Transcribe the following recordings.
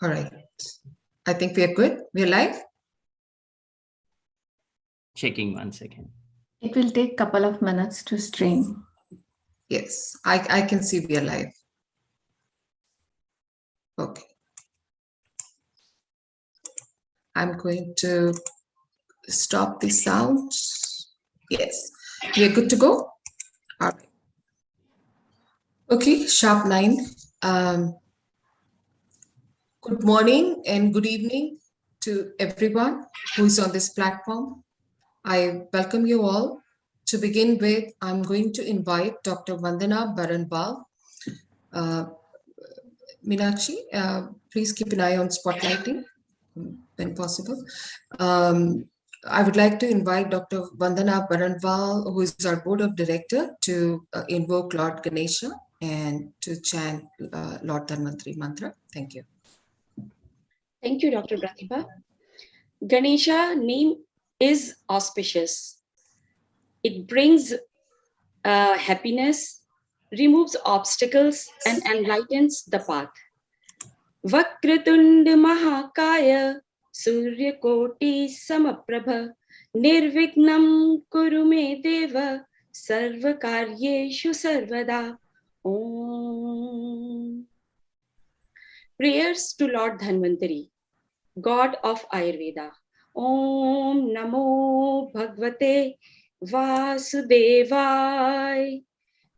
All right. I think we are good. We are live. Checking 1 second. It will take a couple of minutes to stream. Yes, I can see we are live. Okay. I'm going to stop the sound. Yes, we are good to go. All right. Okay, sharp 9. Good morning and good evening to everyone who is on this platform. I welcome you all. To begin with, I'm going to invite Dr. Vandana Baranwal. Meenakshi, please keep an eye on spotlighting when possible. I would like to invite Dr. Vandana Baranwal, who is our Board of Director, to invoke Lord Ganesha and to chant Lord Dhanvantari mantra. Thank you. Thank you, Dr. Pratibha. Ganesha name is auspicious. It brings happiness, removes obstacles, and enlightens the path. Vakratunda Mahakaya Suryakoti Samaprabha Nirvignam Kurume Deva Sarvakaryeshu Sarvada. Om. Prayers to Lord Dhanvantari, God of Ayurveda. Om Namo Bhagavate Vasudevai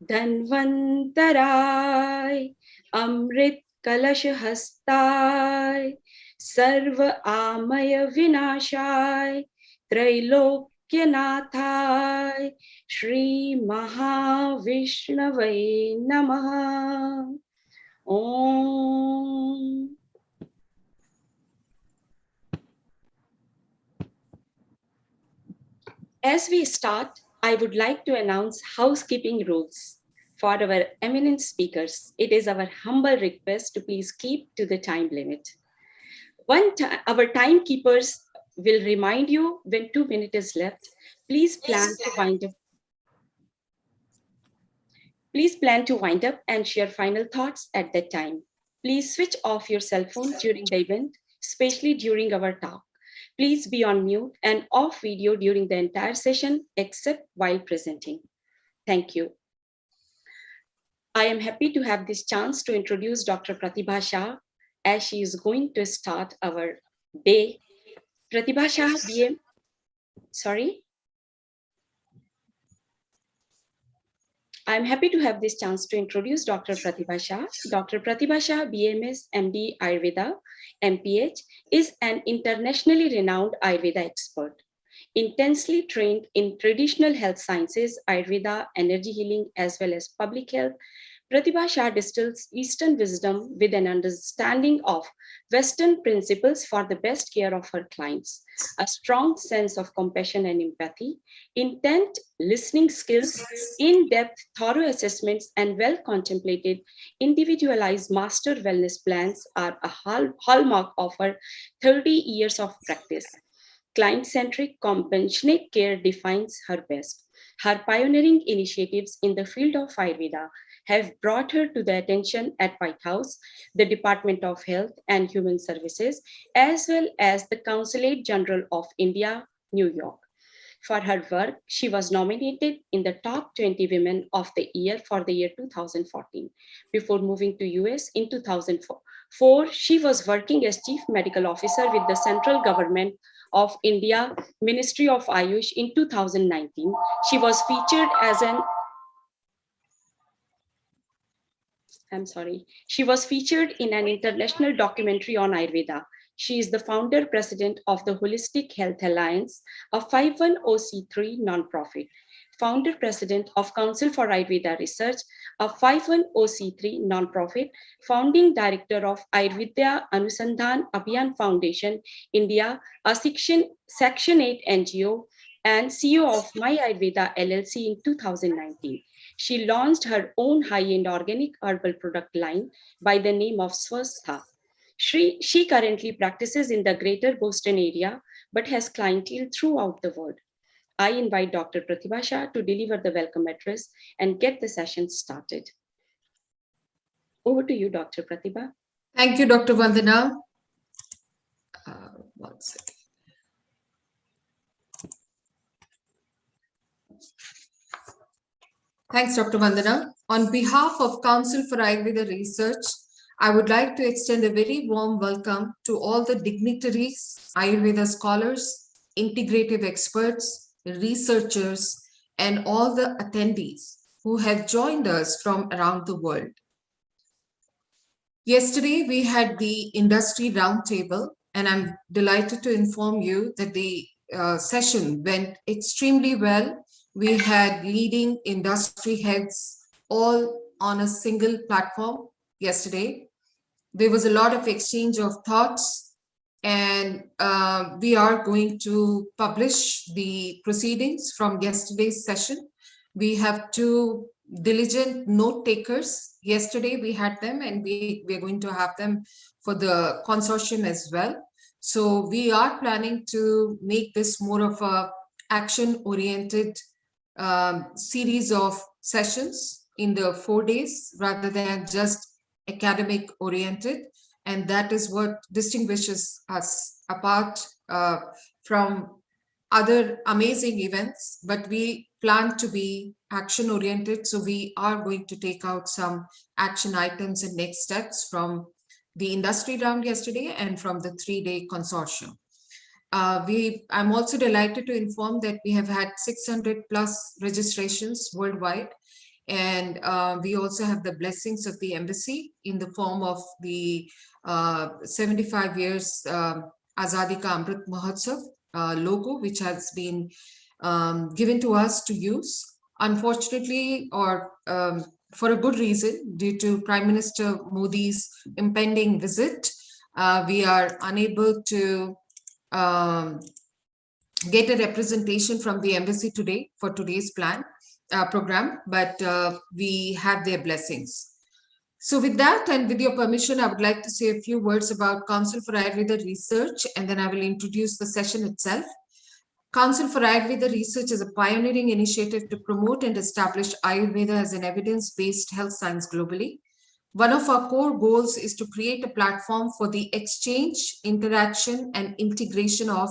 Dhanvantarai Amrit Kalash Hastai Sarva Amaya Vinashai Trailokyanathay Shri Mahavishnavai Namaha. Om. As we start, I would like to announce housekeeping rules. For our eminent speakers, it is our humble request to please keep to the time limit. Our timekeepers will remind you when 2 minutes is left. Please plan to wind up and share final thoughts at that time. Please switch off your cell phone during the event, especially during our talk. Please be on mute and off video during the entire session, except while presenting. Thank you. I am happy to have this chance to introduce Dr. Pratibha Shah as she is going to start our day. Pratibha Shah, BM, sorry. I'm happy to have this chance to introduce Dr. Pratibha Shah. Dr. Pratibha Shah, BMS, MD, Ayurveda, MPH, is an internationally renowned Ayurveda expert. Intensely trained in traditional health sciences, Ayurveda, energy healing, as well as public health, Pratibha Shah distills Eastern wisdom with an understanding of Western principles for the best care of her clients, a strong sense of compassion and empathy, intent listening skills, in-depth thorough assessments, and well-contemplated individualized master wellness plans are a hallmark of her 30 years of practice. Client-centric, compassionate care defines her best. Her pioneering initiatives in the field of Ayurveda have brought her to the attention at White House, the Department of Health and Human Services, as well as the Consulate General of India, New York. For her work, she was nominated in the top 20 women of the year for the year 2014. Before moving to US in 2004, she was working as Chief Medical Officer with the central government of India, Ministry of Ayush in 2019. She was featured as She was featured in an international documentary on Ayurveda. She is the founder president of the Holistic Health Alliance, a 510c3 nonprofit, founder president of Council for Ayurveda Research, a 510c3 nonprofit, founding director of Ayurveda Anusandhan Abhiyan Foundation, India, a Section 8 NGO, and CEO of My Ayurveda LLC in 2019. She launched her own high-end organic herbal product line by the name of Swastha. She currently practices in the greater Boston area, but has clientele throughout the world. I invite Dr. Pratibha Shah to deliver the welcome address and get the session started. Over to you, Dr. Pratibha. Thank you, Dr. Vandana. One second. Thanks, Dr. Vandana. On behalf of Council for Ayurveda Research, I would like to extend a very warm welcome to all the dignitaries, Ayurveda scholars, integrative experts, researchers, and all the attendees who have joined us from around the world. Yesterday, we had the industry roundtable, and I'm delighted to inform you that the session went extremely well. We had leading industry heads all on a single platform yesterday. There was a lot of exchange of thoughts, and we are going to publish the proceedings from yesterday's session. We have two diligent note takers. Yesterday we had them, and we're going to have them for the consortium as well. So we are planning to make this more of a action-oriented series of sessions in the 4 days rather than just academic oriented, and that is what distinguishes us apart from other amazing events. But we plan to be action oriented, so we are going to take out some action items and next steps from the industry round yesterday and from the 3-day consortium. I'm also delighted to inform that we have had 600 plus registrations worldwide, and we also have the blessings of the embassy in the form of the 75 years Azadi Ka Amrit Mahotsav logo, which has been given to us to use. Unfortunately, or for a good reason, due to Prime Minister Modi's impending visit, we are unable to get a representation from the embassy today for today's program, but we have their blessings. So with that, and with your permission, I would like to say a few words about Council for Ayurveda Research, and then I will introduce the session itself. Council for Ayurveda Research is a pioneering initiative to promote and establish Ayurveda as an evidence-based health science globally. One of our core goals is to create a platform for the exchange, interaction, and integration of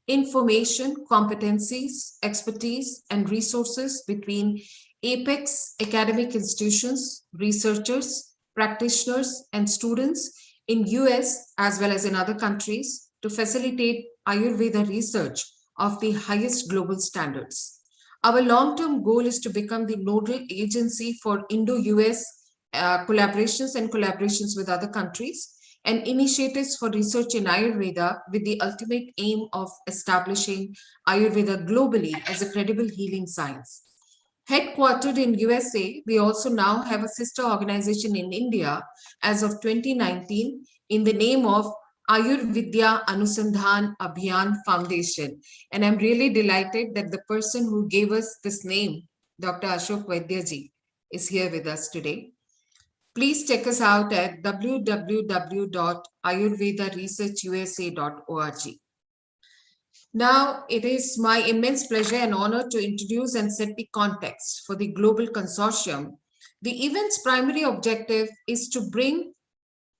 information, competencies, expertise, and resources between apex academic institutions, researchers, practitioners, and students in US as well as in other countries to facilitate Ayurveda research of the highest global standards. Our long-term goal is to become the nodal agency for Indo-US collaborations and collaborations with other countries and initiatives for research in Ayurveda with the ultimate aim of establishing Ayurveda globally as a credible healing science. Headquartered in USA, we also now have a sister organization in India as of 2019 in the name of Ayurvidya Anusandhan Abhiyan Foundation. And I'm really delighted that the person who gave us this name, Dr. Ashok Vaidyaji, is here with us today. Please check us out at www.ayurvedaresearchusa.org. Now, it is my immense pleasure and honor to introduce and set the context for the Global Consortium. The event's primary objective is to bring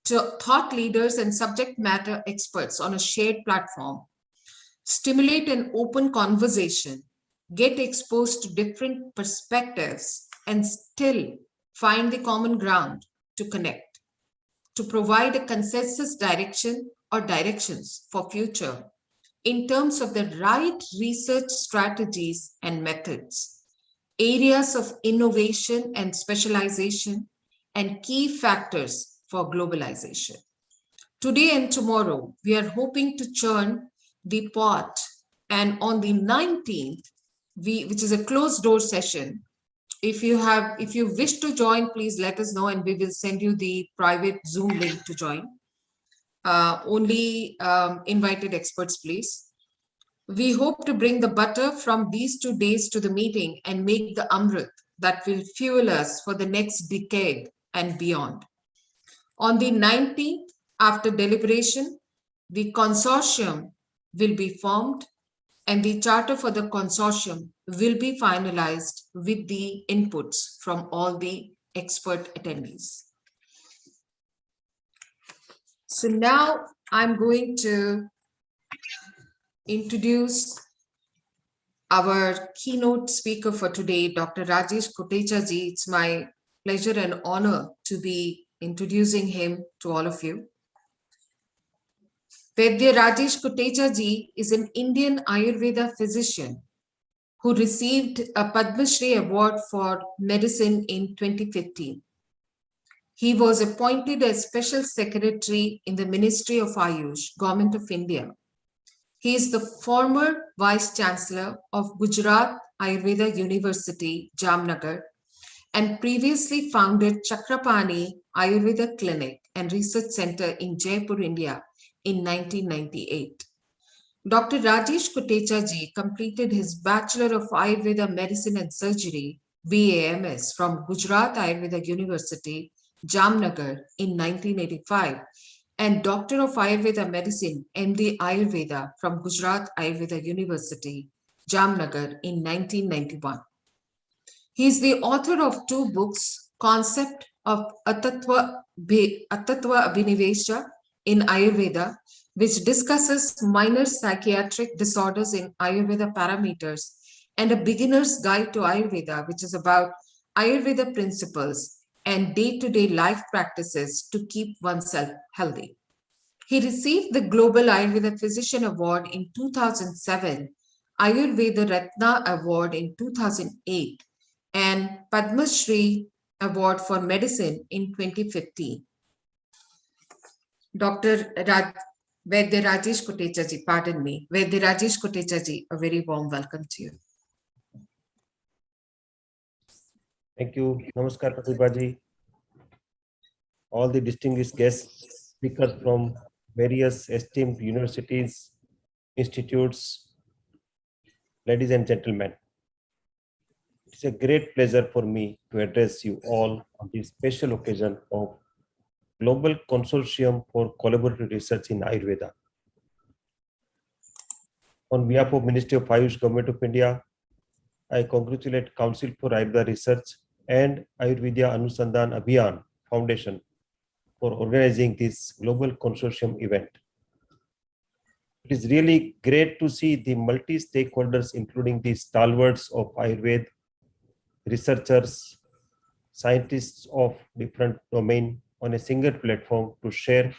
to thought leaders and subject matter experts on a shared platform, stimulate an open conversation, get exposed to different perspectives, and still find the common ground to connect, to provide a consensus direction or directions for future in terms of the right research strategies and methods, areas of innovation and specialization, and key factors for globalization. Today and tomorrow, we are hoping to churn the pot, and on the 19th, which is a closed door session, if you wish to join, please let us know and we will send you the private Zoom link to join. Only invited experts, please. We hope to bring the butter from these 2 days to the meeting and make the Amrit that will fuel us for the next decade and beyond. On the 19th, after deliberation, the consortium will be formed and the charter for the consortium will be finalized with the inputs from all the expert attendees. So now I'm going to introduce our keynote speaker for today, Dr. Rajesh Kotecha ji. It's my pleasure and honor to be introducing him to all of you. Vaidya Rajesh Kotecha ji is an Indian Ayurveda physician who received a Padma Shri Award for Medicine in 2015. He was appointed as Special Secretary in the Ministry of Ayush, Government of India. He is the former Vice Chancellor of Gujarat Ayurveda University, Jamnagar, and previously founded Chakrapani Ayurveda Clinic and Research Center in Jaipur, India in 1998. Dr. Rajesh Kotecha ji completed his Bachelor of Ayurveda Medicine and Surgery, BAMS, from Gujarat Ayurveda University, Jamnagar in 1985, and Doctor of Ayurveda Medicine, MD Ayurveda, from Gujarat Ayurveda University, Jamnagar in 1991. He is the author of two books, Concept of Atattva Abhinivesha in Ayurveda, which discusses minor psychiatric disorders in Ayurveda parameters, and A Beginner's Guide to Ayurveda, which is about Ayurveda principles and day-to-day life practices to keep oneself healthy. He received the Global Ayurveda Physician Award in 2007, Ayurveda Ratna Award in 2008, and Padma Shri Award for Medicine in 2015. Dr. Vaidya Rajesh Kotecha ji, pardon me, Vaidya Rajesh Kotecha ji, a very warm welcome to you. Thank you. Namaskar, Pratibha ji. All the distinguished guests, speakers from various esteemed universities, institutes, ladies and gentlemen. It's a great pleasure for me to address you all on this special occasion of Global Consortium for Collaborative Research in Ayurveda. On behalf of Ministry of Ayush, Government of India, I congratulate Council for Ayurveda Research and Ayurveda Anusandhan Abhiyan Foundation for organizing this Global Consortium event. It is really great to see the multi-stakeholders, including the stalwarts of Ayurveda, researchers, scientists of different domains on a single platform to share,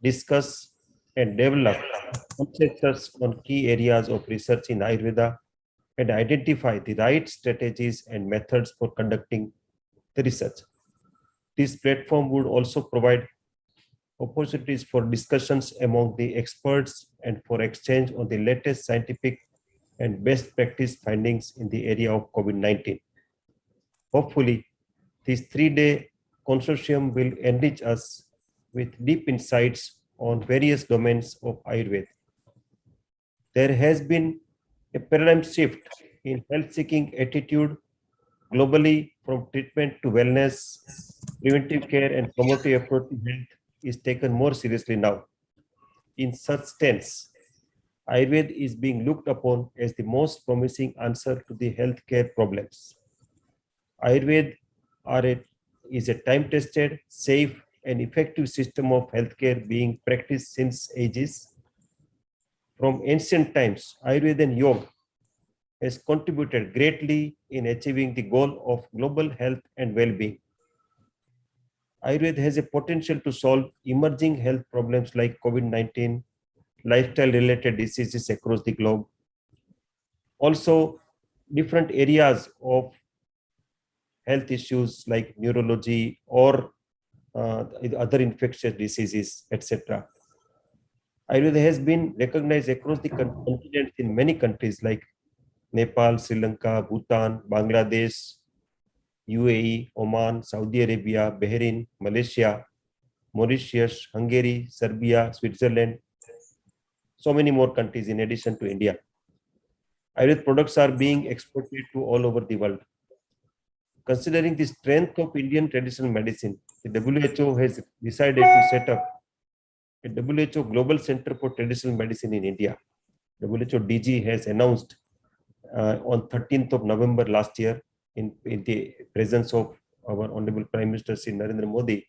discuss, and develop consensus on key areas of research in Ayurveda and identify the right strategies and methods for conducting the research. This platform would also provide opportunities for discussions among the experts and for exchange on the latest scientific and best practice findings in the area of COVID-19. Hopefully, this three-day consortium will enrich us with deep insights on various domains of Ayurveda. There has been a paradigm shift in health-seeking attitude globally from treatment to wellness. Preventive care and promotive approach to health is taken more seriously now. In such sense, Ayurveda is being looked upon as the most promising answer to the healthcare problems. Ayurveda is a time-tested, safe, and effective system of healthcare being practiced since ages. From ancient times, Ayurveda and Yoga has contributed greatly in achieving the goal of global health and well-being. Ayurveda has a potential to solve emerging health problems like COVID-19, lifestyle-related diseases across the globe. Also, different areas of health issues like neurology or other infectious diseases, etc. Ayurveda has been recognized across the continent in many countries like Nepal, Sri Lanka, Bhutan, Bangladesh, UAE, Oman, Saudi Arabia, Bahrain, Malaysia, Mauritius, Hungary, Serbia, Switzerland, so many more countries in addition to India. Ayurveda products are being exported to all over the world. Considering the strength of Indian traditional medicine, the WHO has decided to set up a WHO Global Center for Traditional Medicine in India. WHO DG has announced on 13th of November last year in the presence of our Honorable Prime Minister Sri Narendra Modi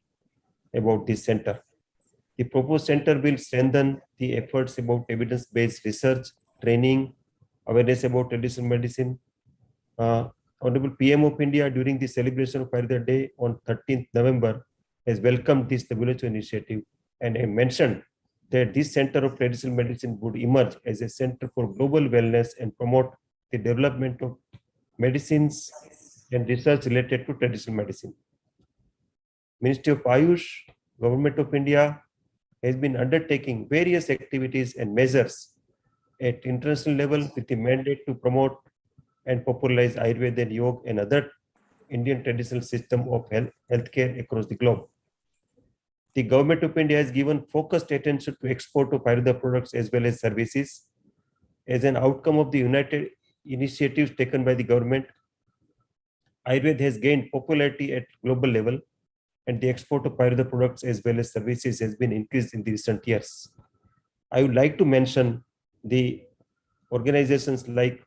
about this center. The proposed center will strengthen the efforts about evidence-based research, training, awareness about traditional medicine. Honorable PM of India, during the celebration of Ayurveda Day on 13th November, has welcomed this WHO initiative and mentioned that this center of traditional medicine would emerge as a center for global wellness and promote the development of medicines and research related to traditional medicine. Ministry of Ayush, Government of India has been undertaking various activities and measures at international level with the mandate to promote and popularize Ayurveda and Yoga and other Indian traditional system of healthcare across the globe. The Government of India has given focused attention to export of Ayurveda products as well as services. As an outcome of the united initiatives taken by the government, Ayurveda has gained popularity at global level, and the export of Ayurveda products as well as services has been increased in the recent years. I would like to mention the organizations like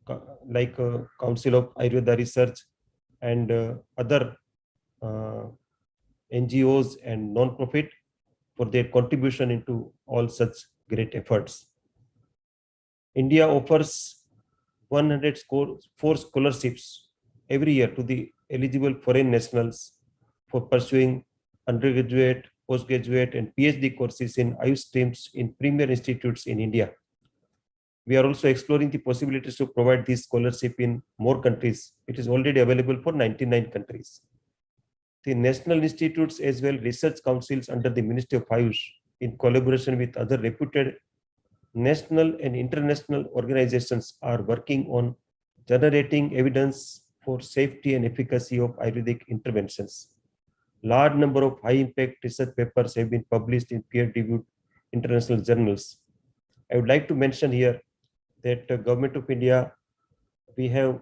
Council of Ayurveda Research and other NGOs and non-profit for their contribution into all such great efforts. India offers 104 scholarships every year to the eligible foreign nationals for pursuing undergraduate, postgraduate, and PhD courses in Ayush streams in premier institutes in India. We are also exploring the possibilities to provide this scholarship in more countries. It is already available for 99 countries. The national institutes as well research councils under the Ministry of Ayush, in collaboration with other reputed national and international organizations, are working on generating evidence for safety and efficacy of Ayurvedic interventions. Large number of high-impact research papers have been published in peer-reviewed international journals. I would like to mention here that the Government of India, we have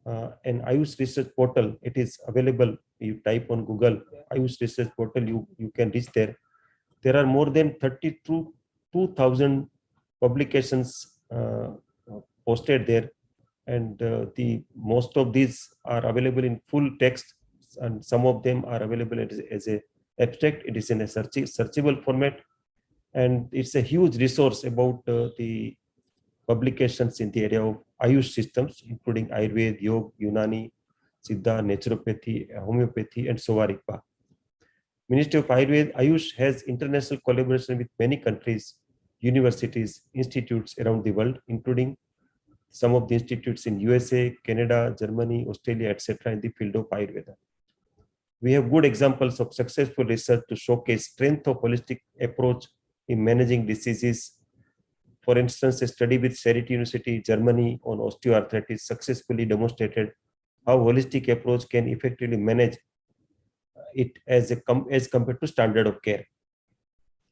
an Ayush research portal. It is available. You type on Google Ayush research portal, you can reach there. There are more than 32,000 publications posted there, and the most of these are available in full text, and some of them are available as a abstract. It is in a searchable format, and it's a huge resource about the publications in the area of Ayush systems, including Ayurveda, Yoga, Unani, Siddha, Naturopathy, Homeopathy, and Sovarikpa. Ministry of Ayurveda, Ayush has international collaboration with many countries, universities, institutes around the world, including some of the institutes in USA, Canada, Germany, Australia, etc. in the field of Ayurveda. We have good examples of successful research to showcase strength of holistic approach in managing diseases. For instance, a study with Charité University, Germany on osteoarthritis successfully demonstrated how holistic approach can effectively manage it as compared to standard of care.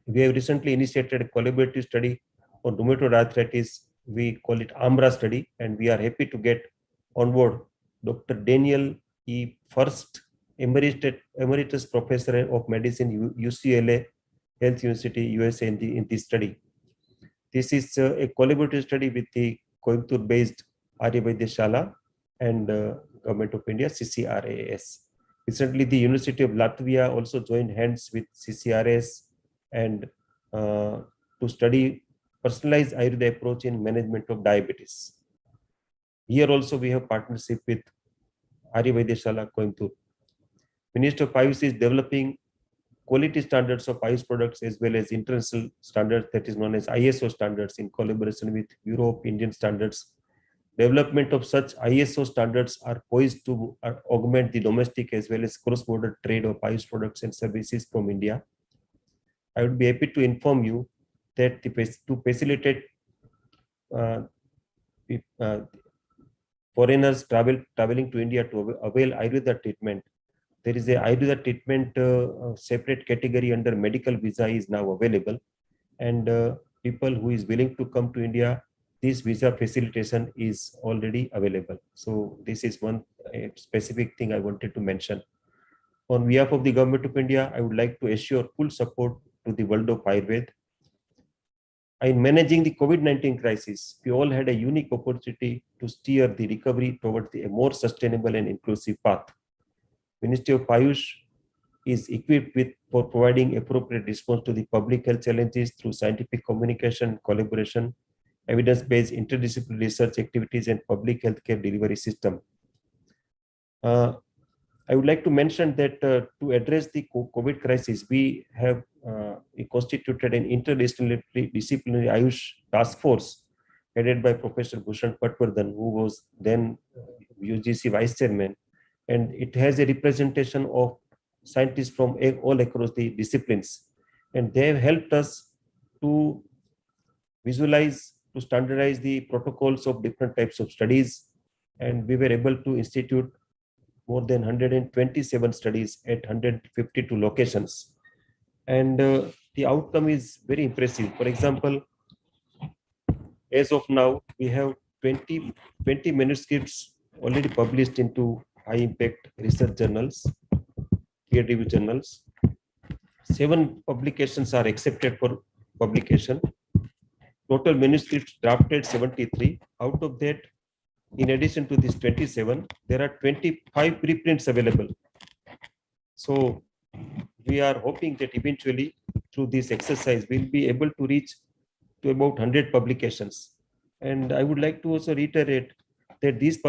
We have recently initiated a collaborative study on rheumatoid arthritis. We call it AMRA study, and we are happy to get on board Dr. Daniel E. First, Emeritus Professor of Medicine, UCLA Health University, USA, in this study. This is a collaborative study with the Coimbatore-based Ayurveda Shala and Government of India, CCRAS. Recently, the University of Latvia also joined hands with CCRAS and to study personalized Ayurveda approach in management of diabetes. Here also we have partnership with Ayurveda Shala Coimbatore. Ministry of Ayush is developing quality standards of Ayush products as well as international standards, that is known as ISO standards, in collaboration with Europe, Indian standards. Development of such ISO standards are poised to augment the domestic as well as cross-border trade of Ayush products and services from India. I would be happy to inform you that to facilitate foreigners traveling to India to avail Ayurveda treatment, there is a Ayurveda treatment separate category under medical visa is now available, and people who is willing to come to India, this visa facilitation is already available. So this is one specific thing I wanted to mention. On behalf of the Government of India, I would like to assure full support to the world of Ayurveda. In managing the COVID-19 crisis, we all had a unique opportunity to steer the recovery towards a more sustainable and inclusive path. Ministry of Ayush is equipped with for providing appropriate response to the public health challenges through scientific communication, collaboration, evidence-based interdisciplinary research activities, and public healthcare delivery system. I would like to mention that to address the COVID crisis, we have constituted an interdisciplinary Ayush task force headed by Professor Bhushan Patwardhan, who was then UGC Vice Chairman, and it has a representation of scientists from all across the disciplines, and they have helped us to visualize, to standardize the protocols of different types of studies, and we were able to institute more than 127 studies at 152 locations. And the outcome is very impressive. For example, as of now, we have 20 manuscripts already published into high impact research journals, peer review journals. 7 publications are accepted for publication. Total manuscripts drafted 73. Out of that, in addition to these 27, there are 25 preprints available. So we are hoping that eventually through this exercise, we'll be able to reach to about 100 publications. And I would like to also reiterate that these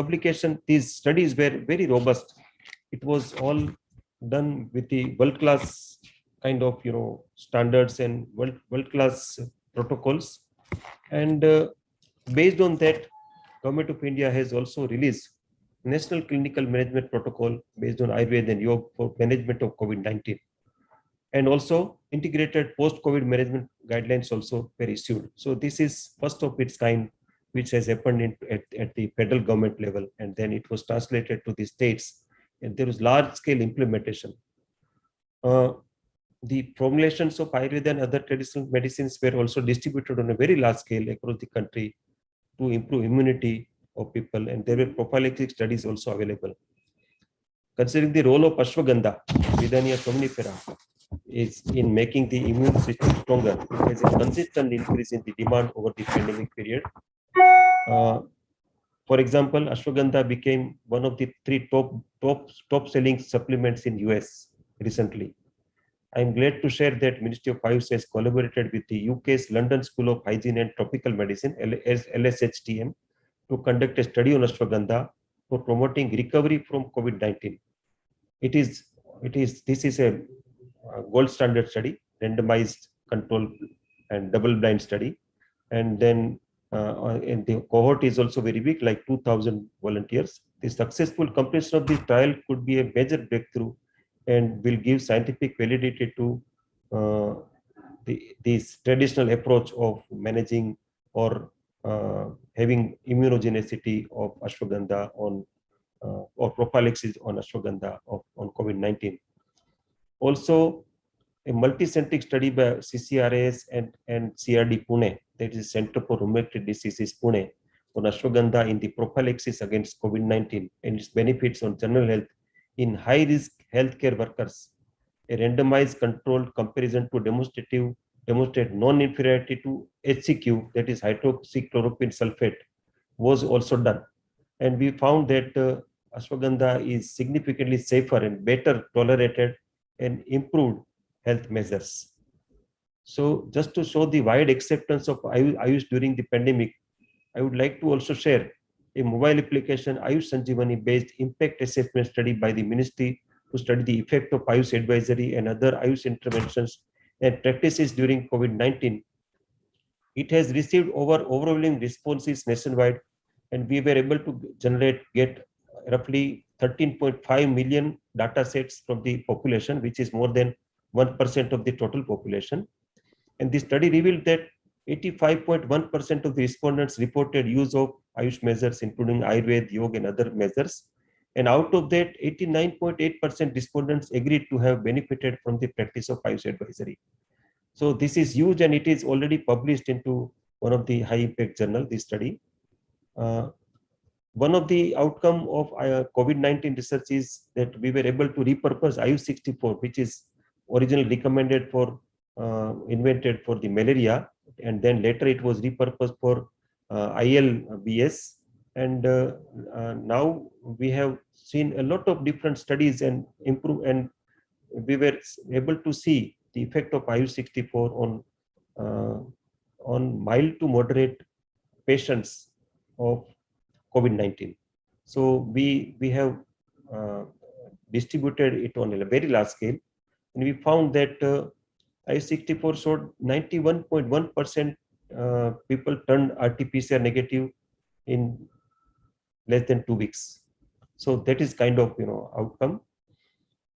studies were very robust. It was all done with the world-class kind of, standards and world-class protocols. And based on that, Government of India has also released National Clinical Management Protocol based on Ayurveda and Yoga for management of COVID-19. And also integrated post-COVID management guidelines also were issued. So this is first of its kind, which has happened at the federal government level, and then it was translated to the states, and there was large-scale implementation. The formulations of Ayurveda and other traditional medicines were also distributed on a very large scale across the country to improve immunity of people, and there were prophylactic studies also available. Considering the role of Ashwagandha, Vidania somnifera, is in making the immune system stronger, it has a consistent increase in the demand over the pandemic period. For example, Ashwagandha became one of the 3 top selling supplements in US recently. I am glad to share that Ministry of Ayush has collaborated with the UK's London School of Hygiene and Tropical Medicine, LSHTM, to conduct a study on ashwagandha for promoting recovery from COVID-19. This is a gold standard study, randomized, controlled, and double-blind study, and then and the cohort is also very big, like 2,000 volunteers. The successful completion of this trial could be a major breakthrough and will give scientific validity to this traditional approach of managing or having immunogenicity of ashwagandha on or prophylaxis on ashwagandha on COVID-19. Also, a multicentric study by CCRAS and CRD Pune, that is Center for Rheumatic Diseases Pune, on ashwagandha in the prophylaxis against COVID-19 and its benefits on general health in high-risk healthcare workers. A randomized controlled comparison to demonstrate non-inferiority to HCQ, that is hydroxychloroquine sulfate, was also done. And we found that ashwagandha is significantly safer and better tolerated and improved health measures. So just to show the wide acceptance of Ayush during the pandemic, I would like to also share a mobile application, Ayush Sanjeevani based impact assessment study by the ministry to study the effect of Ayush advisory and other Ayush interventions and practices during COVID-19. It has received overwhelming responses nationwide, and we were able to get roughly 13.5 million data sets from the population, which is more than 1% of the total population. And the study revealed that 85.1% of the respondents reported use of Ayush measures, including Ayurveda, Yoga, and other measures. And out of that, 89.8% respondents agreed to have benefited from the practice of Ayush advisory. So this is huge, and it is already published into one of the high impact journal, this study. One of the outcome of COVID-19 research is that we were able to repurpose Ayush 64, which is originally recommended for invented for the malaria, and then later it was repurposed for ILBS. And now we have seen a lot of different studies and we were able to see the effect of Ayush 64 on mild to moderate patients of COVID-19. So we have distributed it on a very large scale, and we found that Ayush 64 showed 91.1% people turned RT-PCR negative in less than 2 weeks. So that is kind of outcome.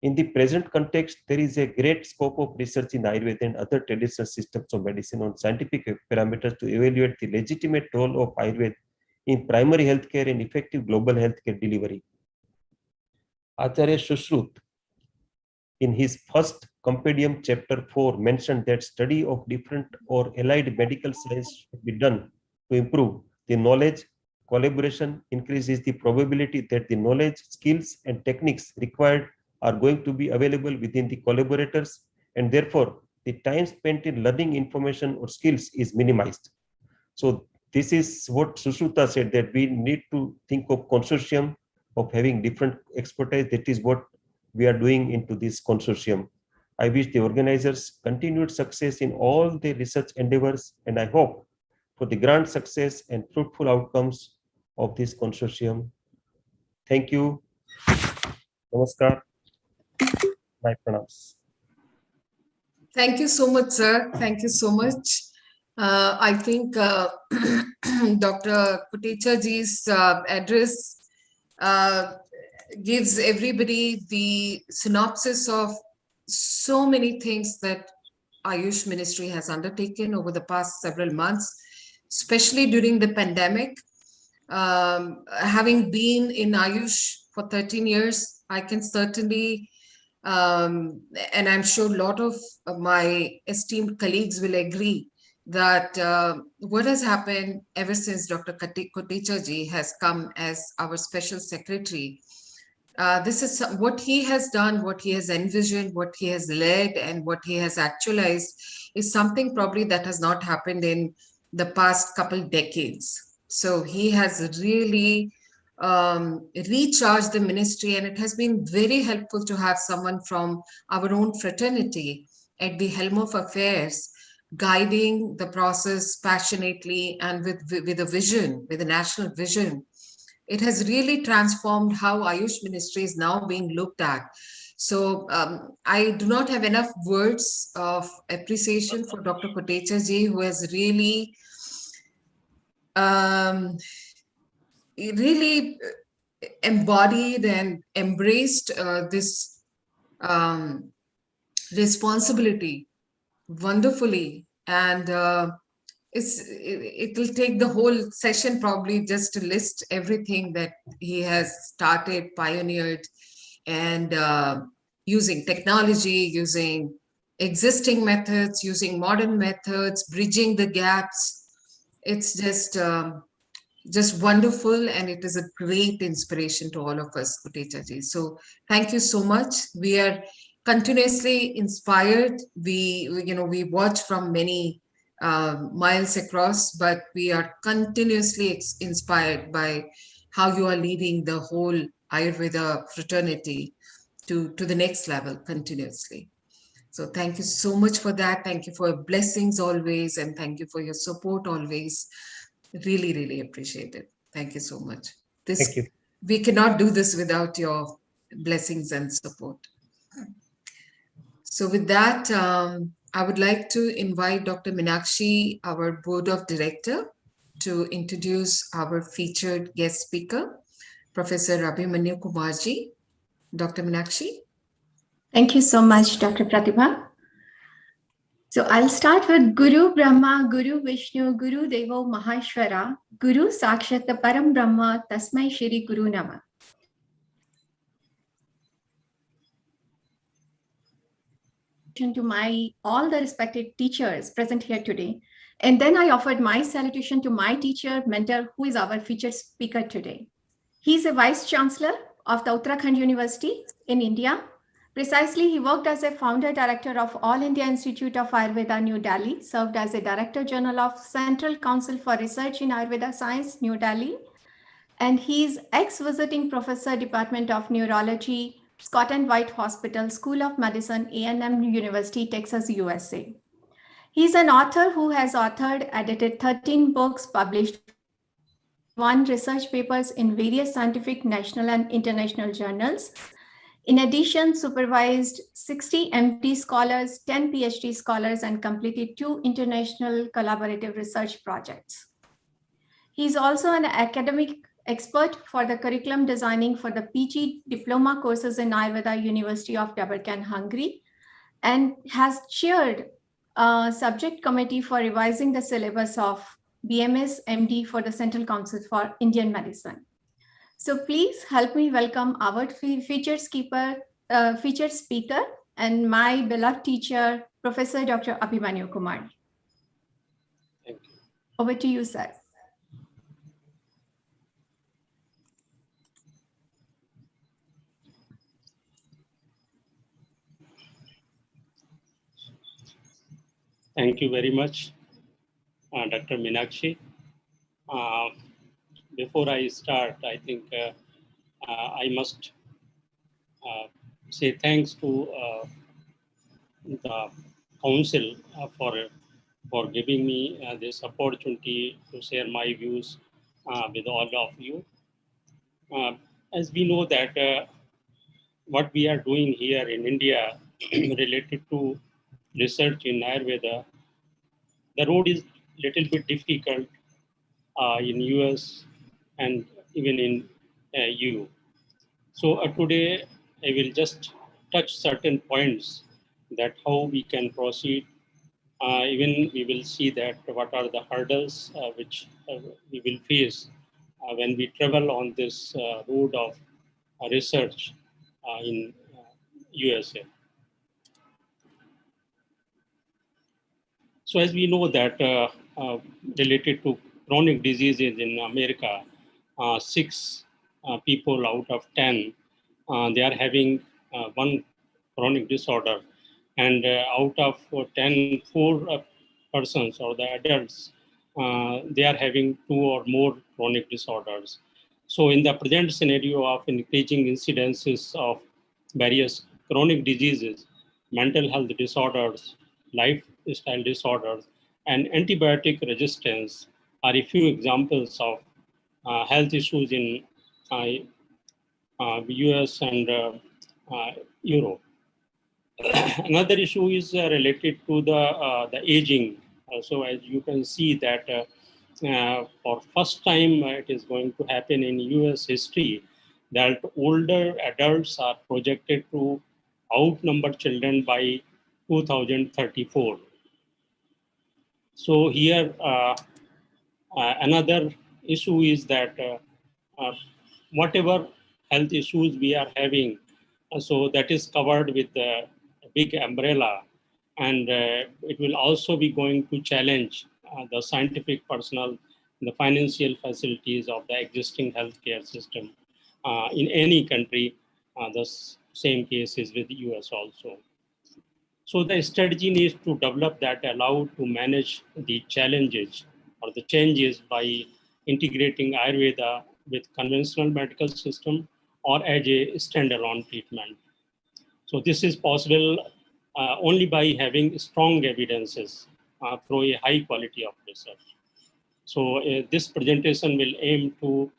In the present context, there is a great scope of research in Ayurveda and other traditional systems of medicine on scientific parameters to evaluate the legitimate role of Ayurveda in primary healthcare and effective global healthcare delivery. Acharya Sushrut, in his first compendium, chapter 4, mentioned that study of different or allied medical science should be done to improve the knowledge. Collaboration increases the probability that the knowledge, skills, and techniques required are going to be available within the collaborators, and therefore the time spent in learning information or skills is minimized. So this is what Sushruta said, that we need to think of consortium, of having different expertise. That is what we are doing into this consortium. I wish the organizers continued success in all their research endeavors, and I hope for the grand success and fruitful outcomes of this consortium. Thank you. Namaskar. My pranams. Thank you so much, sir. Thank you so much. I think Dr. Kotecha ji's address gives everybody the synopsis of so many things that Ayush Ministry has undertaken over the past several months, especially during the pandemic. Having been in Ayush for 13 years, I can certainly, and I'm sure a lot of my esteemed colleagues will agree, that what has happened ever since Dr. Kotecha ji has come as our special secretary, this is what he has done, what he has envisioned, what he has led, and what he has actualized is something probably that has not happened in the past couple decades. So he has really recharged the ministry, and it has been very helpful to have someone from our own fraternity at the helm of affairs, guiding the process passionately and with a vision, with a national vision. It has really transformed how Ayush Ministry is now being looked at. So I do not have enough words of appreciation for Dr. Kotecha ji, who has really really embodied and embraced this responsibility wonderfully. And it will take the whole session probably just to list everything that he has started, pioneered, and using technology, using existing methods, using modern methods, bridging the gaps. It's just wonderful, and it is a great inspiration to all of us, Kotecha ji. So thank you so much. We are continuously inspired. We watch from many miles across, but we are continuously inspired by how you are leading the whole Ayurveda fraternity to the next level continuously. So thank you so much for that. Thank you for your blessings always, and thank you for your support always. Really, really appreciate it. Thank you so much. Thank you. We cannot do this without your blessings and support. So with that, I would like to invite Dr. Meenakshi, our board of director, to introduce our featured guest speaker, Professor Abhimanyu Kumarji. Dr. Meenakshi. Thank you so much, Dr. Pratibha. So I'll start with Guru Brahma, Guru Vishnu, Guru Devo Maheshwara, Guru Sakshat Param Brahma, Tasmai Shri Guru Nama. To all the respected teachers present here today. And then I offered my salutation to my teacher, mentor, who is our featured speaker today. He's a Vice Chancellor of the Uttarakhand University in India. Precisely, he worked as a founder director of All India Institute of Ayurveda, New Delhi, served as a Director General of Central Council for Research in Ayurveda Science, New Delhi. And he's ex-visiting professor, Department of Neurology, Scott and White Hospital, School of Medicine, A&M University, Texas, USA. He's an author who has authored, edited 13 books, published 41 research papers in various scientific national and international journals. In addition, supervised 60 MD scholars, 10 PhD scholars, and completed 2 international collaborative research projects. He's also an academic expert for the curriculum designing for the PG diploma courses in Ayurveda, University of Debrecen, Hungary, and has chaired a subject committee for revising the syllabus of BMS MD for the Central Council for Indian Medicine. So please help me welcome our featured speaker and my beloved teacher, Professor Dr. Abhimanyu Kumar. Thank you. Over to you, sir. Thank you very much, Dr. Meenakshi. Before I start, I think I must say thanks to the council for giving me this opportunity to share my views with all of you. As we know that what we are doing here in India related to research in Ayurveda, the road is little bit difficult in US and even in EU. So today I will just touch certain points that how we can proceed. Even we will see that what are the hurdles which we will face when we travel on this road of research in USA. So as we know that related to chronic diseases in America, 6 people out of 10, they are having one chronic disorder. And out of 10, 4 persons or the adults, they are having 2 or more chronic disorders. So in the present scenario of increasing incidences of various chronic diseases, mental health disorders, lifestyle disorders, and antibiotic resistance are a few examples of health issues in US and Europe. Another issue is related to the aging. So as you can see that for first time it is going to happen in US history that older adults are projected to outnumber children by 2034. So here another issue is that whatever health issues we are having, so that is covered with a big umbrella, and it will also be going to challenge the scientific personnel, the financial facilities of the existing healthcare system in any country. The same case is with the US also. So the strategy needs to develop that allow to manage the challenges or the changes by integrating Ayurveda with conventional medical system or as a standalone treatment. So this is possible only by having strong evidences through a high quality of research. So this presentation will aim to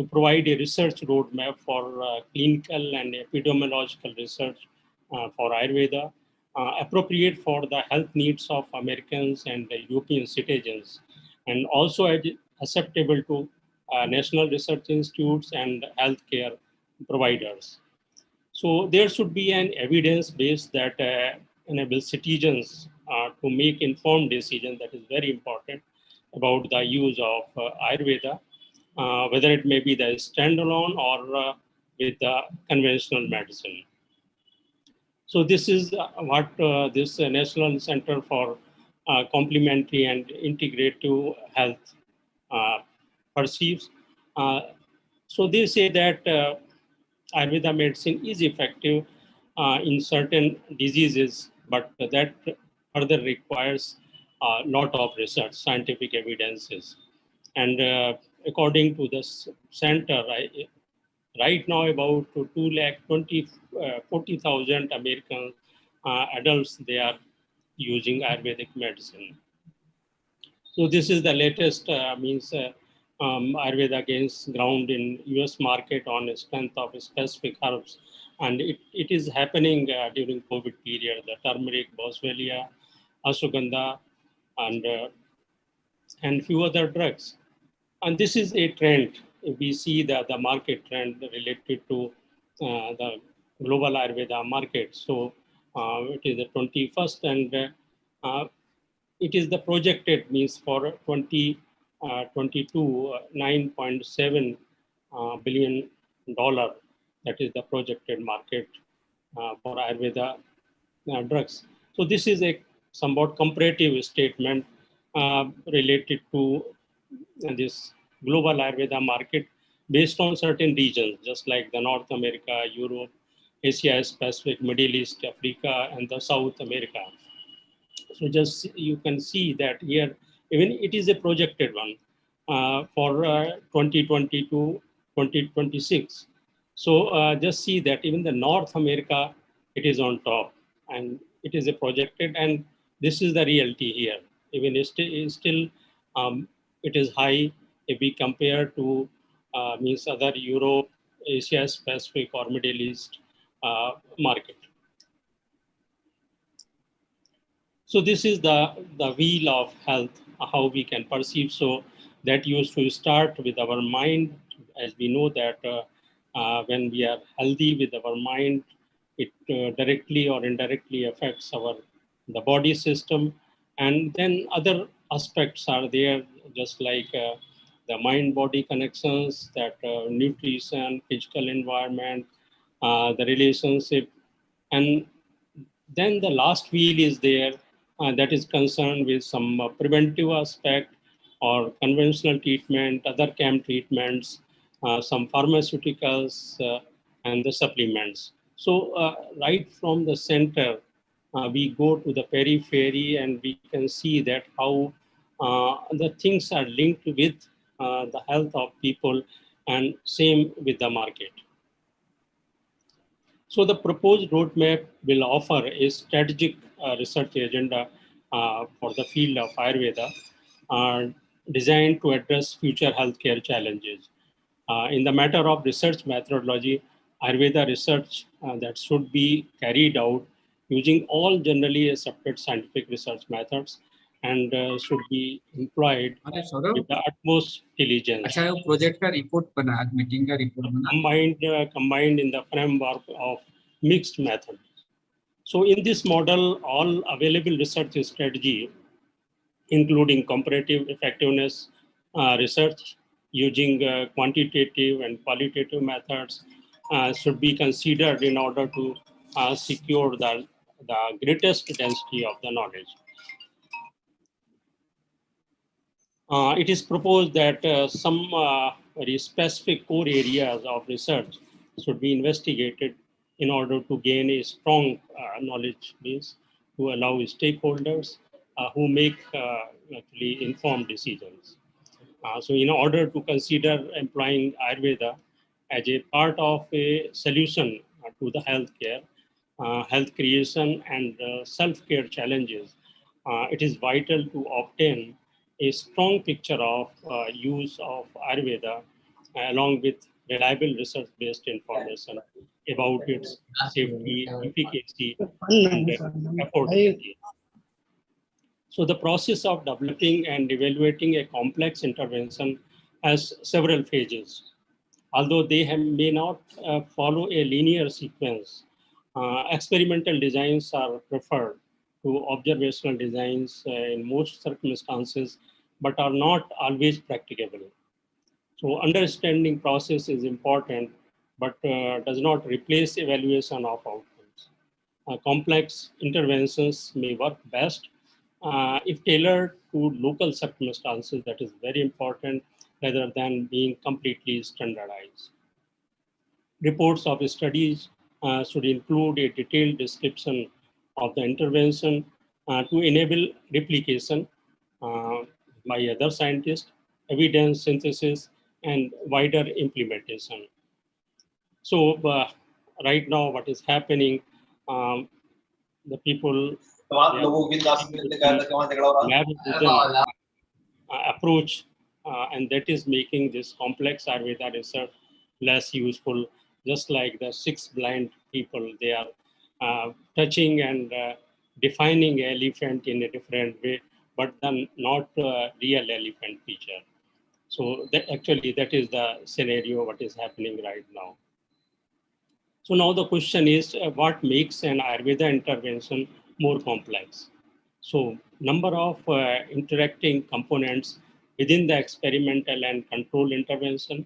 provide a research roadmap for clinical and epidemiological research for Ayurveda, appropriate for the health needs of Americans and European citizens, and also acceptable to national research institutes and healthcare providers. So there should be an evidence base that enables citizens to make informed decisions. That is very important about the use of Ayurveda, whether it may be the standalone or with the conventional medicine. So this is what this National Center for Complementary and Integrative Health perceives. So they say that Ayurveda medicine is effective in certain diseases, but that further requires a lot of research, scientific evidences. And according to this center, Right now, about 40,000 American adults, they are using Ayurvedic medicine. So this is the latest Ayurveda gains ground in US market on the strength of specific herbs. And it is happening during COVID period, the turmeric, boswellia, ashwagandha, and few other drugs. And this is a trend. We see the market trend related to the global Ayurveda market. So it is the 21st, and it is the projected means for 2022 $9.7 billion. That is the projected market for Ayurveda drugs. So this is a somewhat comparative statement related to this global Ayurveda market based on certain regions, just like the North America, Europe, Asia Pacific, Middle East, Africa, and the South America. So just you can see that here, even it is a projected one for 2020 to 2026. So just see that even the North America, it is on top, and it is a projected, and this is the reality here. Even still it is high if we compare to means other Europe, Asia Pacific, or Middle East market. So this is the wheel of health, how we can perceive. So that used to start with our mind, as we know that when we are healthy with our mind, it directly or indirectly affects the body system. And then other aspects are there, just like the mind-body connections, that nutrition, physical environment, the relationship, and then the last wheel is there that is concerned with some preventive aspect or conventional treatment, other chem treatments, some pharmaceuticals, and the supplements. So right from the center, we go to the periphery, and we can see that how the things are linked with the health of people, and same with the market. So the proposed roadmap will offer a strategic research agenda for the field of Ayurveda designed to address future healthcare challenges. In the matter of research methodology, Ayurveda research that should be carried out using all generally accepted scientific research methods and should be employed with the utmost diligence. अच्छा वो project का report बना आज meeting का report बना combined in the framework of mixed method. So in this model, all available research strategy, including comparative effectiveness research using quantitative and qualitative methods, should be considered in order to secure the greatest density of the knowledge. It is proposed that some very specific core areas of research should be investigated in order to gain a strong knowledge base to allow stakeholders who make actually informed decisions. So in order to consider employing Ayurveda as a part of a solution to the healthcare, health creation, and self-care challenges, it is vital to obtain a strong picture of use of Ayurveda along with reliable research-based information about its safety, efficacy, and affordability. So the process of developing and evaluating a complex intervention has several phases. Although they may not follow a linear sequence, experimental designs are preferred to observational designs in most circumstances, but are not always practicable. So understanding process is important, but does not replace evaluation of outcomes. Complex interventions may work best if tailored to local circumstances. That is very important, rather than being completely standardized. Reports of studies should include a detailed description of the intervention to enable replication by other scientists, evidence synthesis, and wider implementation. So right now, what is happening? The people lab-driven approach, and that is making this complex Ayurveda research less useful. Just like the 6 blind people, they are touching and defining elephant in a different way, but then not real elephant feature. So that actually that is the scenario what is happening right now. So now the question is, what makes an Ayurveda intervention more complex? So number of interacting components within the experimental and control intervention,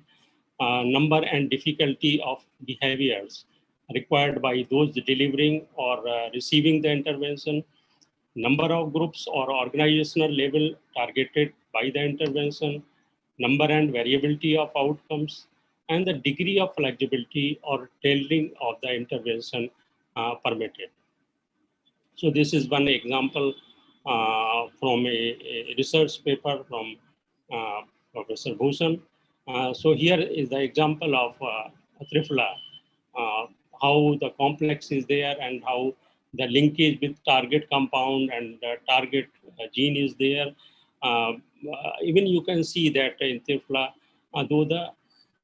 number and difficulty of behaviors required by those delivering or receiving the intervention, number of groups or organizational level targeted by the intervention, number and variability of outcomes, and the degree of flexibility or tailoring of the intervention permitted. So this is one example from a research paper from Professor Bhushan. So here is the example of Trifla, how the complex is there and how the linkage with target compound and target gene is there. Even you can see that in Trifla, though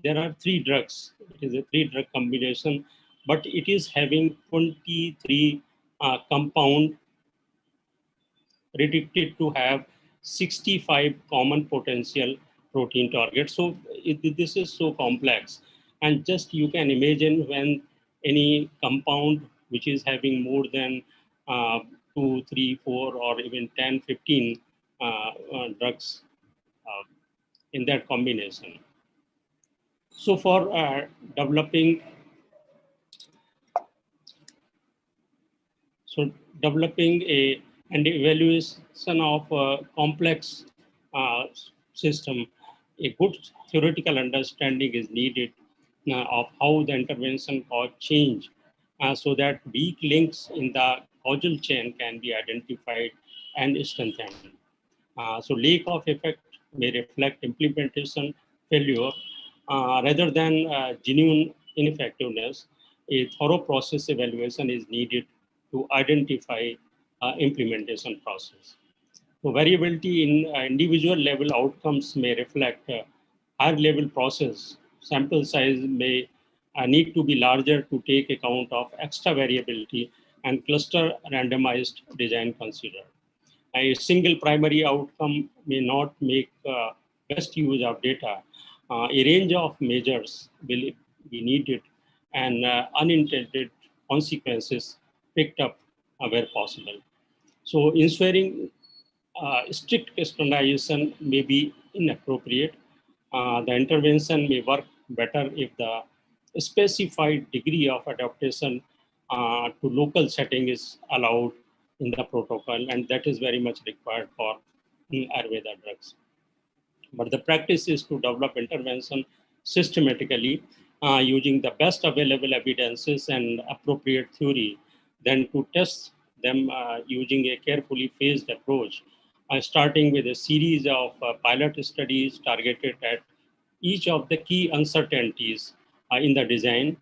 there are 3 drugs, it is a 3-drug combination, but it is having 23 compound predicted to have 65 common potential protein targets. So this is so complex. And just you can imagine when any compound which is having more than 2, 3, 4, or even 10, 15 drugs in that combination. So for developing and evaluation of a complex system, a good theoretical understanding is needed of how the intervention cause change, so that weak links in the causal chain can be identified and strengthened. So lack of effect may reflect implementation failure rather than genuine ineffectiveness. A thorough process evaluation is needed to identify implementation process. So variability in individual level outcomes may reflect higher level process. Sample size may need to be larger to take account of extra variability and cluster randomized design considered. A single primary outcome may not make best use of data. A range of measures will be needed and unintended consequences picked up where possible. So ensuring strict standardization may be inappropriate. The intervention may work better if the specified degree of adaptation to local setting is allowed in the protocol, and that is very much required for Ayurveda drugs. But the practice is to develop intervention systematically using the best available evidences and appropriate theory, then to test them using a carefully phased approach, starting with a series of pilot studies targeted at each of the key uncertainties in the design,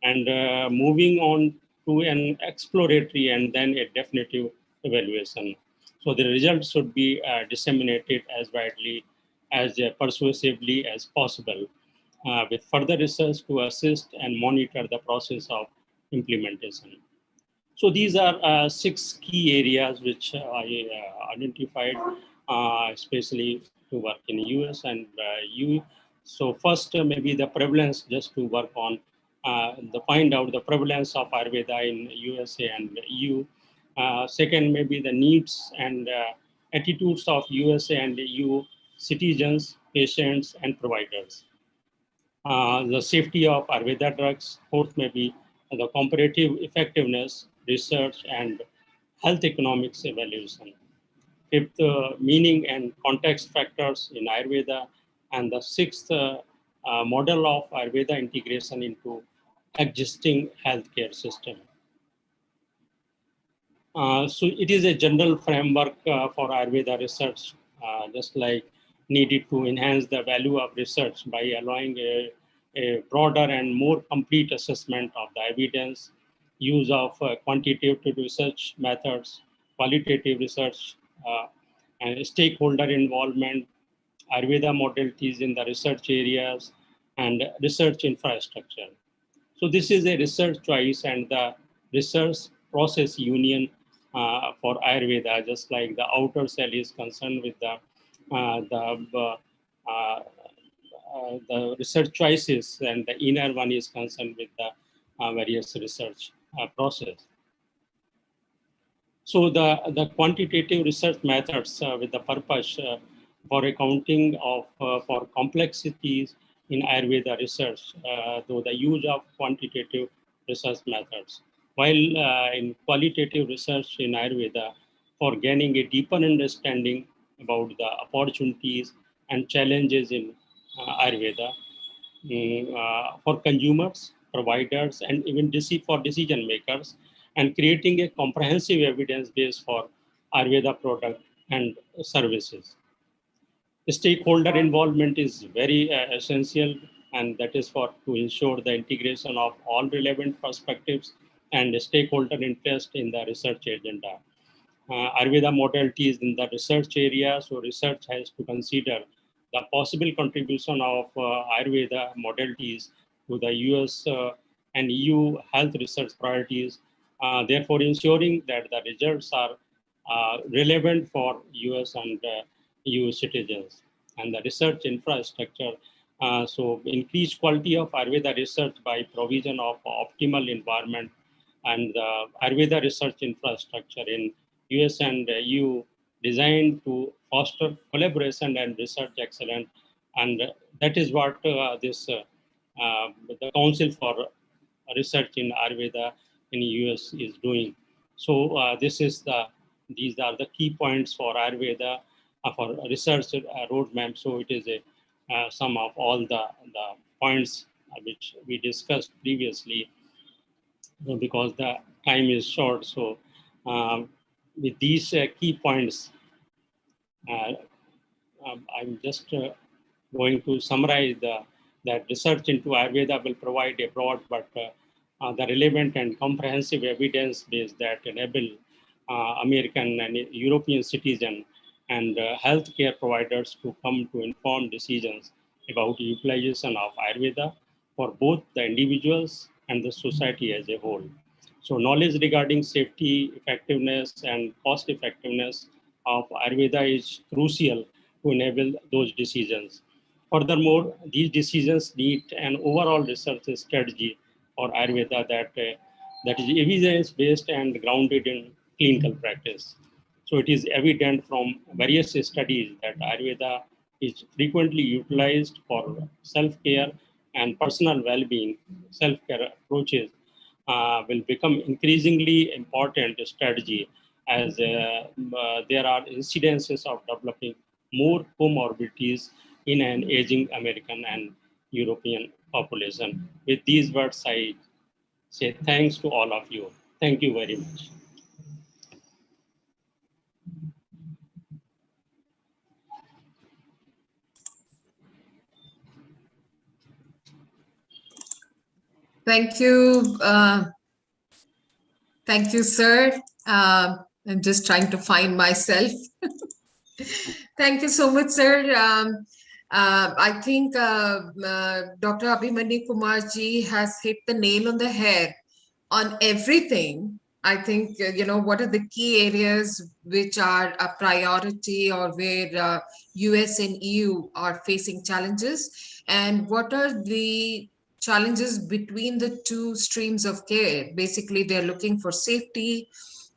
and moving on to an exploratory and then a definitive evaluation. So the results should be disseminated as widely as persuasively as possible, with further research to assist and monitor the process of implementation. So these are 6 key areas which I identified, especially to work in US and EU. So first, maybe the prevalence, just to work on find out the prevalence of Ayurveda in USA and EU. Second, maybe the needs and attitudes of USA and EU citizens, patients, and providers. The safety of Ayurveda drugs. Fourth, maybe the comparative effectiveness, research, and health economics evaluation. Fifth, meaning and context factors in Ayurveda. And the sixth, model of Ayurveda integration into existing healthcare system. So it is a general framework for Ayurveda research, just like needed to enhance the value of research by allowing a a broader and more complete assessment of the evidence, use of quantitative research methods, qualitative research, and stakeholder involvement, Ayurveda modalities in the research areas, and research infrastructure. So this is a research choice and the research process union for Ayurveda, just like the outer cell is concerned with the research choices, and the inner one is concerned with the various research process. So the quantitative research methods with the purpose for accounting of for complexities in Ayurveda research, though the use of quantitative research methods, while in qualitative research in Ayurveda for gaining a deeper understanding about the opportunities and challenges in Ayurveda for consumers, providers, and even for decision makers, and creating a comprehensive evidence base for Ayurveda product and services. Stakeholder involvement is very essential, and that is to ensure the integration of all relevant perspectives and stakeholder interest in the research agenda. Ayurveda modalities in the research area, so research has to consider the possible contribution of Ayurveda modalities to the US and EU health research priorities, therefore ensuring that the results are relevant for US and EU citizens. And the research infrastructure, so increased quality of Ayurveda research by provision of optimal environment, and the Ayurveda research infrastructure in US and EU designed to foster collaboration and research excellence. And that is what the Council for Research in Ayurveda in US is doing. So these are the key points for Ayurveda for research roadmap. So it is a sum of all the points which we discussed previously, because the time is short. So with these key points, I'm just going to summarize that research into Ayurveda will provide a broad but the relevant and comprehensive evidence base that enable American and European citizens and healthcare providers to come to informed decisions about utilization of Ayurveda for both the individuals and the society as a whole. So knowledge regarding safety, effectiveness, and cost effectiveness of Ayurveda is crucial to enable those decisions. Furthermore, these decisions need an overall research strategy for Ayurveda that is evidence-based and grounded in clinical practice. So it is evident from various studies that Ayurveda is frequently utilized for self-care and personal well-being. Self-care approaches will become increasingly important strategy as there are incidences of developing more comorbidities in an aging American and European population. With these words, I say thanks to all of you. Thank you very much. Thank you. Thank you, sir. I'm just trying to find myself. Thank you so much, sir. I think Dr. Abhimanyu Kumar ji has hit the nail on the head on everything. I think, what are the key areas which are a priority or where US and EU are facing challenges, and what are the challenges between the two streams of care. Basically, they're looking for safety,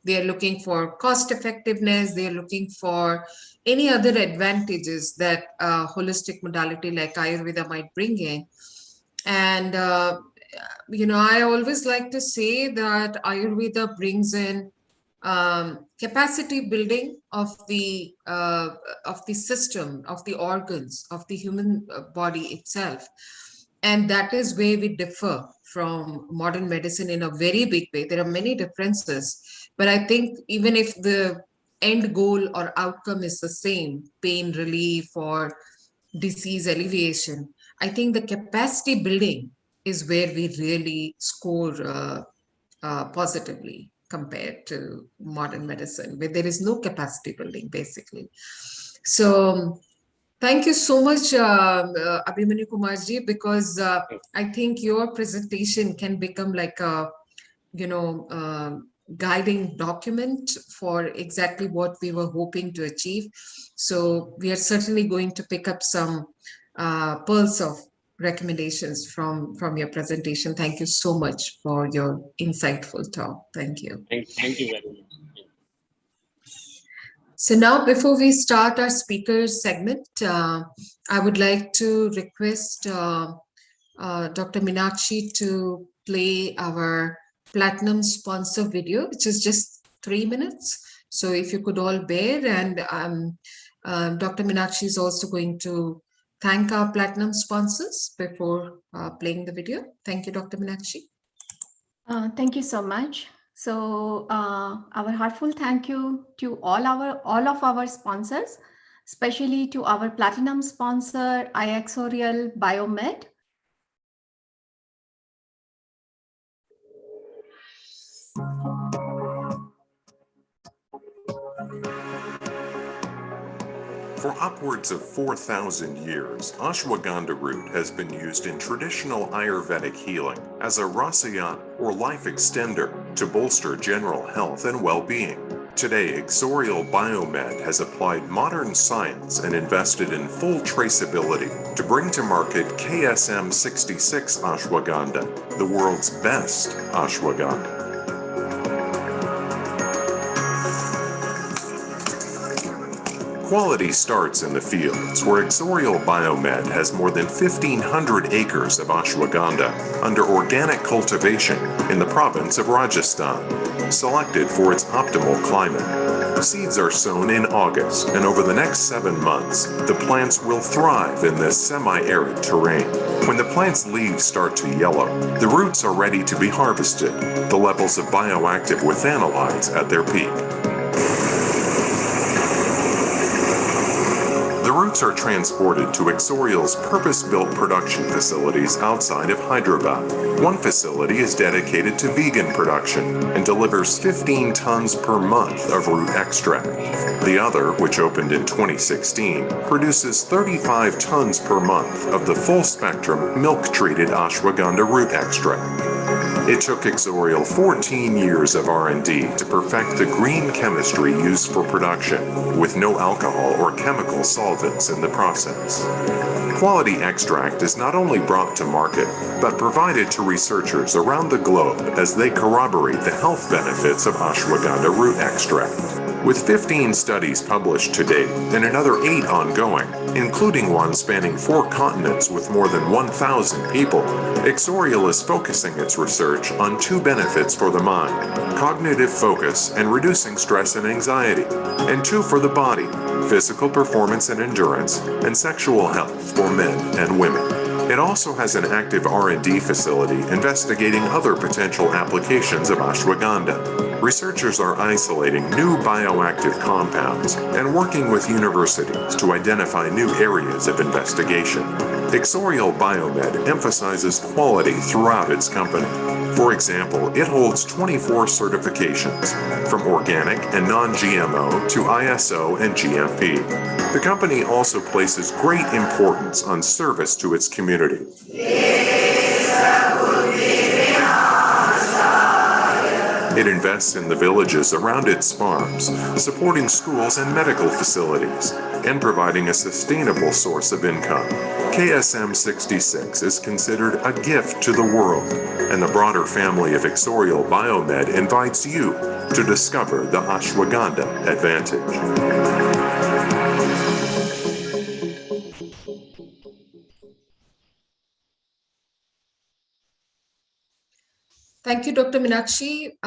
they're looking for cost effectiveness, they're looking for any other advantages that a holistic modality like Ayurveda might bring in. And, I always like to say that Ayurveda brings in capacity building of the system, of the organs, of the human body itself. And that is where we differ from modern medicine in a very big way. There are many differences, but I think even if the end goal or outcome is the same, pain relief or disease alleviation, I think the capacity building is where we really score positively compared to modern medicine, where there is no capacity building, basically. So thank you so much, Abhimanyu Kumarji, because I think your presentation can become like a, guiding document for exactly what we were hoping to achieve. So we are certainly going to pick up some pearls of recommendations from your presentation. Thank you so much for your insightful talk. Thank you. Thank you very much. So now, before we start our speaker segment, I would like to request Dr. Meenakshi to play our platinum sponsor video, which is just 3 minutes. So if you could all bear, and Dr. Meenakshi is also going to thank our platinum sponsors before playing the video. Thank you, Dr. Meenakshi. Thank you so much. So our heartfelt thank you to all of our sponsors, especially to our platinum sponsor, Ixorial Biomed. For upwards of 4,000 years, ashwagandha root has been used in traditional Ayurvedic healing as a rasayana or life extender to bolster general health and well-being. Today, Ixorial Biomed has applied modern science and invested in full traceability to bring to market KSM 66 ashwagandha, the world's best ashwagandha. Quality starts in the fields, where Ixorial Biomed has more than 1,500 acres of ashwagandha under organic cultivation in the province of Rajasthan, selected for its optimal climate. Seeds are sown in August, and over the next 7 months, the plants will thrive in this semi-arid terrain. When the plant's leaves start to yellow, the roots are ready to be harvested, the levels of bioactive withanolides at their peak. The roots are transported to Ixorial's purpose-built production facilities outside of Hyderabad. One facility is dedicated to vegan production and delivers 15 tons per month of root extract. The other, which opened in 2016, produces 35 tons per month of the full-spectrum milk-treated ashwagandha root extract. It took Ixorial 14 years of R&D to perfect the green chemistry used for production, with no alcohol or chemical solvents in the process. Quality extract is not only brought to market, but provided to researchers around the globe as they corroborate the health benefits of ashwagandha root extract. With 15 studies published to date and another 8 ongoing, including one spanning 4 continents with more than 1,000 people, Ixorial is focusing its research on 2 benefits for the mind: cognitive focus and reducing stress and anxiety, and 2 for the body: physical performance and endurance, and sexual health for men and women. It also has an active R&D facility investigating other potential applications of ashwagandha. Researchers are isolating new bioactive compounds and working with universities to identify new areas of investigation. Ixorial Biomed emphasizes quality throughout its company. For example, it holds 24 certifications, from organic and non-GMO to ISO and GMP. The company also places great importance on service to its community. It invests in the villages around its farms, supporting schools and medical facilities, and providing a sustainable source of income. KSM 66 is considered a gift to the world, and the broader family of Ixorial Biomed invites you to discover the ashwagandha advantage. Thank you, Dr. Meenakshi.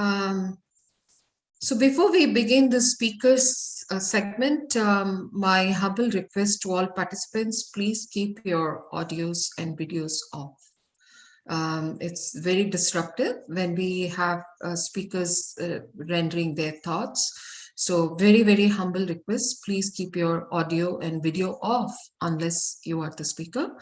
So before we begin the speakers segment, my humble request to all participants, please keep your audios and videos off. It's very disruptive when we have speakers rendering their thoughts. So very, very humble request, please keep your audio and video off unless you are the speaker.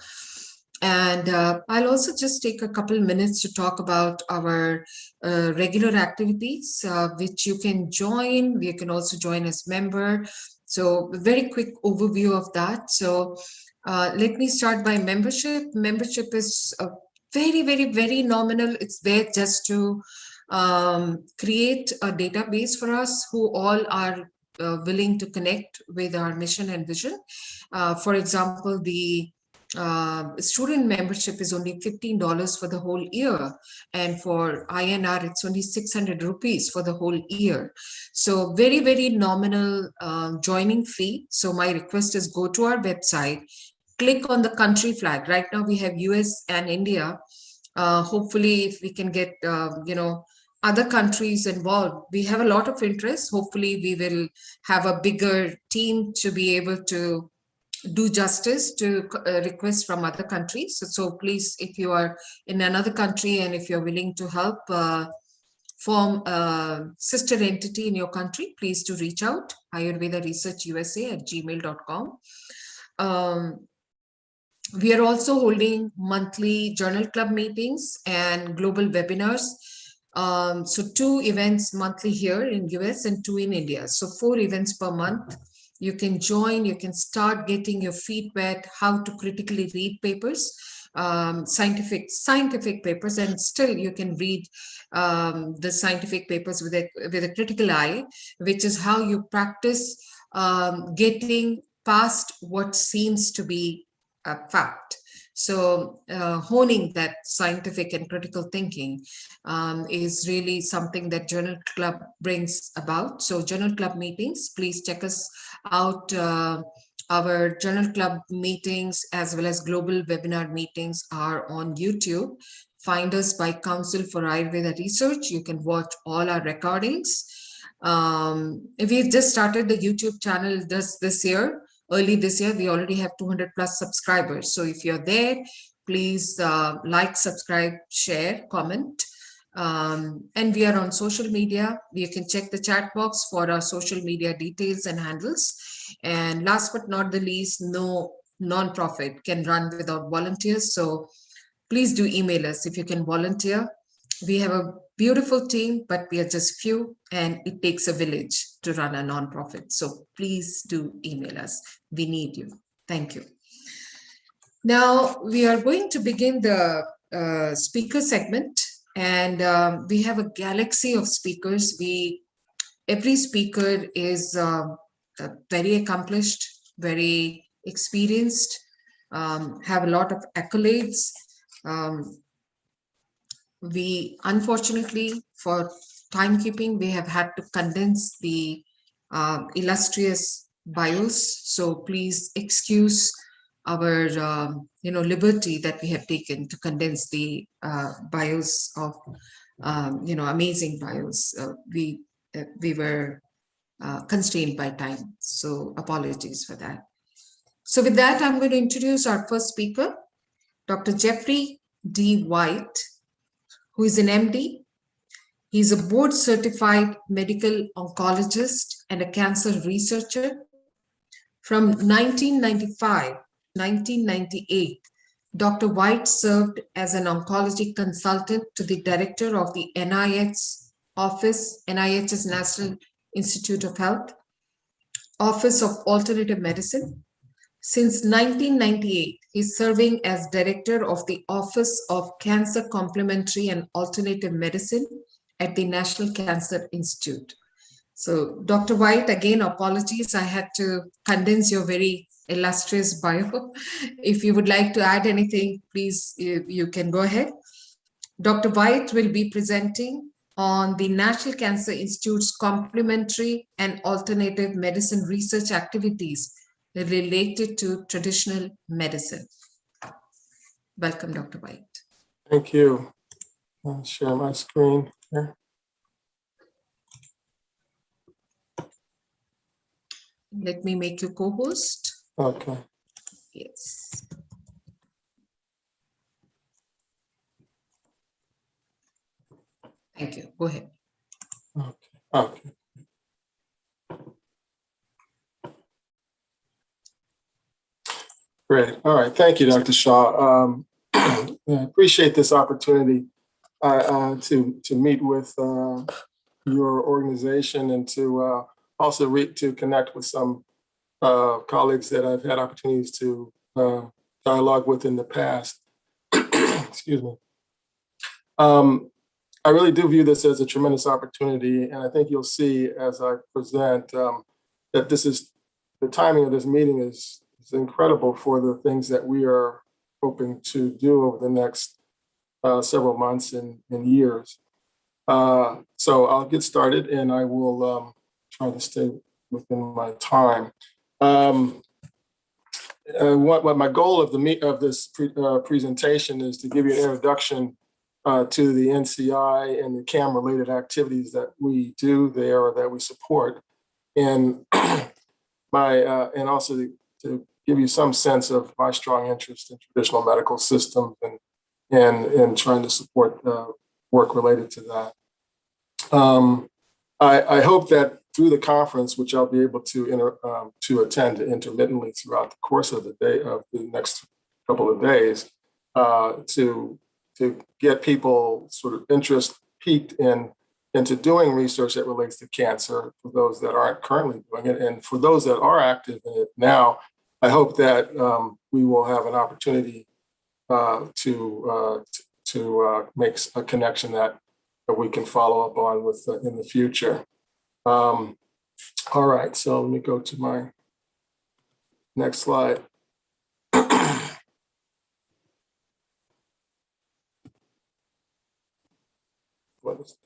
And I'll also just take a couple minutes to talk about our regular activities, which you can join. You can also join as member. So a very quick overview of that. So let me start by membership. Membership is very, very, very nominal. It's there just to create a database for us who all are willing to connect with our mission and vision. For example, the student membership is only $15 for the whole year, and for INR it's only 600 rupees for the whole year. So very, very nominal joining fee. So my request is go to our website, click on the country flag. Right now we have US and India. Hopefully if we can get other countries involved, we have a lot of interest. Hopefully we will have a bigger team to be able to do justice to requests from other countries. So please, if you are in another country and if you're willing to help form a sister entity in your country, please do reach out, Ayurveda Research USA at gmail.com. We are also holding monthly journal club meetings and global webinars. So 2 events monthly here in US and 2 in India. So 4 events per month. You can join, you can start getting your feet wet, how to critically read papers, scientific papers, and still you can read the scientific papers with a critical eye, which is how you practice getting past what seems to be a fact. So honing that scientific and critical thinking is really something that Journal Club brings about. So Journal Club meetings, please check us out. Our Journal Club meetings as well as global webinar meetings are on YouTube. Find us by Council for Ayurveda Research. You can watch all our recordings. We've just started the YouTube channel this year. Early this year, we already have 200 plus subscribers. So if you're there, please like, subscribe, share, comment. And we are on social media. You can check the chat box for our social media details and handles. And last but not the least, no nonprofit can run without volunteers. So please do email us if you can volunteer. We have a beautiful team, but we are just few, and it takes a village to run a nonprofit. So please do email us. We need you. Thank you. Now we are going to begin the speaker segment, and we have a galaxy of speakers. Every speaker is very accomplished, very experienced, have a lot of accolades. We unfortunately, for timekeeping, we have had to condense the illustrious bios. So please excuse our liberty that we have taken to condense the bios of amazing bios. We were constrained by time, so apologies for that. So with that, I'm going to introduce our first speaker, Dr. Jeffrey D. White, who is an MD. He's a board certified medical oncologist and a cancer researcher. From 1998, Dr. White served as an oncology consultant to the director of the NIH office, NIH's National Institute of Health, Office of Alternative Medicine. Since 1998, he's serving as director of the Office of Cancer Complementary and Alternative Medicine at the National Cancer Institute. So Dr. White, again, apologies. I had to condense your very illustrious bio. If you would like to add anything, please, you can go ahead. Dr. White will be presenting on the National Cancer Institute's complementary and alternative medicine research activities related to traditional medicine. Welcome, Dr. White. Thank you. I'll share my screen here. Let me make you co-host. Okay. Yes. Thank you. Go ahead. Okay. Okay. Great. All right. Thank you, Dr. Shaw. appreciate this opportunity to meet with your organization and to also to connect with some colleagues that I've had opportunities to dialogue with in the past. Excuse me. I really do view this as a tremendous opportunity, and I think you'll see as I present that the timing of this meeting is incredible for the things that we are hoping to do over the next several months and years. So I'll get started, and I will try to stay within my time. What my goal of this presentation is to give you an introduction to the NCI and the CAM related activities that we do there or that we support, and and also to give you some sense of my strong interest in traditional medical systems and trying to support work related to that. I hope that through the conference, which I'll be able to attend intermittently throughout the course of the next couple of days, to get people sort of interest peaked into doing research that relates to cancer for those that aren't currently doing it. And for those that are active in it now, I hope that we will have an opportunity to make a connection that we can follow up on with in the future. All right, so let me go to my next slide.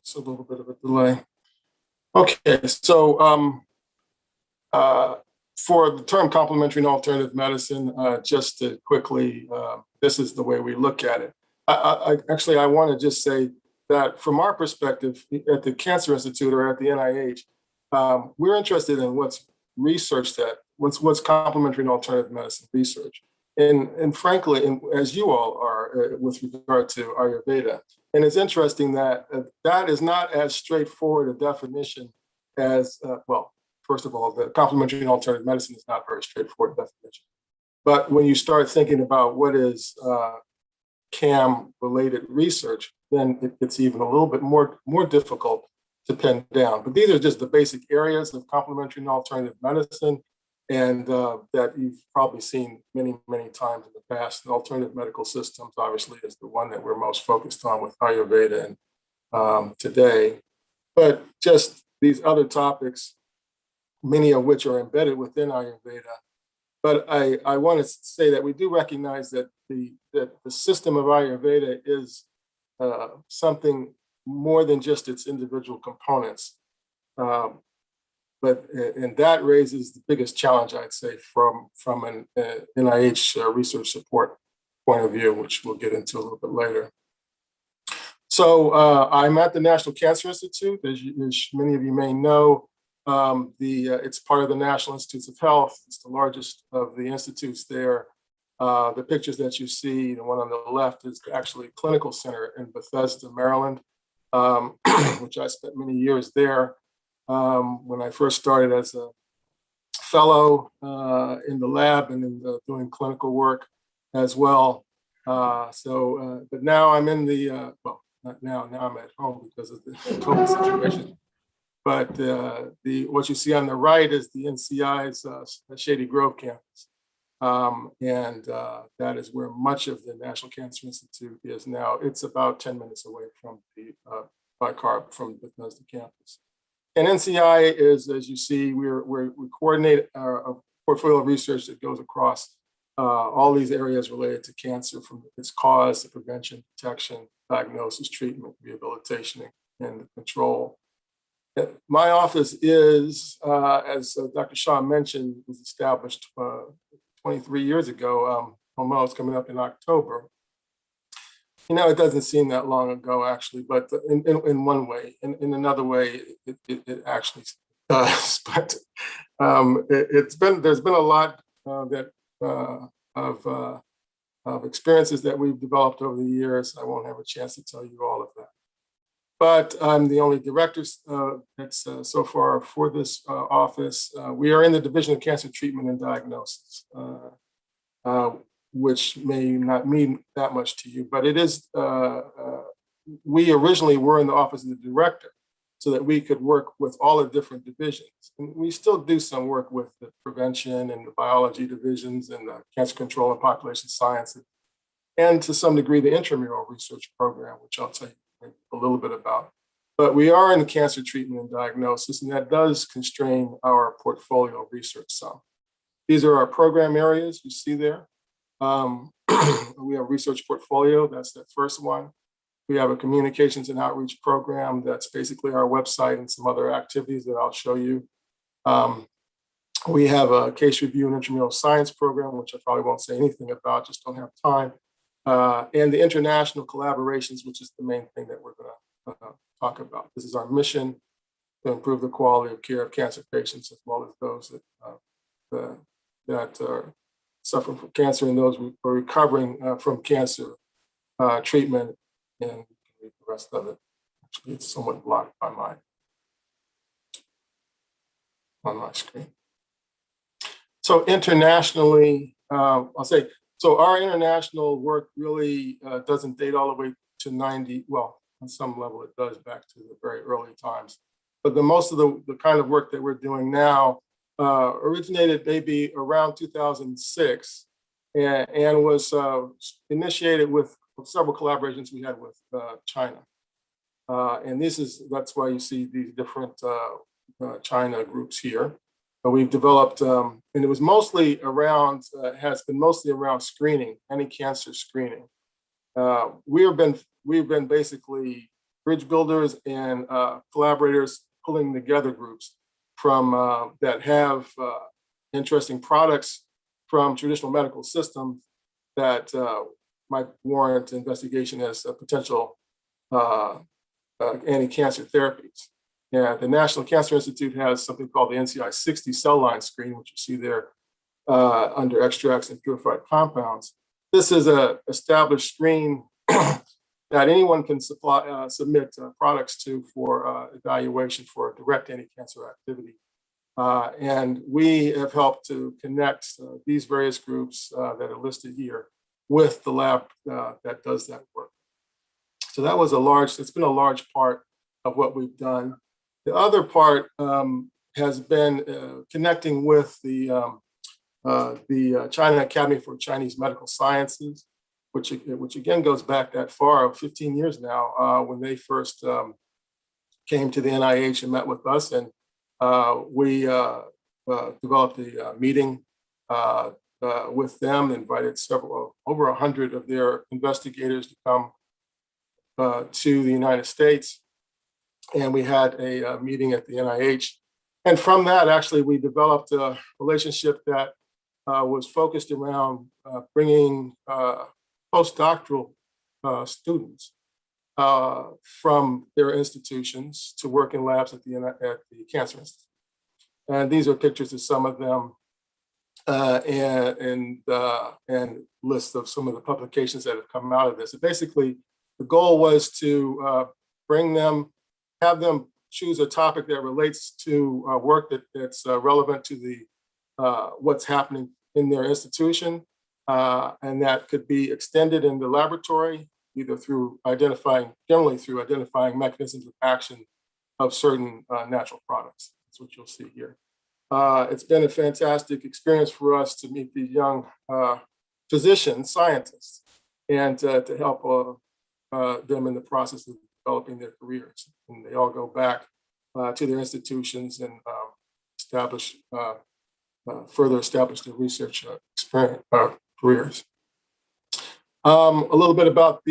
It's a little bit of a delay. Okay, so for the term complementary and alternative medicine, just to quickly, this is the way we look at it. I want to just say that from our perspective at the Cancer Institute or at the NIH, we're interested in what's research that, what's complementary and alternative medicine research. And frankly, as you all are with regard to Ayurveda. And it's interesting that that is not as straightforward a definition as, well, first of all, the complementary and alternative medicine is not a very straightforward definition. But when you start thinking about what is CAM-related research, then it's even a little bit more difficult to pin down. But these are just the basic areas of complementary and alternative medicine, and that you've probably seen many, many times in the past. And alternative medical systems, obviously, is the one that we're most focused on with Ayurveda and today. But just these other topics, many of which are embedded within Ayurveda. But I want to say that we do recognize that the system of Ayurveda is something more than just its individual components. And that raises the biggest challenge, I'd say, from an NIH research support point of view, which we'll get into a little bit later. So I'm at the National Cancer Institute. As many of you may know, it's part of the National Institutes of Health. It's the largest of the institutes there. The pictures that you see, the one on the left is actually a clinical center in Bethesda, Maryland, which I spent many years there. When I first started as a fellow in the lab and in doing clinical work as well. But now I'm in the, well, not now I'm at home because of the COVID situation. But what you see on the right is the NCI's Shady Grove campus. And that is where much of the National Cancer Institute is now. It's about 10 minutes away from by car from the Bethesda campus. And NCI is, as you see, we coordinate a portfolio of research that goes across all these areas related to cancer, from its cause to prevention, detection, diagnosis, treatment, rehabilitation, and control. My office is, as Dr. Shah mentioned, was established 23 years ago, almost coming up in October. You know, it doesn't seem that long ago, actually, but in one way. In another way, it actually does. But there's been a lot of experiences that we've developed over the years. I won't have a chance to tell you all of that. But I'm the only director that's so far for this office. We are in the Division of Cancer Treatment and Diagnosis. which may not mean that much to you, but it is, we originally were in the office of the director so that we could work with all the different divisions. And we still do some work with the prevention and the biology divisions and the cancer control and population sciences, and to some degree, the intramural research program, which I'll tell you a little bit about. But we are in the cancer treatment and diagnosis, and that does constrain our portfolio of research some. These are our program areas you see there. We have research portfolio, that's the first one. We have a communications and outreach program, that's basically our website and some other activities that I'll show you. We have a case review and intramural science program, which I probably won't say anything about, just don't have time. And the international collaborations, which is the main thing that we're gonna talk about. This is our mission to improve the quality of care of cancer patients, as well as those that are suffering from cancer and those who are recovering from cancer treatment, and the rest of it. Actually, it's somewhat blocked by on my screen. So internationally, I'll say, so our international work really doesn't date all the way to 90, well, on some level it does, back to the very early times. But most of the kind of work that we're doing now originated maybe around 2006 and was initiated with several collaborations we had with China. And that's why you see these different China groups here. But we've developed, and it was mostly around, has been mostly around screening, anti-cancer screening. We've been basically bridge builders and collaborators pulling together groups from that have interesting products from traditional medical systems that might warrant investigation as a potential anti-cancer therapies. Yeah, the National Cancer Institute has something called the NCI 60 cell line screen, which you see there under extracts and purified compounds. This is an established screen that anyone can submit products to for evaluation for direct anti-cancer activity. And we have helped to connect these various groups that are listed here with the lab that does that work. So that was it's been a large part of what we've done. The other part has been connecting with the China Academy for Chinese Medical Sciences, which again goes back that far, 15 years now, when they first came to the NIH and met with us, and we developed a meeting with them, invited over 100 of their investigators to come to the United States. And we had a meeting at the NIH. And from that, actually, we developed a relationship that was focused around bringing postdoctoral students from their institutions to work in labs at the Cancer Institute. And these are pictures of some of them and lists of some of the publications that have come out of this. And basically, the goal was to have them choose a topic that relates to work that's relevant to the what's happening in their institution, and that could be extended in the laboratory, either generally through identifying mechanisms of action of certain natural products. That's what you'll see here. It's been a fantastic experience for us to meet these young physicians, scientists, and to help them in the process of developing their careers. And they all go back to their institutions and further establish their research careers. A little bit about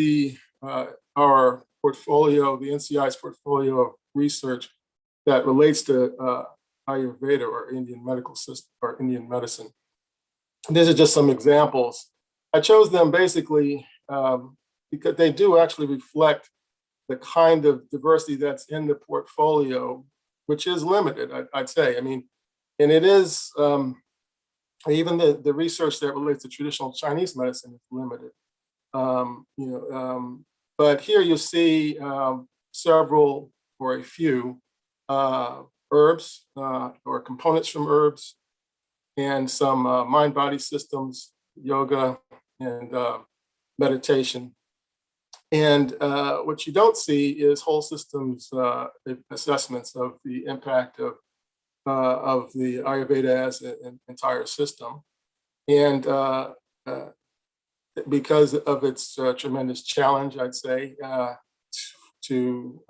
our portfolio, the NCI's portfolio of research that relates to Ayurveda, or Indian medical system, or Indian medicine. These are just some examples. I chose them basically because they do actually reflect the kind of diversity that's in the portfolio, which is limited, I'd say. I mean, and it is, even the research that relates to traditional Chinese medicine is limited. But here you see several or a few herbs or components from herbs, and some mind-body systems, yoga, and meditation. And what you don't see is whole systems assessments of the impact of the Ayurveda as an entire system. And because of its tremendous challenge, I'd say, to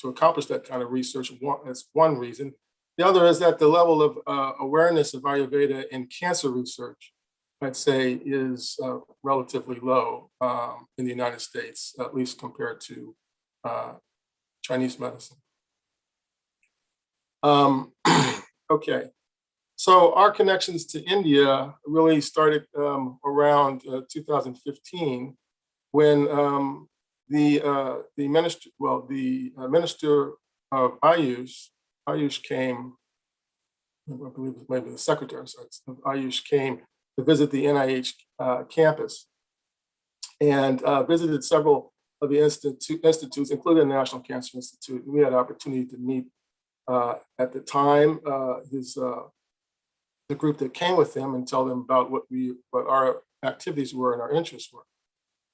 accomplish that kind of research, that's one reason. The other is that the level of awareness of Ayurveda in cancer research, I'd say, is relatively low in the United States, at least compared to Chinese medicine. Okay, so our connections to India really started around 2015, when the minister of Ayush came, I believe maybe the secretary of Ayush came to visit the NIH campus, and visited several of the institutes, including the National Cancer Institute. We had an opportunity to meet at the time the group that came with him and tell them about what our activities were and our interests were.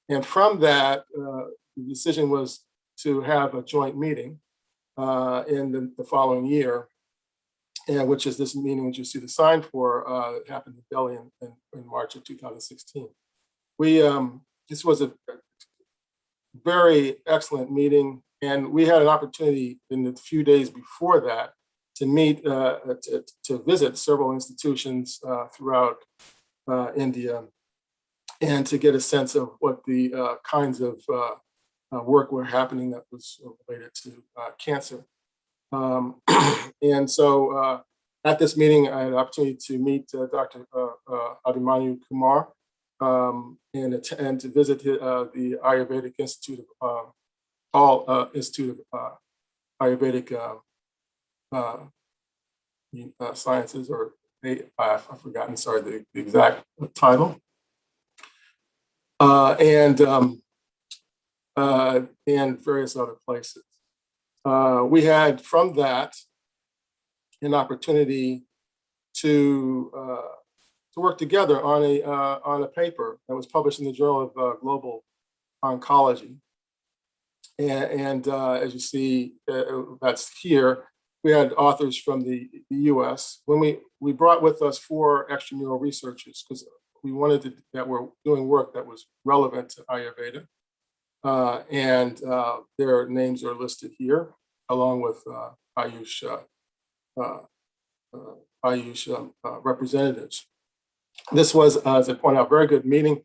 And from that, the decision was to have a joint meeting in the following year, and which is this meeting which you see the sign for, that happened in Delhi in March of 2016. This was a very excellent meeting, and we had an opportunity in the few days before that to meet, to visit several institutions throughout India, and to get a sense of what the kinds of work were happening that was related to cancer. And so at this meeting, I had an opportunity to meet Dr. Abhimanyu Kumar and to visit the Ayurvedic Institute of Institute of Ayurvedic Sciences, or I've forgotten, sorry, the exact title. And various other places. We had from that an opportunity to work together on a paper that was published in the Journal of Global Oncology. And as you see, that's here. We had authors from the US. When we brought with us 4 extramural researchers, because we wanted that were doing work that was relevant to Ayurveda. And their names are listed here, along with Ayush representatives. This was, as I point out, a very good meeting.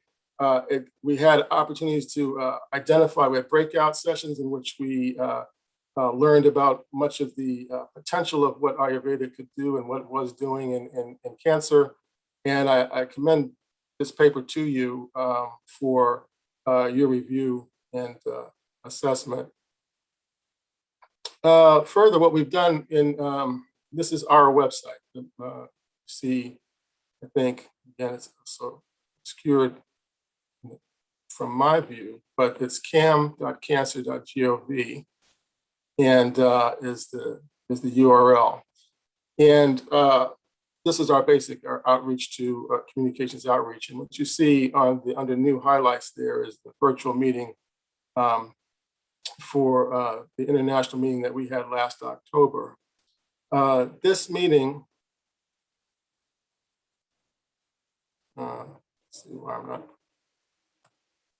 We had opportunities to identify, we had breakout sessions in which we learned about much of the potential of what Ayurveda could do and what it was doing in cancer. And I commend this paper to you for your review and assessment. Further, what we've done this is our website. See, I think, again, it's so obscured from my view, but it's cam.cancer.gov, and is the URL. And this is our basic outreach to communications outreach. And what you see under new highlights there is the virtual meeting for the international meeting that we had last October. This meeting, let's see why I'm not,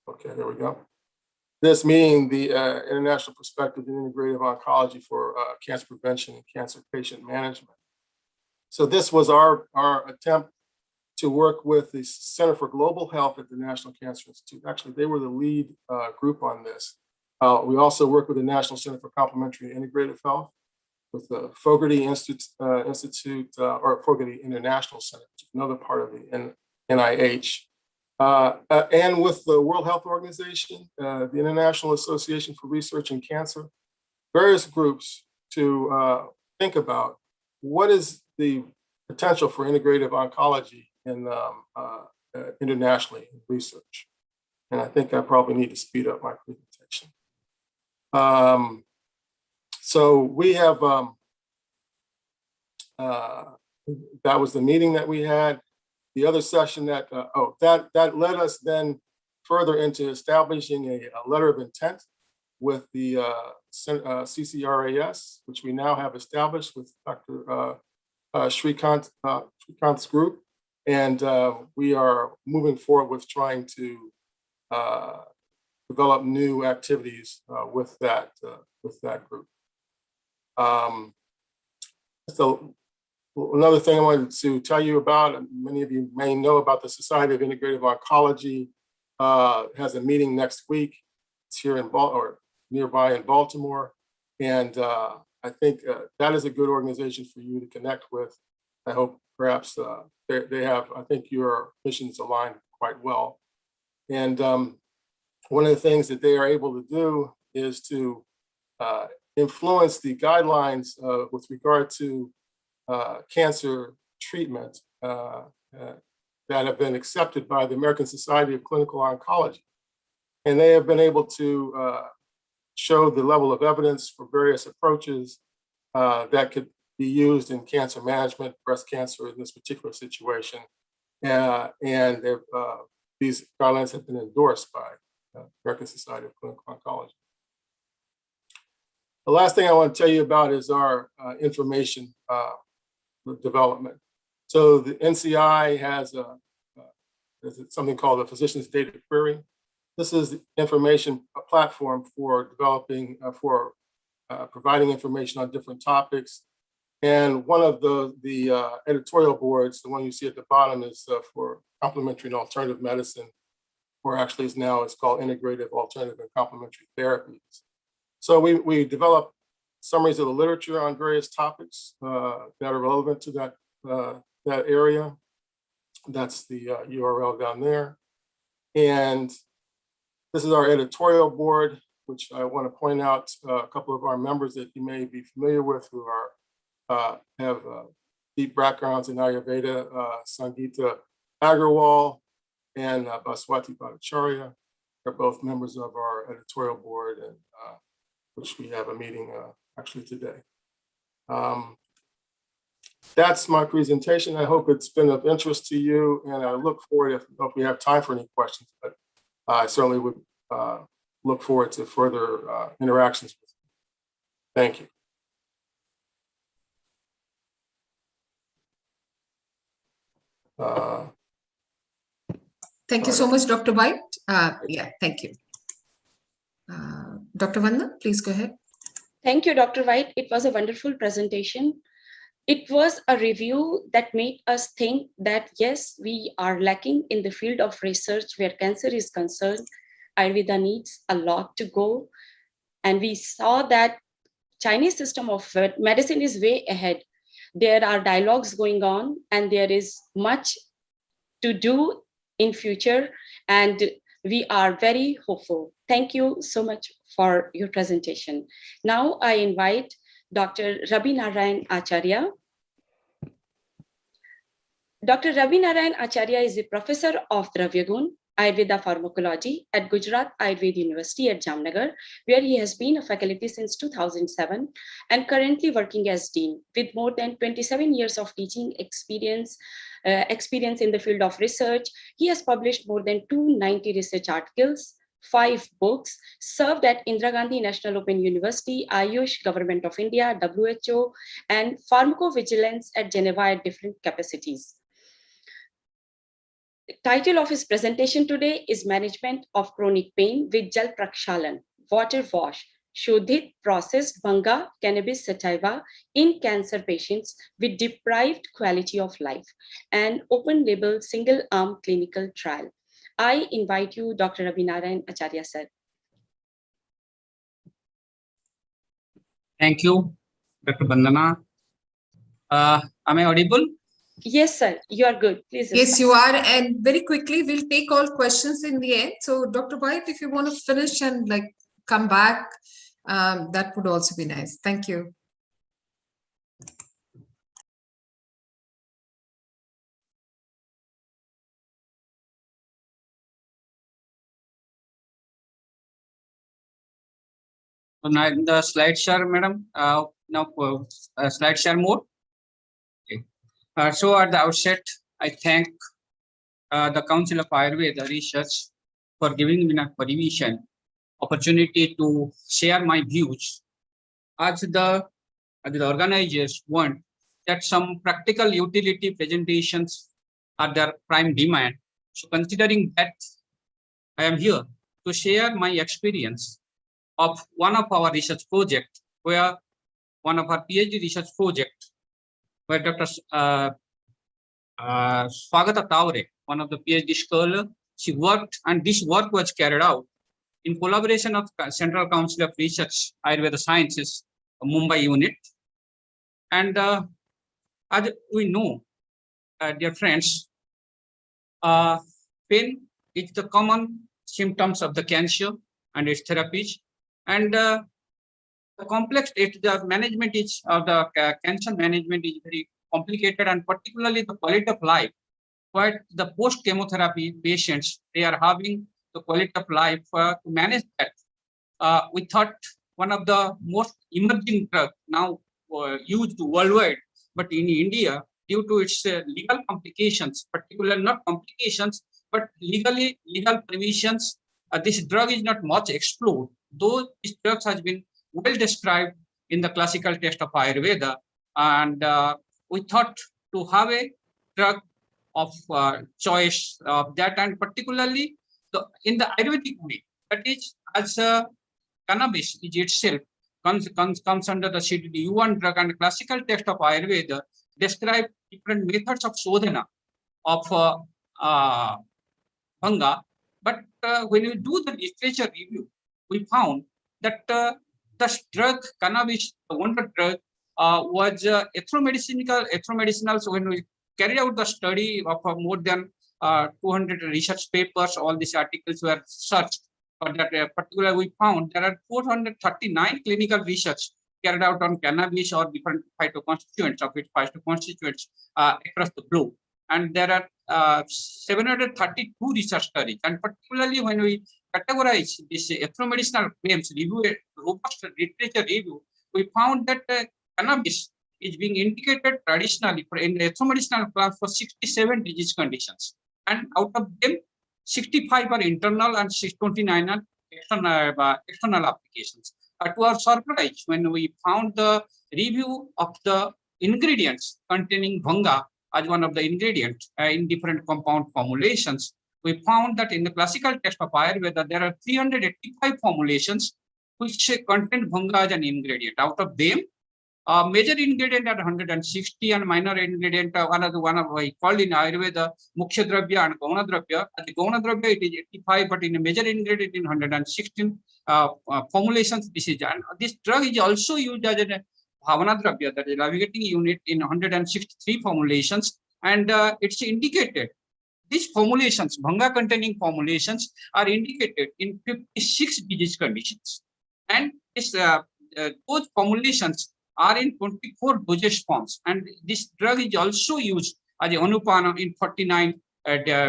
okay, there we go. This meeting, the International Perspective in Integrative Oncology for Cancer Prevention and Cancer Patient Management. So this was our attempt to work with the Center for Global Health at the National Cancer Institute. Actually, they were the lead group on this. We also worked with the National Center for Complementary and Integrative Health, with the Fogarty Institute, or Fogarty International Center, which is another part of the NIH, and with the World Health Organization, the International Association for Research in Cancer, various groups to think about what is the potential for integrative oncology in internationally in research. And I think I probably need to speed up my presentation. So we have, that was the meeting that we had. the other session that that led us then further into establishing a letter of intent with the CCRAS, which we now have established with Dr. Shrikant's group. And we are moving forward with trying to develop new activities with that group. So another thing I wanted to tell you about, and many of you may know about, the Society of Integrative Oncology has a meeting next week. It's here in nearby in Baltimore, and I think that is a good organization for you to connect with. I hope perhaps they have, I think your missions align quite well. And one of the things that they are able to do is to influence the guidelines with regard to cancer treatment that have been accepted by the American Society of Clinical Oncology. And they have been able to show the level of evidence for various approaches that could be used in cancer management, breast cancer in this particular situation. And these guidelines have been endorsed by the American Society of Clinical Oncology. The last thing I want to tell you about is our information development. So the NCI has something called a Physician's Data Query. This is the information platform for developing, providing information on different topics. And one of the editorial boards, the one you see at the bottom, is for complementary and alternative medicine, or actually it's called integrative alternative and complementary therapies. So we develop summaries of the literature on various topics that are relevant to that area. That's the URL down there. And this is our editorial board, which I want to point out a couple of our members that you may be familiar with who have deep backgrounds in Ayurveda, Sangeeta Agarwal and Baswati Bhattacharya. They're both members of our editorial board, and which we have a meeting actually today. That's my presentation. I hope it's been of interest to you, and I look forward, if we have time for any questions, but I certainly would look forward to further interactions with you. Thank you. Thank you so much, Dr. White. Yeah, thank you. Dr. Vandana, please go ahead. Thank you, Dr. White. It was a wonderful presentation. It was a review that made us think that, yes, we are lacking in the field of research where cancer is concerned. Ayurveda needs a lot to go. And we saw that Chinese system of medicine is way ahead. There are dialogues going on, and there is much to do in future, and we are very hopeful. Thank you so much for your presentation. Now I invite Dr. Ravi Narayan Acharya. Dr. Ravi Narayan Acharya is a professor of Dravyagun, Ayurveda Pharmacology at Gujarat Ayurveda University at Jamnagar, where he has been a faculty since 2007 and currently working as dean with more than 27 years of teaching experience in the field of research. He has published more than 290 research articles, 5 books, served at Indira Gandhi National Open University, Ayush, Government of India, WHO, and pharmacovigilance at Geneva at different capacities. The title of his presentation today is Management of Chronic Pain with Jal Prakshalan, Water Wash, Shodhit Processed Bhanga Cannabis Sativa in Cancer Patients with Deprived Quality of Life, an open-label single-arm clinical trial. I invite you, Dr. Ravi Narayan Acharya, sir. Thank you, Dr. Vandana. Am I audible? Yes, sir, you are good. Please. Yes, you are. And very quickly, we'll take all questions in the end. So Dr. White, if you want to finish and come back, that would also be nice. Thank you. So now the slide share, madam. Now slide share mode. Okay. So at the outset, I thank the Council of Ayurveda Research for giving me a permission, opportunity to share my views. As the organizers want that some practical utility presentations are their prime demand. So considering that, I am here to share my experience of one of our research project, where one of our PhD research project, where Dr. Swagata Taure, one of the PhD scholar, she worked, and this work was carried out in collaboration of Central Council of Research Ayurveda Sciences, Mumbai unit. And as we know, dear friends, pain is the common symptoms of the cancer and its therapies. And the complex, the management is, the cancer management is very complicated, and particularly the quality of life. But the post-chemotherapy patients, they are having the quality of life to manage that. We thought one of the most emerging drugs now used worldwide, but in India, due to its legal complications, particularly not complications, but legal provisions, this drug is not much explored, though this drug has been well described in the classical text of Ayurveda. And we thought to have a drug of choice of that, and particularly in the Ayurvedic way, that is, as cannabis is itself comes under the CDD1 drug, and classical text of Ayurveda describe different methods of sodhana of bhanga. But when we do the literature review, we found that the drug cannabis, the wonder drug, was ethnomedicinal. So when we carried out the study of more than 200 research papers, all these articles were searched. For that particular, we found there are 439 clinical research carried out on cannabis or different phytoconstituents of its phytoconstituents across the globe. And there are 732 research studies. And particularly when we categorize this ethnomedicinal claims, review a robust literature review, we found that cannabis is being indicated traditionally in the ethnomedicinal class for 67 disease conditions. And out of them, 65 are internal and 629 are external applications. To our surprise, when we found the review of the ingredients containing bhanga as one of the ingredients in different compound formulations, we found that in the classical text of Ayurveda, there are 385 formulations which contain bhanga as an ingredient. Out of them, major ingredient at 160 and minor ingredient, one of we called in Ayurveda, Mukhya Dravya and Gauna Dravya. At the Gauna Dravya, it is 85, but in a major ingredient in 116 formulations, this is. And this drug is also used as a Bhavana Dravya, that is navigating unit, in 163 formulations, and it's indicated. These formulations, bhanga containing formulations, are indicated in 56 disease conditions. And this, those formulations are in 24 dosage forms, and this drug is also used as a anupana in 49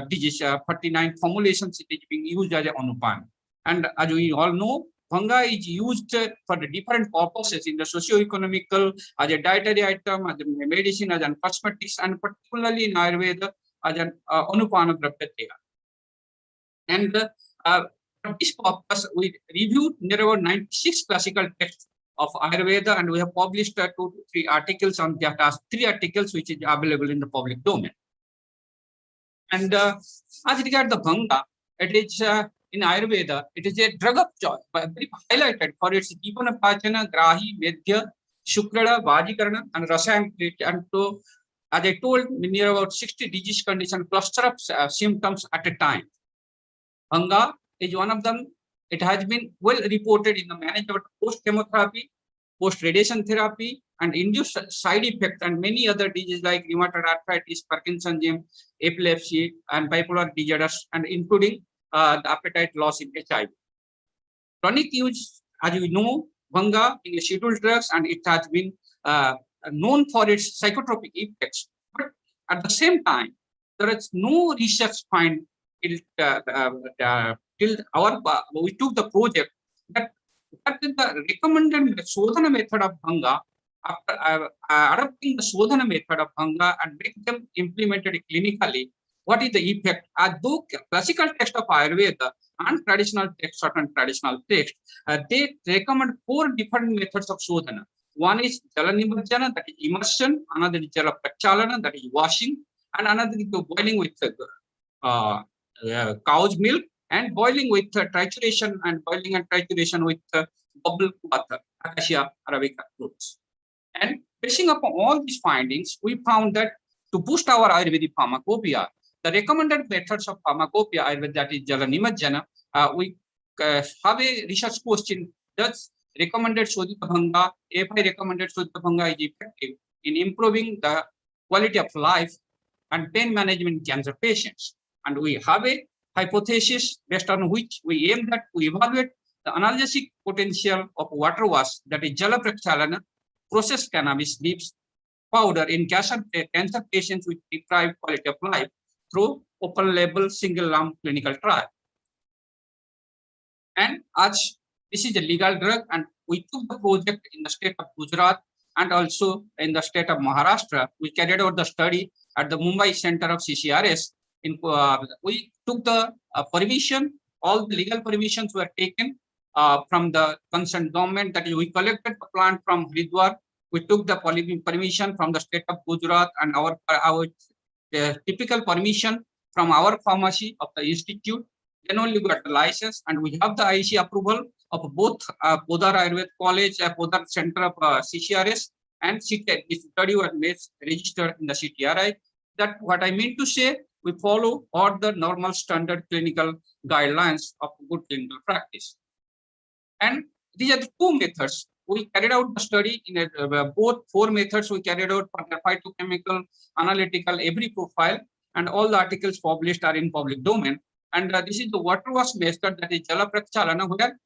disease, 49 formulations. It is being used as a anupana. And as we all know, bhanga is used for the different purposes in the socio-economical, as a dietary item, as a medicine, as an cosmetics, and particularly in Ayurveda as an anupana dravya. And for this purpose, we reviewed near about 96 classical texts of Ayurveda, and we have published 2 to 3 articles on that, 3 articles which is available in the public domain. And as regards the bhanga, it is in Ayurveda, it is a drug of choice, very highlighted for its Deepanapachana, Grahi, Medhya, Shukrada, Vajikarana, and Rasayam. And so, as I told, near about 60 disease condition cluster of symptoms at a time. Bhanga is one of them. It has been well reported in the management of post-chemotherapy, post-radiation therapy, and induced side effects, and many other diseases like rheumatoid arthritis, Parkinsonism, epilepsy, and bipolar disorders, and including the appetite loss in HIV. Chronic use, as you know, bhanga is a scheduled drugs, and it has been known for its psychotropic effects. But at the same time, there is no research find till we took the project that what is the recommended sodhana method of bhanga. After adopting the sodhana method of bhanga and make them implemented clinically, what is the effect? Though classical text of Ayurveda and traditional text, certain traditional text, they recommend 4 different methods of shodhana. One is jala nimajjana, that is immersion. Another is jala prachalana, that is washing, and another is boiling with cow's milk, and boiling with trituration, and boiling and trituration with bubble water, Acacia arabica roots. And basing upon all these findings, we found that to boost our Ayurvedic pharmacopoeia, the recommended methods of pharmacopoeia Ayurveda, that is jala nimajjana, we have a research question. Does recommended Shodhita Bhanga, if I recommended Shodhita Bhanga is effective in improving the quality of life and pain management in cancer patients? And we have a hypothesis based on which we aim that to evaluate the analgesic potential of water wash, that is jala prachalana, processed cannabis leaves powder in cancer patients with deprived quality of life through open label single arm clinical trial. And as this is a legal drug, and we took the project in the state of Gujarat and also in the state of Maharashtra. We carried out the study at the Mumbai Center of CCRS. We took the permission, all the legal permissions were taken from the concerned government. That is, we collected the plant from Haridwar. We took the permission from the state of Gujarat and our typical permission from our pharmacy of the institute. Then only we got the license, and we have the IC approval of both Podar Ayurveda College, Podar Center of CCRS, and CTI. This study was made registered in the CTRI. That what I mean to say, we follow all the normal standard clinical guidelines of good clinical practice. And these are the 2 methods. We carried out the study in both 4 methods. We carried out for the phytochemical, analytical, every profile, and all the articles published are in public domain. And this is the water wash method, that is jala prachalana, where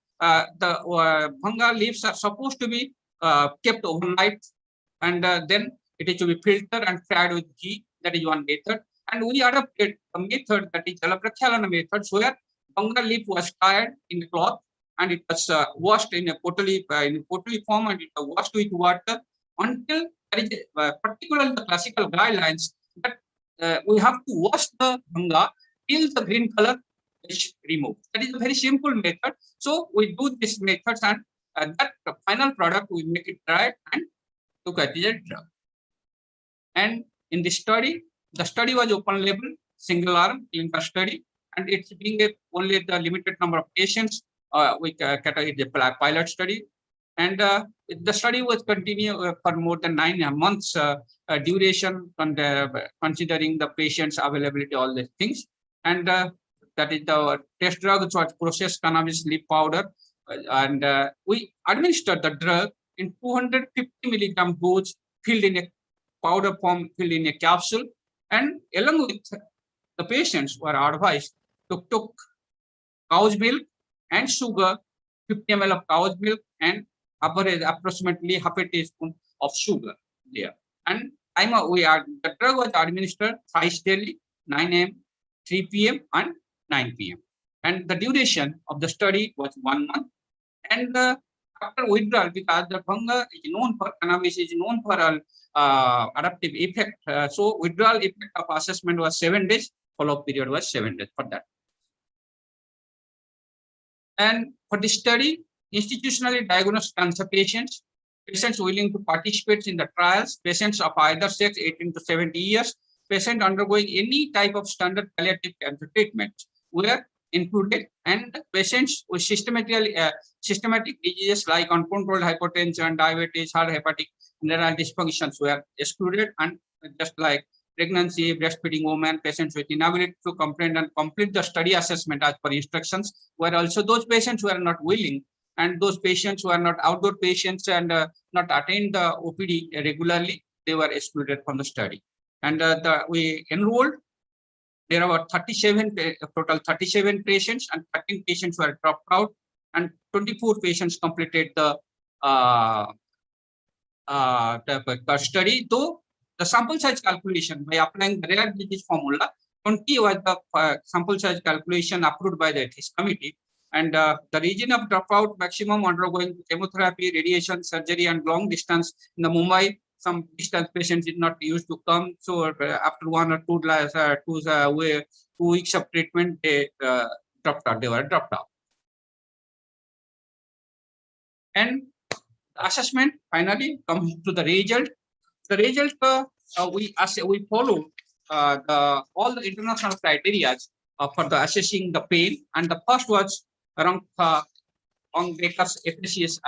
the bhanga leaves are supposed to be kept overnight, and then it is to be filtered and fried with ghee. That is one method. And we adopted a method, that is jala prachalana method, where bhanga leaf was tied in a cloth and it was washed in a pottery form, and it was washed with water until there is particularly the classical guidelines that we have to wash the bhanga till the green color is removed. That is a very simple method. So we do this method, and that the final product we make it dry and look at the drug. And in this study, the study was open label, single arm clinical study, and it's being only the limited number of patients. We category the pilot study, and the study was continue for more than 9 months duration, considering the patient's availability, all these things. And that is the test drug, which was processed cannabis leaf powder, and we administered the drug in 250 milligram dose, filled in a powder form, filled in a capsule, and along with the patients were advised to took cow's milk and sugar, 50 ml of cow's milk, and approximately half a teaspoon of sugar there. And the drug was administered thrice daily, 9 a.m., 3 p.m. and 9 p.m. And the duration of the study was 1 month. And after withdrawal, because the bhanga is known for, cannabis is known for adaptive effect, so withdrawal effect of assessment was 7 days, follow-up period was 7 days for that. And for the study, institutionally diagnosed cancer patients willing to participate in the trials, patients of either sex 18 to 70 years, patients undergoing any type of standard palliative cancer treatment were included, and patients with systematic diseases like uncontrolled hypertension, diabetes, heart, hepatic renal dysfunctions were excluded, and just like pregnancy, breastfeeding women, patients with inability to comprehend and complete the study assessment as per instructions, were also those patients who are not willing, and those patients who are not outdoor patients and not attend the OPD regularly, they were excluded from the study. And we enrolled, there are about 37, total 37 patients, and 13 patients were dropped out, and 24 patients completed the study. Though the sample size calculation by applying the rare disease formula, 20 was the sample size calculation approved by the ethics committee, and the region of dropout maximum undergoing chemotherapy, radiation, surgery, and long distance in the Mumbai some distance patients did not used to come. So after 1 or 2 weeks of treatment, they dropped out. They were dropped out. And the assessment finally comes to the result. The result we follow all the international criteria for the assessing the pain, and the first was around on Baker's efficacious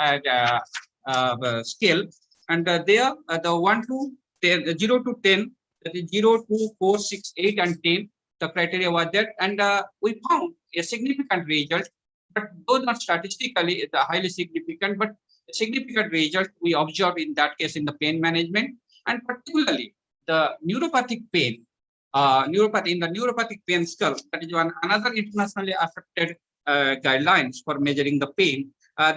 scale, and there the 1 to 10, 0 to 10, that is 0, 2, 4, 6, 8, and 10. The criteria was that, and we found a significant result, but though not statistically the highly significant, but a significant result we observed in that case in the pain management, and particularly the neuropathic pain. Neuropathy in the neuropathic pain scale, that is another internationally accepted guidelines for measuring the pain.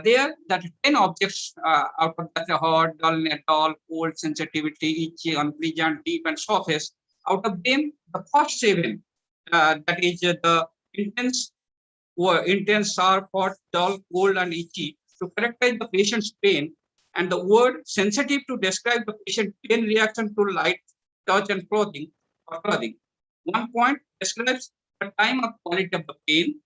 There, that 10 objects out of that hot, dull, dull, cold, sensitivity, itchy, unpleasant, deep, and softest. Out of them, the first 7, that is the intense, sharp, hot, dull, cold, and itchy, to characterize the patient's pain, and the word sensitive to describe the patient pain reaction to light, touch, and clothing. 1 point describes the time of quality of the pain,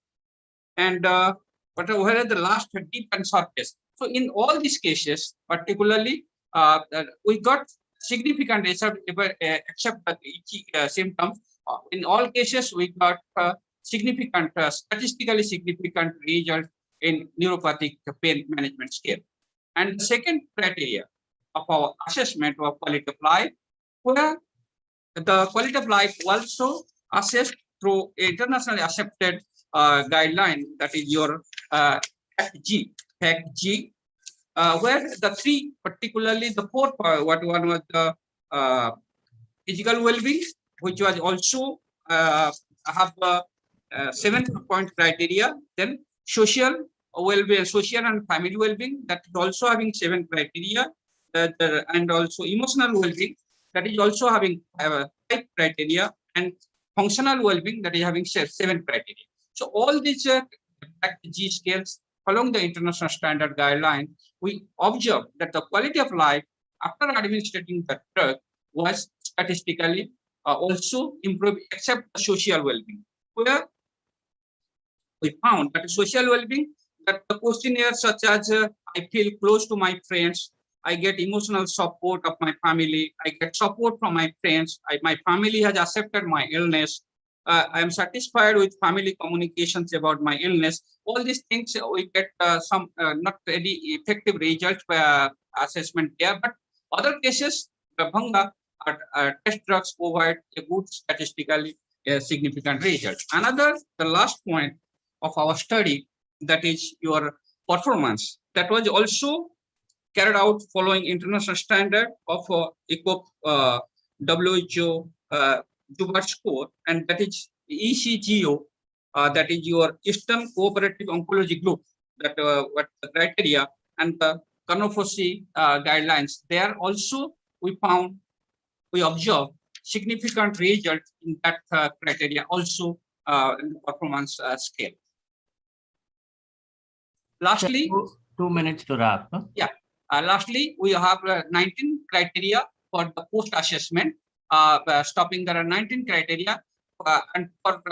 and where the last deep and sharpest. So in all these cases, particularly, we got significant result except the itchy symptoms. In all cases, we got significant, statistically significant result in neuropathic pain management scale. And the second criteria of our assessment of quality of life, where the quality of life also assessed through internationally accepted guideline, that is your FG, where the 3, particularly the 4, what one was the physical well-being, which was also have 7-point criteria. Then social well-being, social and family well-being, that is also having 7 criteria, and also emotional well-being, that is also having 5 criteria, and functional well-being, that is having 7 criteria. So all these G scales following the international standard guideline, we observed that the quality of life after administering the drug was statistically also improved, except the social well-being, where we found that social well-being, that the questionnaires such as I feel close to my friends, I get emotional support of my family, I get support from my friends, my family has accepted my illness, I am satisfied with family communications about my illness. All these things we get some not very effective results assessment there, but other cases, the Bhanga test drugs provide a good statistically significant result. Another, the last point of our study, that is your performance, that was also carried out following international standard of ECOP WHO Dubar score, and that is ECGO, that is your Eastern Cooperative Oncology Group, that what the criteria, and the Consortium guidelines. There also we observed significant results in that criteria, also in the performance scale. Lastly, 2 minutes to wrap. Huh? Yeah. Lastly, we have 19 criteria for the post-assessment. Stopping, there are 19 criteria, and for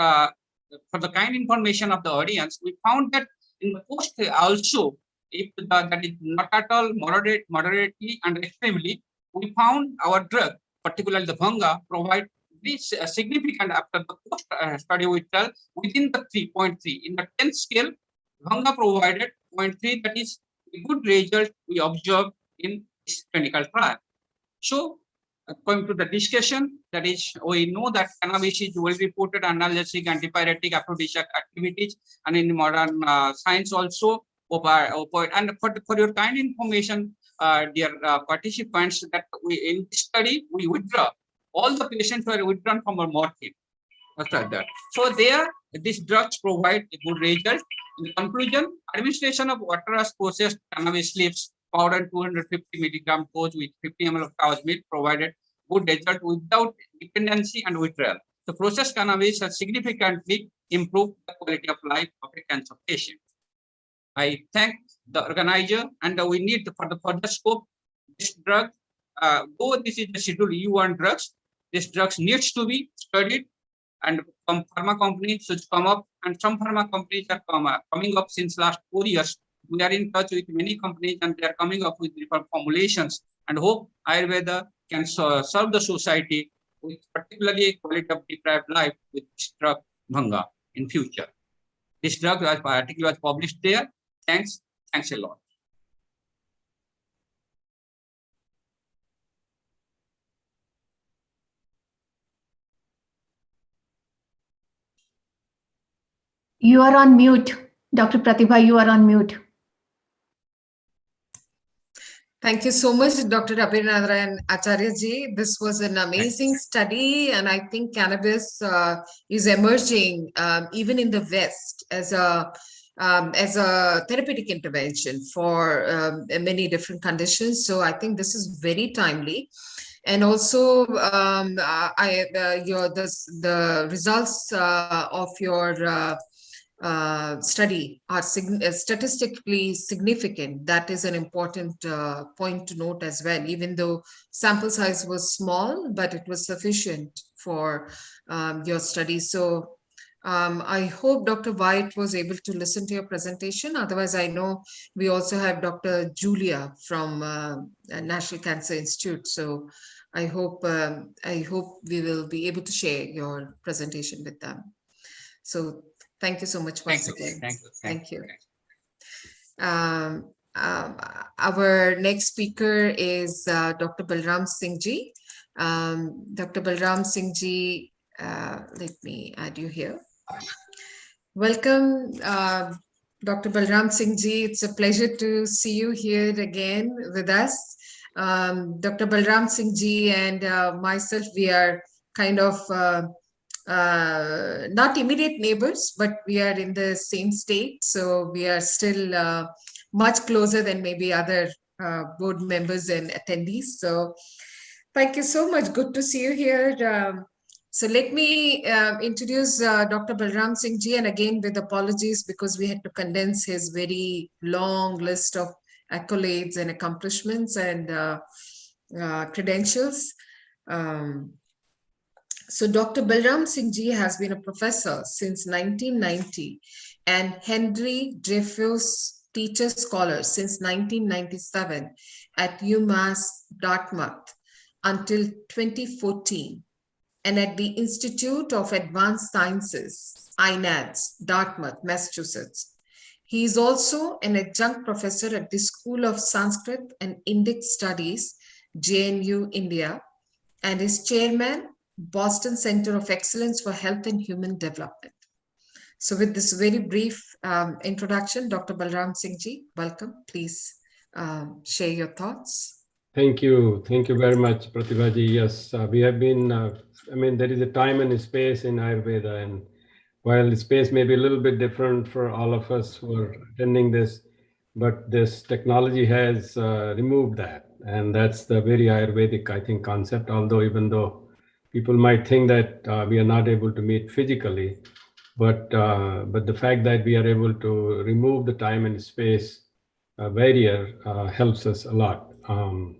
the kind information of the audience, we found that in the post also, if that is not at all moderately and extremely, we found our drug, particularly the Bhanga, provide this significant after the post study withdrawal within the 3.3. In the 10th scale, Bhanga provided 0.3, that is a good result we observed in this clinical trial. So, going to the discussion, that is, we know that cannabis is well reported analgesic, antipyretic, aphrodisiac activities, and in modern science also. And for your kind information, dear participants, that we in this study we withdraw all the patients were withdrawn from our morphine. Like that. So there, these drugs provide a good result. In conclusion, administration of water processed cannabis leaves powder 250 milligram dose with 50 ml of cow's milk provided good result without dependency and withdrawal. The processed cannabis has significantly improved the quality of life of a cancer patient. I thank the organizer, and we need for the further scope, this drug though this is the Schedule E1 drugs, this drugs needs to be studied, and some pharma companies should come up, and some pharma companies are coming up since last 4 years. We are in touch with many companies, and they are coming up with different formulations, and hope Ayurveda can serve the society with particularly quality of deprived life with this drug Bhanga in future. This drug article was published there. Thanks a lot. You are on mute. Dr. Pratibha, you are on mute. Thank you so much, Dr. Abhinandan Acharya ji. This was an amazing study, and I think cannabis is emerging even in the West as a therapeutic intervention for many different conditions. So I think this is very timely. And also, the results of your study are statistically significant. That is an important point to note as well, even though sample size was small, but it was sufficient for your study. So I hope Dr. White was able to listen to your presentation. Otherwise, I know we also have Dr. Julia from National Cancer Institute. So I hope we will be able to share your presentation with them. So thank you so much once again. Thank you. Our next speaker is Dr. Balram Singh ji. Dr. Balram Singh ji, let me add you here. Welcome, Dr. Balram Singh ji. It's a pleasure to see you here again with us. Dr. Balram Singh ji and myself, we are kind of not immediate neighbors, but we are in the same state. So we are still much closer than maybe other board members and attendees. So thank you so much. Good to see you here. So let me introduce Dr. Balram Singh ji, and again with apologies because we had to condense his very long list of accolades and accomplishments and credentials. So Dr. Balram Singh ji has been a professor since 1990 and Henry Dreyfus Teacher Scholar since 1997 at UMass Dartmouth until 2014, and at the Institute of Advanced Sciences, INADS, Dartmouth, Massachusetts. He is also an adjunct professor at the School of Sanskrit and Indic Studies, JNU, India, and is chairman, Boston Center of Excellence for Health and Human Development. So with this very brief introduction, Dr. Balram Singh ji, welcome. Please share your thoughts. Thank you. Thank you very much, Pratibha ji. Yes, we have been, I mean, there is a time and a space in Ayurveda, and while the space may be a little bit different for all of us who are attending this, but this technology has removed that. And that's the very Ayurvedic, I think, concept, although even though people might think that we are not able to meet physically, but the fact that we are able to remove the time and space barrier helps us a lot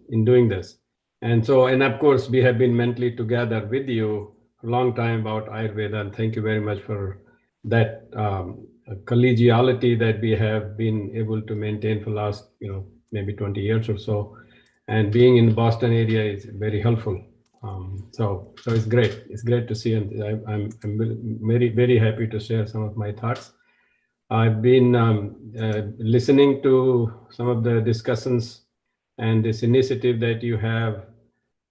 in doing this. And so, and of course, we have been mentally together with you a long time about Ayurveda, and thank you very much for that collegiality that we have been able to maintain for the last, maybe 20 years or so. And being in the Boston area is very helpful. So it's great. It's great to see, and I'm very, very happy to share some of my thoughts. I've been listening to some of the discussions and this initiative that you have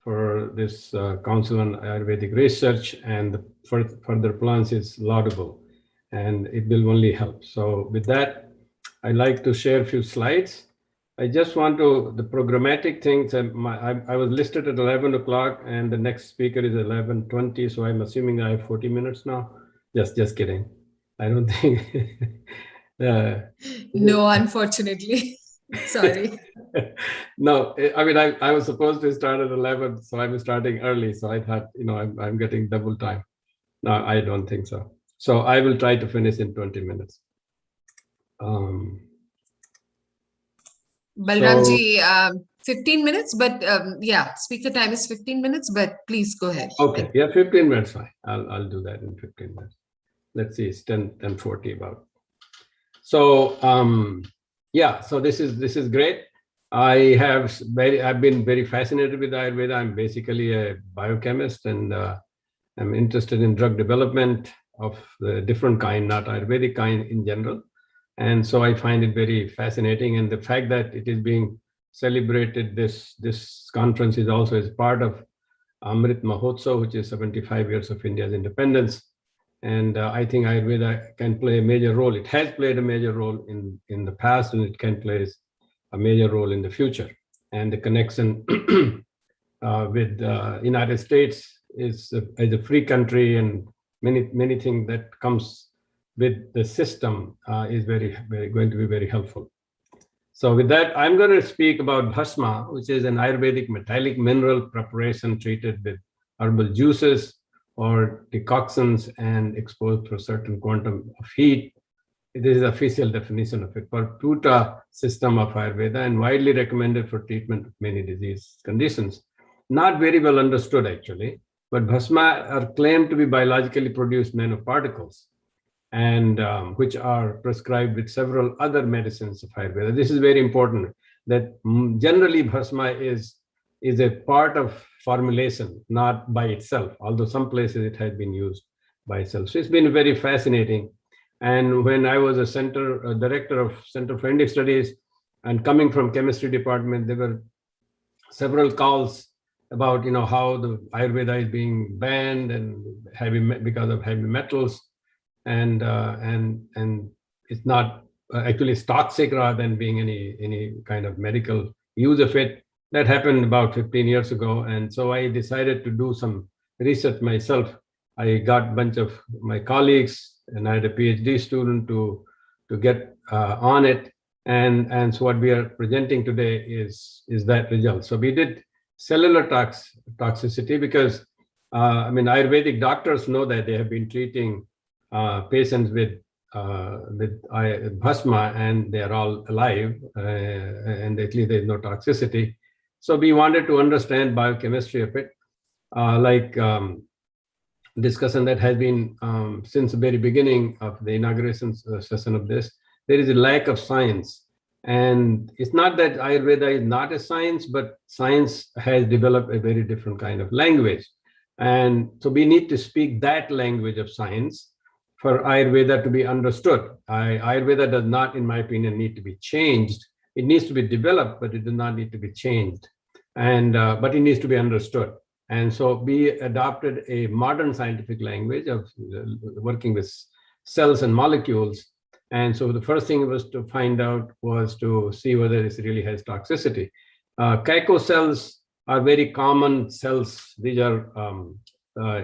for this Council on Ayurvedic Research, and the further plans is laudable, and it will only help. So with that, I'd like to share a few slides. I just want to, the programmatic things, I was listed at 11 o'clock and the next speaker is 11:20, so I'm assuming I have 40 minutes now. Just kidding. I don't think. No, unfortunately. Sorry. No, I mean, I was supposed to start at 11, so I'm starting early. So I thought, I'm getting double time. No, I don't think so. So I will try to finish in 20 minutes. Balramji, 15 minutes, but yeah, speaker time is 15 minutes, but please go ahead. Okay, yeah, 15 minutes, fine. I'll do that in 15 minutes. Let's see, it's 10:40 about. So yeah, so this is great. I've been very fascinated with Ayurveda. I'm basically a biochemist, and I'm interested in drug development of the different kind, not Ayurvedic kind in general. And so I find it very fascinating. And the fact that it is being celebrated, this conference is also as part of Amrit Mahotsav, which is 75 years of India's independence. And I think Ayurveda can play a major role. It has played a major role in the past, and it can play a major role in the future. And the connection with United States is as a free country, and many things that comes with the system is going to be very helpful. So with that, I'm going to speak about bhasma, which is an Ayurvedic metallic mineral preparation treated with herbal juices or decoctions and exposed to a certain quantum of heat. This is the official definition of it, Puta system of Ayurveda, and widely recommended for treatment of many disease conditions. Not very well understood actually, but bhasma are claimed to be biologically produced nanoparticles, and which are prescribed with several other medicines of Ayurveda. This is very important, that generally bhasma is a part of formulation, not by itself, although some places it has been used by itself. So it's been very fascinating. And when I was a director of Center for Indic Studies, and coming from chemistry department, there were several calls about how the Ayurveda is being banned and because of heavy metals, and it's not actually it's toxic rather than being any kind of medical use of it. That happened about 15 years ago, and so I decided to do some research myself. I got a bunch of my colleagues, and I had a PhD student to get on it, and so what we are presenting today is that result. So we did cellular toxicity because Ayurvedic doctors know that they have been treating patients with bhasma, and they are all alive, and at least there is no toxicity. So we wanted to understand biochemistry of it, discussion that has been since the very beginning of the inauguration session of this. There is a lack of science, and it's not that Ayurveda is not a science, but science has developed a very different kind of language, and so we need to speak that language of science for Ayurveda to be understood. Ayurveda does not, in my opinion, need to be changed. It needs to be developed, but it does not need to be changed. And but it needs to be understood. And so we adopted a modern scientific language of working with cells and molecules. And so the first thing was to find out was to see whether this really has toxicity. Kaiku cells are very common cells. These are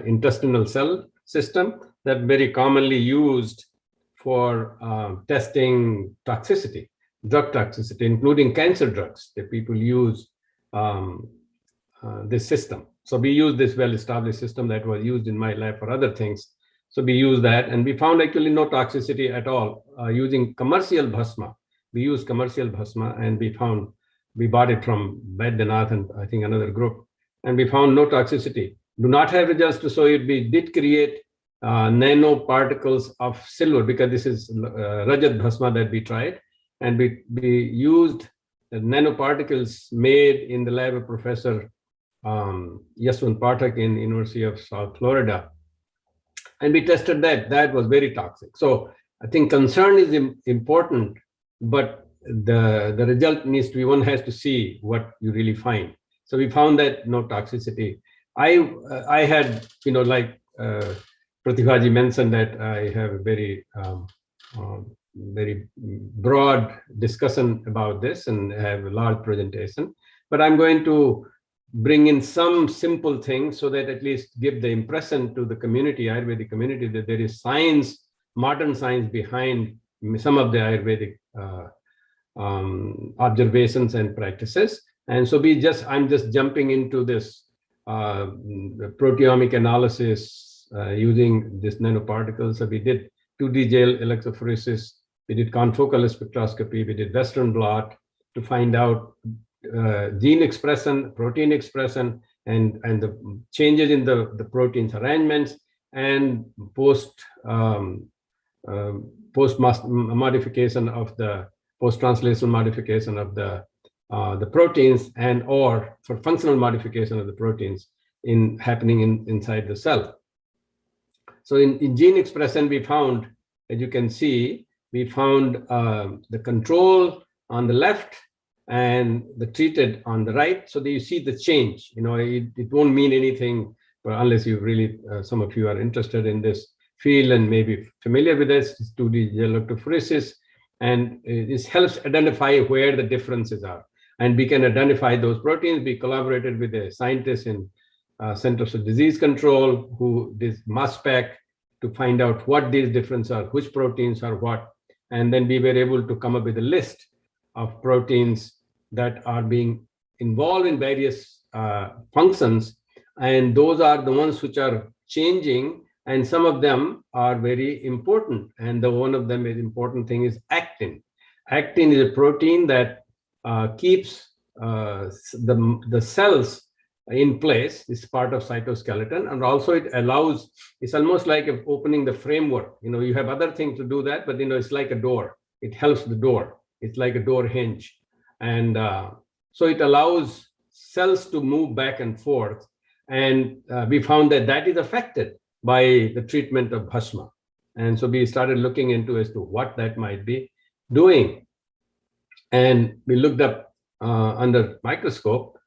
intestinal cell system that very commonly used for testing toxicity, drug toxicity, including cancer drugs that people use this system. So we use this well-established system that was used in my lab for other things. So we use that, and we found actually no toxicity at all using commercial bhasma. We use commercial bhasma, and we bought it from Baidyanath and I think another group, and we found no toxicity. Do not have results to show it. We did create nanoparticles of silver, because this is Rajat bhasma that we tried, and we used nanoparticles made in the lab of Professor Yaswant Pathak in University of South Florida, and we tested that was very toxic. So I think concern is important, but the result needs to be, one has to see what you really find. So we found that no toxicity. I had, like Pratibhaji mentioned, that I have a very broad discussion about this and have a large presentation, but I'm going to bring in some simple things so that at least give the impression to the community, Ayurvedic community, that there is science, modern science behind some of the Ayurvedic observations and practices. And so I'm just jumping into this proteomic analysis using this nanoparticles. So we did 2D gel electrophoresis, we did confocal spectroscopy, we did Western blot to find out gene expression, protein expression, and the changes in the protein's arrangements, and post modification of the post-translational modification of the proteins, and or for functional modification of the proteins happening inside the cell. So in gene expression, we found, as you can see, we found the control on the left and the treated on the right. So that you see the change. It won't mean anything unless you really, some of you are interested in this field and maybe familiar with this, 2D gel electrophoresis. And this helps identify where the differences are. And we can identify those proteins. We collaborated with a scientist in Centers for Disease Control who did mass spec to find out what these differences are, which proteins are what. And then we were able to come up with a list of proteins that are being involved in various functions. And those are the ones which are changing, and some of them are very important. And one of them is important thing is actin. Actin is a protein that keeps the cells in place. It's part of cytoskeleton, and also it allows, it's almost like opening the framework. You have other things to do that, but it's like a door. It helps the door. It's like a door hinge. And so it allows cells to move back and forth. And we found that is affected by the treatment of bhasma. And so we started looking into as to what that might be doing. And we looked up under microscope,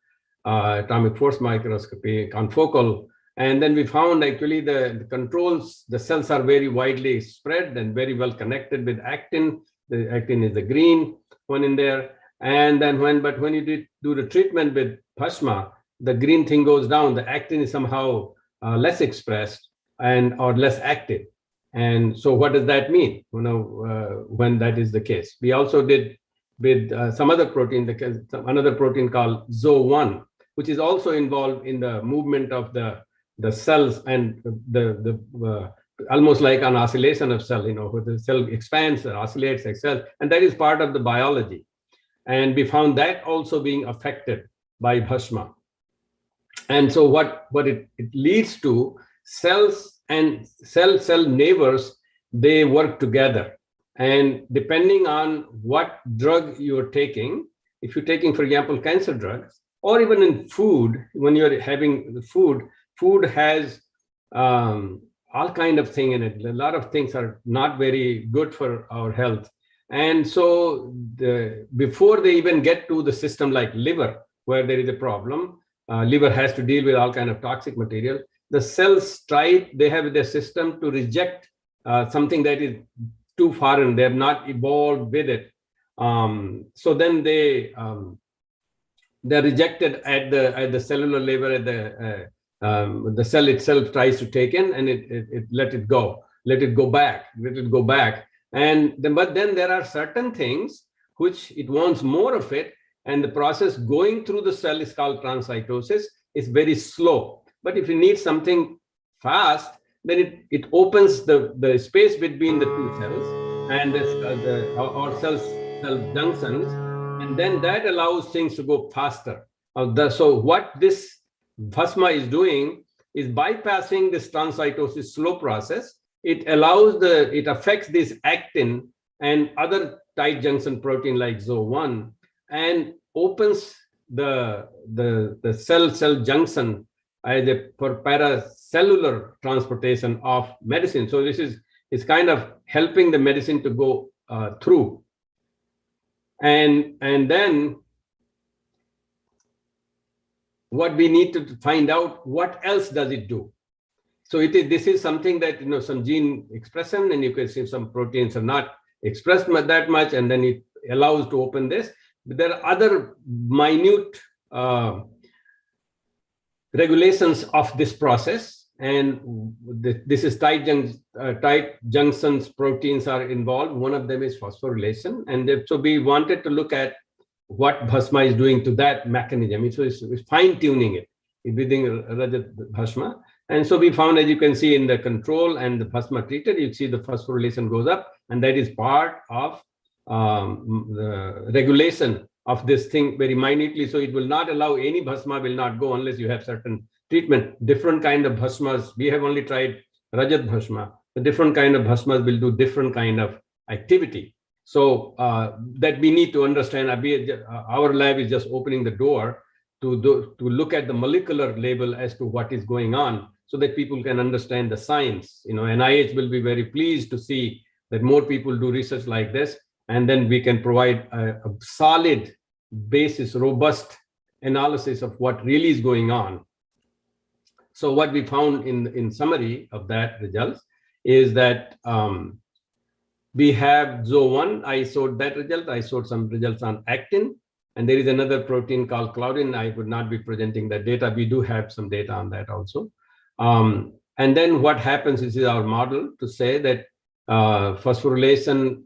atomic force microscopy, confocal, and then we found actually the controls, the cells are very widely spread and very well connected with actin. The actin is the green one in there. And then when you do the treatment with bhasma, the green thing goes down. The actin is somehow less expressed or less active. And so what does that mean? When that is the case. We also did with some other protein, another protein called ZO1, which is also involved in the movement of the cells and the almost like an oscillation of cell, where the cell expands and oscillates like cells, and that is part of the biology. And we found that also being affected by bhasma. And so what it leads to, cells and cell neighbors, they work together. And depending on what drug you're taking, if you're taking, for example, cancer drugs, or even in food, when you're having the food has all kind of thing in it. A lot of things are not very good for our health. And so before they even get to the system like liver, where there is a problem, liver has to deal with all kind of toxic material. The cells they have their system to reject something that is too foreign. They have not evolved with it. So then they're rejected at the cellular level. The cell itself tries to take in, and it let it go back. But then there are certain things which it wants more of it, and the process going through the cell is called transcytosis. It's very slow. But if you need something fast, then it opens the space between the two cells and or cell junctions, and then that allows things to go faster. So what this bhasma is doing is bypassing this transcytosis slow process. It affects this actin and other tight junction protein like ZO1, and opens the cell junction for paracellular transportation of medicine. So this is kind of helping the medicine to go through. And then what we need to find out, what else does it do? So this is something that, some gene expression, and you can see some proteins are not expressed that much, and then it allows to open this. But there are other minute regulations of this process, and this is tight junctions proteins are involved. One of them is phosphorylation, and so we wanted to look at what bhasma is doing to that mechanism. So it's fine-tuning it within Rajat bhasma. And so we found, as you can see in the control and the bhasma treated, you see the phosphorylation goes up, and that is part of the regulation of this thing very minutely. So it will not allow any bhasma will not go unless you have certain treatment. Different kind of bhasmas. We have only tried Rajat bhasma. The different kind of bhasmas will do different kind of activity. So that we need to understand. Our lab is just opening the door to look at the molecular level as to what is going on, so that people can understand the science. NIH will be very pleased to see that more people do research like this, and then we can provide a solid basis, robust analysis of what really is going on. So what we found in summary of that results is that we have ZO1, I showed that result. I showed some results on actin, and there is another protein called claudin. I would not be presenting that data. We do have some data on that also. And then what happens is our model to say that phosphorylation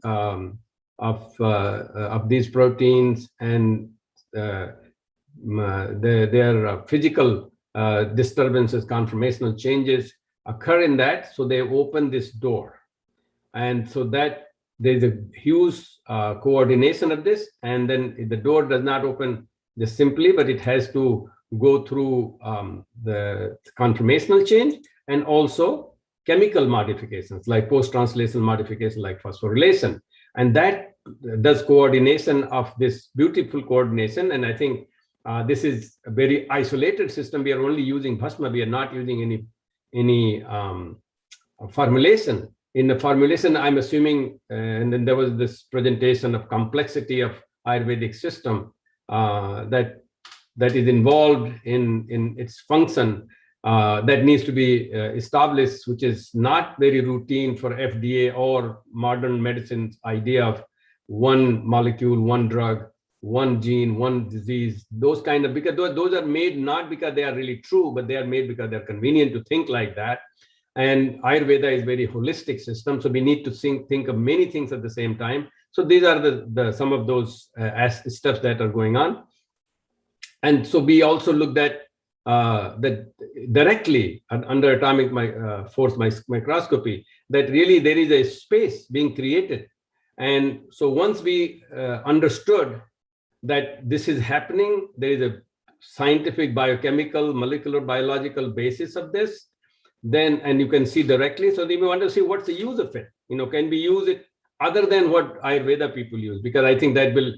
of these proteins and their physical disturbances, conformational changes occur in that. So they open this door. And so that there's a huge coordination of this. And then the door does not open just simply, but it has to go through the conformational change and also chemical modifications like post-translational modification like phosphorylation. And that does coordination of this beautiful coordination. And I think this is a very isolated system. We are only using bhasma. We are not using any formulation. In the formulation, I'm assuming, and then there was this presentation of complexity of Ayurvedic system that is involved in its function that needs to be established, which is not very routine for FDA or modern medicine's idea of one molecule, one drug, one gene, one disease, those kind of, because those are made not because they are really true, but they are made because they're convenient to think like that. And Ayurveda is very holistic system. So we need to think of many things at the same time. So these are some of those steps that are going on. And so we also looked at that directly under atomic force microscopy, that really there is a space being created. And so once we understood that this is happening, there is a scientific, biochemical, molecular, biological basis of this, then, and you can see directly. So then we want to see what's the use of it. Can we use it other than what Ayurveda people use? Because I think that will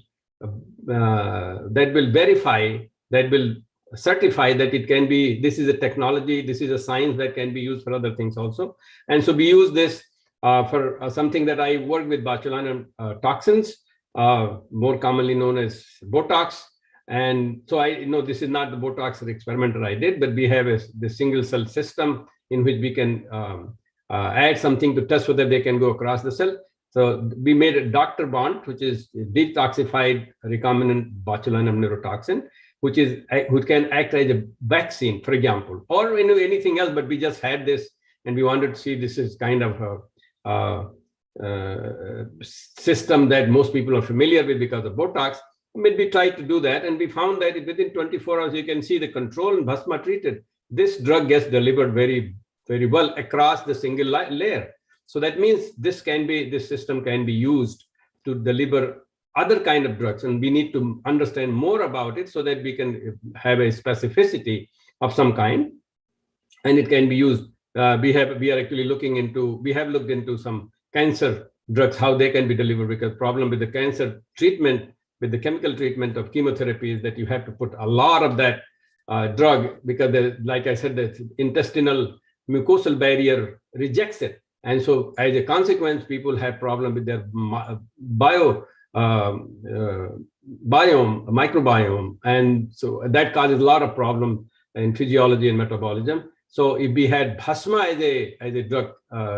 verify, that will certify that it can be, this is a technology, this is a science that can be used for other things also. And so we use this for something that I work with botulinum toxins, more commonly known as Botox. And so I know this is not the Botox experiment that I did, but we have the single cell system in which we can add something to test whether they can go across the cell. So we made a doctor bond, which is detoxified recombinant botulinum neurotoxin, which can act as a vaccine, for example, or anything else. But we just had this, and we wanted to see this is kind of a system that most people are familiar with because of Botox. We tried to do that, and we found that within 24 hours, you can see the control and bhasma treated. This drug gets delivered very, very well across the single layer. So that means this system can be used to deliver other kind of drugs, and we need to understand more about it so that we can have a specificity of some kind, and it can be used. We are actually we have looked into some cancer drugs, how they can be delivered, because problem with the cancer treatment, with the chemical treatment of chemotherapy, is that you have to put a lot of that drug, because like I said, the intestinal mucosal barrier rejects it. And so as a consequence, people have problem with their microbiome. And so that causes a lot of problem in physiology and metabolism. So if we had bhasma as a drug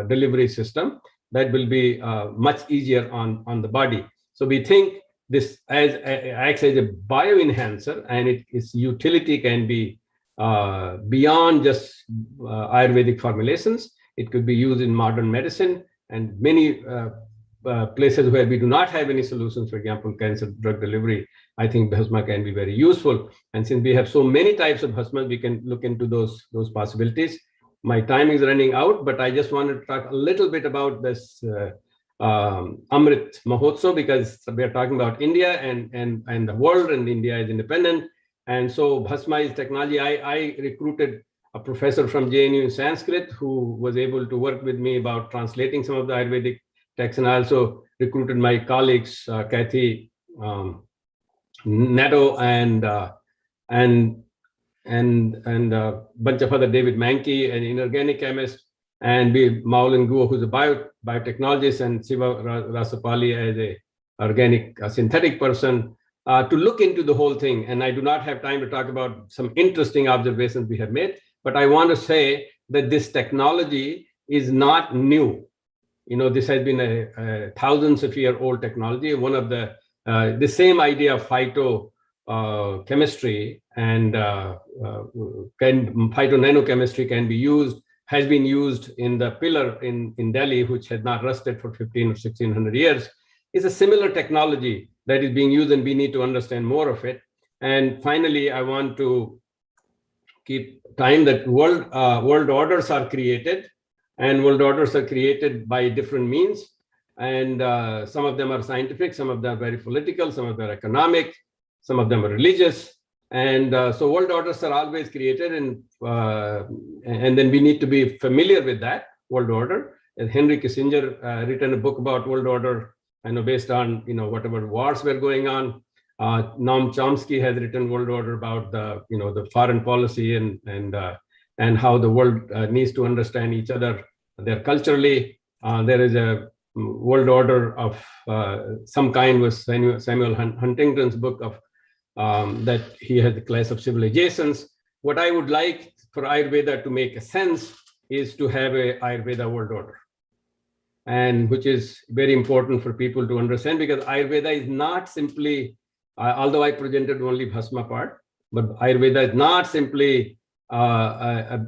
delivery system, that will be much easier on the body. So we think this acts as a bioenhancer, and its utility can be beyond just Ayurvedic formulations. It could be used in modern medicine and many places where we do not have any solutions, for example, cancer drug delivery. I think bhasma can be very useful. And since we have so many types of bhasma, we can look into those possibilities. My time is running out, but I just wanted to talk a little bit about this Amrit Mahotsav, because we are talking about India and the world, and India is independent. And so Bhasma is technology. I recruited a professor from JNU in Sanskrit who was able to work with me about translating some of the Ayurvedic texts. And I also recruited my colleagues, Kathy Nato and a bunch of other, David Mankey, an inorganic chemist, and Maulin Guo, who's a biotechnologist, and Siva Rasapali as a organic synthetic person, to look into the whole thing. And I do not have time to talk about some interesting observations we have made, but I want to say that this technology is not new. You know, this has been a thousands of year old technology. One of the same idea of phytochemistry and phytonanochemistry has been used in the pillar in Delhi, which had not rusted for 15 or 1600 years. Is a similar technology that is being used, and we need to understand more of it. And finally, I want to keep time that world orders are created, and world orders are created by different means. And some of them are scientific, some of them are very political, some of them are economic, some of them are religious. And so world orders are always created, and then we need to be familiar with that world order. And Henry Kissinger written a book about world order, based on whatever wars were going on. Noam Chomsky has written world order about the foreign policy and how the world needs to understand each other there culturally. There is a world order of some kind with Samuel Huntington's book of that he has the class of civilizations. What I would like for Ayurveda to make a sense is to have a Ayurveda world order, and which is very important for people to understand, because Ayurveda is not simply, although I presented only Bhasma part, but Ayurveda is not simply a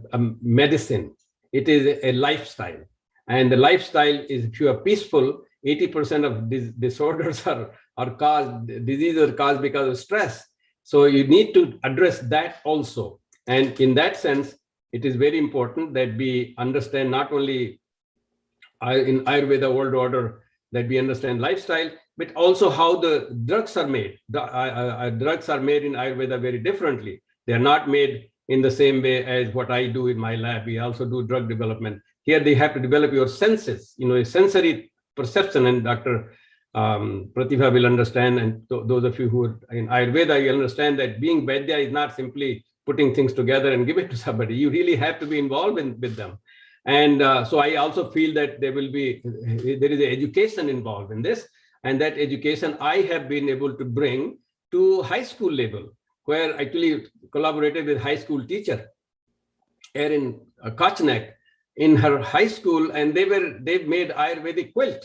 medicine. It is a lifestyle. And the lifestyle is, if you are peaceful, 80% of disorders are caused, diseases are caused because of stress. So you need to address that also. And in that sense, it is very important that we understand not only in Ayurveda world order, that we understand lifestyle, but also how the drugs are made. Drugs are made in Ayurveda very differently. They are not made in the same way as what I do in my lab. We also do drug development. Here they have to develop your senses, a sensory perception, and Dr. Pratibha will understand, and those of you who are in Ayurveda, you understand that being Vaidya is not simply putting things together and give it to somebody. You really have to be involved with them. And so I also feel that there is an education involved in this, and that education I have been able to bring to high school level, where I actually collaborated with high school teacher, Erin Kochnek, in her high school, and they've made Ayurvedic quilt.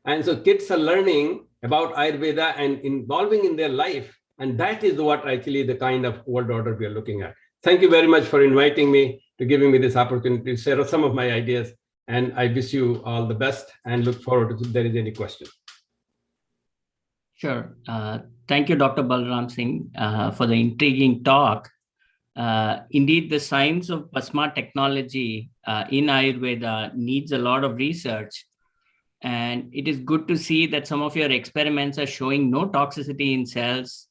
And so kids are learning about Ayurveda and involving in their life. And that is what actually the kind of world order we are looking at. Thank you very much for inviting me, to giving me this opportunity to share some of my ideas. And I wish you all the best and look forward to if there is any question. Sure. Thank you, Dr. Balram Singh, for the intriguing talk. Indeed, the science of Bhasma technology in Ayurveda needs a lot of research. And it is good to see that some of your experiments are showing no toxicity in cells,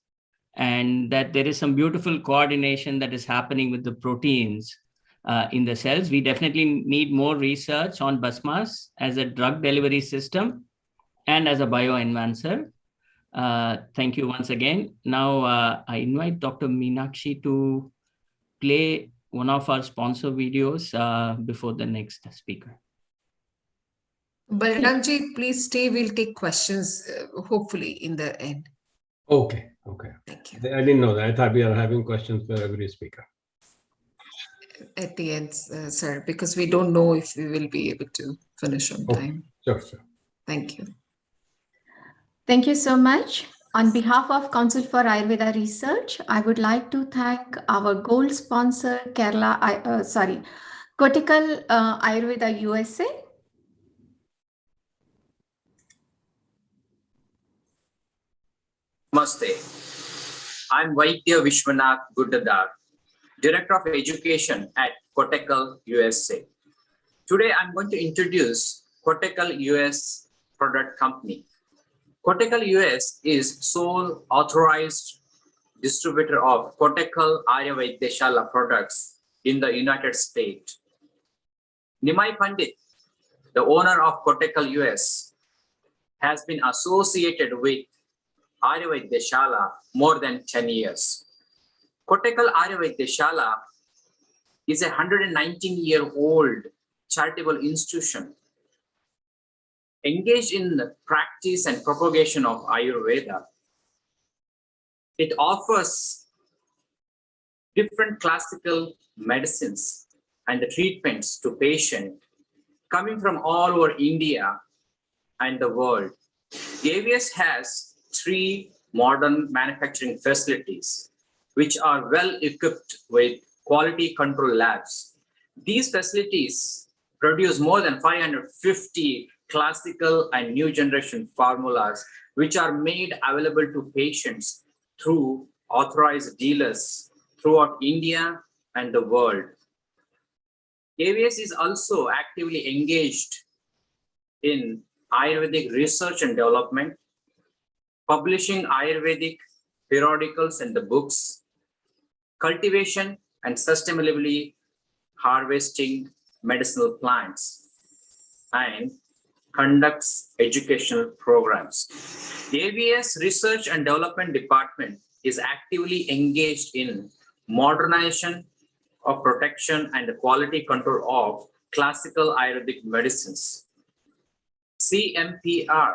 and that there is some beautiful coordination that is happening with the proteins in the cells. We definitely need more research on Bhasmas as a drug delivery system and as a bioenhancer. Thank you once again. Now I invite Dr. Meenakshi to play one of our sponsor videos before the next speaker. Balramji, please stay. We'll take questions, hopefully, in the end. Okay. Thank you. I didn't know that. I thought we are having questions for every speaker. At the end, sir, because we don't know if we will be able to finish on time. Sure. Thank you. Thank you so much. On behalf of Council for Ayurveda Research, I would like to thank our gold sponsor, Cortical Ayurveda USA. Namaste. I'm Vaidya Vishwanath Guddadar, Director of Education at Cortical USA. Today, I'm going to introduce Cortical US product company. Kottakkal US is sole authorized distributor of Kottakkal Ayurvedeshala products in the United States. Nimai Pandit, the owner of Kottakkal US, has been associated with Ayurvedeshala more than 10 years. Kottakkal Ayurvedeshala is a 119-year-old charitable institution engaged in the practice and propagation of Ayurveda. It offers different classical medicines and the treatments to patients coming from all over India and the world. AVS has 3 modern manufacturing facilities, which are well equipped with quality control labs. These facilities produce more than 550 classical and new generation formulas, which are made available to patients through authorized dealers throughout India and the world. AVS is also actively engaged in Ayurvedic research and development, publishing Ayurvedic periodicals and the books, cultivation and sustainably harvesting medicinal plants, and conducts educational programs. The AVS Research and Development Department is actively engaged in modernization of protection and the quality control of classical Ayurvedic medicines. CMPR,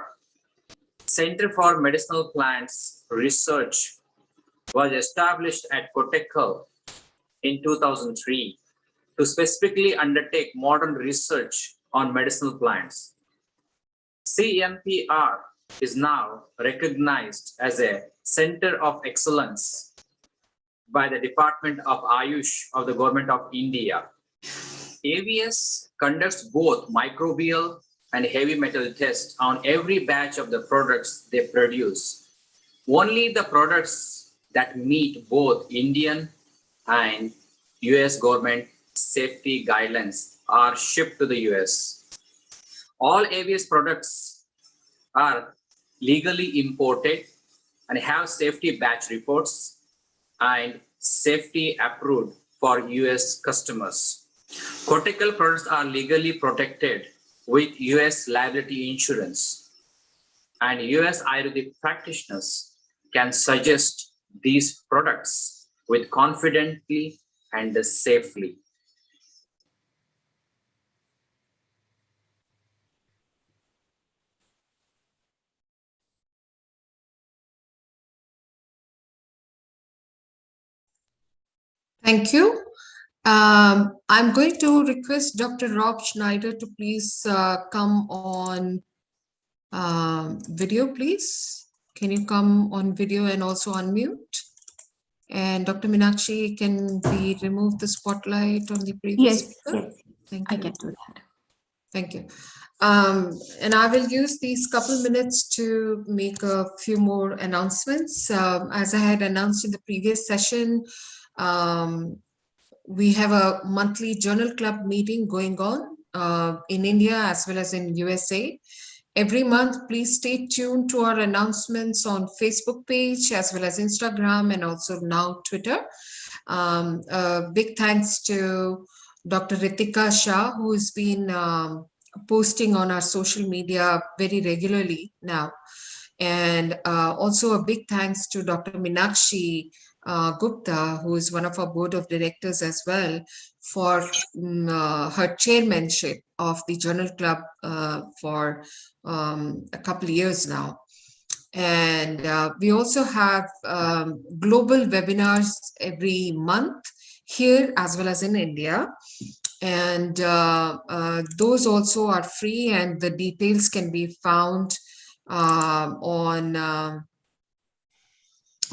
Center for Medicinal Plants Research, was established at Kottakkal in 2003 to specifically undertake modern research on medicinal plants. CMPR is now recognized as a Center of Excellence by the Department of Ayush of the Government of India. AVS conducts both microbial and heavy metal tests on every batch of the products they produce. Only the products that meet both Indian and US government safety guidelines are shipped to the US. All AVS products are legally imported and have safety batch reports and safety approved for US customers. Kottakkal products are legally protected with US liability insurance, and US Ayurvedic practitioners can suggest these products with confidently and safely. Thank you. I'm going to request Dr. Rob Schneider to please come on video, please. Can you come on video and also unmute? And Dr. Meenakshi, can we remove the spotlight on the previous speaker? Yes, Thank I you. can do that. Thank you. And I will use these couple minutes to make a few more announcements. As I had announced in the previous session, we have a monthly journal club meeting going on in India as well as in USA. Every month, please stay tuned to our announcements on Facebook page as well as Instagram and also now Twitter. Big thanks to Dr. Ritika Shah, who has been posting on our social media very regularly now. And also a big thanks to Dr. Meenakshi Gupta, who is one of our board of directors as well, for her chairmanship of the journal club for a couple of years now. And we also have global webinars every month here as well as in India. And those also are free, and the details can be found on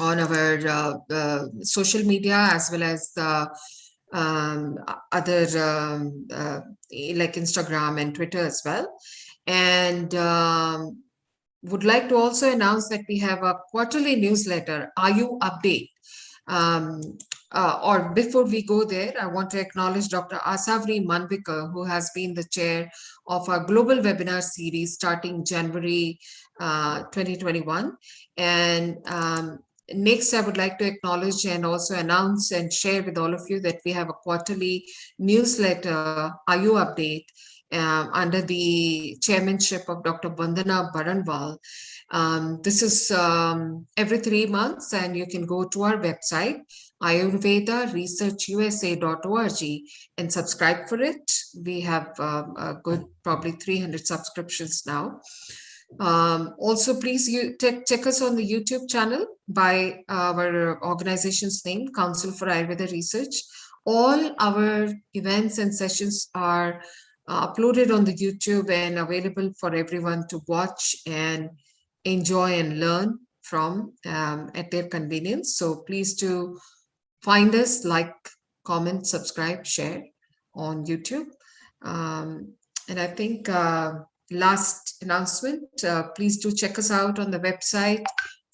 our social media as well as other like Instagram and Twitter as well. And would like to also announce that we have a quarterly newsletter, Ayu Update, Or before we go there, I want to acknowledge Dr. Asavri Manvikar, who has been the chair of our global webinar series starting January 2021. And next, I would like to acknowledge and also announce and share with all of you that we have a quarterly newsletter, Ayu Update, under the chairmanship of Dr. Vandana Baranwal. This is every 3 months, and you can go to our website, ayurvedaresearchusa.org, and subscribe for it. We have a good probably 300 subscriptions now. Also, please check us on the YouTube channel by our organization's name, Council for Ayurveda Research. All our events and sessions are uploaded on the YouTube and available for everyone to watch and enjoy and learn from at their convenience. So please do find us, like, comment, subscribe, share on YouTube. And I think last announcement, please do check us out on the website,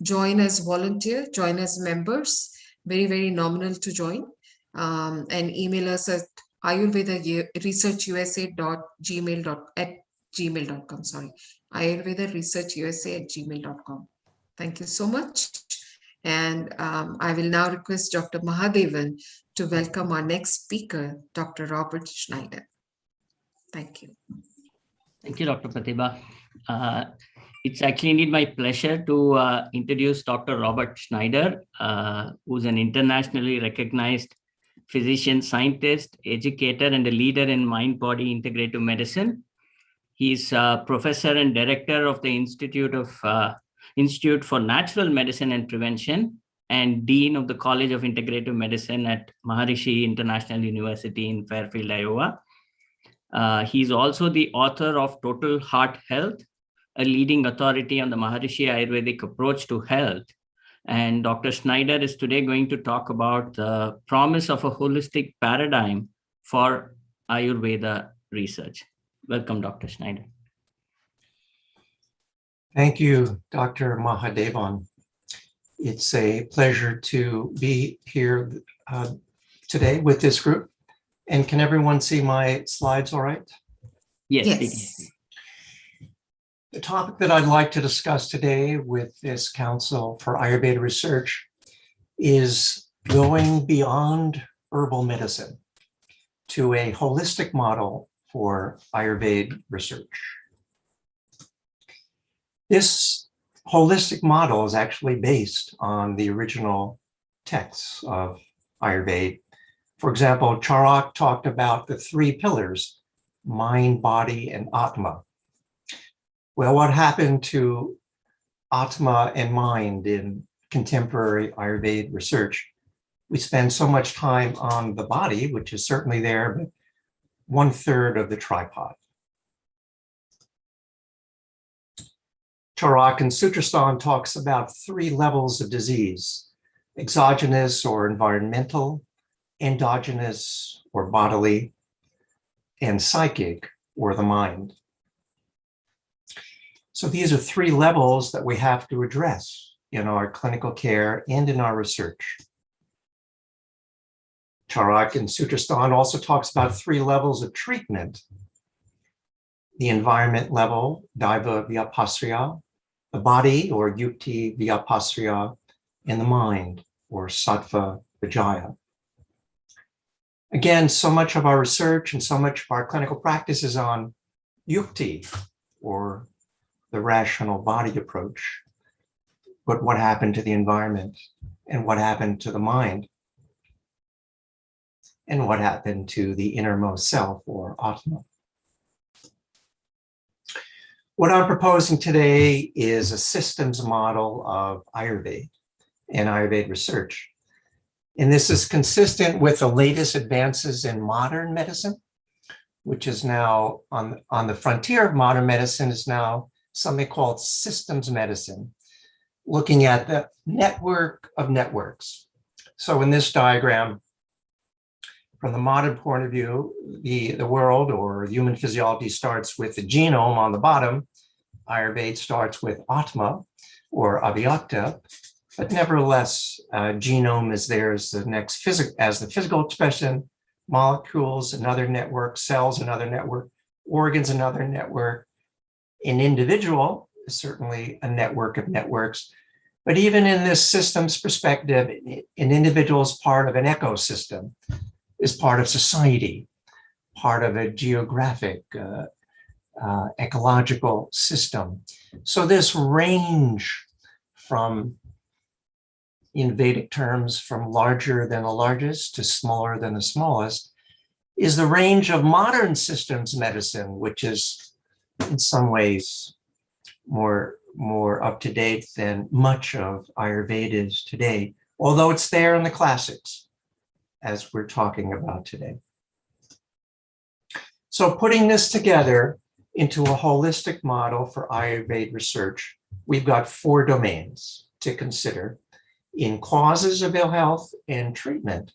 join as volunteer, join as members, very, very nominal to join, and email us at ayurvedaresearchusa.gmail.com, sorry, ayurvedaresearchusa@gmail.com. Thank you so much. And I will now request Dr. Mahadevan to welcome our next speaker, Dr. Robert Schneider. Thank you. Thank you, Dr. Pratibha. It's actually indeed my pleasure to introduce Dr. Robert Schneider, who's an internationally recognized physician, scientist, educator, and a leader in mind-body integrative medicine. He's a professor and director of the Institute for Natural Medicine and Prevention, and dean of the College of Integrative Medicine at Maharishi International University in Fairfield, Iowa. He's also the author of Total Heart Health, a leading authority on the Maharishi Ayurvedic approach to health. And Dr. Schneider is today going to talk about the promise of a holistic paradigm for Ayurveda research. Welcome, Dr. Schneider. Thank you, Dr. Mahadevan. It's a pleasure to be here today with this group. And can everyone see my slides all right? Yes. Yes. The topic that I'd like to discuss today with this Council for Ayurveda Research is going beyond herbal medicine to a holistic model for Ayurveda research. This holistic model is actually based on the original texts of Ayurveda. For example, Charak talked about the 3 pillars, mind, body, and Atma. Well, what happened to Atma and mind in contemporary Ayurveda research? We spend so much time on the body, which is certainly there, but 1/3 of the tripod. Charak and Sutrasthana talks about 3 levels of disease: exogenous or environmental, endogenous or bodily, and psychic or the mind. So these are 3 levels that we have to address in our clinical care and in our research. Charak and Sutrasthana also talks about 3 levels of treatment: the environment level, Daiva Vyapasriya, the body or Yukti Vyapasriya, and the mind or Sattva Vijaya. Again, so much of our research and so much of our clinical practice is on Yukti, or the rational body approach. But what happened to the environment? And what happened to the mind? And what happened to the innermost self, or Atma? What I'm proposing today is a systems model of Ayurveda and Ayurveda research. And this is consistent with the latest advances in modern medicine, which is now on the frontier of modern medicine, is now something called systems medicine, looking at the network of networks. So in this diagram, from the modern point of view, the world or human physiology starts with the genome on the bottom. Ayurveda starts with Atma or Avyakta, But nevertheless, genome is there as the next the physical expression, molecules, another network, cells, another network, organs, another network. An individual is certainly a network of networks. But even in this system's perspective, an individual is part of an ecosystem, is part of society, part of a geographic, ecological system. So this range from, in Vedic terms, from larger than the largest to smaller than the smallest, is the range of modern systems medicine, which is in some ways more up to date than much of Ayurveda is today, although it's there in the classics, as we're talking about today. So putting this together into a holistic model for Ayurveda research, we've got 4 domains to consider in causes of ill health and treatment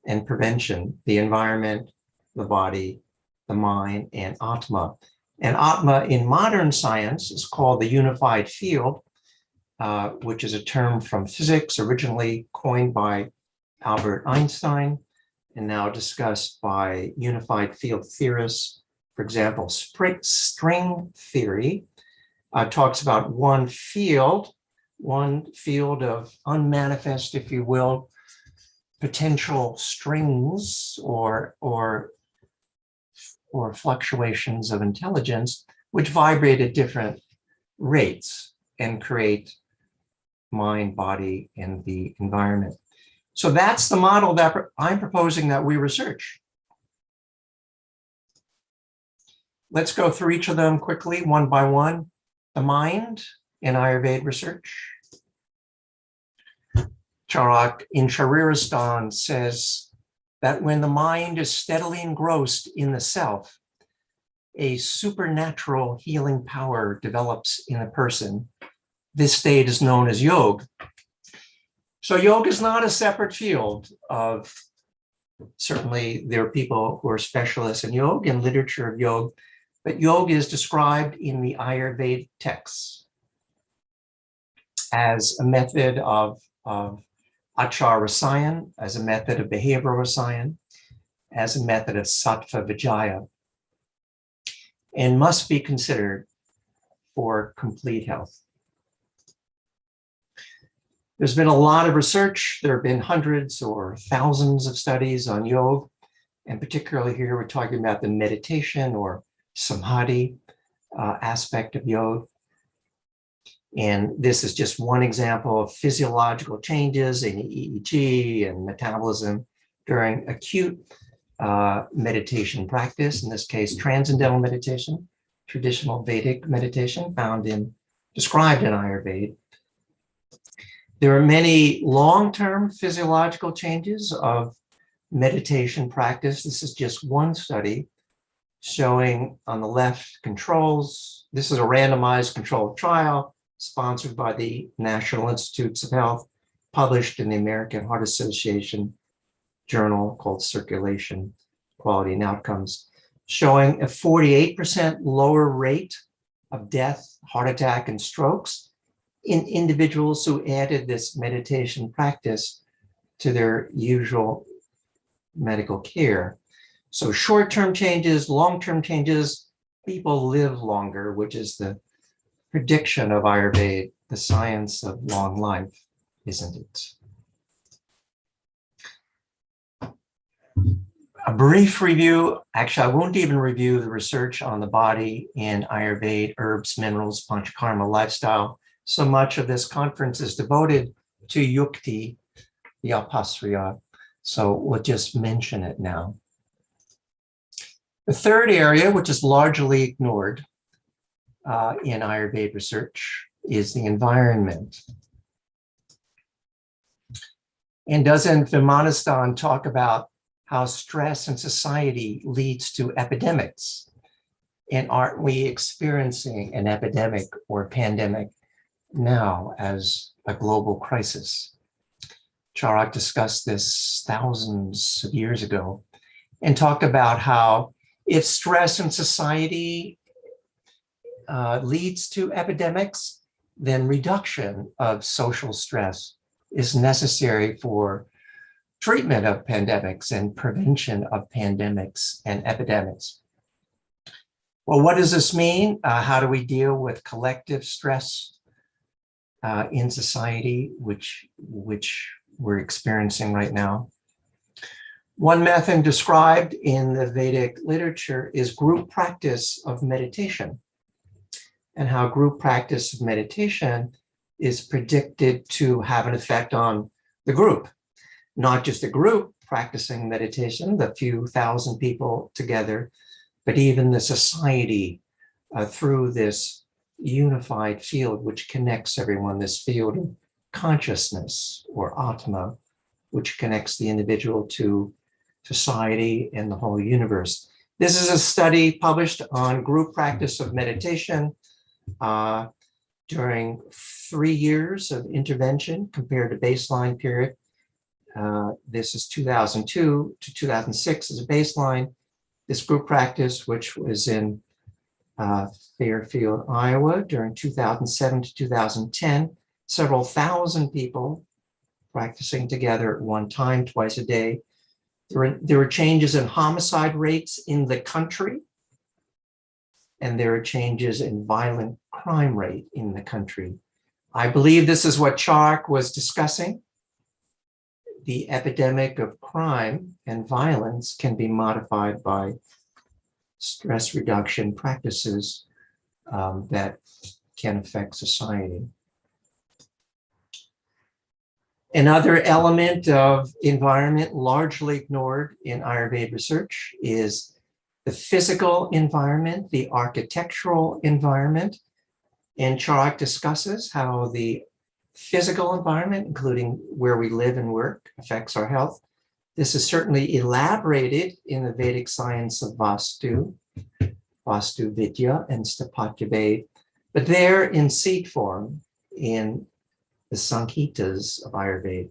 and prevention: the environment, the body, the mind, and Atma. And Atma in modern science is called the unified field, which is a term from physics originally coined by Albert Einstein and now discussed by unified field theorists. For example, string theory talks about one field of unmanifest, if you will, potential strings or fluctuations of intelligence, which vibrate at different rates and create mind, body, and the environment. So that's the model that I'm proposing that we research. Let's go through each of them quickly, one by one. The mind in Ayurveda research. Charak in Shariristan says that when the mind is steadily engrossed in the self, a supernatural healing power develops in a person. This state is known as yoga. So yoga is not a separate field of, certainly there are people who are specialists in yoga and literature of yoga, but yoga is described in the Ayurveda texts as a method of Achar Rasayan, as a method of behavioral Rasayan, as a method of Sattva Vijaya, and must be considered for complete health. There's been a lot of research. There have been hundreds or thousands of studies on yoga, and particularly here we're talking about the meditation or samadhi aspect of yoga. And this is just one example of physiological changes in EEG and metabolism during acute meditation practice, in this case, transcendental meditation, traditional Vedic meditation described in Ayurveda. There are many long-term physiological changes of meditation practice. This is just one study showing on the left controls. This is a randomized controlled trial sponsored by the National Institutes of Health, published in the American Heart Association journal called Circulation, Quality and Outcomes, showing a 48% lower rate of death, heart attack, and strokes in individuals who added this meditation practice to their usual medical care. So short-term changes, long-term changes, people live longer, which is the prediction of Ayurveda, the science of long life, isn't it? A brief review, actually, I won't even review the research on the body in Ayurveda, herbs, minerals, panchakarma, lifestyle. So much of this conference is devoted to yukti, the apasriya. So we'll just mention it now. The third area, which is largely ignored in Ayurveda research, is the environment. And doesn't Vimanistan talk about how stress in society leads to epidemics? And aren't we experiencing an epidemic or pandemic now as a global crisis? Charak discussed this thousands of years ago and talked about how if stress in society leads to epidemics, then reduction of social stress is necessary for treatment of pandemics and prevention of pandemics and epidemics. Well, what does this mean? How do we deal with collective stress in society, which we're experiencing right now? One method described in the Vedic literature is group practice of meditation, and how group practice of meditation is predicted to have an effect on the group, not just the group practicing meditation, the few thousand people together, but even the society through this unified field which connects everyone, this field of consciousness or Atma, which connects the individual to society and the whole universe. This is a study published on group practice of meditation during 3 years of intervention compared to baseline period. This is 2002 to 2006 as a baseline. This group practice, which was in Fairfield, Iowa, during 2007 to 2010, several thousand people practicing together at one time, twice a day. There were changes in homicide rates in the country, and there are changes in violent crime rate in the country. I believe this is what Chark was discussing. The epidemic of crime and violence can be modified by stress reduction practices that can affect society. Another element of environment largely ignored in Ayurveda research is the physical environment, the architectural environment. And Chark discusses how the physical environment, including where we live and work, affects our health. This is certainly elaborated in the Vedic science of Vastu Vidya and Sthapatya Ved, but they're in seed form in the Samhitas of Ayurveda,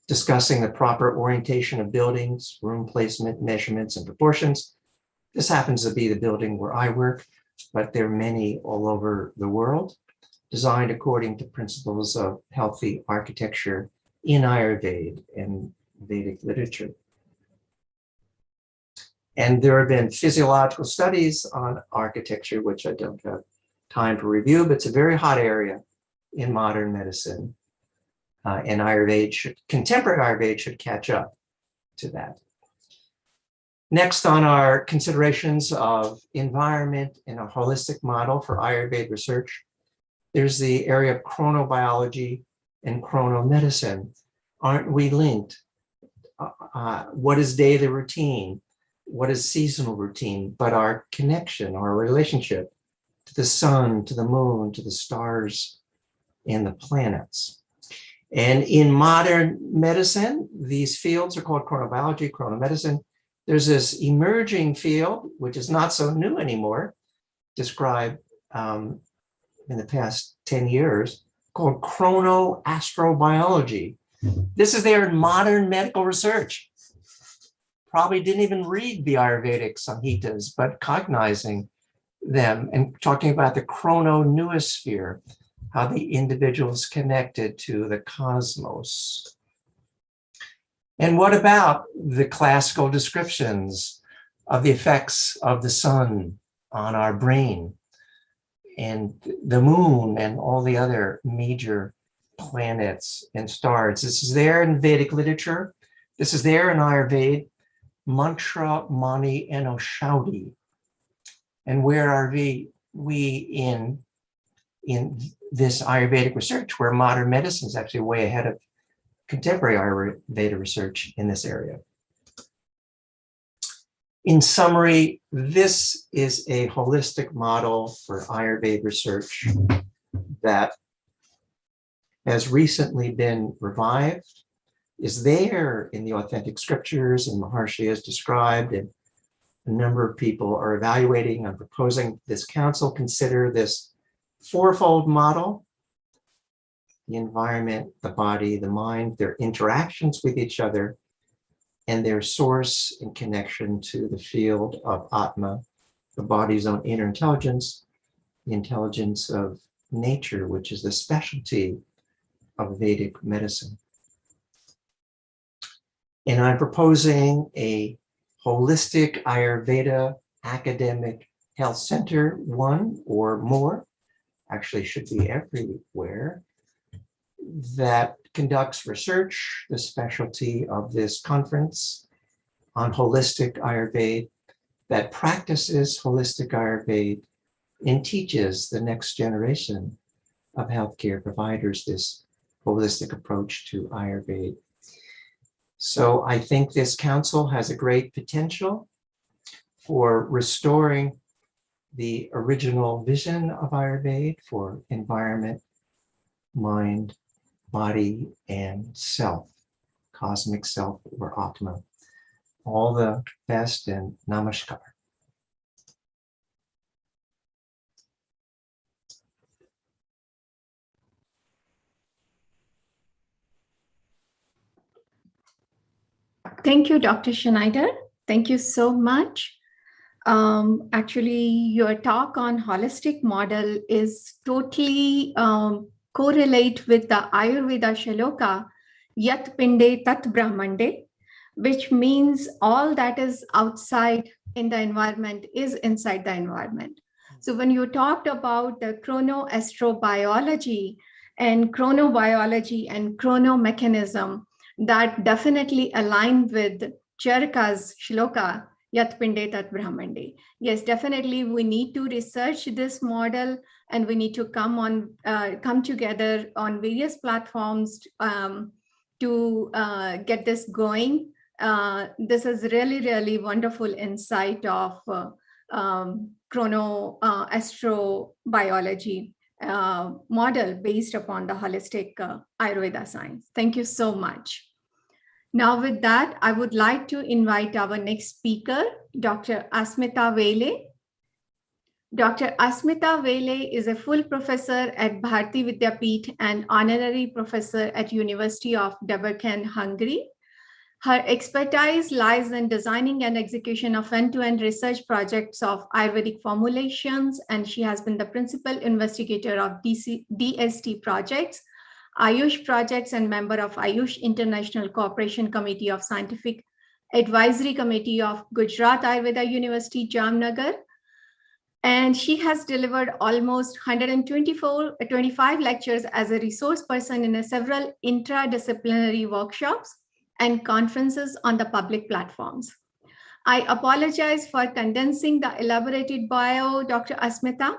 discussing the proper orientation of buildings, room placement, measurements, and proportions. This happens to be the building where I work, but there are many all over the world, designed according to principles of healthy architecture in Ayurveda and Vedic literature. And there have been physiological studies on architecture, which I don't have time to review, but it's a very hot area in modern medicine. And contemporary Ayurveda should catch up to that. Next on our considerations of environment in a holistic model for Ayurveda research, there's the area of chronobiology and chronomedicine. Aren't we linked? What is daily routine? What is seasonal routine? But our connection, our relationship to the sun, to the moon, to the stars, and the planets. And in modern medicine, these fields are called chronobiology, chronomedicine. There's this emerging field, which is not so new anymore, described in the past 10 years, called chronoastrobiology. This is there in modern medical research. Probably didn't even read the Ayurvedic Samhitas, but cognizing them and talking about the chrononoosphere, how the individual is connected to the cosmos. And what about the classical descriptions of the effects of the sun on our brain and the moon and all the other major planets and stars? This is there in Vedic literature. This is there in Ayurveda, mantra, mani, and oshauti. And where are we in this Ayurvedic research, where modern medicine is actually way ahead of contemporary Ayurveda research in this area? In summary, this is a holistic model for Ayurveda research that has recently been revived, is there in the authentic scriptures, and Maharshi has described, and a number of people are evaluating and proposing this council consider this fourfold model: the environment, the body, the mind, their interactions with each other, and their source and connection to the field of Atma, the body's own inner intelligence, the intelligence of nature, which is the specialty of Vedic medicine. And I'm proposing a holistic Ayurveda academic health center, one or more, actually should be everywhere, that conducts research, the specialty of this conference, on holistic Ayurveda, that practices holistic Ayurveda and teaches the next generation of healthcare providers this holistic approach to Ayurveda. So I think this council has a great potential for restoring the original vision of Ayurveda for environment, mind, body, and self, cosmic self or Atma. All the best and namaskar. Thank you, Dr. Schneider. Thank you so much. Actually, your talk on holistic model is totally correlate with the Ayurveda shloka, Yat Pinde Tat Brahmande, which means all that is outside in the environment is inside the environment. So when you talked about the chronoastrobiology and chronobiology and chronomechanism, that definitely align with Charaka's shloka, Yat Pinde Tat Brahmande. Yes, definitely we need to research this model, and we need to come together on various platforms to get this going. This is really, really wonderful insight of chronoastrobiology model based upon the holistic Ayurveda science. Thank you so much. Now with that, I would like to invite our next speaker, Dr. Asmita Vele. Dr. Asmita Vele is a full professor at Bharati Vidyapeeth and honorary professor at University of Debrecen, Hungary. Her expertise lies in designing and execution of end-to-end research projects of Ayurvedic formulations, and she has been the principal investigator of DST projects, Ayush projects, and member of Ayush International Cooperation Committee of Scientific Advisory Committee of Gujarat Ayurveda University, Jamnagar. And she has delivered almost 125 lectures as a resource person in several interdisciplinary workshops and conferences on the public platforms. I apologize for condensing the elaborated bio, Dr. Asmita.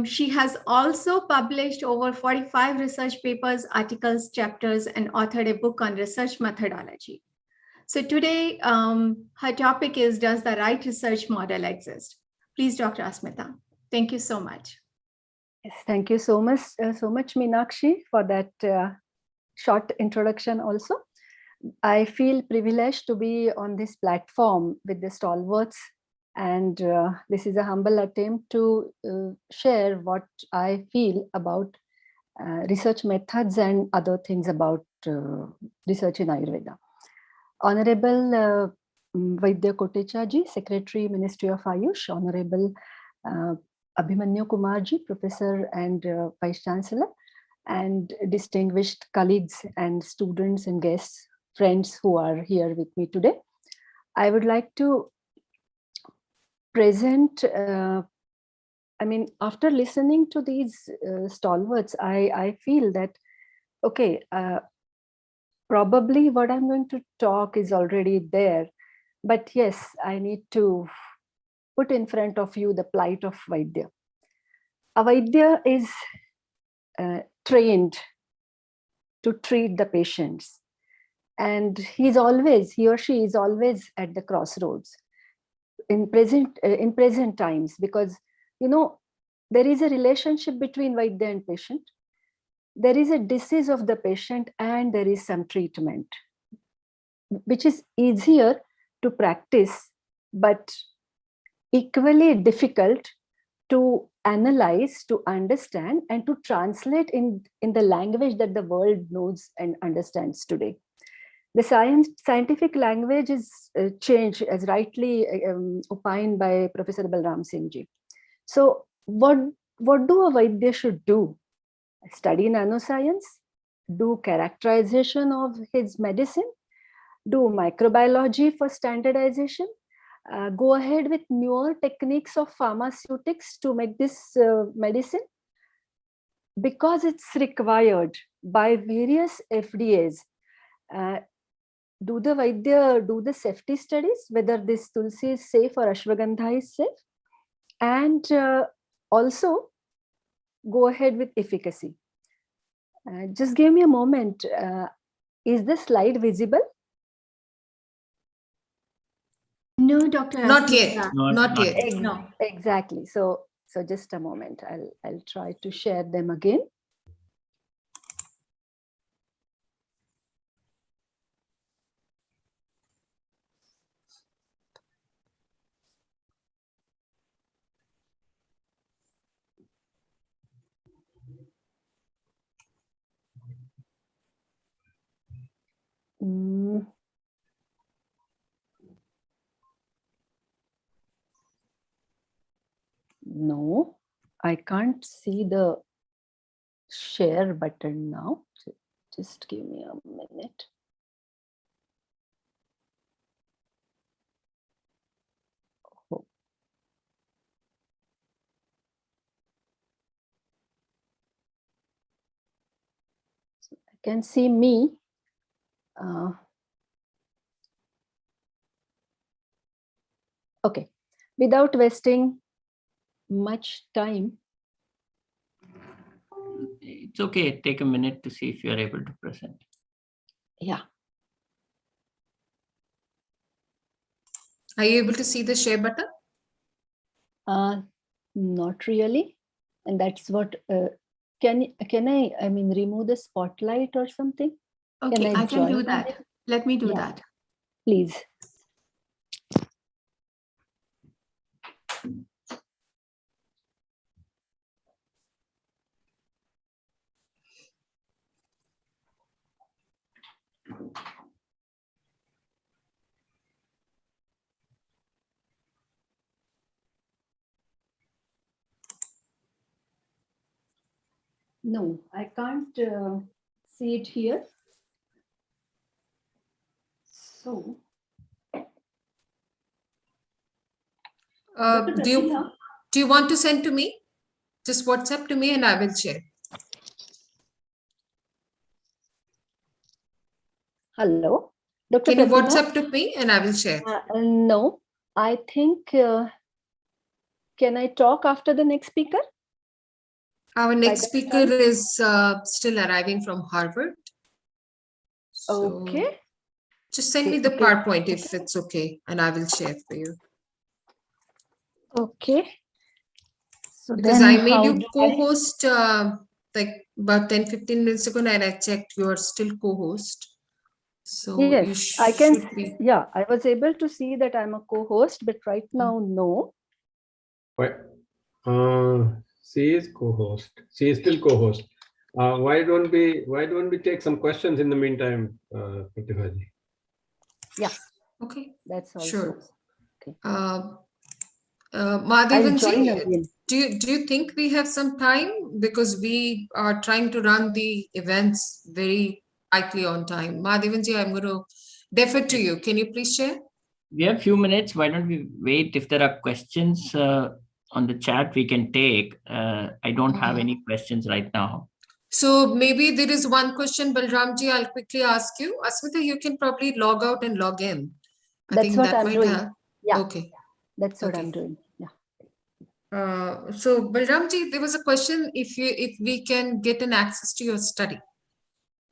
She has also published over 45 research papers, articles, chapters, and authored a book on research methodology. So today, her topic is, does the right research model exist? Please, Dr. Asmita. Thank you so much. Yes, thank you so much, Meenakshi, for that short introduction also. I feel privileged to be on this platform with the stalwarts, and this is a humble attempt to share what I feel about research methods and other things about research in Ayurveda. Honorable Vaidya Kotecha ji, Secretary, Ministry of Ayush, Honorable Abhimanyu Kumar ji, Professor and Vice Chancellor, and distinguished colleagues and students and guests, friends who are here with me today. I would like to present, after listening to these stalwarts, I feel that, okay, probably what I'm going to talk is already there, but yes, I need to put in front of you the plight of Vaidya. A Vaidya is trained to treat the patients, and he or she is always at the crossroads in present times, because there is a relationship between Vaidya and patient. There is a disease of the patient and there is some treatment, which is easier to practice, but equally difficult to analyze, to understand, and to translate in the language that the world knows and understands today. The scientific language is changed, as rightly opined by Professor Balram Singh ji. So what what do a Vaidya should do? Study nanoscience, do characterization of his medicine, do microbiology for standardization, go ahead with newer techniques of pharmaceutics to make this medicine, because it's required by various FDAs. Do the Vaidya do the safety studies, whether this Tulsi is safe or Ashwagandha is safe, and also go ahead with efficacy. Just give me a moment. Is the slide visible? No, Dr. Not Asmita. yet. Not yet. No. Exactly. So just a moment. I'll try to share them again. No, I can't see the share button now. Just give me a minute. Oh. So I can see me. Okay, without wasting much time. It's okay. Take a minute to see if you're able to present. Yeah. Are you able to see the share button? Not really. And that's what, can I mean, remove the spotlight or something? Okay, I can do that. Let me do that. Please. No, I can't see it here. So, do you want to send to me? Just WhatsApp to me and I will share. Hello, Dr. Can you Pratibha? WhatsApp to me and I will share? No, I think, can I talk after the next speaker? Our next speaker is still arriving from Harvard. So Okay. just send me the PowerPoint if it's okay, and I will share for you. Okay. So because then I made you do co-host like about 10-15 minutes ago, and I checked you are still co-host. So yes, you I can. be. Yeah, I was able to see that I'm a co-host, but right now, no. What? She is co-host. She is still co-host. Why don't we take some questions in the meantime, Pratibhaji? Yeah. Okay. That's also Sure. okay. Madhavanji, do you think we have some time, because we are trying to run the events very tightly on time? Madhavanji, I'm going to defer to you. Can you please share? We have a few minutes. Why don't we wait? If there are questions on the chat, we can take. I don't have any questions right now. So maybe there is one question, Balramji, I'll quickly ask you. Asmita, you can probably log out and log in. I That's think what that I'm might doing. help. Yeah. Okay. That's what I'm doing. Yeah. So Balramji, there was a question if we can get an access to your study,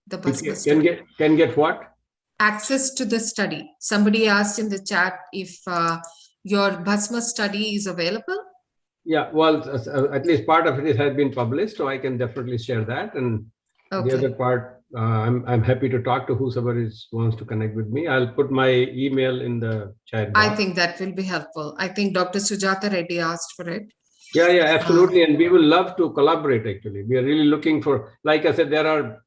the Bhasma study. Can get what? Access to the study. Somebody asked in the chat if your Bhasma study is available. Yeah, well, at least part of it has been published, so I can definitely share that. And the other part, I'm happy to talk to whoever wants to connect with me. I'll put my email in the chat box. I think that will be helpful. I think Dr. Sujata Reddy asked for it. Yeah, absolutely. And we will love to collaborate, actually. We are really looking for, like I said,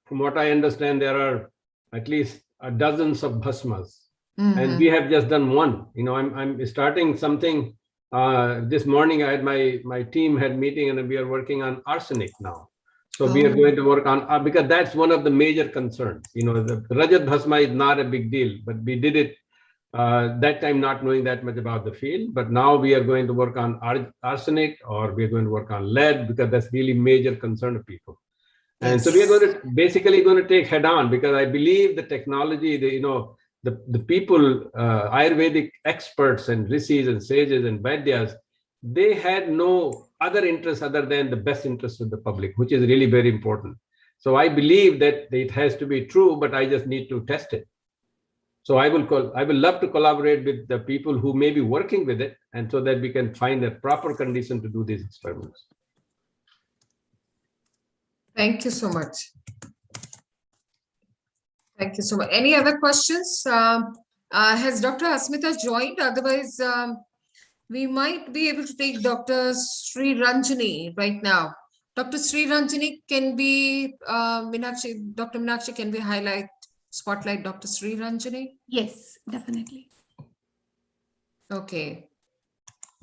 from what I understand, there are at least dozens of bhasmas. And we have just done one. I'm starting something this morning I had my team had meeting and we are working on arsenic now. So we are going to work on, because that's one of the major concerns. You know, the Rajat Bhasma is not a big deal, but we did it that time not knowing that much about the field. But now we are going to work on arsenic, or we are going to work on lead, because that's really major concern of people. And so we are going to basically going to take head on, because I believe the technology, the people, Ayurvedic experts and rishis and sages and vaidyas, they had no other interest other than the best interest of the public, which is really very important. So I believe that it has to be true, but I just need to test it. So I will love to collaborate with the people who may be working with it, and so that we can find a proper condition to do these experiments. Thank you so much. Thank you so much. Any other questions? Has Dr. Asmita joined? Otherwise, we might be able to take Dr. Sri Ranjani right now. Dr. Sri Ranjani, can be Dr. Meenakshi, can we spotlight Dr. Sri Ranjani? Yes, definitely. Okay.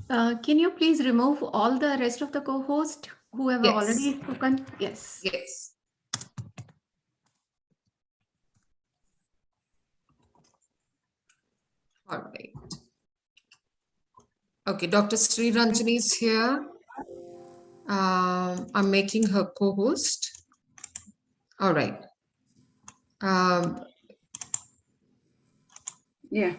Can you please remove all the rest of the co-hosts who have already spoken? Yes. Yes. All right. Okay, Dr. Sri Ranjani is here. I'm making her co-host. All right. Yeah,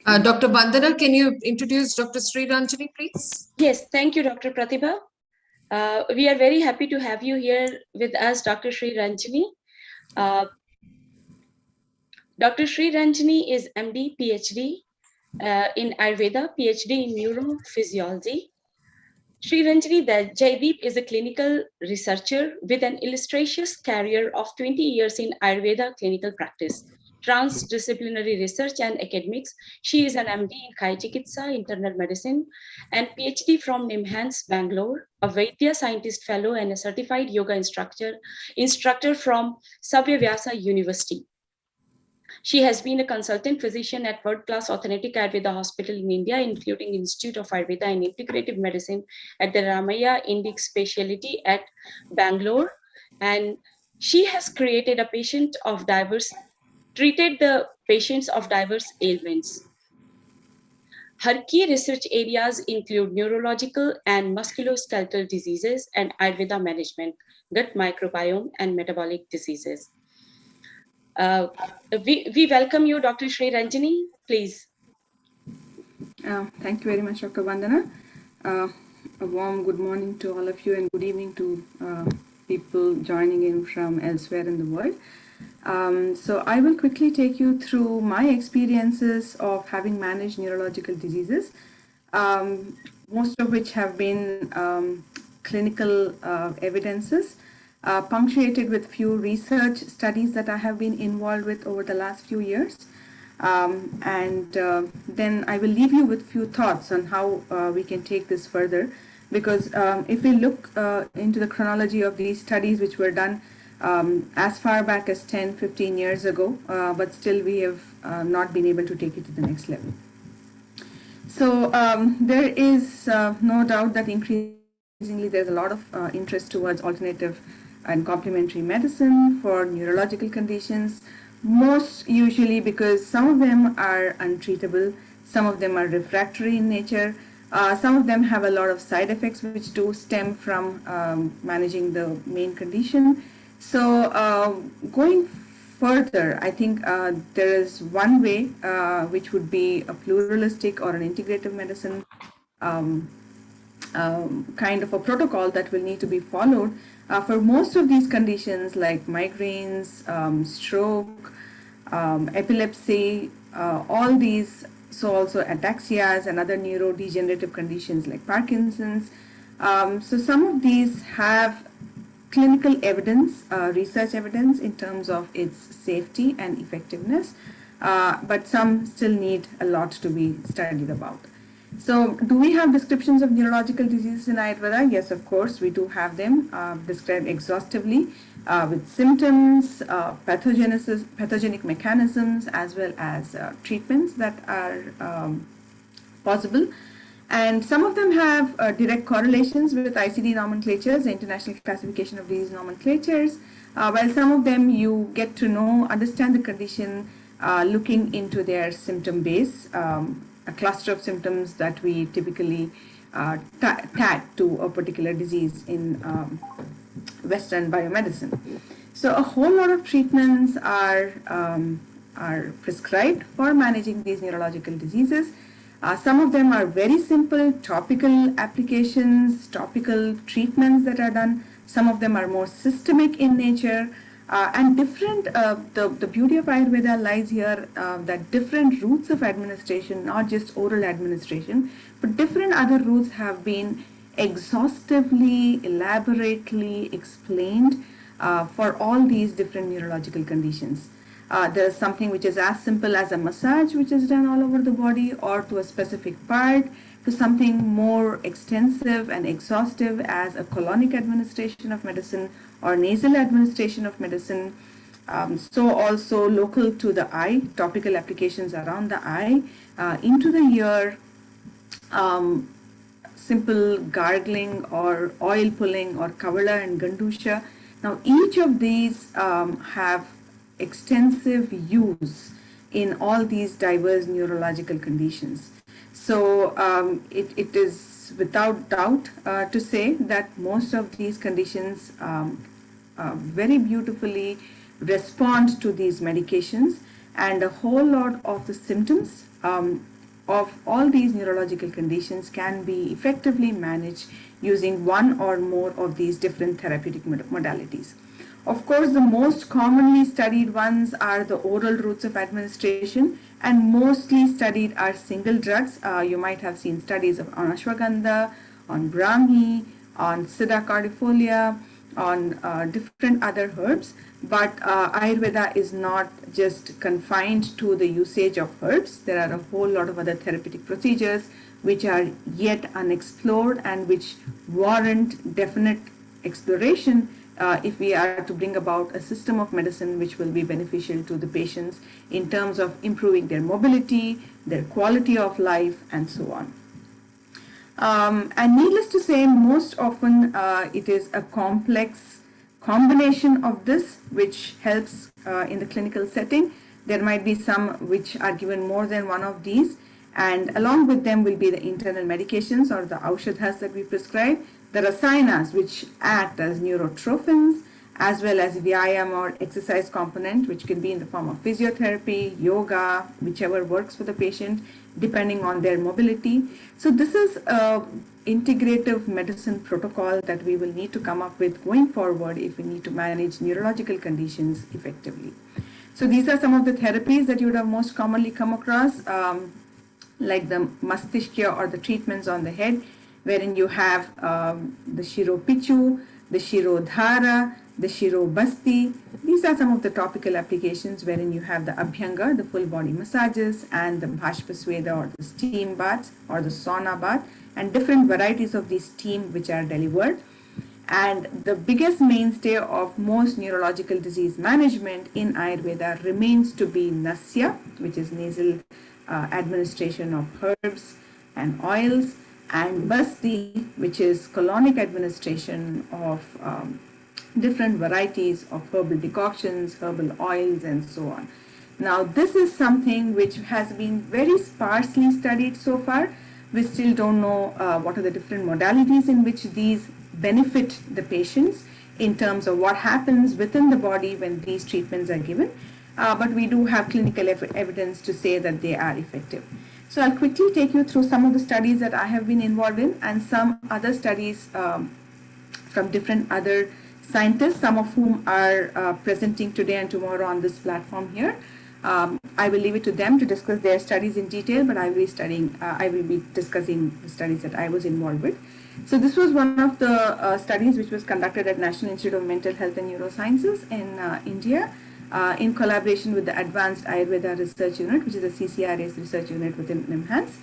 Dr. Vandana, can you introduce Dr. Sri Ranjani, please? Yes, thank you, Dr. Pratibha. We are very happy to have you here with us, Dr. Sri Ranjani. Dr. Sri Ranjani is MD, PhD in Ayurveda, PhD in Neurophysiology. Sri Ranjani Jaideep is a clinical researcher with an illustrious career of 20 years in Ayurveda clinical practice, transdisciplinary research and academics. She is an MD in Kai Chikitsa, internal medicine, and PhD from NIMHANS, Bangalore, a Vaidya scientist fellow and a certified yoga instructor from Sabyavyasa University. She has been a consultant physician at world-class authentic Ayurveda hospital in India, including Institute of Ayurveda and Integrative Medicine at the Ramaya Indic Specialty at Bangalore. And she has treated the patients of diverse ailments. Her key research areas include neurological and musculoskeletal diseases and Ayurveda management, gut microbiome, and metabolic diseases. We welcome you, Dr. Sri Ranjani, please. Thank you very much, Dr. Vandana. A warm good morning to all of you, and good evening to people joining in from elsewhere in the world. So I will quickly take you through my experiences of having managed neurological diseases, most of which have been clinical evidences, punctuated with few research studies that I have been involved with over the last few years. Then I will leave you with few thoughts on how we can take this further, because if we look into the chronology of these studies, which were done as far back as 10-15 years ago, but still we have not been able to take it to the next level. So there is no doubt that increasingly there's a lot of interest towards alternative and complementary medicine for neurological conditions, most usually because some of them are untreatable, some of them are refractory in nature, some of them have a lot of side effects which do stem from managing the main condition. So going further, I think there is one way which would be a pluralistic or an integrative medicine kind of a protocol that will need to be followed for most of these conditions like migraines, stroke, epilepsy, all these, so also ataxias and other neurodegenerative conditions like Parkinson's. So some of these have clinical evidence, research evidence in terms of its safety and effectiveness, but some still need a lot to be studied about. So do we have descriptions of neurological diseases in Ayurveda? Yes, of course, we do have them described exhaustively with symptoms, pathogenic mechanisms, as well as treatments that are possible. And some of them have direct correlations with ICD nomenclatures, the International Classification of Disease Nomenclatures, while some of them you get to know, understand the condition looking into their symptom base, a cluster of symptoms that we typically tag to a particular disease in Western biomedicine. So a whole lot of treatments are prescribed for managing these neurological diseases. Some of them are very simple topical applications, topical treatments that are done. Some of them are more systemic in nature and different. The beauty of Ayurveda lies here that different routes of administration, not just oral administration, but different other routes have been exhaustively, elaborately explained for all these different neurological conditions. There's something which is as simple as a massage, which is done all over the body, or to a specific part, to something more extensive and exhaustive as a colonic administration of medicine or nasal administration of medicine. So also local to the eye, topical applications around the eye, into the ear, simple gargling or oil pulling or kavala and gandusha. Now each of these have extensive use in all these diverse neurological conditions. So it is without doubt to say that most of these conditions very beautifully respond to these medications, and a whole lot of the symptoms of all these neurological conditions can be effectively managed using one or more of these different therapeutic modalities. Of course, the most commonly studied ones are the oral routes of administration, and mostly studied are single drugs. You might have seen studies on ashwagandha, on brahmi, on Siddha cordifolia, on different other herbs. But Ayurveda is not just confined to the usage of herbs. There are a whole lot of other therapeutic procedures which are yet unexplored and which warrant definite exploration if we are to bring about a system of medicine which will be beneficial to the patients in terms of improving their mobility, their quality of life, and so on. And needless to say, most often it is a complex combination of this which helps in the clinical setting. There might be some which are given more than one of these, and along with them will be the internal medications or the aushadhas that we prescribe, the rasayanas which act as neurotrophins, as well as vyayam or exercise component, which can be in the form of physiotherapy, yoga, whichever works for the patient, depending on their mobility. So this is a integrative medicine protocol that we will need to come up with going forward if we need to manage neurological conditions effectively. So these are some of the therapies that you would have most commonly come across, like the mastishkya or the treatments on the head, wherein you have the Shiro Pichu, the Shiro Dhara, the Shiro Basti. These are some of the topical applications wherein you have the Abhyanga, the full body massages, and the Bhashpa Sweda or the steam baths or the sauna bath, and different varieties of these steam which are delivered. And the biggest mainstay of most neurological disease management in Ayurveda remains to be Nasya, which is nasal administration of herbs and oils, and Basti, which is colonic administration of different varieties of herbal decoctions, herbal oils, and so on. Now, this is something which has been very sparsely studied so far. We still don't know what are the different modalities in which these benefit the patients in terms of what happens within the body when these treatments are given. But we do have clinical evidence to say that they are effective. So I'll quickly take you through some of the studies that I have been involved in and some other studies from different other scientists, some of whom are presenting today and tomorrow on this platform here. I will leave it to them to discuss their studies in detail, but I will be discussing the studies that I was involved with. So this was one of the studies which was conducted at National Institute of Mental Health and Neurosciences in India, in collaboration with the Advanced Ayurveda Research Unit, which is a CCRA's research unit within NIMHANS.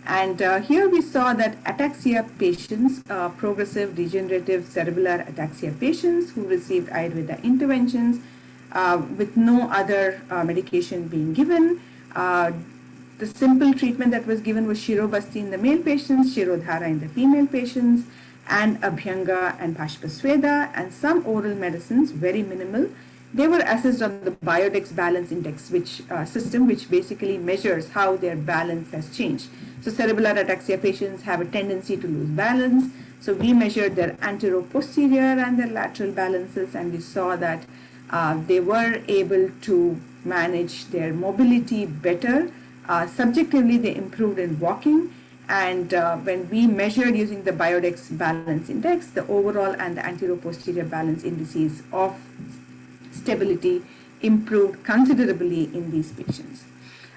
And here we saw that ataxia patients, progressive degenerative cerebellar ataxia patients who received Ayurveda interventions with no other medication being given, The simple treatment that was given was Shirobasti in the male patients, Shirodhara in the female patients, and Abhyanga and Bhashpasweda, and some oral medicines, very minimal. They were assessed on the Biodex Balance Index, which system, which basically measures how their balance has changed. So cerebellar ataxia patients have a tendency to lose balance. So we measured their anteroposterior and their lateral balances, and we saw that they were able to manage their mobility better. Subjectively, they improved in walking. And when we measured using the Biodex Balance Index, the overall and the anteroposterior balance indices of stability improved considerably in these patients.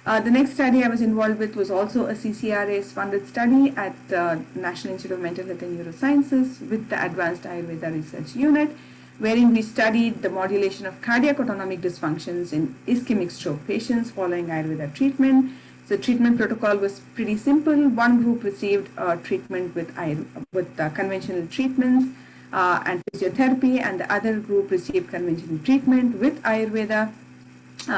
The next study I was involved with was also a CCRA's funded study at the National Institute of Mental Health and Neurosciences with the Advanced Ayurveda Research Unit, wherein we studied the modulation of cardiac autonomic dysfunctions in ischemic stroke patients following Ayurveda treatment. The treatment protocol was pretty simple. One group received treatment with conventional treatments and physiotherapy, and the other group received conventional treatment with Ayurveda,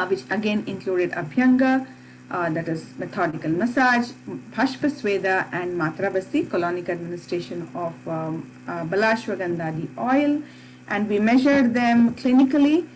which again included Abhyanga, that is methodical massage, Bhashpasweda, and Matrabasti, colonic administration of Balashwagandhadi oil. And we measured them clinically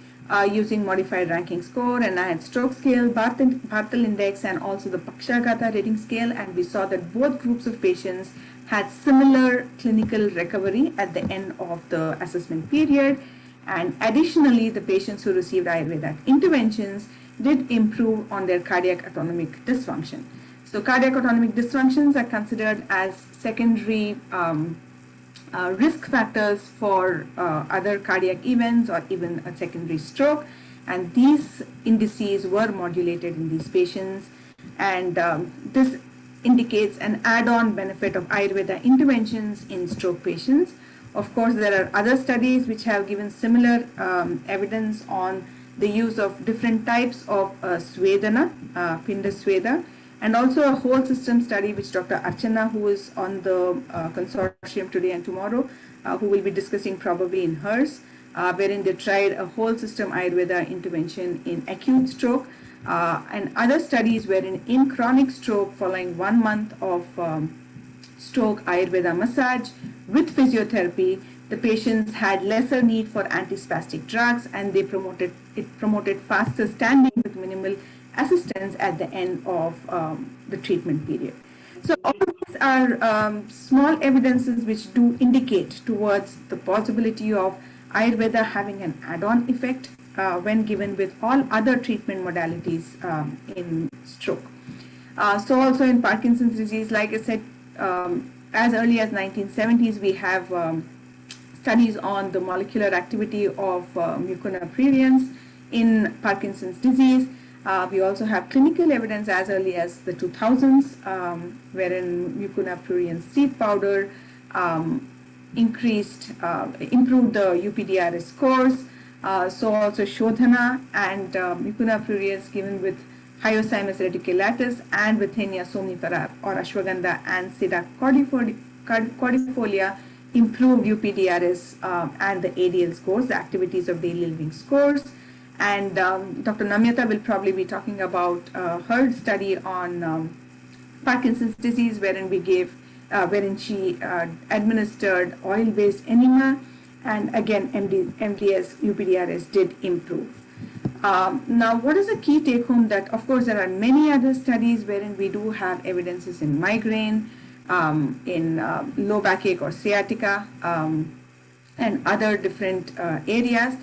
using modified ranking score, and I had stroke scale, Barthel index, and also the Pakshagata rating scale, and we saw that both groups of patients had similar clinical recovery at the end of the assessment period. And additionally, the patients who received Ayurvedic interventions did improve on their cardiac autonomic dysfunction. So cardiac autonomic dysfunctions are considered as secondary risk factors for other cardiac events or even a secondary stroke, and these indices were modulated in these patients, and this indicates an add-on benefit of Ayurveda interventions in stroke patients. Of course, there are other studies which have given similar evidence on the use of different types of Swedana, Pinda Sweda, and also a whole system study which Dr. Archana, who is on the consortium today and tomorrow, who will be discussing probably in hers, wherein they tried a whole system Ayurveda intervention in acute stroke, and other studies wherein in chronic stroke following 1 month of stroke Ayurveda massage with physiotherapy, the patients had lesser need for antispastic drugs, and they promoted faster standing with minimal assistance at the end of the treatment period. So all of these are small evidences which do indicate towards the possibility of Ayurveda having an add-on effect when given with all other treatment modalities in stroke. So also in Parkinson's disease, like I said, as early as 1970s, we have studies on the molecular activity of mucuna pruriens in Parkinson's disease. We also have clinical evidence as early as the 2000s, wherein mucuna pruriens seed powder improved the UPDRS scores. So also Shodhana and mucuna pruriens given with Hyoscyamus reticulatus and Withenia somnifera or ashwagandha and Sida cordifolia improved UPDRS and the ADL scores, the activities of daily living scores. And Dr. Namyata will probably be talking about her study on Parkinson's disease, wherein she administered oil-based enema, and again MDS UPDRS did improve. Now, what is the key take home? That of course there are many other studies wherein we do have evidences in migraine, in low backache or sciatica, and other different areas.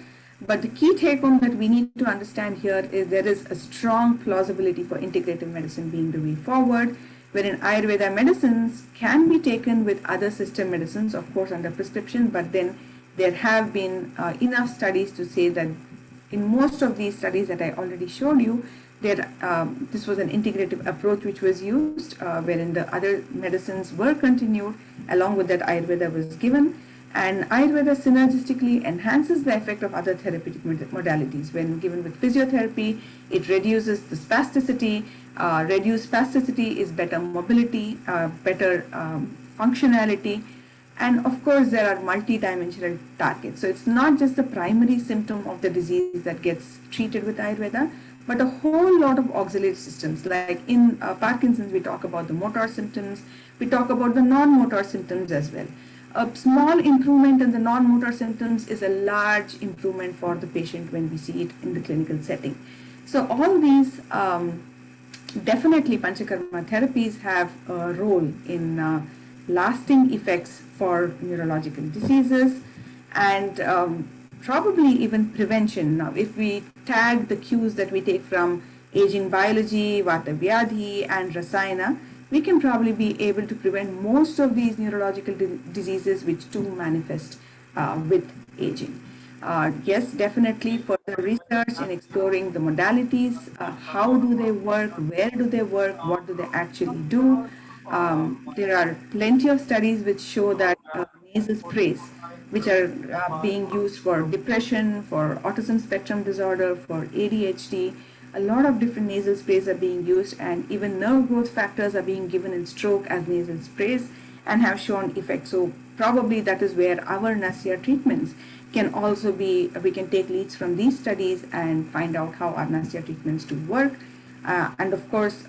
But the key take home that we need to understand here is there is a strong plausibility for integrative medicine being the way forward, wherein Ayurveda medicines can be taken with other system medicines, of course under prescription, but then there have been enough studies to say that in most of these studies that I already showed you, this was an integrative approach which was used, wherein the other medicines were continued, along with that Ayurveda was given. And Ayurveda synergistically enhances the effect of other therapeutic modalities. When given with physiotherapy, it reduces the spasticity. Reduced spasticity is better mobility, better functionality. And of course, there are multidimensional targets. So it's not just the primary symptom of the disease that gets treated with Ayurveda, but a whole lot of auxiliary systems. Like in Parkinson's, we talk about the motor symptoms, we talk about the non-motor symptoms as well. A small improvement in the non-motor symptoms is a large improvement for the patient when we see it in the clinical setting. So all these definitely Panchakarma therapies have a role in lasting effects for neurological diseases and probably even prevention. Now, if we tag the cues that we take from aging biology, Vata Vyadhi, and Rasayana, we can probably be able to prevent most of these neurological diseases which do manifest with aging. Yes, definitely further research in exploring the modalities, how do they work, where do they work, what do they actually do. There are plenty of studies which show that nasal sprays, which are being used for depression, for autism spectrum disorder, for ADHD, a lot of different nasal sprays are being used, and even nerve growth factors are being given in stroke as nasal sprays and have shown effect. So probably that is where our NASIA treatments can also be, we can take leads from these studies and find out how our NASIA treatments do work. And of course,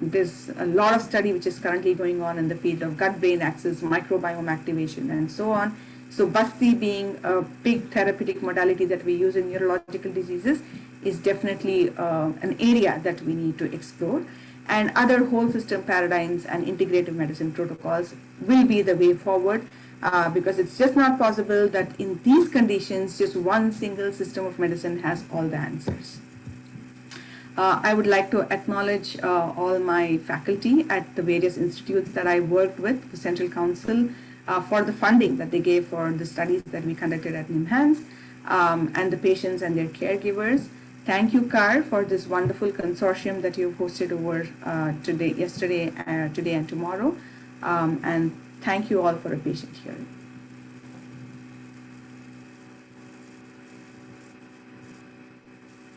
there's a lot of study which is currently going on in the field of gut-brain axis, microbiome activation, and so on. So BASTI being a big therapeutic modality that we use in neurological diseases is definitely an area that we need to explore. And other whole system paradigms and integrative medicine protocols will be the way forward because it's just not possible that in these conditions, just one single system of medicine has all the answers. I would like to acknowledge all my faculty at the various institutes that I worked with, the Central Council, for the funding that they gave for the studies that we conducted at NIMHANS, and the patients and their caregivers. Thank you, Kar, for this wonderful consortium that you've hosted over today and tomorrow. And thank you all for a patient hearing.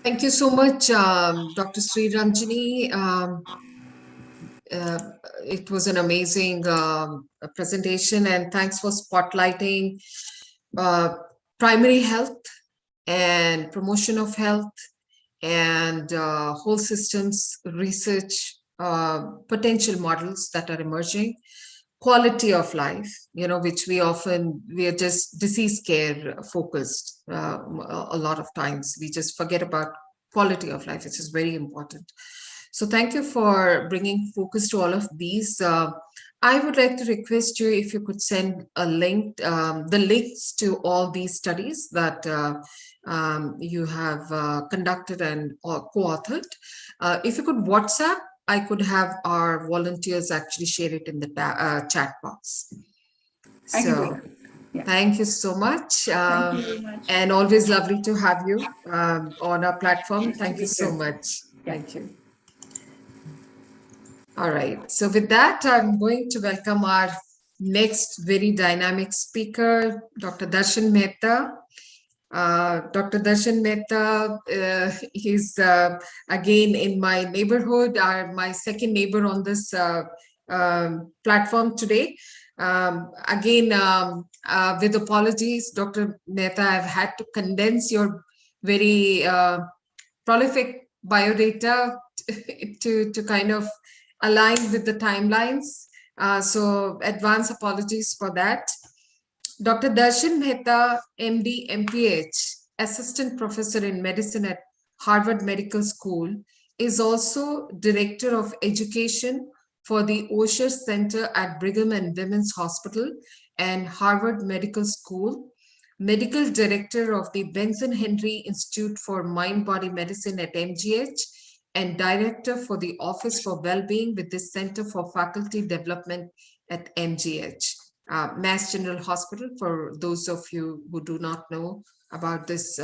Thank you so much, Dr. Sri Ranjani. It was an amazing presentation, and thanks for spotlighting primary health and promotion of health and whole systems research, potential models that are emerging, quality of life, which we are just disease care focused. A lot of times we just forget about quality of life, which is very important. So thank you for bringing focus to all of these. I would like to request you if you could send a link, the links to all these studies that you have conducted and co-authored. If you could WhatsApp, I could have our volunteers actually share it in the chat box. So thank you so much. Thank you very much. And always lovely to have you on our platform. Thank you so much. Thank you. All right. So with that, I'm going to welcome our next very dynamic speaker, Dr. Darshan Mehta. Dr. Darshan Mehta, he's again in my neighborhood, my second neighbor on this platform today. Again, with apologies, Dr. Mehta, I've had to condense your very prolific biodata to kind of align with the timelines. So advance apologies for that. Dr. Darshan Mehta, MD, MPH, Assistant Professor in Medicine at Harvard Medical School, is also Director of Education for the Osher Center at Brigham and Women's Hospital and Harvard Medical School, Medical Director of the Benson Henry Institute for Mind-Body Medicine at MGH, and Director for the Office for Wellbeing with the Center for Faculty Development at MGH. Mass General Hospital, for those of you who do not know about this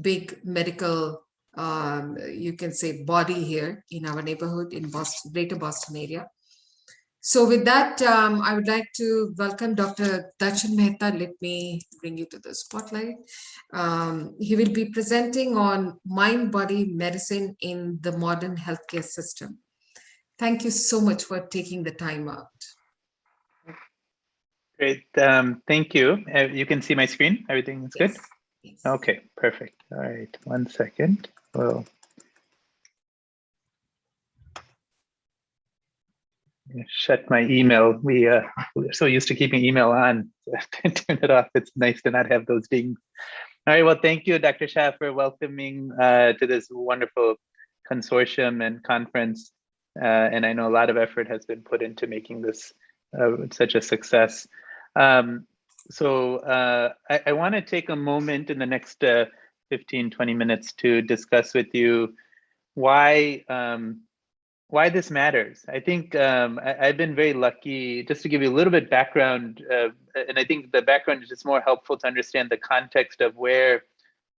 big medical, you can say, body here in our neighborhood in Boston, Greater Boston area. So with that, I would like to welcome Dr. Darshan Mehta. Let me bring you to the spotlight. He will be presenting on mind-body medicine in the modern healthcare system. Thank you so much for taking the time out. Great. Thank you. You can see my screen. Everything is good? Yes. Okay, perfect. All right. 1 second. will shut my email. We're so used to keeping email on. Turn it off. It's nice to not have those dings. All right. Well, thank you, Dr. Shah, for welcoming to this wonderful consortium and conference. And I know a lot of effort has been put into making this such a success. I want to take a moment in the next 15, 20 minutes to discuss with you why this matters. I think I've been very lucky, just to give you a little bit background, and I think the background is just more helpful to understand the context of where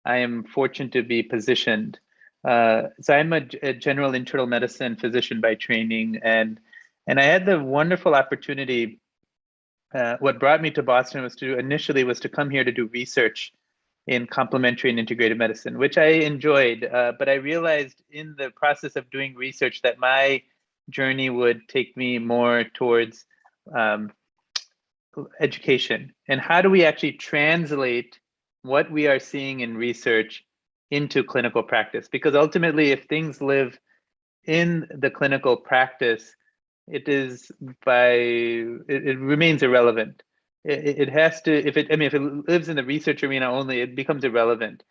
I am fortunate to be positioned. So I'm a general internal medicine physician by training, and I had the wonderful opportunity. What brought me to Boston was to come here to do research in complementary and integrative medicine, which I enjoyed. But I realized in the process of doing research that my journey would take me more towards education. And how do we actually translate what we are seeing in research into clinical practice? Because ultimately, if things live in the clinical practice, it remains irrelevant. It has to, if it lives in the research arena only, it becomes irrelevant.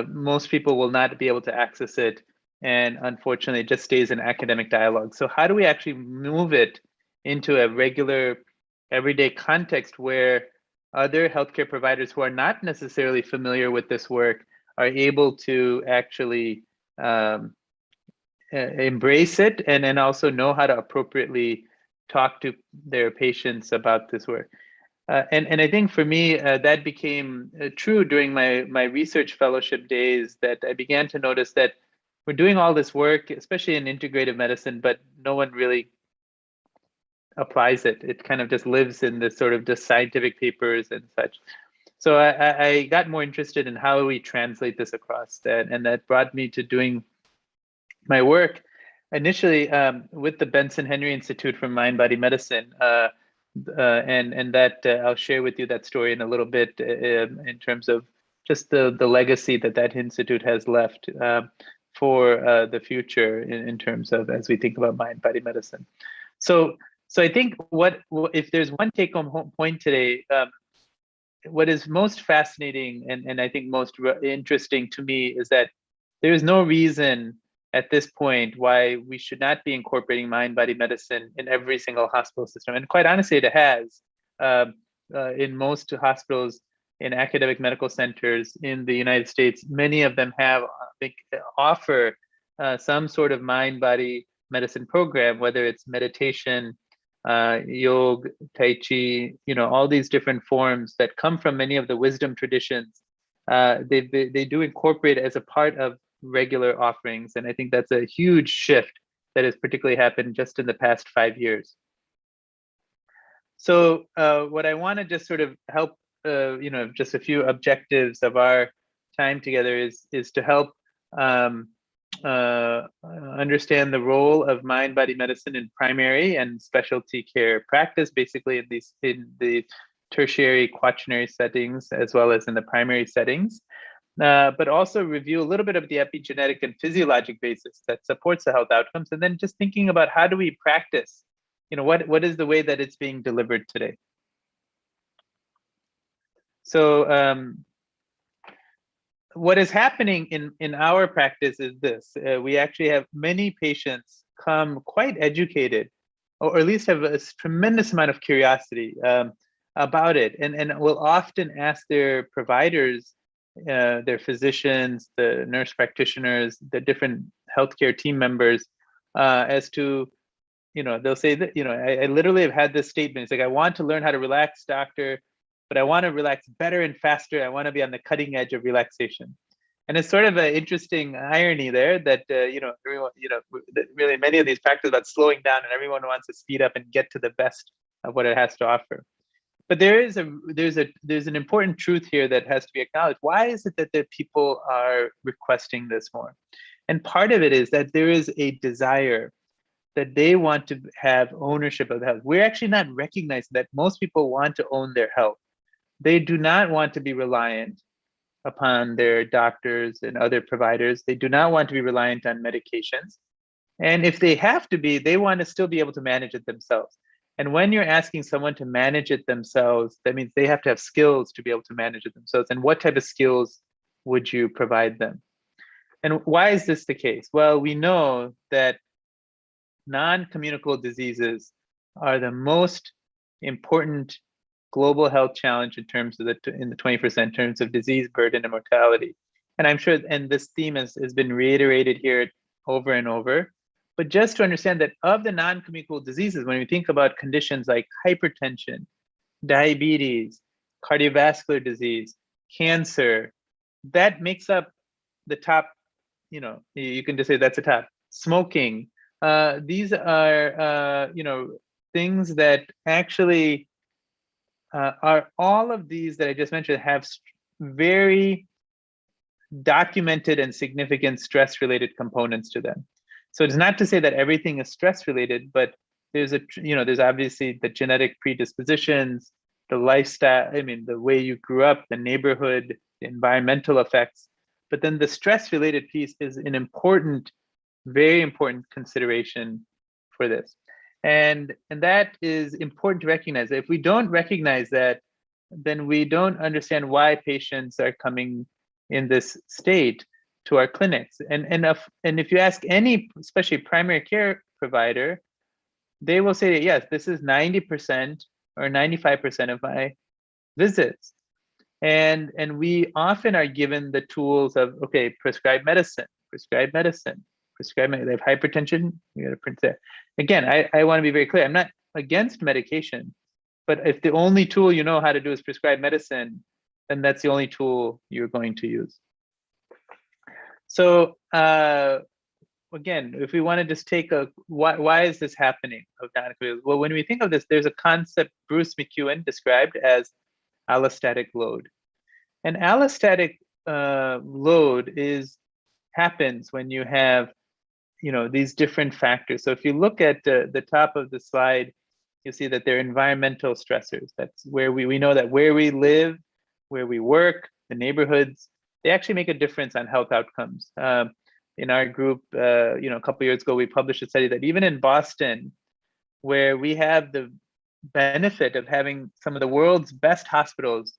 Most people will not be able to access it. And unfortunately, it just stays in academic dialogue. So how do we actually move it into a regular, everyday context where other healthcare providers who are not necessarily familiar with this work are able to actually embrace it and then also know how to appropriately talk to their patients about this work. And I think for me, that became true during my research fellowship days, that I began to notice that we're doing all this work, especially in integrative medicine, but no one really applies it. It kind of just lives in this sort of just scientific papers and such. So I got more interested in how we translate this across that, and that brought me to doing my work initially with the Benson Henry Institute for Mind Body Medicine. And that I'll share with you that story in a little bit in terms of just the legacy that institute has left for the future in terms of as we think about mind body medicine. So I think what if there's one take home point today, what is most fascinating and I think most interesting to me is that there is no reason at this point why we should not be incorporating mind-body medicine in every single hospital system. And quite honestly, it has in most hospitals, in academic medical centers in the United States. Many of them offer some sort of mind-body medicine program, whether it's meditation, yoga, tai chi, all these different forms that come from many of the wisdom traditions. They do incorporate it as a part of regular offerings. And I think that's a huge shift that has particularly happened just in the past 5 years. So what I want to just sort of help, just a few objectives of our time together is to help understand the role of mind-body medicine in primary and specialty care practice, basically in the tertiary, quaternary settings, as well as in the primary settings. But also review a little bit of the epigenetic and physiologic basis that supports the health outcomes, and then just thinking about how do we practice, what is the way that it's being delivered today. So what is happening in our practice is this: we actually have many patients come quite educated, or at least have a tremendous amount of curiosity about it, and will often ask their providers, their physicians, the nurse practitioners, the different healthcare team members, as to, they'll say that, I literally have had this statement. It's like, I want to learn how to relax, doctor, but I want to relax better and faster. I want to be on the cutting edge of relaxation. And it's sort of an interesting irony there that, everyone, really many of these practices about slowing down, and everyone wants to speed up and get to the best of what it has to offer. But there's an important truth here that has to be acknowledged. Why is it that the people are requesting this more? And part of it is that there is a desire that they want to have ownership of the health. We're actually not recognizing that most people want to own their health. They do not want to be reliant upon their doctors and other providers. They do not want to be reliant on medications. And if they have to be, they want to still be able to manage it themselves. And when you're asking someone to manage it themselves, that means they have to have skills to be able to manage it themselves. And what type of skills would you provide them? And why is this the case? Well, we know that non-communicable diseases are the most important global health challenge in terms of in the 21st century, in terms of disease burden and mortality. And I'm sure, and this theme has been reiterated here over and over. But just to understand that of the non-communicable diseases, when we think about conditions like hypertension, diabetes, cardiovascular disease, cancer, that makes up the top, you can just say that's the top. Smoking, these are, things that actually are all of these that I just mentioned have very documented and significant stress-related components to them. So it's not to say that everything is stress-related, but there's there's obviously the genetic predispositions, the lifestyle, the way you grew up, the neighborhood, the environmental effects. But then the stress-related piece is an important, very important consideration for this. And that is important to recognize. If we don't recognize that, then we don't understand why patients are coming in this state to our clinics. And if you ask any, especially primary care provider, they will say, yes, this is 90% or 95% of my visits. And we often are given the tools of, okay, prescribe medicine. They have hypertension, you got to print that. Again, I want to be very clear. I'm not against medication, but if the only tool you know how to do is prescribe medicine, then that's the only tool you're going to use. So again, if we want to just take why is this happening? Well, when we think of this, there's a concept Bruce McEwen described as allostatic load. And allostatic load happens when you have these different factors. So if you look at the top of the slide, you see that they're environmental stressors. That's where we know that where we live, where we work, the neighborhoods, they actually make a difference on health outcomes. In our group, a couple of years ago, we published a study that even in Boston, where we have the benefit of having some of the world's best hospitals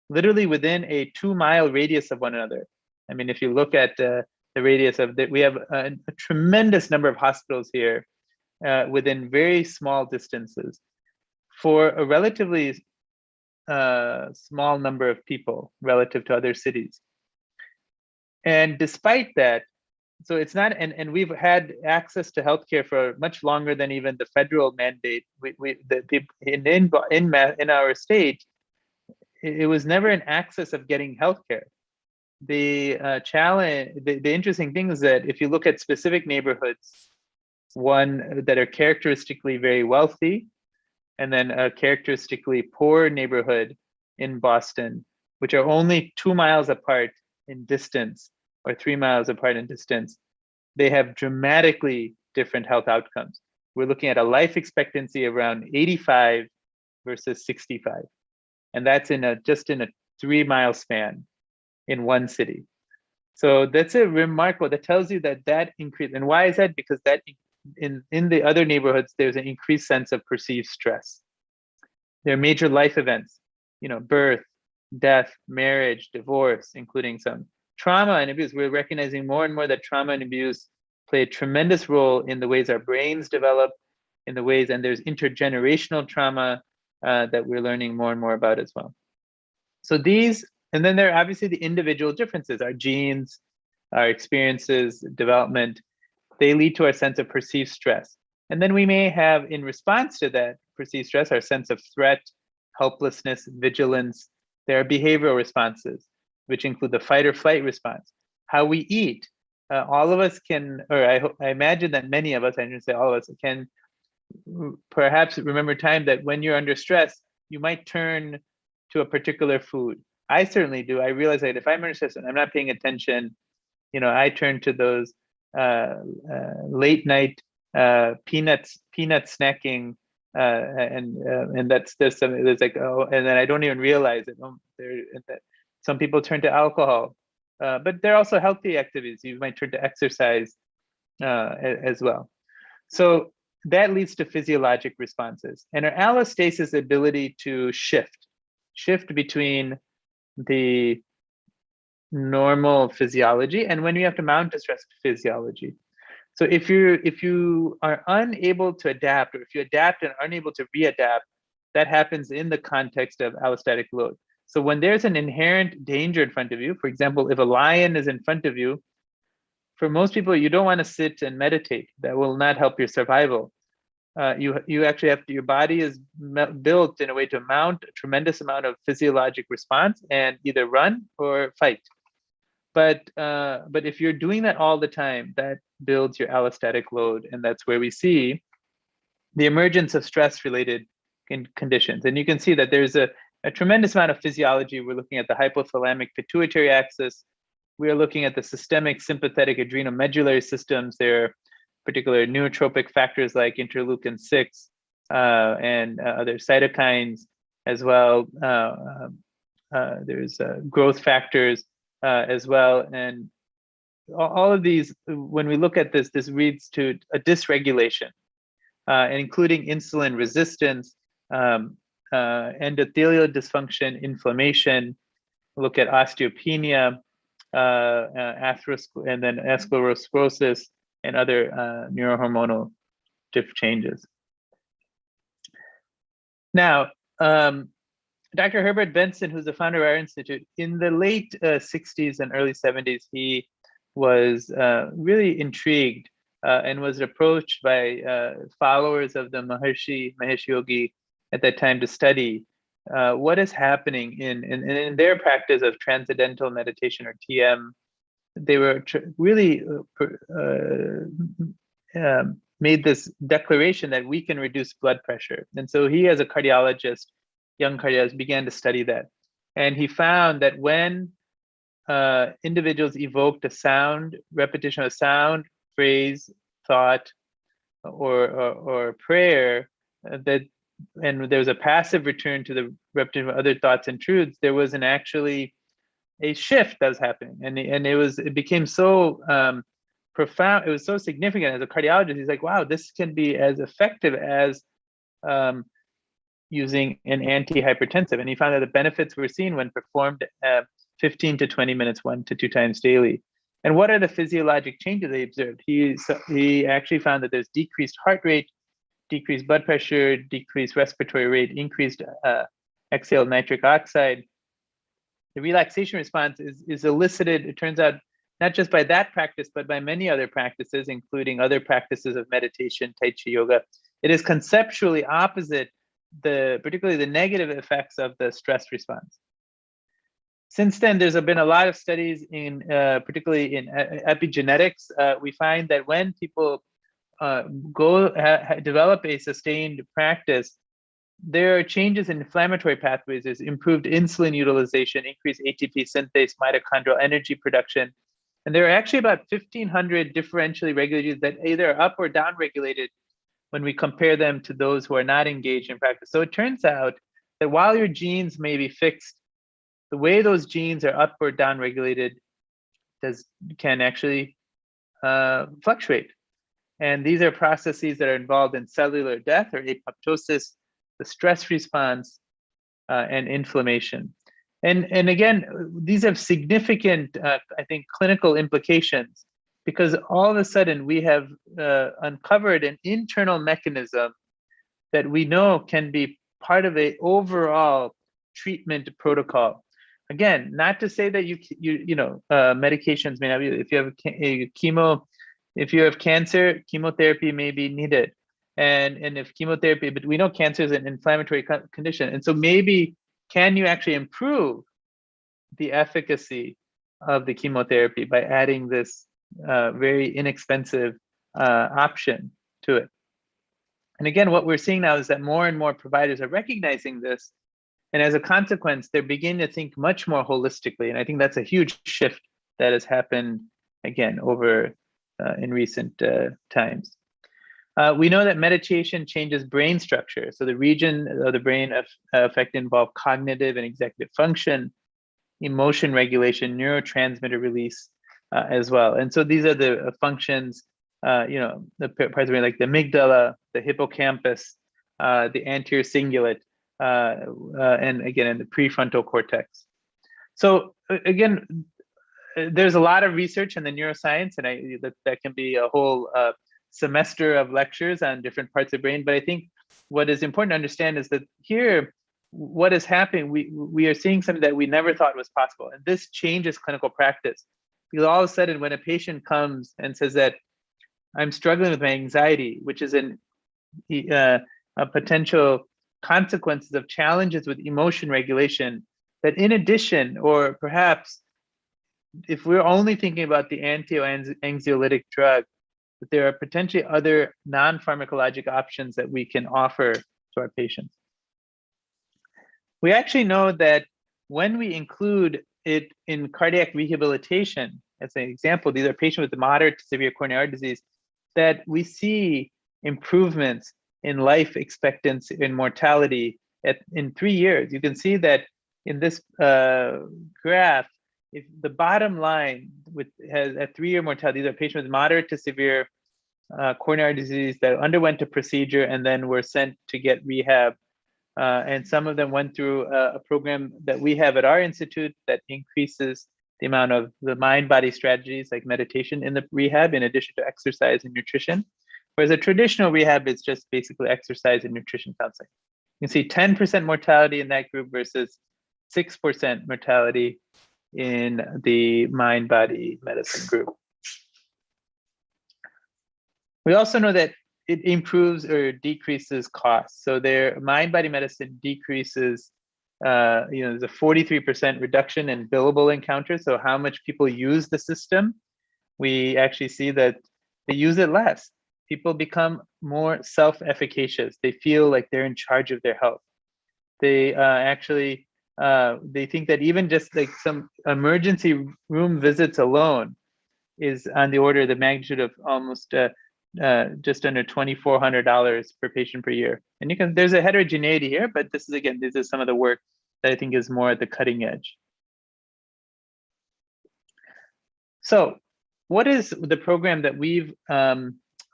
literally within a 2-mile radius of one another. If you look at the radius of that, we have a tremendous number of hospitals here within very small distances for a relatively small number of people relative to other cities. And despite that, so it's not, and we've had access to healthcare for much longer than even the federal mandate. The people in our state, it was never an access of getting healthcare. The challenge, the interesting thing is that if you look at specific neighborhoods, one that are characteristically very wealthy, and then a characteristically poor neighborhood in Boston, which are only 2 miles apart in distance or 3 miles apart in distance, they have dramatically different health outcomes. We're looking at a life expectancy around 85 versus 65. And that's just in a 3-mile span in one city. So that's a remarkable, that tells you that increase. And why is that? Because that in the other neighborhoods, there's an increased sense of perceived stress. There are major life events, birth, death, marriage, divorce, including some trauma and abuse. We're recognizing more and more that trauma and abuse play a tremendous role in the ways our brains develop, in the ways, and there's intergenerational trauma that we're learning more and more about as well. So these, and then there are obviously the individual differences, our genes, our experiences, development, they lead to our sense of perceived stress. And then we may have, in response to that perceived stress, our sense of threat, helplessness, vigilance. There are behavioral responses, which include the fight or flight response, how we eat. All of us can, or I imagine that many of us, I shouldn't say all of us, can perhaps remember time that when you're under stress, you might turn to a particular food. I certainly do. I realize that if I'm under stress and I'm not paying attention, I turn to those late night peanut snacking, and that's there's like, oh, and then I don't even realize it. Some people turn to alcohol, but there are also healthy activities. You might turn to exercise as well. So that leads to physiologic responses. And our allostasis ability to shift between the normal physiology and when you have to mount a stress physiology. So if you are unable to adapt, or if you adapt and are unable to readapt, that happens in the context of allostatic load. So when there's an inherent danger in front of you, for example, if a lion is in front of you, for most people, you don't want to sit and meditate. That will not help your survival. You actually have to, your body is built in a way to mount a tremendous amount of physiologic response and either run or fight. But if you're doing that all the time, that builds your allostatic load, and that's where we see the emergence of stress-related conditions. And you can see that there's a tremendous amount of physiology. We're looking at the hypothalamic pituitary axis. We are looking at the systemic sympathetic adrenomedullary systems. There are particular neurotropic factors like interleukin-6 and other cytokines as well. There's growth factors as well. And all of these, when we look at this, this leads to a dysregulation, including insulin resistance, endothelial dysfunction, inflammation. Look at osteopenia, and then atherosclerosis and other neurohormonal changes. Now, Dr. Herbert Benson, who's the founder of our institute, in the late 60s and early 70s, he was really intrigued and was approached by followers of the Mahesh Yogi at that time to study what is happening in their practice of transcendental meditation, or TM. They were really made this declaration that we can reduce blood pressure. And so he, as a cardiologist, young cardiologist, began to study that. And he found that when individuals evoked a sound, repetition of sound, phrase, thought, or prayer, and there was a passive return to the repetition of other thoughts and truths, there was actually a shift that was happening, and it became so profound. It was so significant. As a cardiologist, he's like, wow, this can be as effective as using an antihypertensive. And he found that the benefits were seen when performed 15 to 20 minutes, 1 to 2 times daily. And what are the physiologic changes they observed? He actually found that there's decreased heart rate, decreased blood pressure, decreased respiratory rate, increased exhaled nitric oxide. The relaxation response is elicited, it turns out, not just by that practice, but by many other practices, including other practices of meditation, Tai Chi yoga. It is conceptually opposite particularly the negative effects of the stress response. Since then, there's been a lot of studies particularly in epigenetics. We find that when people develop a sustained practice, there are changes in inflammatory pathways. There's improved insulin utilization, increased ATP synthase, mitochondrial energy production. And there are actually about 1,500 differentially regulated that either are up or down regulated when we compare them to those who are not engaged in practice. So it turns out that while your genes may be fixed, the way those genes are up or down regulated can actually fluctuate. And these are processes that are involved in cellular death or apoptosis, the stress response, and inflammation. And again, these have significant, I think, clinical implications, because all of a sudden we have uncovered an internal mechanism that we know can be part of an overall treatment protocol. Again, not to say that medications may not be. If you have chemo, if you have cancer, chemotherapy may be needed. And if chemotherapy, but we know cancer is an inflammatory condition. And so maybe, can you actually improve the efficacy of the chemotherapy by adding this very inexpensive option to it? And again, what we're seeing now is that more and more providers are recognizing this. And as a consequence, they're beginning to think much more holistically. And I think that's a huge shift that has happened, again, over in recent times. We know that meditation changes brain structure. So the region of the brain affected involve cognitive and executive function. emotion regulation, neurotransmitter release as well. And so these are the functions, the parts of the brain like the amygdala, the hippocampus, the anterior cingulate, and again, in the prefrontal cortex. So again, there's a lot of research in the neuroscience, and that can be a whole semester of lectures on different parts of the brain. But I think what is important to understand is that here, what is happening, we are seeing something that we never thought was possible. And this changes clinical practice. Because all of a sudden, when a patient comes and says that I'm struggling with my anxiety, which is a potential consequences of challenges with emotion regulation, that in addition, or perhaps if we're only thinking about the anti-anxiolytic drug, that there are potentially other non-pharmacologic options that we can offer to our patients. We actually know that when we include it in cardiac rehabilitation, as an example, these are patients with moderate to severe coronary artery disease, that we see improvements in life expectancy and mortality in 3 years. You can see that in this graph, if the bottom line has a 3-year mortality, these are patients with moderate to severe coronary disease that underwent a procedure and then were sent to get rehab. And some of them went through a program that we have at our institute that increases the amount of the mind-body strategies like meditation in the rehab, in addition to exercise and nutrition. Whereas a traditional rehab is just basically exercise and nutrition counseling. You can see 10% mortality in that group versus 6% mortality in the mind-body medicine group. We also know that it improves or decreases costs. So their mind-body medicine decreases, there's a 43% reduction in billable encounters. So how much people use the system, we actually see that they use it less. People become more self-efficacious. They feel like they're in charge of their health. They they think that even just like some emergency room visits alone is on the order of the magnitude of almost just under $2,400 per patient per year. And there's a heterogeneity here, but this is some of the work that I think is more at the cutting edge. So what is the program that we've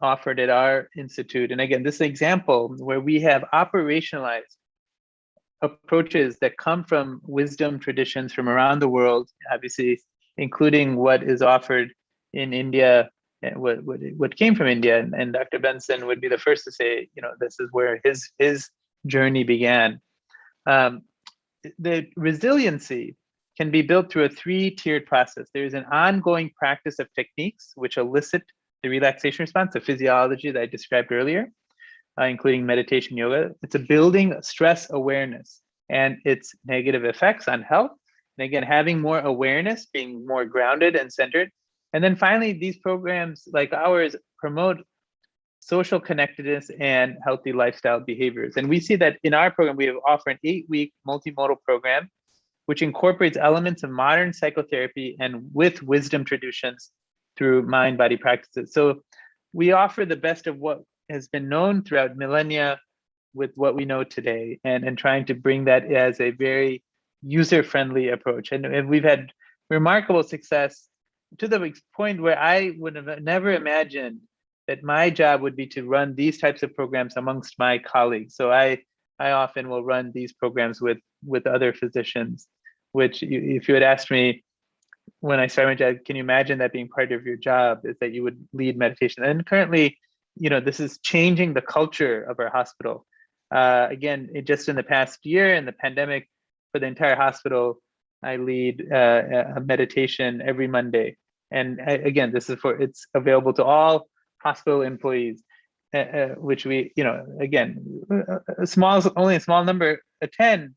offered at our institute? And again, this is an example where we have operationalized approaches that come from wisdom traditions from around the world, obviously, including what is offered in India, and what came from India. And Dr. Benson would be the first to say, this is where his journey began. The resiliency can be built through a 3-tiered process. There's an ongoing practice of techniques which elicit the relaxation response, the physiology that I described earlier, including meditation, yoga. It's a building stress awareness and its negative effects on health. And again, having more awareness, being more grounded and centered. And then finally, these programs like ours promote social connectedness and healthy lifestyle behaviors. And we see that in our program, we have offered an 8-week multimodal program, which incorporates elements of modern psychotherapy and with wisdom traditions through mind-body practices. So we offer the best of what has been known throughout millennia with what we know today, and trying to bring that as a very user-friendly approach. And we've had remarkable success to the point where I would have never imagined that my job would be to run these types of programs amongst my colleagues. So I often will run these programs with other physicians, which if you had asked me when I started my job, can you imagine that being part of your job, is that you would lead meditation? And currently, this is changing the culture of our hospital. Again, just in the past year, in the pandemic, for the entire hospital, I lead a meditation every Monday. And again, it's available to all hospital employees, which we, again, only a small number attend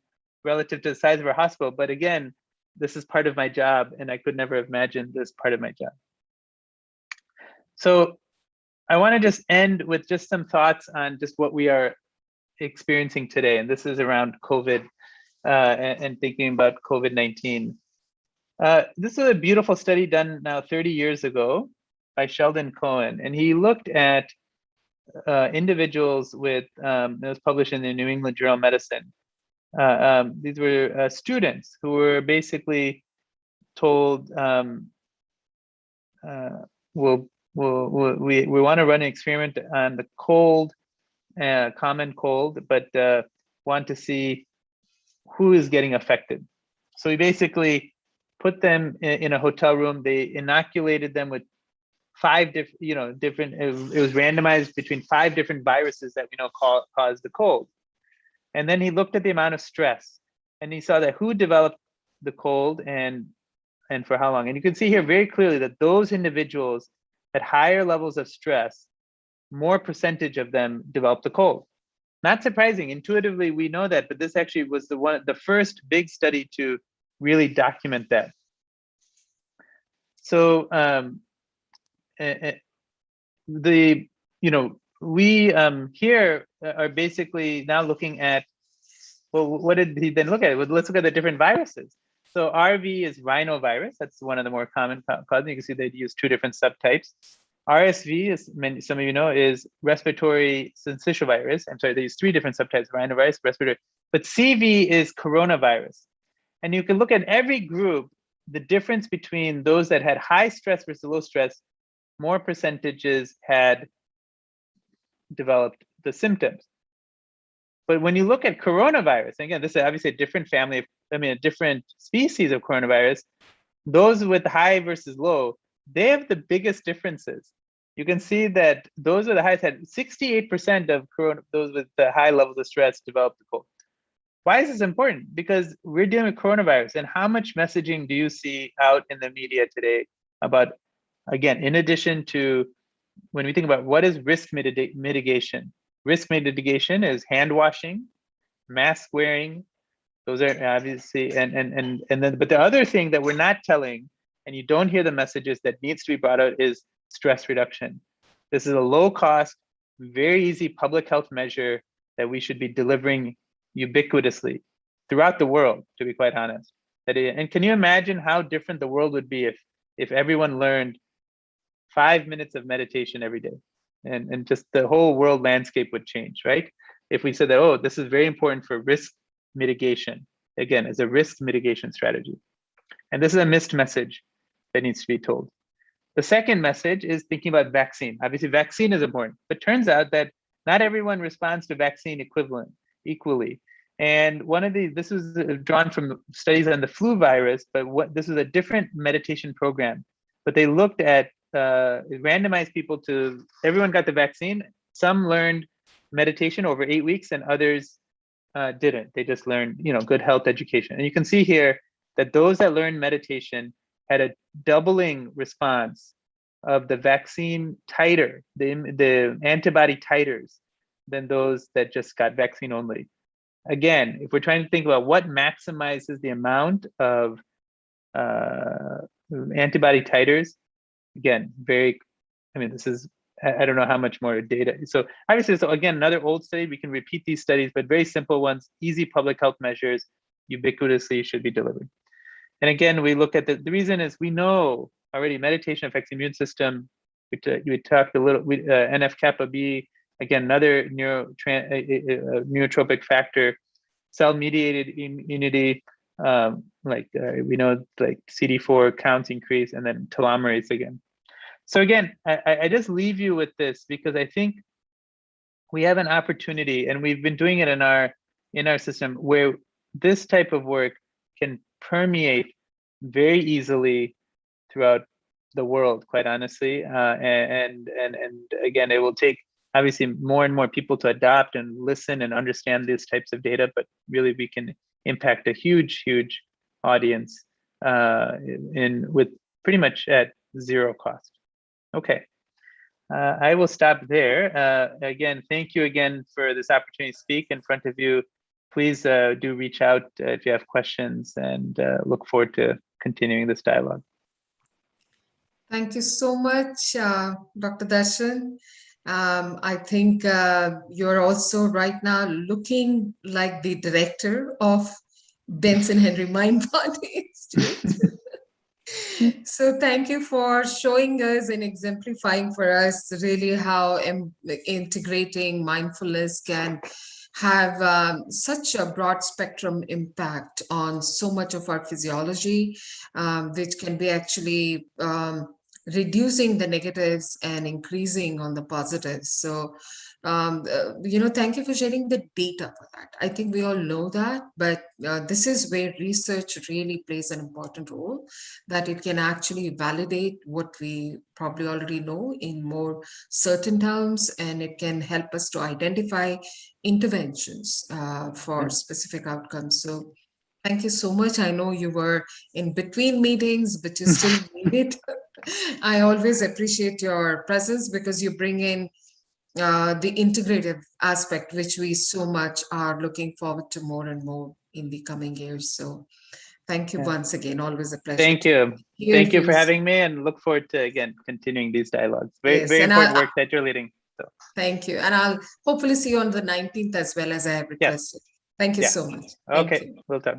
relative to the size of our hospital. But again, this is part of my job, and I could never have imagined this part of my job. So I want to just end with just some thoughts on just what we are experiencing today. And this is around COVID and thinking about COVID-19. This is a beautiful study done now 30 years ago by Sheldon Cohen. And he looked at individuals with, it was published in the New England Journal of Medicine, students who were basically told, we want to run an experiment on the cold, common cold, but want to see who is getting affected. So we basically put them in a hotel room. They inoculated them with 5 different, it was randomized between 5 different viruses that we know cause the cold. And then he looked at the amount of stress, and he saw that who developed the cold and for how long. And you can see here very clearly that those individuals at higher levels of stress, more percentage of them developed the cold. Not surprising, intuitively we know that, but this actually was the first big study to really document that. So we here are basically now looking at, well, what did he then look at? Well, let's look at the different viruses. So RV is rhinovirus. That's one of the more common causes. You can see they use 2 different subtypes. RSV, as some of you know, is respiratory syncytial virus. I'm sorry, they use 3 different subtypes: rhinovirus, respiratory. But CV is coronavirus. And you can look at every group, the difference between those that had high stress versus low stress, more percentages had developed the symptoms. But when you look at coronavirus, again, this is obviously a different family, a different species of coronavirus, those with high versus low, they have the biggest differences. You can see that those with the highest had 68% of those with the high levels of stress developed the cold. Why is this important? Because we're dealing with coronavirus, and how much messaging do you see out in the media today about, again, in addition to when we think about what is risk mitigation? Risk mitigation is hand washing, mask wearing. Those are obviously, and then, but the other thing that we're not telling, and you don't hear the messages that needs to be brought out, is stress reduction. This is a low cost, very easy public health measure that we should be delivering ubiquitously throughout the world, to be quite honest. And can you imagine how different the world would be if everyone learned 5 minutes of meditation every day, and just the whole world landscape would change, right? If we said that, oh, this is very important for risk mitigation, again, as a risk mitigation strategy. And this is a missed message that needs to be told. The second message is thinking about vaccine. Obviously, vaccine is important, but turns out that not everyone responds to vaccine equally. And this was drawn from studies on the flu virus, but this was a different meditation program. But they looked at, randomized people to, everyone got the vaccine. Some learned meditation over 8 weeks and others didn't. They just learned, good health education. And you can see here that those that learned meditation had a doubling response of the vaccine titer, the antibody titers, than those that just got vaccine only. Again, if we're trying to think about what maximizes the amount of antibody titers, again, this is, I don't know how much more data. So obviously, so again, another old study, we can repeat these studies, but very simple ones, easy public health measures, ubiquitously should be delivered. And again, we look at the reason is we know already meditation affects the immune system. We talked a little, NF-kappa B, again, another neurotropic factor, cell-mediated immunity, we know like CD4 counts increase, and then telomerase again. So again, I just leave you with this because I think we have an opportunity, and we've been doing it in our system, where this type of work can permeate very easily throughout the world, quite honestly. And again, it will take obviously more and more people to adopt and listen and understand these types of data, but really we can impact a huge audience with pretty much at zero cost. Okay, I will stop there. Again, thank you again for this opportunity to speak in front of you. Please do reach out if you have questions, and look forward to continuing this dialogue. Thank you so much, Dr. Darshan. I think you're also right now looking like the director of Benson Henry Mind Body Institute. So thank you for showing us and exemplifying for us really how integrating mindfulness can have such a broad spectrum impact on so much of our physiology, which can be actually reducing the negatives and increasing on the positives. So, thank you for sharing the data for that. I think we all know that, but this is where research really plays an important role, that it can actually validate what we probably already know in more certain terms, and it can help us to identify interventions for specific outcomes. So thank you so much. I know you were in between meetings, but you still made it. I always appreciate your presence because you bring in the integrative aspect, which we so much are looking forward to more and more in the coming years. So thank you once again. Always a pleasure. Thank you. Thank you for having me, and look forward to, again, continuing these dialogues. Very important work that you're leading. So. Thank you. And I'll hopefully see you on the 19th as well, as I have requested. Thank you so much. Okay, we'll talk.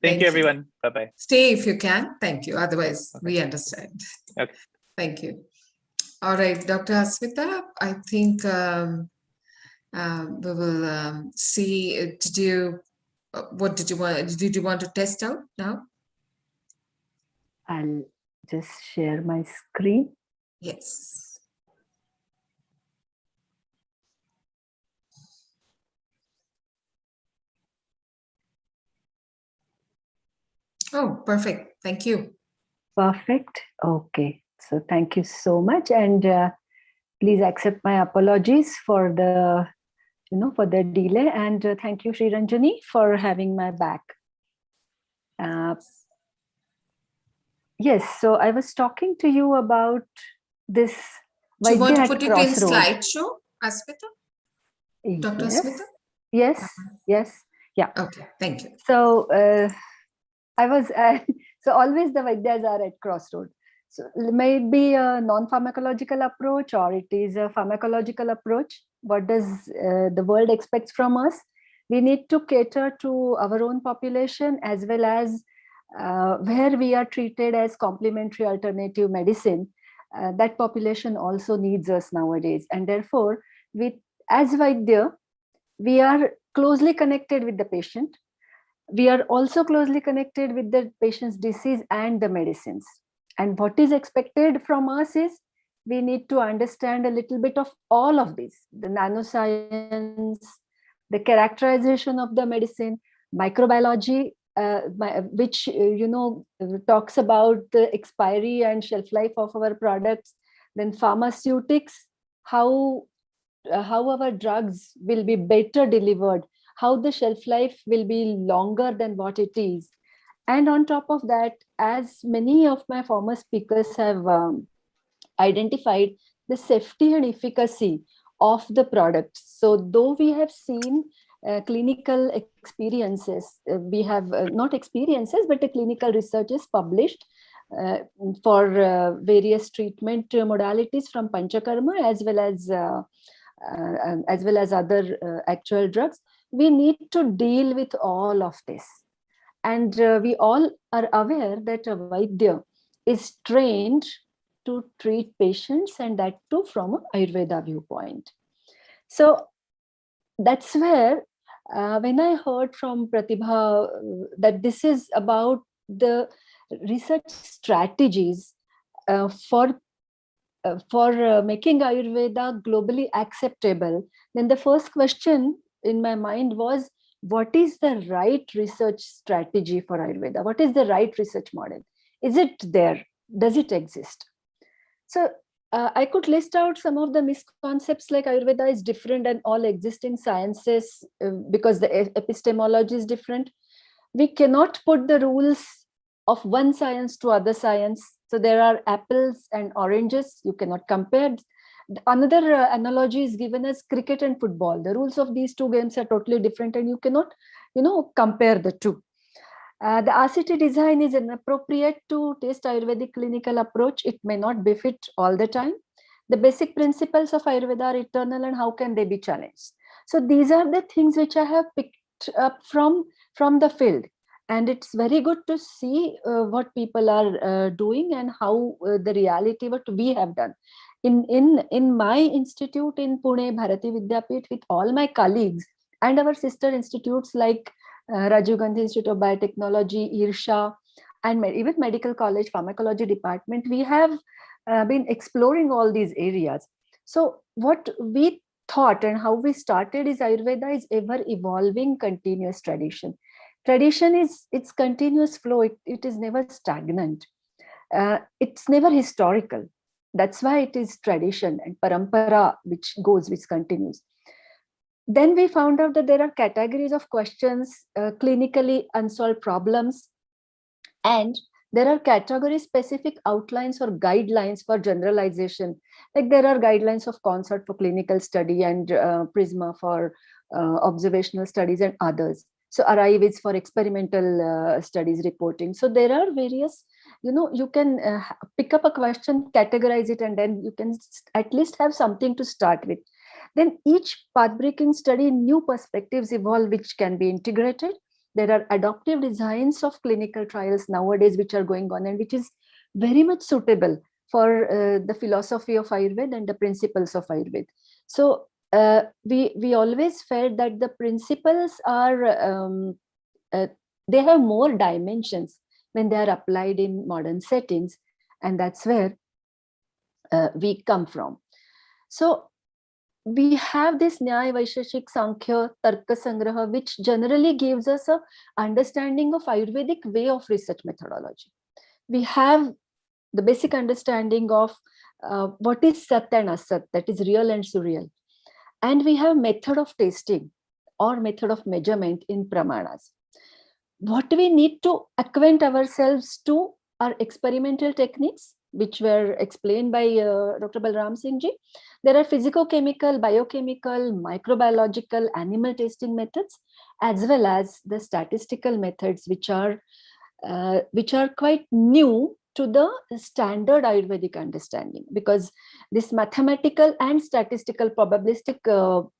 Thank you, everyone. Bye-bye. Stay if you can. Thank you. Otherwise, we understand. Okay. Thank you. All right, Dr. Asmita, I think we will see. What did you want? Did you want to test out now? I'll just share my screen. Yes. Oh, perfect. Thank you. Perfect. Okay. So thank you so much. And please accept my apologies for the, for the delay. And thank you, Sri Ranjani, for having my back. Yes. So I was talking to you about this. Do you want to put it in slideshow, Asmita? Dr. Asmita? Yes. Yes. Yeah. Okay. Thank you. So I was, so always the Vaidyas are at crossroad. So it may be a non-pharmacological approach or it is a pharmacological approach. What does the world expects from us? We need to cater to our own population as well as where we are treated as complementary alternative medicine. That population also needs us nowadays. And therefore, as Vaidya, we are closely connected with the patient. We are also closely connected with the patient's disease and the medicines. And what is expected from us is we need to understand a little bit of all of this, the nanoscience, the characterization of the medicine, microbiology, which, talks about the expiry and shelf life of our products, then pharmaceutics, how our drugs will be better delivered, how the shelf life will be longer than what it is. And on top of that, as many of my former speakers have identified, the safety and efficacy of the products. So though we have seen clinical experiences, we have not experiences, but the clinical research is published for various treatment modalities from Panchakarma as well as other actual drugs. We need to deal with all of this. And we all are aware that a Vaidya is trained to treat patients, and that too from an Ayurveda viewpoint. So that's where when I heard from Pratibha that this is about the research strategies for making Ayurveda globally acceptable, then the first question in my mind was, what is the right research strategy for Ayurveda? What is the right research model? Is it there? Does it exist? So I could list out some of the misconceptions, like Ayurveda is different than all existing sciences because the epistemology is different. We cannot put the rules of one science to other science. So there are apples and oranges. You cannot compare. Another analogy is given as cricket and football. The rules of these two games are totally different, and you cannot, compare the two. The RCT design is inappropriate to test Ayurvedic clinical approach. It may not befit all the time. The basic principles of Ayurveda are eternal, and how can they be challenged? So these are the things which I have picked up from the field. And it's very good to see what people are doing and how the reality, what we have done. In my institute in Pune, Bharati Vidyapeeth, with all my colleagues, And our sister institutes like Rajiv Gandhi Institute of Biotechnology, IRSHA, and even Medical College Pharmacology Department, we have been exploring all these areas. So what we thought and how we started is Ayurveda is ever evolving continuous tradition. Tradition is its continuous flow. It is never stagnant. It's never historical. That's why it is tradition and parampara, which continues. Then we found out that there are categories of questions, clinically unsolved problems, and there are category specific outlines or guidelines for generalization. Like there are guidelines of Consort for clinical study and Prisma for observational studies and others. So Arrive is for experimental studies reporting. So there are various, you can pick up a question, categorize it, and then you can at least have something to start with. Then each path-breaking study, new perspectives evolve, which can be integrated. There are adaptive designs of clinical trials nowadays which are going on and which is very much suitable for the philosophy of Ayurveda and the principles of Ayurveda. So we always felt that the principles are, they have more dimensions when they are applied in modern settings, and that's where we come from. So we have this Nyaya Vaisheshik Sankhya Tarka Sangraha, which generally gives us a understanding of Ayurvedic way of research methodology. We have the basic understanding of what is Sat and Asat, that is real and surreal. And we have method of tasting or method of measurement in Pramanas. What we need to acquaint ourselves to are experimental techniques, which were explained by Dr. Balram Singh ji. There are physicochemical, biochemical, microbiological, animal testing methods, as well as the statistical methods, which are quite new to the standard Ayurvedic understanding, because this mathematical and statistical probabilistic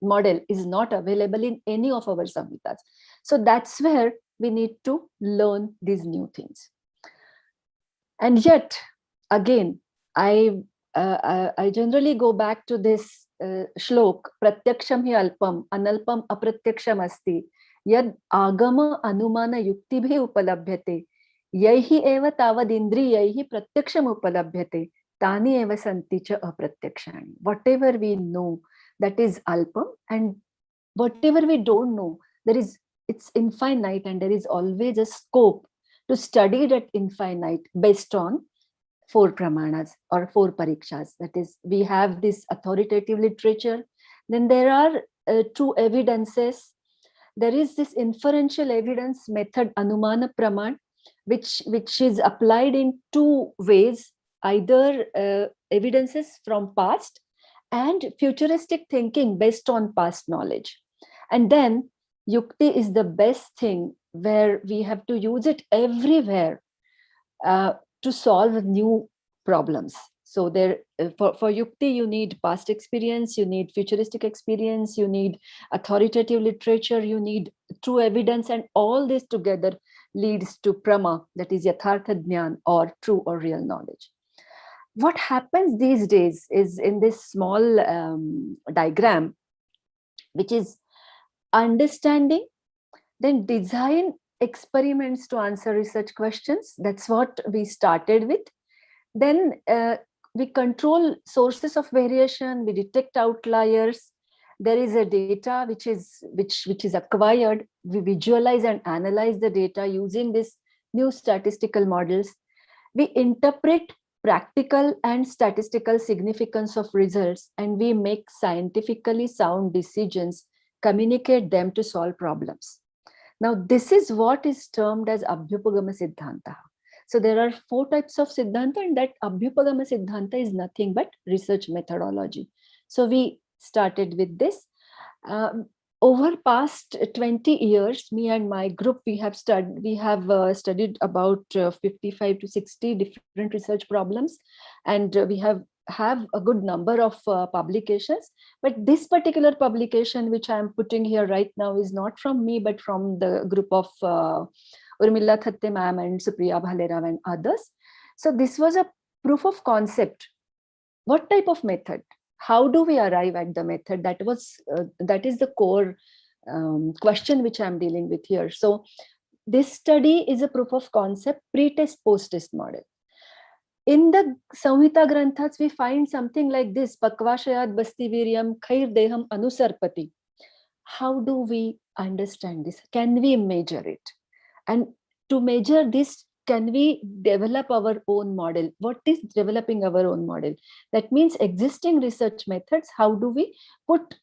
model is not available in any of our samhitas. So that's where we need to learn these new things. And yet, again, I generally go back to this shlok, pratyaksham hi alpam, analpam apratyaksham asti, yad agama anumana yuktibhi upalabhyate, yaihi eva tavad indriyaihi pratyaksham upalabhyate, tani eva santi cha apratyakshaani. Whatever we know, that is alpam, and whatever we don't know, it's infinite, and there is always a scope to study that infinite based on 4 pramanas or 4 parikshas. That is, we have this authoritative literature. Then there are 2 evidences. There is this inferential evidence method, Anumana Praman, which is applied in 2 ways, either evidences from past and futuristic thinking based on past knowledge. And then Yukti is the best thing, where we have to use it everywhere to solve new problems. So there, for Yukti, you need past experience, you need futuristic experience, you need authoritative literature, you need true evidence, and all this together leads to Prama, that is Yathartha Jnana, or true or real knowledge. What happens these days is, in this small diagram, which is understanding, then design experiments to answer research questions. That's what we started with. Then we control sources of variation, we detect outliers. There is a data which is acquired. We visualize and analyze the data using this new statistical models. We interpret practical and statistical significance of results, and we make scientifically sound decisions, communicate them to solve problems. Now, this is what is termed as Abhyupagama Siddhanta. So there are 4 types of Siddhanta, and that Abhyupagama Siddhanta is nothing but research methodology. So we started with this. Over past 20 years, me and my group, we have studied about 55 to 60 different research problems, and we have a good number of publications. But this particular publication, which I am putting here right now, is not from me, but from the group of Urmila Thatte ma'am and Supriya Bhalerav and others. So this was a proof of concept. What type of method? How do we arrive at the method? That is the core question which I'm dealing with here. So this study is a proof of concept pre-test, post-test model. In the Samhita Granthas, we find something like this: Pakvashayat Basti Viryam Khair Deham Anusarpati. How do we understand this? Can we measure it? And to measure this, can we develop our own model? What is developing our own model? That means existing research methods. How do we put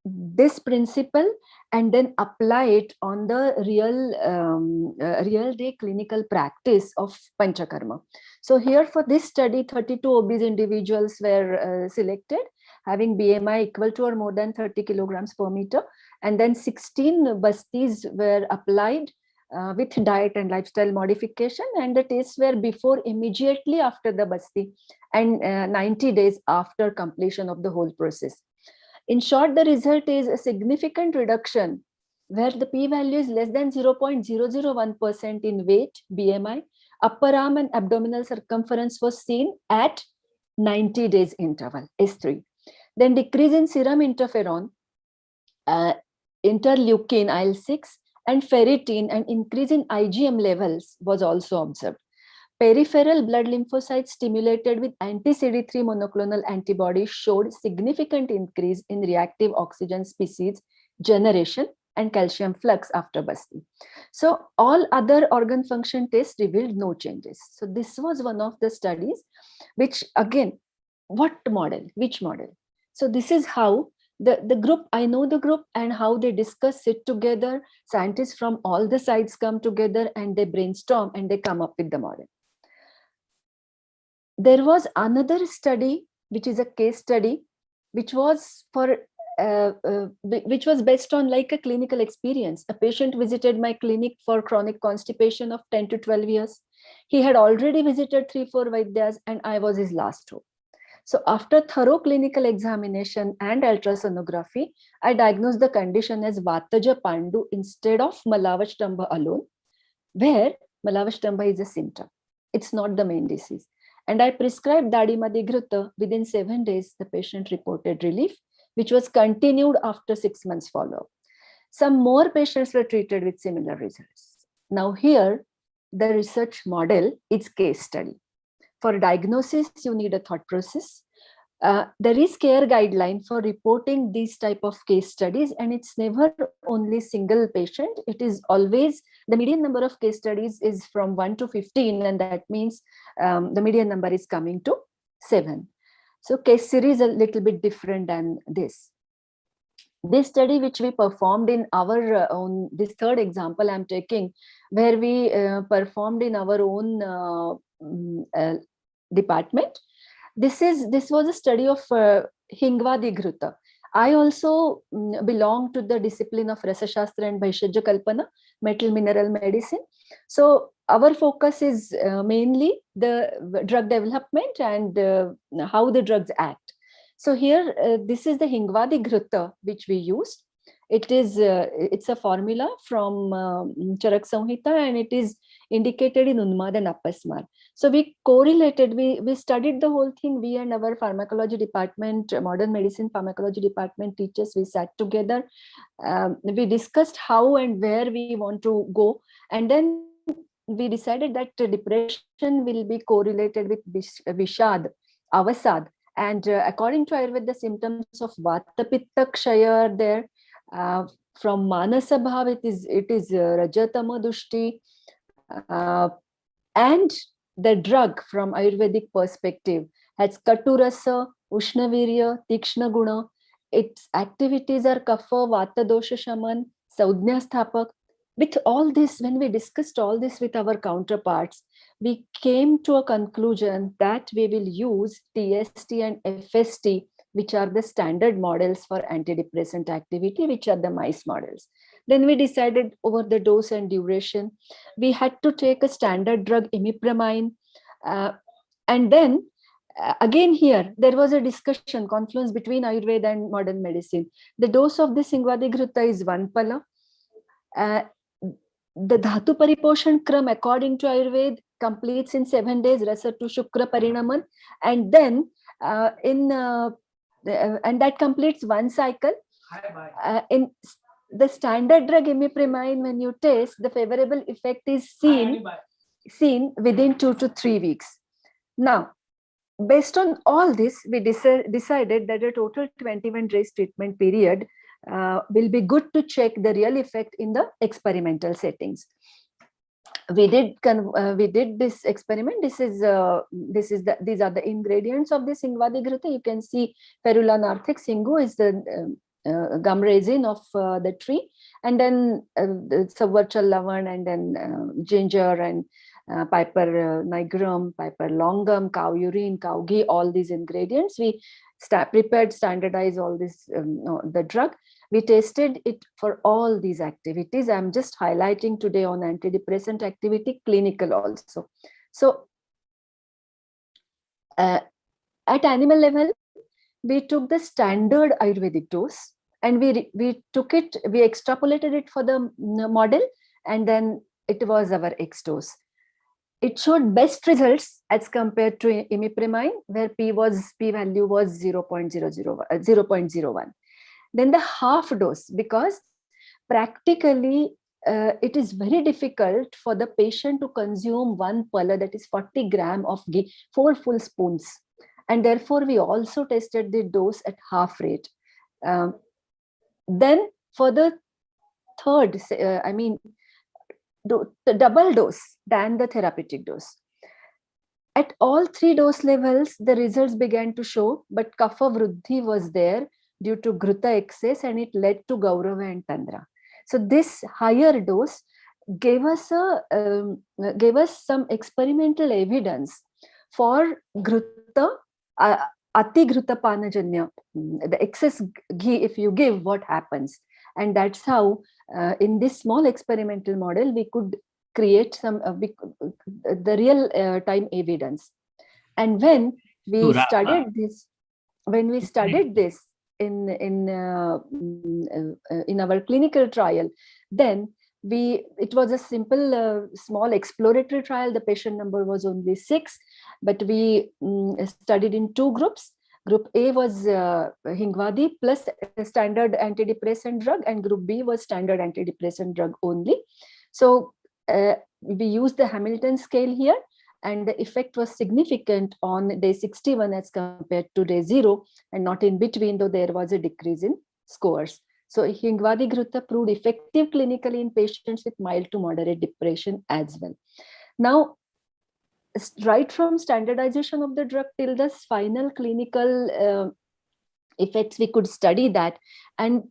this principle and then apply it on the real day clinical practice of Panchakarma? So here for this study, 32 obese individuals were selected, having BMI equal to or more than 30 kilograms per meter. And then 16 bastis were applied with diet and lifestyle modification. And the tests were before, immediately after the basti, and 90 days after completion of the whole process. In short, the result is a significant reduction where the p-value is less than 0.001% in weight, BMI. Upper arm and abdominal circumference was seen at 90 days interval, S3. Then decrease in serum interferon, interleukin, IL-6, and ferritin, and increase in IgM levels was also observed. Peripheral blood lymphocytes stimulated with anti-CD3 monoclonal antibodies showed significant increase in reactive oxygen species generation and calcium flux after basti. So all other organ function tests revealed no changes. So this was one of the studies which, again, what model, which model? So this is how the group, I know the group and how they discuss, sit together, scientists from all the sides come together and they brainstorm and they come up with the model. There was another study, which is a case study, which was for which was based on like a clinical experience. A patient visited my clinic for chronic constipation of 10 to 12 years. He had already visited 3-4 Vaidyas and I was his last hope. So after thorough clinical examination and ultrasonography, I diagnosed the condition as Vataja Pandu instead of Malavashtamba alone, where Malavashtamba is a symptom. It's not the main disease. And I prescribed Dadimadhigruta. Within 7 days, the patient reported relief, which was continued after 6 months follow-up. Some more patients were treated with similar results. Now here, the research model is case study. For diagnosis, you need a thought process. There is care guideline for reporting these type of case studies, and it's never only single patient. It is always, the median number of case studies is from 1 to 15, and that means the median number is coming to 7. So case series a little bit different than this. This study which we performed in our own, this third example I'm taking, where we performed in our own department. This was a study of Hingvadi-Ghruta. I also belong to the discipline of Rasa Shastra and Bhaishajya Kalpana, metal mineral medicine. So our focus is mainly the drug development and how the drugs act. So here, this is the Hingvadi-Ghruta which we used. It's a formula from Charak Samhita, and it is indicated in Unmad and Apasmar. So we correlated, we studied the whole thing. We and our pharmacology department, modern medicine pharmacology department teachers, we sat together. We discussed how and where we want to go. And then we decided that depression will be correlated with Vishad, Avasad. And according to Ayurveda, the symptoms of Vata, Pitta, Kshaya are there. From Manasa Bhav, it is Rajatama Dushti. And the drug from Ayurvedic perspective has Katurasa, Ushnavirya, Tikshna Guna. Its activities are Kapha, Vata Dosha Shaman, Saudhnya Sthapak. With all this, when we discussed all this with our counterparts, we came to a conclusion that we will use TST and FST, which are the standard models for antidepressant activity, which are the mice models. Then we decided over the dose and duration. We had to take a standard drug, imipramine. And then again here, there was a discussion, confluence between Ayurveda and modern medicine. The dose of this Hingvadi-Ghruta is 1 pala. The Dhatu Pariposhan Kram, according to Ayurveda, completes in 7 days, Rasa to Shukra Parinaman. And then and that completes 1 cycle. In the standard drug imipramine, when you test, the favorable effect is seen within 2 to 3 weeks. Now, based on all this, we decided that a total 21 days treatment period will be good to check the real effect in the experimental settings. We did this experiment. These are the ingredients of this Hingwadi Ghrute. You can see Ferula narthex. Hingu is the gum resin of the tree, and then Savarchal lavan, and then ginger and piper nigrum, piper longum, cow urine, cow ghee, all these ingredients. We prepared, standardized all this, the drug. We tested it for all these activities. I'm just highlighting today on antidepressant activity, clinical also. So at animal level, we took the standard Ayurvedic dose, and we extrapolated it for the model, and then it was our X dose. It showed best results as compared to imipramine, where p value was 0.01. Then the half dose, because practically it is very difficult for the patient to consume one pala, that is 40 grams of ghee, 4 full spoons. And therefore, we also tested the dose at half rate. Then for the third, the double dose than the therapeutic dose. At all 3 dose levels, the results began to show, but kapha vruddhi was there due to Ghruta excess, and it led to Gaurava and Tandra. So this higher dose gave us some experimental evidence for Ghruta, Ati Ghruta Panajanya, the excess ghee, if you give, what happens. And that's how in this small experimental model, we could create some the real time evidence. And when we studied this, in our clinical trial, then it was a simple small exploratory trial. The patient number was only 6, but we studied in 2 groups. Group A was Hingwadi plus a standard antidepressant drug, and Group B was standard antidepressant drug only. So we used the Hamilton scale here, and the effect was significant on day 61 as compared to day 0, and not in between, though there was a decrease in scores. So Hingwadi Ghruta proved effective clinically in patients with mild to moderate depression as well. Now, right from standardization of the drug till the final clinical effects, we could study that. And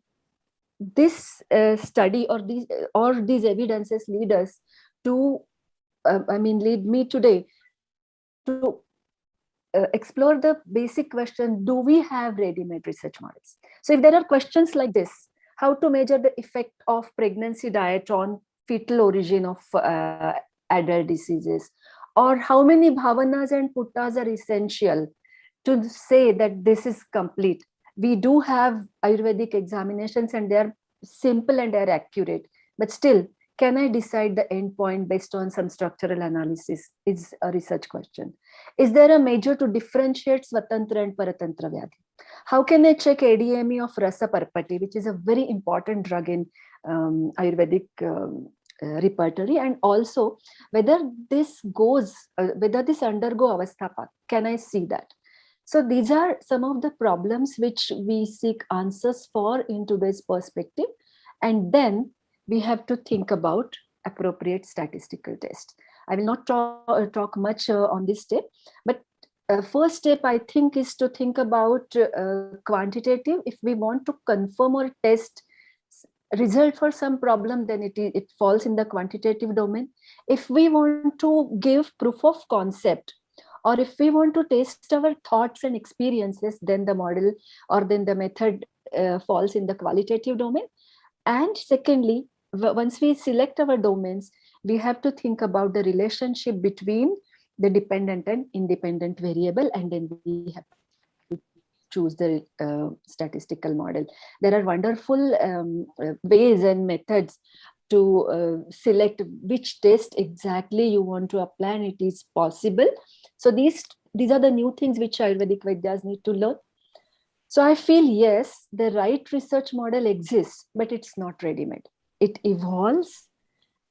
this study or these evidences lead us to, lead me today to explore the basic question: do we have ready-made research models? So if there are questions like this, how to measure the effect of pregnancy diet on fetal origin of adult diseases, or how many bhavanas and puttas are essential to say that this is complete? We do have Ayurvedic examinations, and they are simple and they are accurate, but still, can I decide the endpoint based on some structural analysis is a research question. Is there a measure to differentiate Swatantra and Paratantra Vyadhi? How can I check ADME of Rasa Parpati, which is a very important drug in Ayurvedic repertory, and also whether this undergo Avasthapat? Can I see that? So these are some of the problems which we seek answers for in today's perspective, and then we have to think about appropriate statistical tests. I will not talk much on this step, but first step I think is to think about quantitative. If we want to confirm or test result for some problem, then it falls in the quantitative domain. If we want to give proof of concept, or if we want to test our thoughts and experiences, then the model or then the method falls in the qualitative domain. And secondly, once we select our domains, we have to think about the relationship between the dependent and independent variable, and then we have to choose the statistical model. There are wonderful ways and methods to select which test exactly you want to apply, and it is possible. So these are the new things which Ayurvedic Vaidyas need to learn. So I feel, yes, the right research model exists, but it's not ready-made. It evolves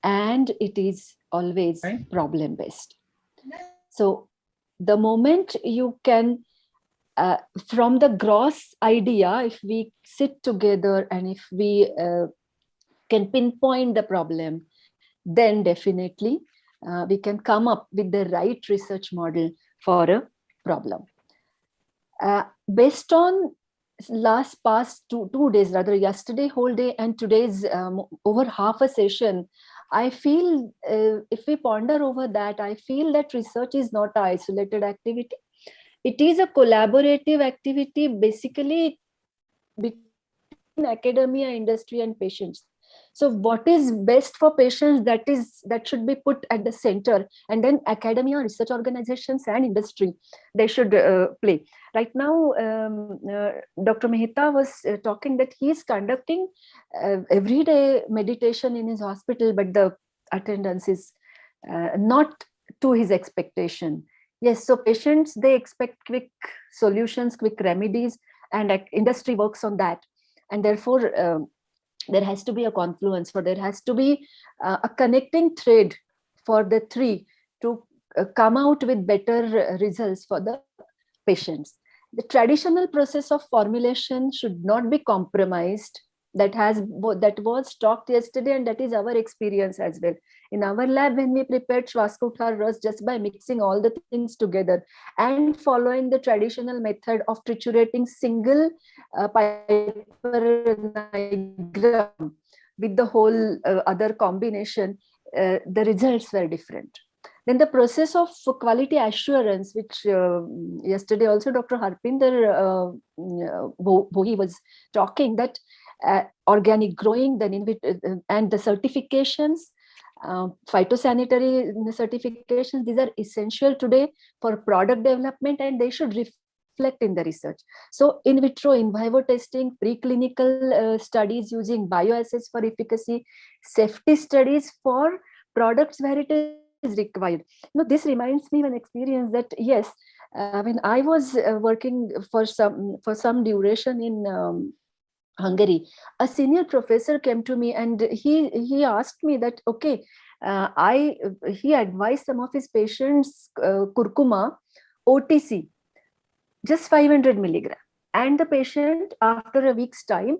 and it is always problem-based. So the moment you can, from the gross idea, if we sit together and if we can pinpoint the problem, then definitely we can come up with the right research model for a problem. Based on past two days, rather yesterday whole day and today's over half a session, I feel if we ponder over that, I feel that research is not an isolated activity. It is a collaborative activity, basically between academia, industry, and patients. So what is best for patients, that should be put at the center, and then academia, research organizations, and industry, they should play. Right now, Dr. Mehta was talking that he is conducting everyday meditation in his hospital, but the attendance is not to his expectation. Yes, so patients, they expect quick solutions, quick remedies, and industry works on that. And therefore, there has to be a confluence, for there has to be a connecting thread for the three to come out with better results for the patients. The traditional process of formulation should not be compromised. That was talked yesterday, and that is our experience as well. In our lab, when we prepared Shwaskotthar Ras, just by mixing all the things together and following the traditional method of triturating single piperonigram with the whole other combination, the results were different. Then the process of quality assurance, which yesterday also Dr. Harpinder Bhogi was talking, that organic growing, then and the certifications, phytosanitary certifications, these are essential today for product development, and they should reflect in the research. So in vitro, in vivo testing, preclinical studies using bioassays for efficacy, safety studies for products where it is required. This reminds me of an experience that, yes, when I was working for some duration in Hungary, a senior professor came to me and he asked me that, okay, he advised some of his patients curcuma OTC, just 500 milligram, and the patient after a week's time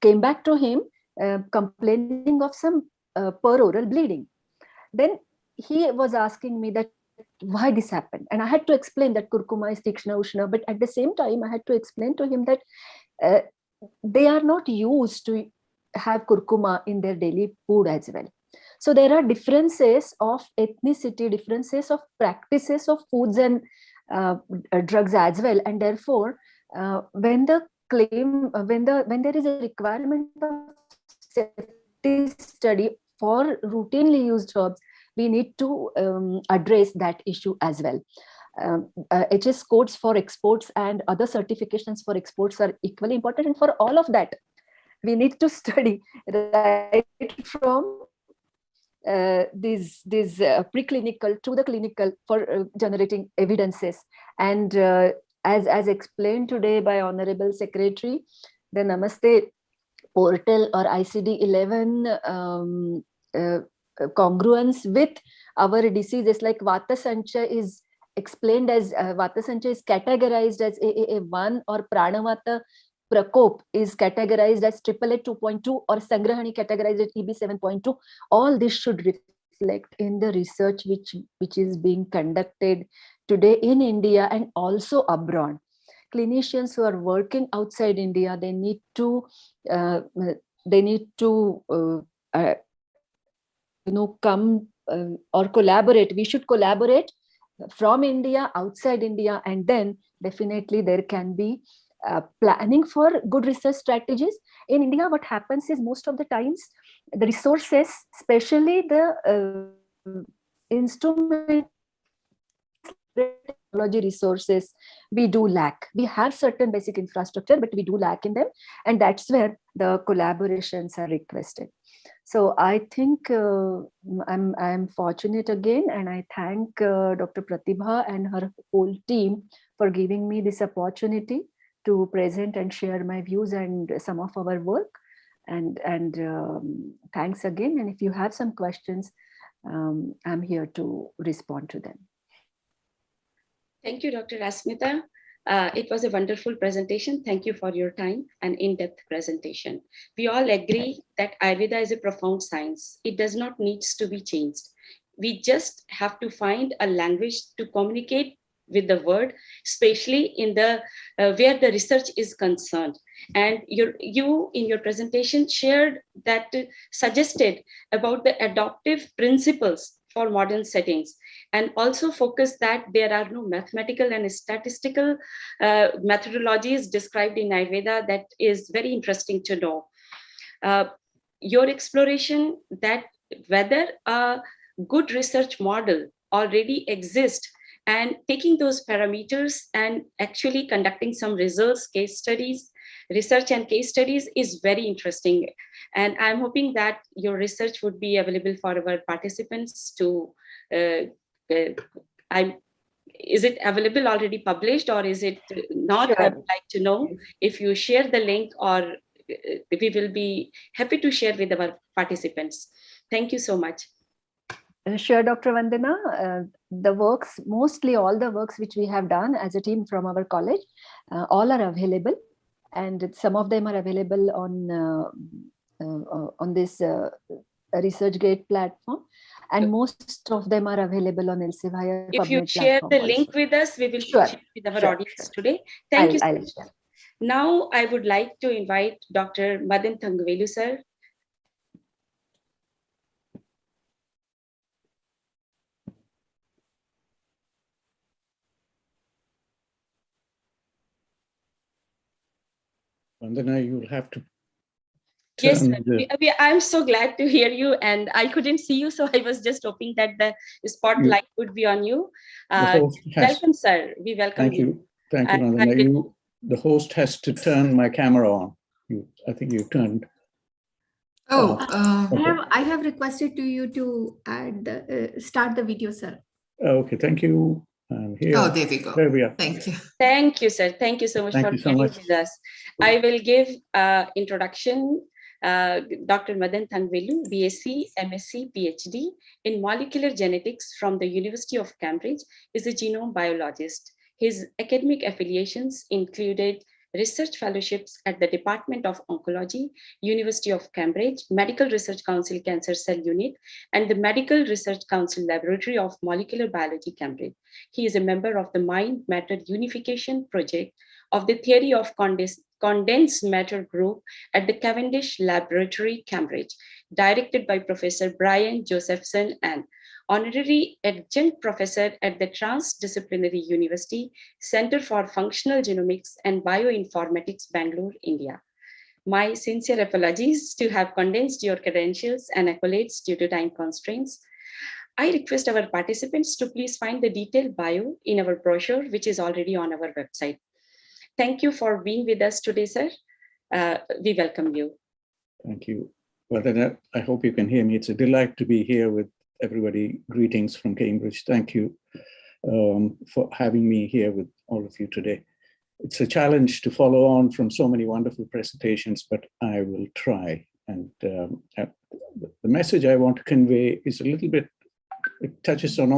came back to him complaining of some peroral bleeding. Then he was asking me that why this happened, and I had to explain that curcuma is tikshna ushna, but at the same time I had to explain to him that they are not used to have curcuma in their daily food as well. So there are differences of ethnicity, differences of practices of foods and drugs as well, and therefore when there is a requirement of safety study for routinely used herbs, we need to address that issue as well. HS codes for exports and other certifications for exports are equally important, and for all of that we need to study right from these preclinical to the clinical for generating evidences. And as explained today by Honorable Secretary, the Namaste portal or ICD-11 congruence with our diseases, like Vata Sancha is explained as Vata Sancha is categorized as AAA1, or Pranavata Prakop is categorized as AAA 2.2, or Sangrahani categorized as EB 7.2. All this should reflect in the research which is being conducted today in India and also abroad. Clinicians who are working outside India, they need to come or collaborate. We should collaborate from India, outside India, and then definitely there can be planning for good research strategies. In India, what happens is most of the times the resources, especially the instrument technology resources, we do lack. We have certain basic infrastructure, but we do lack in them, and that's where the collaborations are requested. So I think I'm fortunate again, and I thank Dr. Pratibha and her whole team for giving me this opportunity to present and share my views and some of our work. And thanks again. And if you have some questions, I'm here to respond to them. Thank you, Dr. Asmita. It was a wonderful presentation. Thank you for your time and in-depth presentation. We all agree that Ayurveda is a profound science. It does not need to be changed. We just have to find a language to communicate with the world, especially in the where the research is concerned. And you in your presentation shared that suggested about the adoptive principles for modern settings, and also focus that there are no mathematical and statistical methodologies described in Ayurveda. That is very interesting to know. Your exploration that whether a good research model already exists, and taking those parameters and actually conducting some results, case studies, research and case studies is very interesting. And I'm hoping that your research would be available for our participants to, is it available already published or is it not? Sure. I would like to know if you share the link, or we will be happy to share with our participants. Thank you so much. Sure, Dr. Vandana. The works, mostly all the works which we have done as a team from our college, all are available, and some of them are available on this ResearchGate platform, and most of them are available on Elsevier. If you share the link with us, we will share with our audience today. Thank you so much. Now I would like to invite Dr. Madan Thangvelu, sir. Vandana, you'll have to. Yes, I'm so glad to hear you, and I couldn't see you, so I was just hoping that the spotlight would be on you. Welcome, sir. We welcome you. Thank you, Vandana. The host has to turn my camera on. I think you turned. Oh, I have requested to you to add start the video, sir. Okay, thank you. I'm here. Oh, there we go. There we are. Thank you. Thank you, sir. Thank you so much for being with us. I will give introduction. Dr. Madan Thangvelu, BSc, MSc, PhD in molecular genetics from the University of Cambridge, is a genome biologist. His academic affiliations included research fellowships at the Department of Oncology, University of Cambridge, Medical Research Council Cancer Cell Unit, and the Medical Research Council Laboratory of Molecular Biology, Cambridge. He is a member of the Mind Matter Unification Project of the Theory of Condensed Matter Group at the Cavendish Laboratory, Cambridge, directed by Professor Brian Josephson, and honorary adjunct professor at the Transdisciplinary University Center for Functional Genomics and Bioinformatics, Bangalore, India. My sincere apologies to have condensed your credentials and accolades due to time constraints. I request our participants to please find the detailed bio in our brochure, which is already on our website. Thank you for being with us today, sir. We welcome you. Thank you. Well, then I hope you can hear me. It's a delight to be here with everybody. Greetings from Cambridge. Thank you for having me here with all of you today. It's a challenge to follow on from so many wonderful presentations, but I will try. And the message I want to convey is a little bit, it touches on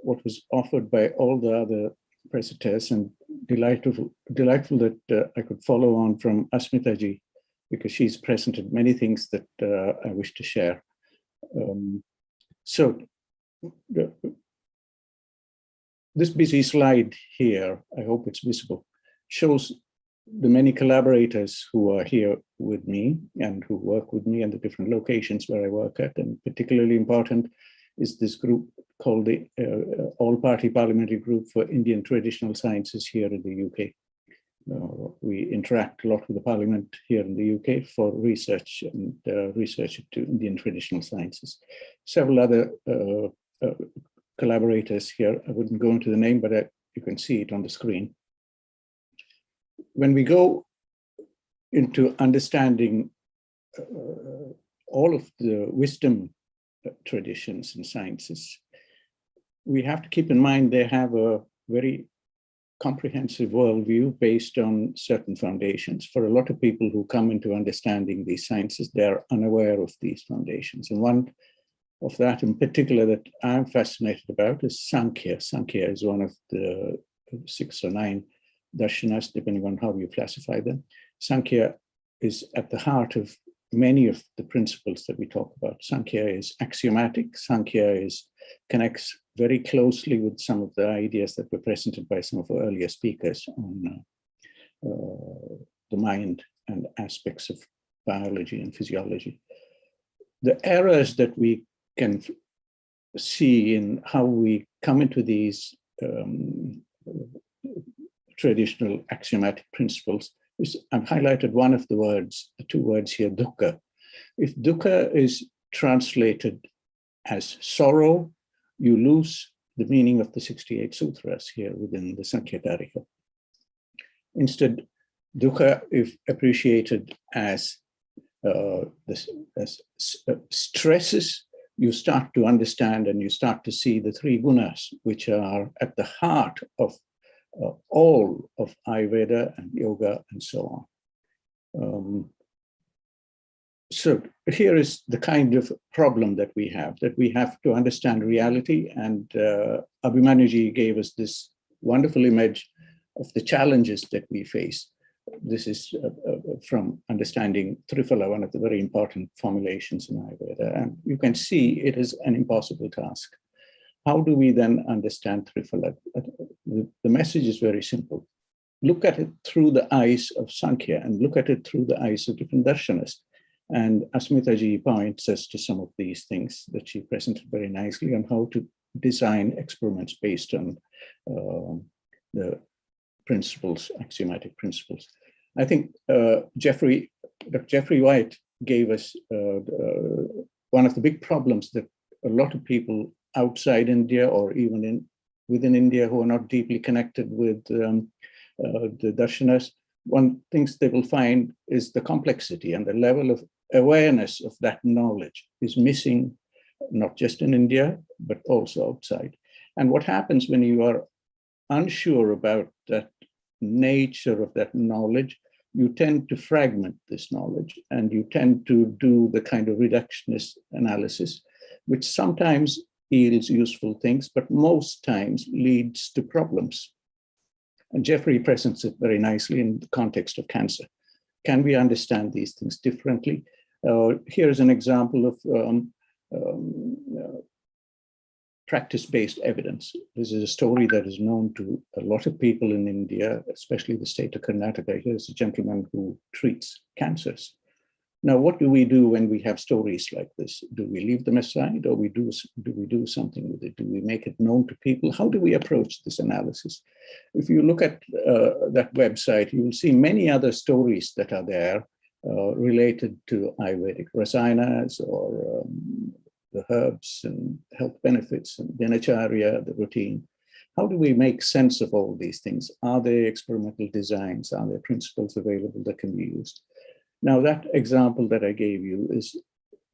what was offered by all the other presenters, and delightful that I could follow on from Asmita ji, because she's presented many things that I wish to share. This busy slide here, I hope it's visible, shows the many collaborators who are here with me and who work with me in the different locations where I work at. And particularly important is this group called the All-Party Parliamentary Group for Indian Traditional Sciences here in the UK. We interact a lot with the Parliament here in the UK for research and research to Indian traditional sciences. Several other collaborators here. I wouldn't go into the name, but you can see it on the screen. When we go into understanding all of the wisdom traditions and sciences, we have to keep in mind they have a very comprehensive worldview based on certain foundations. For a lot of people who come into understanding these sciences, they're unaware of these foundations. And one of that in particular that I'm fascinated about is Sankhya. Sankhya is one of the 6 or 9 darshanas, depending on how you classify them. Sankhya is at the heart of many of the principles that we talk about. Sankhya is axiomatic. Sankhya connects very closely with some of the ideas that were presented by some of our earlier speakers on the mind and aspects of biology and physiology. The errors that we can see in how we come into these traditional axiomatic principles is, I've highlighted one of the words, the 2 words here, dukkha. If dukkha is translated as sorrow, you lose the meaning of the 68 sutras here within the Sankhya Karika. Instead, dukkha, if appreciated as stresses, you start to understand and you start to see the 3 gunas, which are at the heart of all of Ayurveda and yoga and so on. So here is the kind of problem that we have to understand reality. And Abhimanuji gave us this wonderful image of the challenges that we face. This is from understanding Triphala, one of the very important formulations in Ayurveda. And you can see it is an impossible task. How do we then understand Triphala? The message is very simple. Look at it through the eyes of Sankhya and look at it through the eyes of different darshanas. And Asmitaji points us to some of these things that she presented very nicely on how to design experiments based on the principles, axiomatic principles. I think Dr. Jeffrey White gave us one of the big problems that a lot of people outside India or even within India who are not deeply connected with the darshanas, one things they will find is the complexity and the level of awareness of that knowledge is missing, not just in India, but also outside. And what happens when you are unsure about that nature of that knowledge, you tend to fragment this knowledge and you tend to do the kind of reductionist analysis, which sometimes yields useful things, but most times leads to problems. And Jeffrey presents it very nicely in the context of cancer. Can we understand these things differently? Here's an example of practice-based evidence. This is a story that is known to a lot of people in India, especially the state of Karnataka. Here's a gentleman who treats cancers. Now, what do we do when we have stories like this? Do we leave them aside, or do we do something with it? Do we make it known to people? How do we approach this analysis? If you look at that website, you will see many other stories that are there related to Ayurvedic rasayanas or the herbs and health benefits and dinacharya, the routine. How do we make sense of all these things? Are there experimental designs? Are there principles available that can be used? Now, that example that I gave you is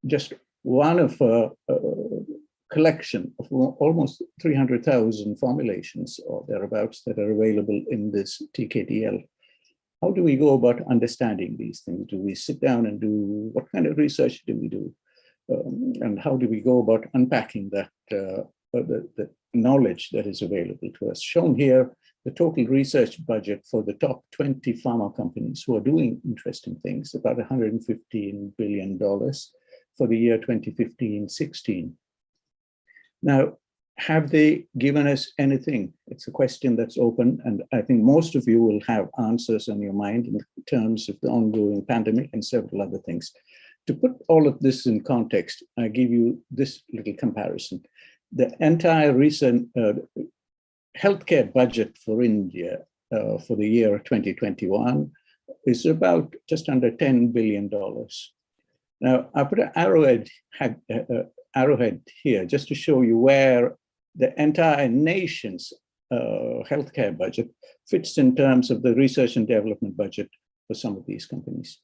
just one of a collection of almost 300,000 formulations or thereabouts that are available in this TKDL. How do we go about understanding these things? Do we sit down and do, what kind of research do we do? And how do we go about unpacking that the knowledge that is available to us? Shown here, the total research budget for the top 20 pharma companies who are doing interesting things, about $115 billion for the year 2015-16. Now, have they given us anything? It's a question that's open, and I think most of you will have answers on your mind in terms of the ongoing pandemic and several other things. To put all of this in context, I give you this little comparison. The entire recent healthcare budget for India for the year 2021 is about just under $10 billion. Now, I put an arrowhead here just to show you where the entire nation's healthcare budget fits in terms of the research and development budget for some of these companies.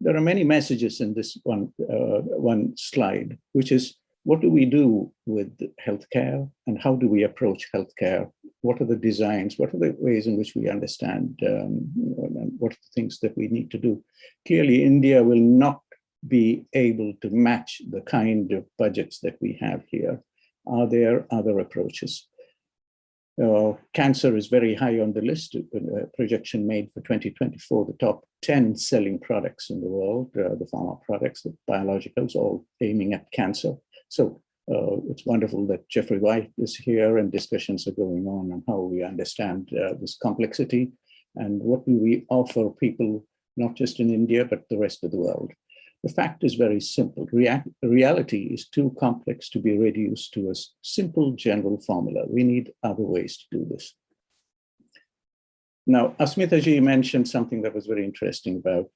There are many messages in this one slide, which is what do we do with healthcare and how do we approach healthcare what are the designs, what are the ways in which we understand, and what are the things that we need to do. Clearly, India will not be able to match the kind of budgets that we have here. Are there other approaches? Cancer is very high on the list. A projection made for 2024, the top 10 selling products in the world, the pharma products, the biologicals, all aiming at cancer. So it's wonderful that Jeffrey White is here and discussions are going on how we understand this complexity and what do we offer people, not just in India, but the rest of the world. The fact is very simple. Reality is too complex to be reduced to a simple general formula. We need other ways to do this. Now, Asmita ji mentioned something that was very interesting about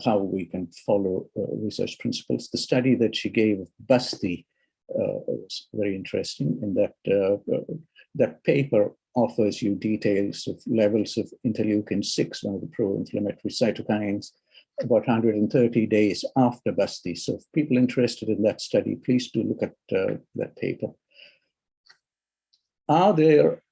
how we can follow research principles. The study that she gave of Basti was very interesting in that that paper offers you details of levels of interleukin-6, one of the pro-inflammatory cytokines, about 130 days after Basti. So if people interested in that study, please do look at that paper. Are there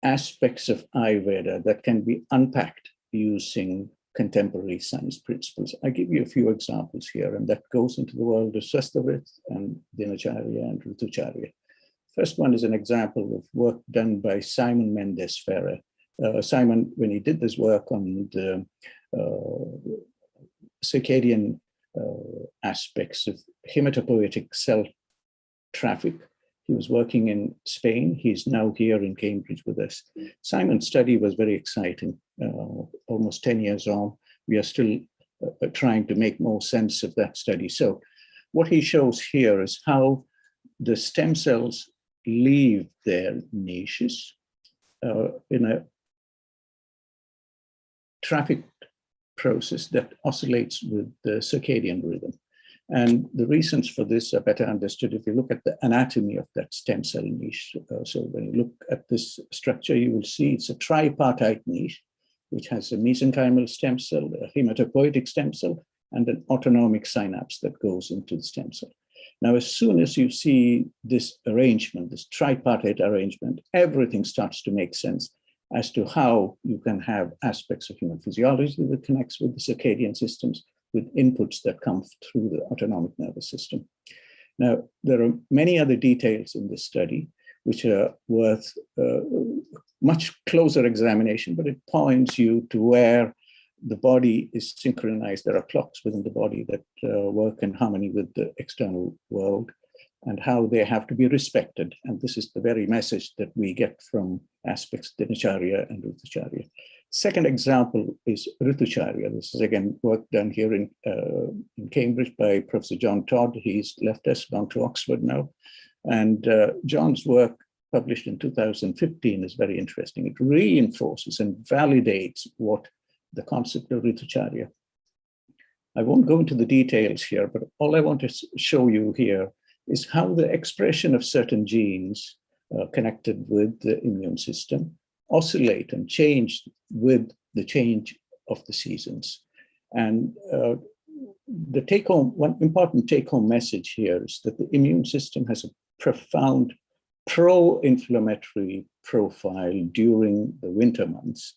aspects of Ayurveda that can be unpacked using contemporary science principles? I give you a few examples here, and that goes into the world of Swastavrit and Dinacharya and Ritucharya. First one is an example of work done by Simon Mendes Ferrer. Simon, when he did this work on the circadian aspects of hematopoietic cell traffic, he was working in Spain. He's now here in Cambridge with us. Simon's study was very exciting. Almost 10 years on, we are still trying to make more sense of that study. So what he shows here is how the stem cells leave their niches in a traffic process that oscillates with the circadian rhythm. And the reasons for this are better understood if you look at the anatomy of that stem cell niche. So when you look at this structure, you will see it's a tripartite niche, which has a mesenchymal stem cell, a hematopoietic stem cell, and an autonomic synapse that goes into the stem cell. Now, as soon as you see this arrangement, this tripartite arrangement, everything starts to make sense as to how you can have aspects of human physiology that connects with the circadian systems, with inputs that come through the autonomic nervous system. Now, there are many other details in this study which are worth much closer examination, but it points you to where the body is synchronized. There are clocks within the body that work in harmony with the external world, and how they have to be respected. And this is the very message that we get from aspects of Dinacharya and Ritucharya. Second example is Ritucharya. This is again work done here in Cambridge by Professor John Todd. He's left us, gone to Oxford now. And John's work, published in 2015, is very interesting. It reinforces and validates what the concept of Ritucharya. I won't go into the details here, but all I want to show you here is how the expression of certain genes connected with the immune system oscillate and change with the change of the seasons. And the take-home, one important take-home message here is that the immune system has a profound pro-inflammatory profile during the winter months.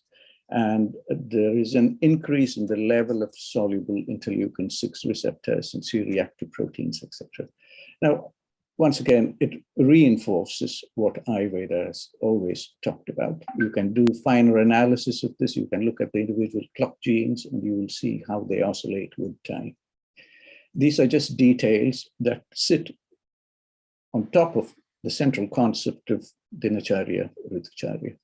And there is an increase in the level of soluble interleukin-6 receptors and C-reactive proteins, etc. Now, once again, it reinforces what Ayurveda has always talked about. You can do finer analysis of this. You can look at the individual clock genes and you will see how they oscillate with time. These are just details that sit on top of the central concept of Dinacharya, Ritucharya.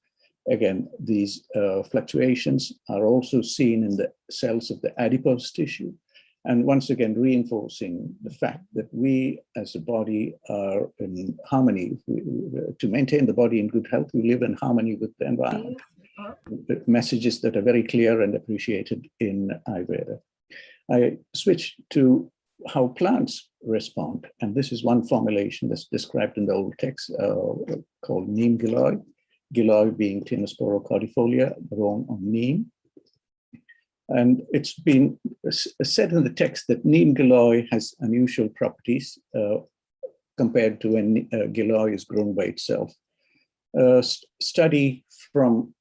Again, these fluctuations are also seen in the cells of the adipose tissue. And once again, reinforcing the fact that we as a body are in harmony. To maintain the body in good health, we live in harmony with the environment. The messages that are very clear and appreciated in Ayurveda. I switch to how plants respond. And this is one formulation that's described in the old text called neem giloy. Giloy being Tinospora cordifolia, grown on neem. And it's been said in the text that neem giloy has unusual properties compared to when giloy is grown by itself. study from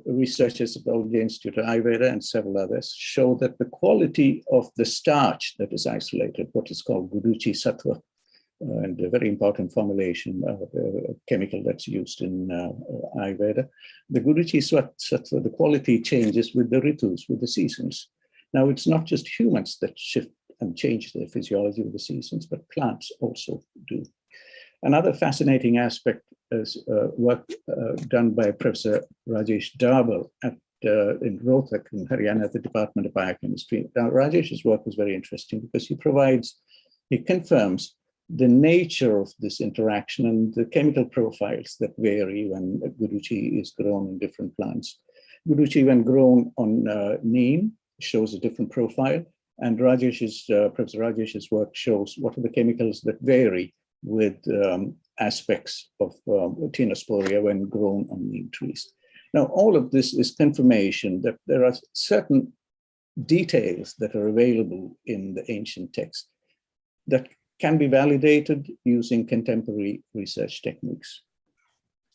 researchers at the India Institute of Ayurveda and several others show that the quality of the starch that is isolated, what is called Guduchi Sattva, and a very important formulation, chemical that's used in Ayurveda. The Guduchi Sattva, the quality changes with the ritus, with the seasons. Now, it's not just humans that shift and change their physiology with the seasons, but plants also do. Another fascinating aspect is work done by Professor Rajesh Darbar in Rohtak in Haryana at the Department of Biochemistry. Now, Rajesh's work was very interesting because he confirms the nature of this interaction and the chemical profiles that vary when Guduchi is grown in different plants. Guduchi, when grown on neem, shows a different profile, and Professor Rajesh's work shows what are the chemicals that vary with aspects of Tinosporia when grown on neem trees. Now, all of this is confirmation that there are certain details that are available in the ancient text that can be validated using contemporary research techniques.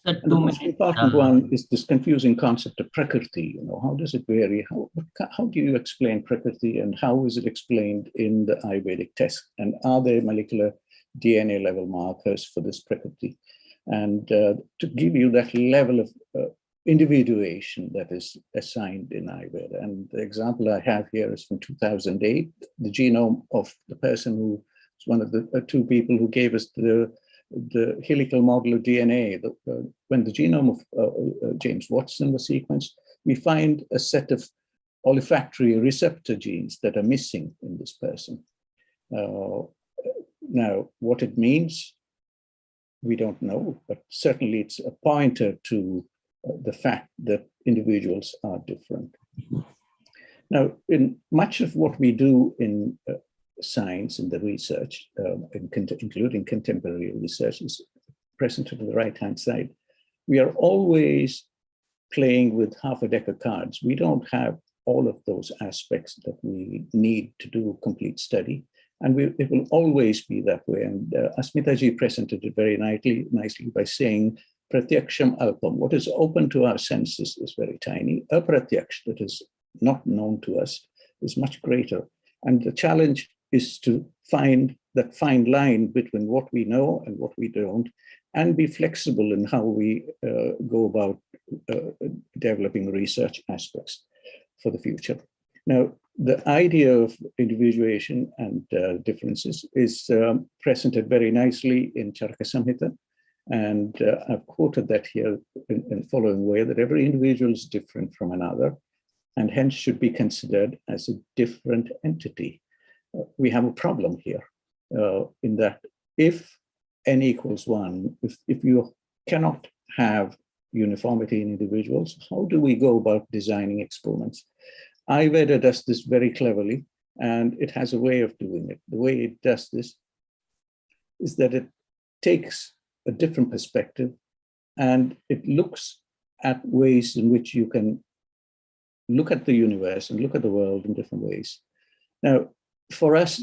And the most important one is this confusing concept of prakriti. How does it vary? How do you explain prakriti, and how is it explained in the Ayurvedic text? And are there molecular DNA level markers for this prakriti? And to give you that level of individuation that is assigned in Ayurveda. And the example I have here is from 2008, the genome of the person who was one of the two people who gave us the helical model of DNA. When the genome of James Watson was sequenced, we find a set of olfactory receptor genes that are missing in this person. Now, what it means, we don't know, but certainly it's a pointer to the fact that individuals are different. Now, in much of what we do in science and the research, including contemporary research, is presented to the right-hand side. We are always playing with half a deck of cards. We don't have all of those aspects that we need to do a complete study. And it will always be that way. And Asmitaji presented it very nicely by saying, pratyaksham alpam. What is open to our senses is very tiny. Apratyaksha, that is not known to us, is much greater. And the challenge is to find that fine line between what we know and what we don't, and be flexible in how we go about developing research aspects for the future. Now, the idea of individuation and differences is presented very nicely in Charaka Samhita. And I've quoted that here in the following way, that every individual is different from another, and hence should be considered as a different entity. We have a problem here in that if n equals 1, if you cannot have uniformity in individuals, how do we go about designing experiments? Ayurveda does this very cleverly, and it has a way of doing it. The way it does this is that it takes a different perspective, and it looks at ways in which you can look at the universe and look at the world in different ways. Now, for us,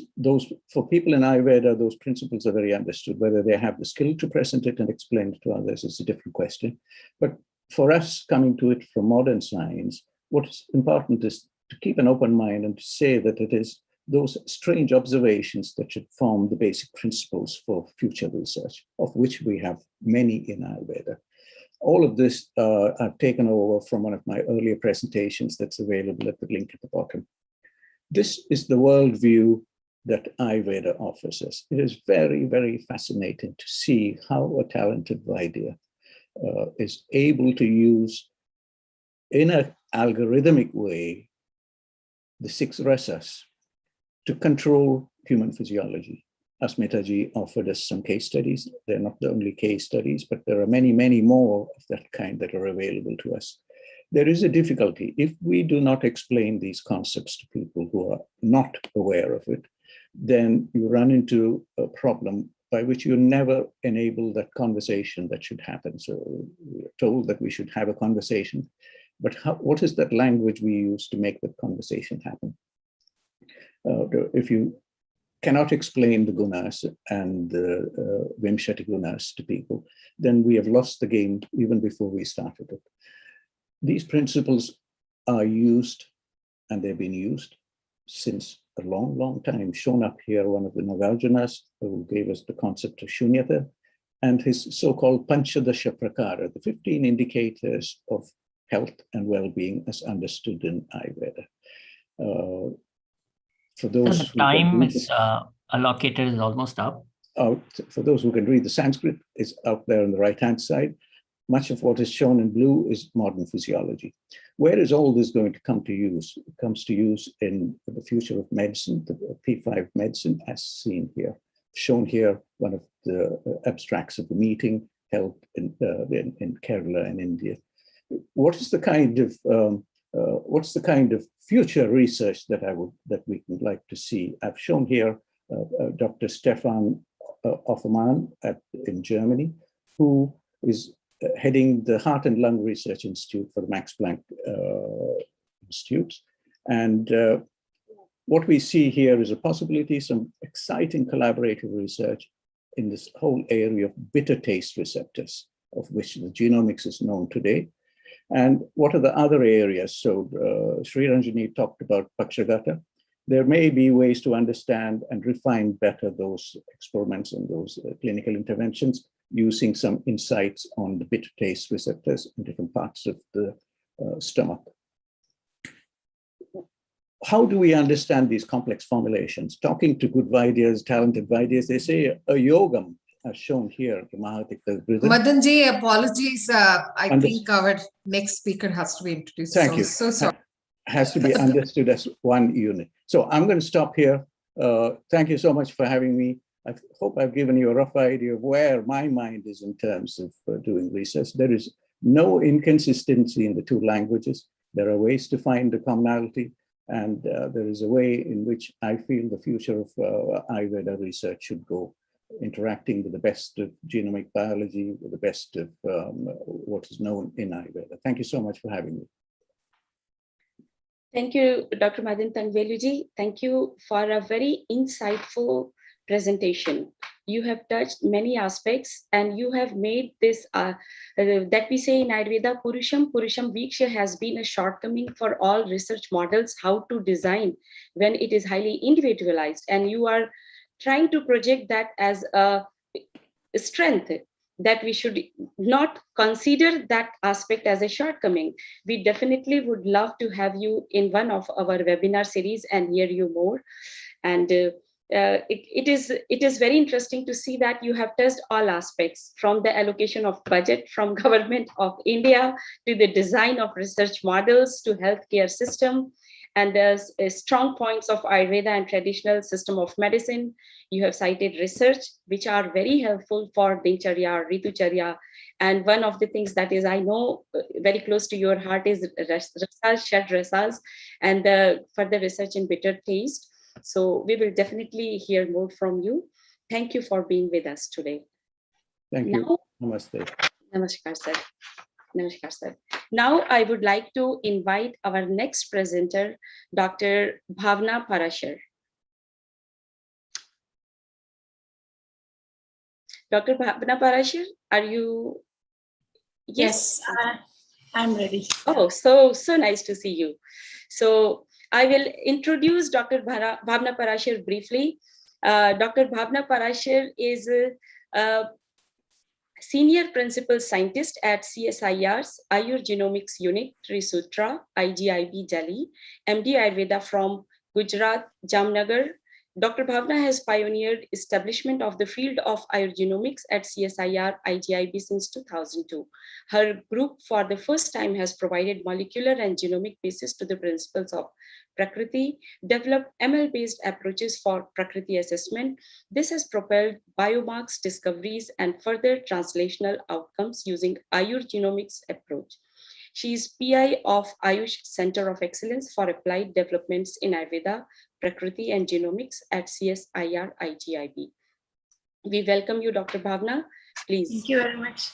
for people in Ayurveda, those principles are very understood. Whether they have the skill to present it and explain it to others is a different question. But for us, coming to it from modern science, what's important is to keep an open mind and to say that it is those strange observations that should form the basic principles for future research, of which we have many in Ayurveda. All of this I've taken over from one of my earlier presentations that's available at the link at the bottom. This is the worldview that Ayurveda offers us. It is very, very fascinating to see how a talented Vaidya is able to use, in an algorithmic way, the 6 rasas to control human physiology. Asmitaji offered us some case studies. They're not the only case studies, but there are many, many more of that kind that are available to us. There is a difficulty. If we do not explain these concepts to people who are not aware of it, then you run into a problem by which you never enable that conversation that should happen. So we're told that we should have a conversation, but what is that language we use to make that conversation happen? If you cannot explain the gunas and the Vimshati gunas to people, then we have lost the game even before we started it. These principles are used, and they've been used since a long, long time. Shown up here, one of the Nagarjunas who gave us the concept of Shunyata, and his so-called Panchadasha Prakara, the 15 indicators of health and well-being as understood in Ayurveda. For those the time is allocated is almost up. For those who can read the Sanskrit, is out there on the right-hand side. Much of what is shown in blue is modern physiology. Where is all this going to come to use? It comes to use in the future of medicine, the P5 medicine, as seen here. Shown here, one of the abstracts of the meeting held in Kerala and India. What is the kind of future research that we would like to see? I've shown here Dr. Stefan Offermann in Germany, who is heading the Heart and Lung Research Institute for the Max Planck Institutes. And what we see here is a possibility, some exciting collaborative research in this whole area of bitter taste receptors, of which the genomics is known today. And what are the other areas? So Sri Ranjani talked about Pakshagata. There may be ways to understand and refine better those experiments and those clinical interventions using some insights on the bitter taste receptors in different parts of the stomach. How do we understand these complex formulations? Talking to good Vaidyas, talented Vaidyas, they say a yogam, as shown here, the Mahatikta. Madanji, apologies. I think our next speaker has to be introduced. Thank you. So sorry. Has to be understood as one unit. So I'm going to stop here. Thank you so much for having me. I hope I've given you a rough idea of where my mind is in terms of doing research. There is no inconsistency in the two languages. There are ways to find the commonality, and there is a way in which I feel the future of Ayurveda research should go, interacting with the best of genomic biology, with the best of what is known in Ayurveda. Thank you so much for having me. Thank you, Dr. Madan Tangveluji. Thank you for a very insightful presentation. You have touched many aspects, and you have made this, that we say in Ayurveda, Purusham Viksha has been a shortcoming for all research models, how to design when it is highly individualized. And you are trying to project that as a strength, that we should not consider that aspect as a shortcoming. We definitely would love to have you in one of our webinar series and hear you more. And it is very interesting to see that you have touched all aspects, from the allocation of budget from Government of India to the design of research models to healthcare system, and there's strong points of Ayurveda and traditional system of medicine. You have cited research, which are very helpful for Dincharya, Ritucharya. And one of the things that is, I know, very close to your heart is Rasas, Shad Rasas, and the further research in bitter taste. So we will definitely hear more from you. Thank you for being with us today. Thank you. Namaste. Namaskar, sir. Namaskar, sir. Now I would like to invite our next presenter, Dr. Bhavna Parashar. Dr. Bhavna Parashar, are you? Yes, I'm ready. Oh, so nice to see you. So I will introduce Dr. Bhavna Parashar briefly. Dr. Bhavna Parashar is a Senior Principal Scientist at CSIR's Genomics Unit, Trisutra, IGIB, Delhi, MD Ayurveda from Gujarat, Jamnagar. Dr. Bhavna has pioneered establishment of the field of Genomics at CSIR IGIB since 2002. Her group for the first time has provided molecular and genomic basis to the principles of Prakriti, developed ML-based approaches for Prakriti assessment. This has propelled biomarks discoveries and further translational outcomes using Genomics approach. She is PI of Ayush Center of Excellence for Applied Developments in Ayurveda, Prakriti and Genomics at CSIR IGIB. We welcome you, Dr. Bhavna. Please. Thank you very much.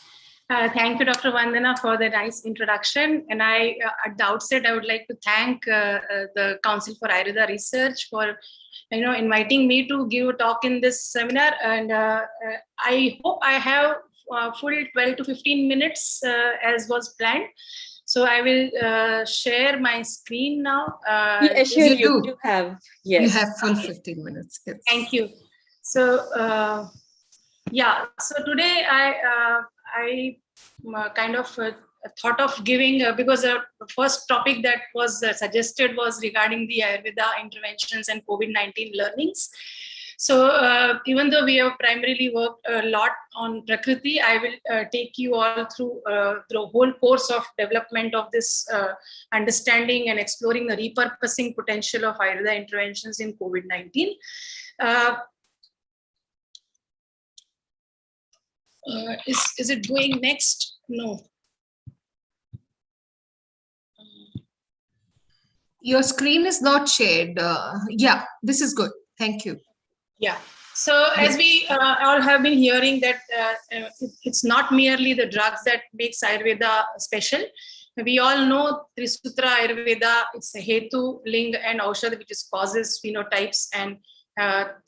Thank you, Dr. Vandana, for the nice introduction. And at the outset, I would like to thank the Council for Ayurveda Research for, inviting me to give a talk in this seminar. And I hope I have full 12 to 15 minutes as was planned. So I will share my screen now. We assure you do have, yes. You have full 15 minutes. Yes. Thank you. So, yeah, so today I kind of thought of giving, because the first topic that was suggested was regarding the Ayurveda interventions and COVID-19 learnings. So even though we have primarily worked a lot on Prakriti, I will take you all through the whole course of development of this understanding and exploring the repurposing potential of Ayurveda interventions in COVID-19. Is it going next? No. Your screen is not shared. Yeah, this is good. Thank you. Yeah. So as we all have been hearing that it's not merely the drugs that makes Ayurveda special. We all know Trisutra Ayurveda, it's a Hetu, Ling and Aushadha, which is causes, phenotypes and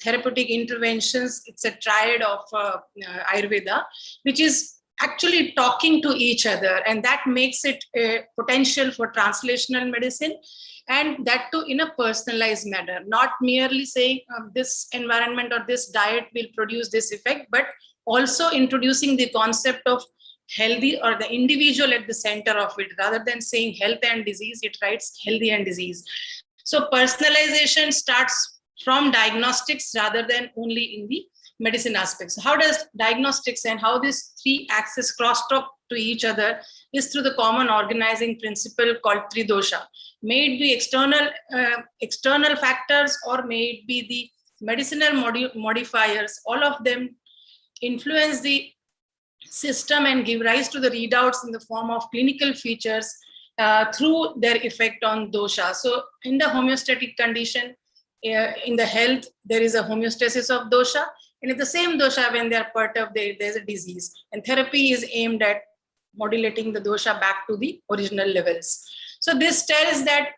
therapeutic interventions. It's a triad of Ayurveda, which is actually talking to each other, and that makes it a potential for translational medicine, and that too in a personalized manner, not merely saying this environment or this diet will produce this effect, but also introducing the concept of healthy or the individual at the center of it. Rather than saying health and disease, it writes healthy and disease. So personalization starts from diagnostics rather than only in the medicine aspects. So how does diagnostics and how these three axes crosstalk to each other is through the common organizing principle called Tridosha. May it be external factors or may it be the medicinal modifiers, all of them influence the system and give rise to the readouts in the form of clinical features through their effect on dosha. So in the homeostatic condition, in the health, there is a homeostasis of dosha. And if the same dosha, when they are perturbed, there's a disease. And therapy is aimed at modulating the dosha back to the original levels. So this tells that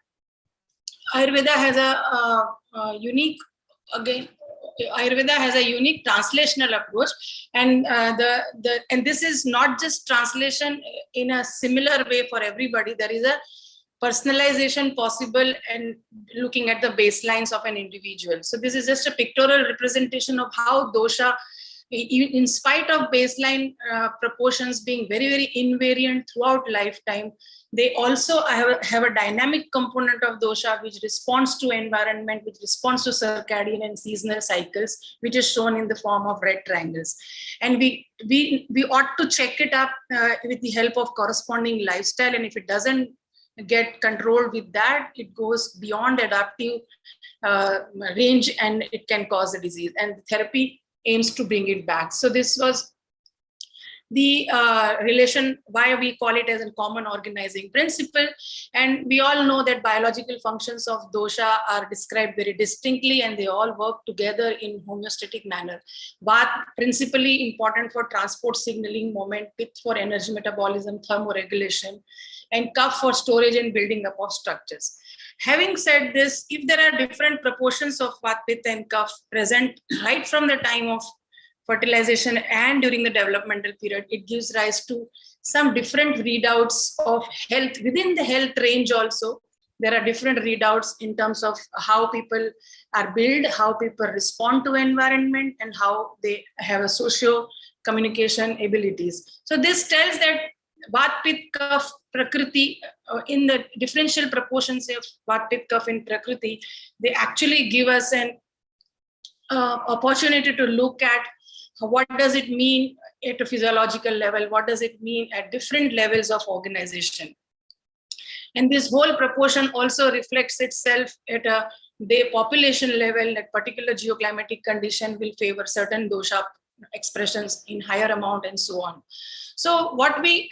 Ayurveda has a unique, again, Ayurveda has a unique translational approach, and and this is not just translation in a similar way for everybody. There is a personalization possible and looking at the baselines of an individual. So this is just a pictorial representation of how dosha, in spite of baseline proportions being very, very invariant throughout lifetime, they also have a dynamic component of dosha which responds to environment, which responds to circadian and seasonal cycles, which is shown in the form of red triangles. And we ought to check it up with the help of corresponding lifestyle. And if it doesn't get controlled with that, it goes beyond adaptive range and it can cause a disease. And the therapy aims to bring it back. So this was the relation, why we call it as a common organizing principle. And we all know that biological functions of dosha are described very distinctly and they all work together in homeostatic manner. Vata, principally important for transport signaling, moment, pitta for energy metabolism, thermoregulation, and kapha for storage and building up of structures. Having said this, if there are different proportions of vata, pitta, and kapha present right from the time of fertilization and during the developmental period, it gives rise to some different readouts of health. Within the health range also, there are different readouts in terms of how people are built, how people respond to environment, and how they have a socio communication abilities. So this tells that Vata, Pitta, Kapha, Prakriti, in the differential proportions of Vata, Pitta, Kapha in Prakriti, they actually give us an opportunity to look at what does it mean at a physiological level, what does it mean at different levels of organization. And this whole proportion also reflects itself at a population level, that particular geoclimatic condition will favor certain dosha expressions in higher amount and so on. So what we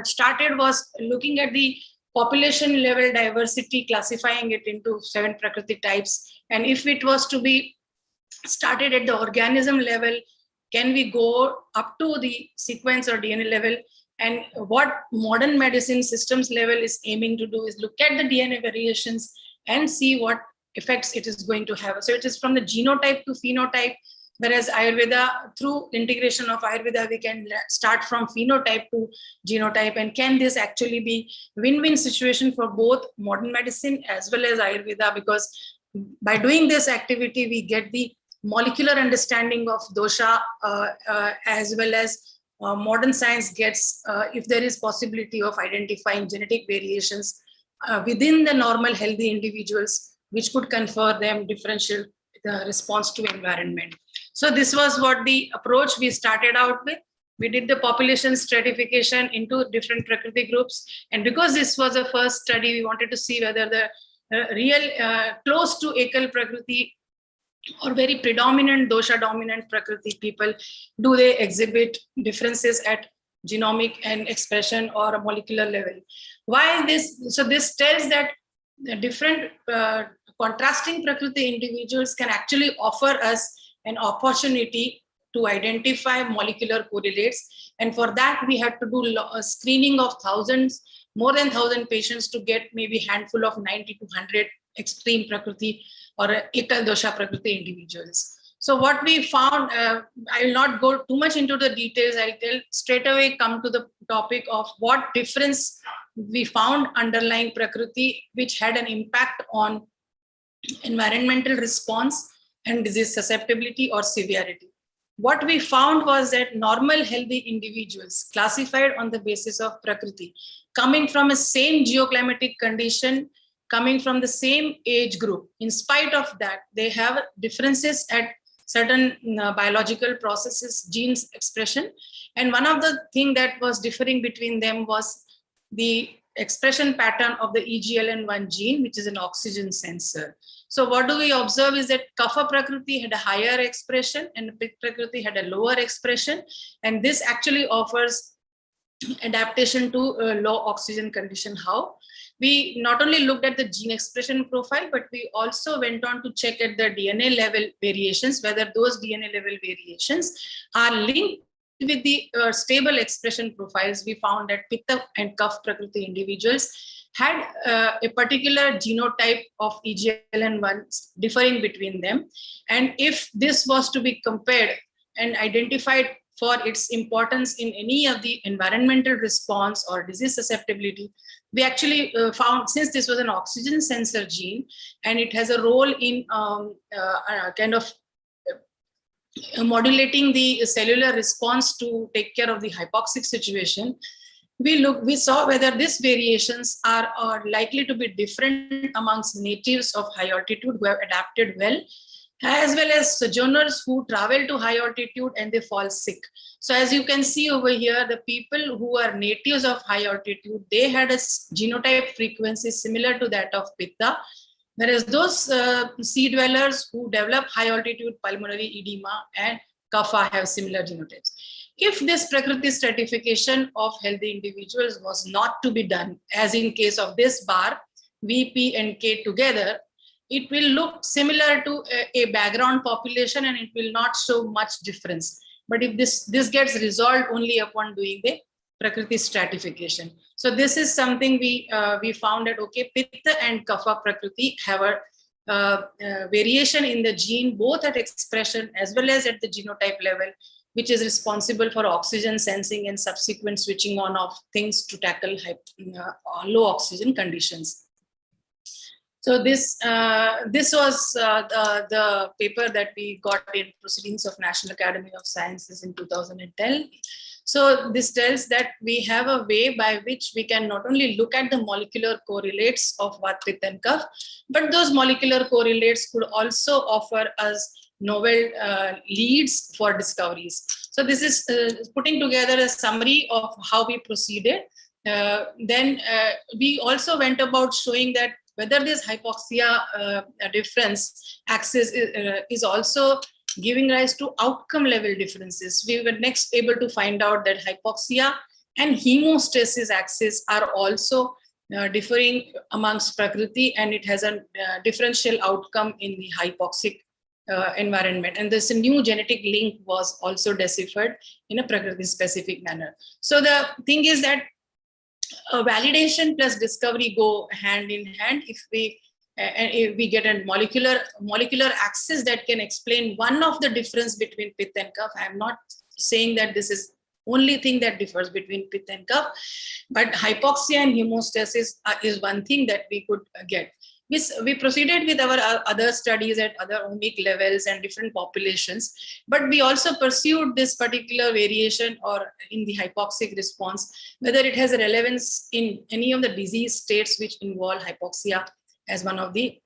started was looking at the population level diversity, classifying it into 7 Prakriti types. And if it was to be started at the organism level, can we go up to the sequence or DNA level? And what modern medicine systems level is aiming to do is look at the DNA variations and see what effects it is going to have. So it is from the genotype to phenotype, whereas Ayurveda, through integration of Ayurveda, we can start from phenotype to genotype. And can this actually be win-win situation for both modern medicine as well as Ayurveda? Because by doing this activity, we get the molecular understanding of dosha as well as modern science gets if there is possibility of identifying genetic variations within the normal healthy individuals, which could confer them differential response to environment. So this was what the approach we started out with. We did the population stratification into different Prakriti groups. And because this was a first study, we wanted to see whether the real close to Ekal Prakriti or very predominant dosha dominant Prakriti people, do they exhibit differences at genomic and expression or a molecular level? Why this? So this tells that the different contrasting Prakriti individuals can actually offer us an opportunity to identify molecular correlates. And for that, we had to do a screening of thousands, more than 1,000 patients to get maybe handful of 90 to 100 extreme Prakriti or Ekal Dosha Prakriti individuals. So what we found, I will not go too much into the details, I'll tell straight away come to the topic of what difference we found underlying Prakriti, which had an impact on environmental response and disease susceptibility or severity. What we found was that normal healthy individuals classified on the basis of Prakriti, coming from a same geoclimatic condition, coming from the same age group, in spite of that, they have differences at certain biological processes, genes expression. And one of the things that was differing between them was the expression pattern of the EGLN1 gene, which is an oxygen sensor. So what do we observe is that Kapha Prakriti had a higher expression and Pitta Prakriti had a lower expression. And this actually offers adaptation to a low oxygen condition. How? We not only looked at the gene expression profile, but we also went on to check at the DNA level variations, whether those DNA level variations are linked with the stable expression profiles. We found that Pitta and Kapha Prakriti individuals had a particular genotype of EGLN1 differing between them. And if this was to be compared and identified for its importance in any of the environmental response or disease susceptibility, we actually found, since this was an oxygen sensor gene and it has a role in kind of modulating the cellular response to take care of the hypoxic situation, we saw whether these variations are likely to be different amongst natives of high altitude who have adapted well, as well as sojourners who travel to high altitude and they fall sick. So as you can see over here, the people who are natives of high altitude, they had a genotype frequency similar to that of Pitta, whereas those sea dwellers who develop high altitude pulmonary edema and Kapha have similar genotypes. If this Prakriti stratification of healthy individuals was not to be done, as in case of this bar, V, P, and K together, it will look similar to a background population and it will not show much difference. But if this gets resolved only upon doing the Prakriti stratification. So this is something we found that, okay, Pitta and Kapha Prakriti have a variation in the gene, both at expression as well as at the genotype level, which is responsible for oxygen sensing and subsequent switching on of things to tackle low oxygen conditions. So this was the paper that we got in Proceedings of National Academy of Sciences in 2010. So this tells that we have a way by which we can not only look at the molecular correlates of Vata, Pitta, and Kapha, but those molecular correlates could also offer us novel leads for discoveries. So this is putting together a summary of how we proceeded. Then we also went about showing that whether this hypoxia difference axis is also giving rise to outcome level differences. We were next able to find out that hypoxia and hemostasis axis are also differing amongst Prakriti, and it has a differential outcome in the hypoxic environment. And this new genetic link was also deciphered in a Prakriti-specific manner. So the thing is that validation plus discovery go hand in hand. If we get a molecular axis that can explain one of the difference between pith and cough. I am not saying that this is only thing that differs between pith and cough, but hypoxia and hemostasis is one thing that we could get. We proceeded with our other studies at other omic levels and different populations, but we also pursued this particular variation or in the hypoxic response, whether it has a relevance in any of the disease states which involve hypoxia as one of the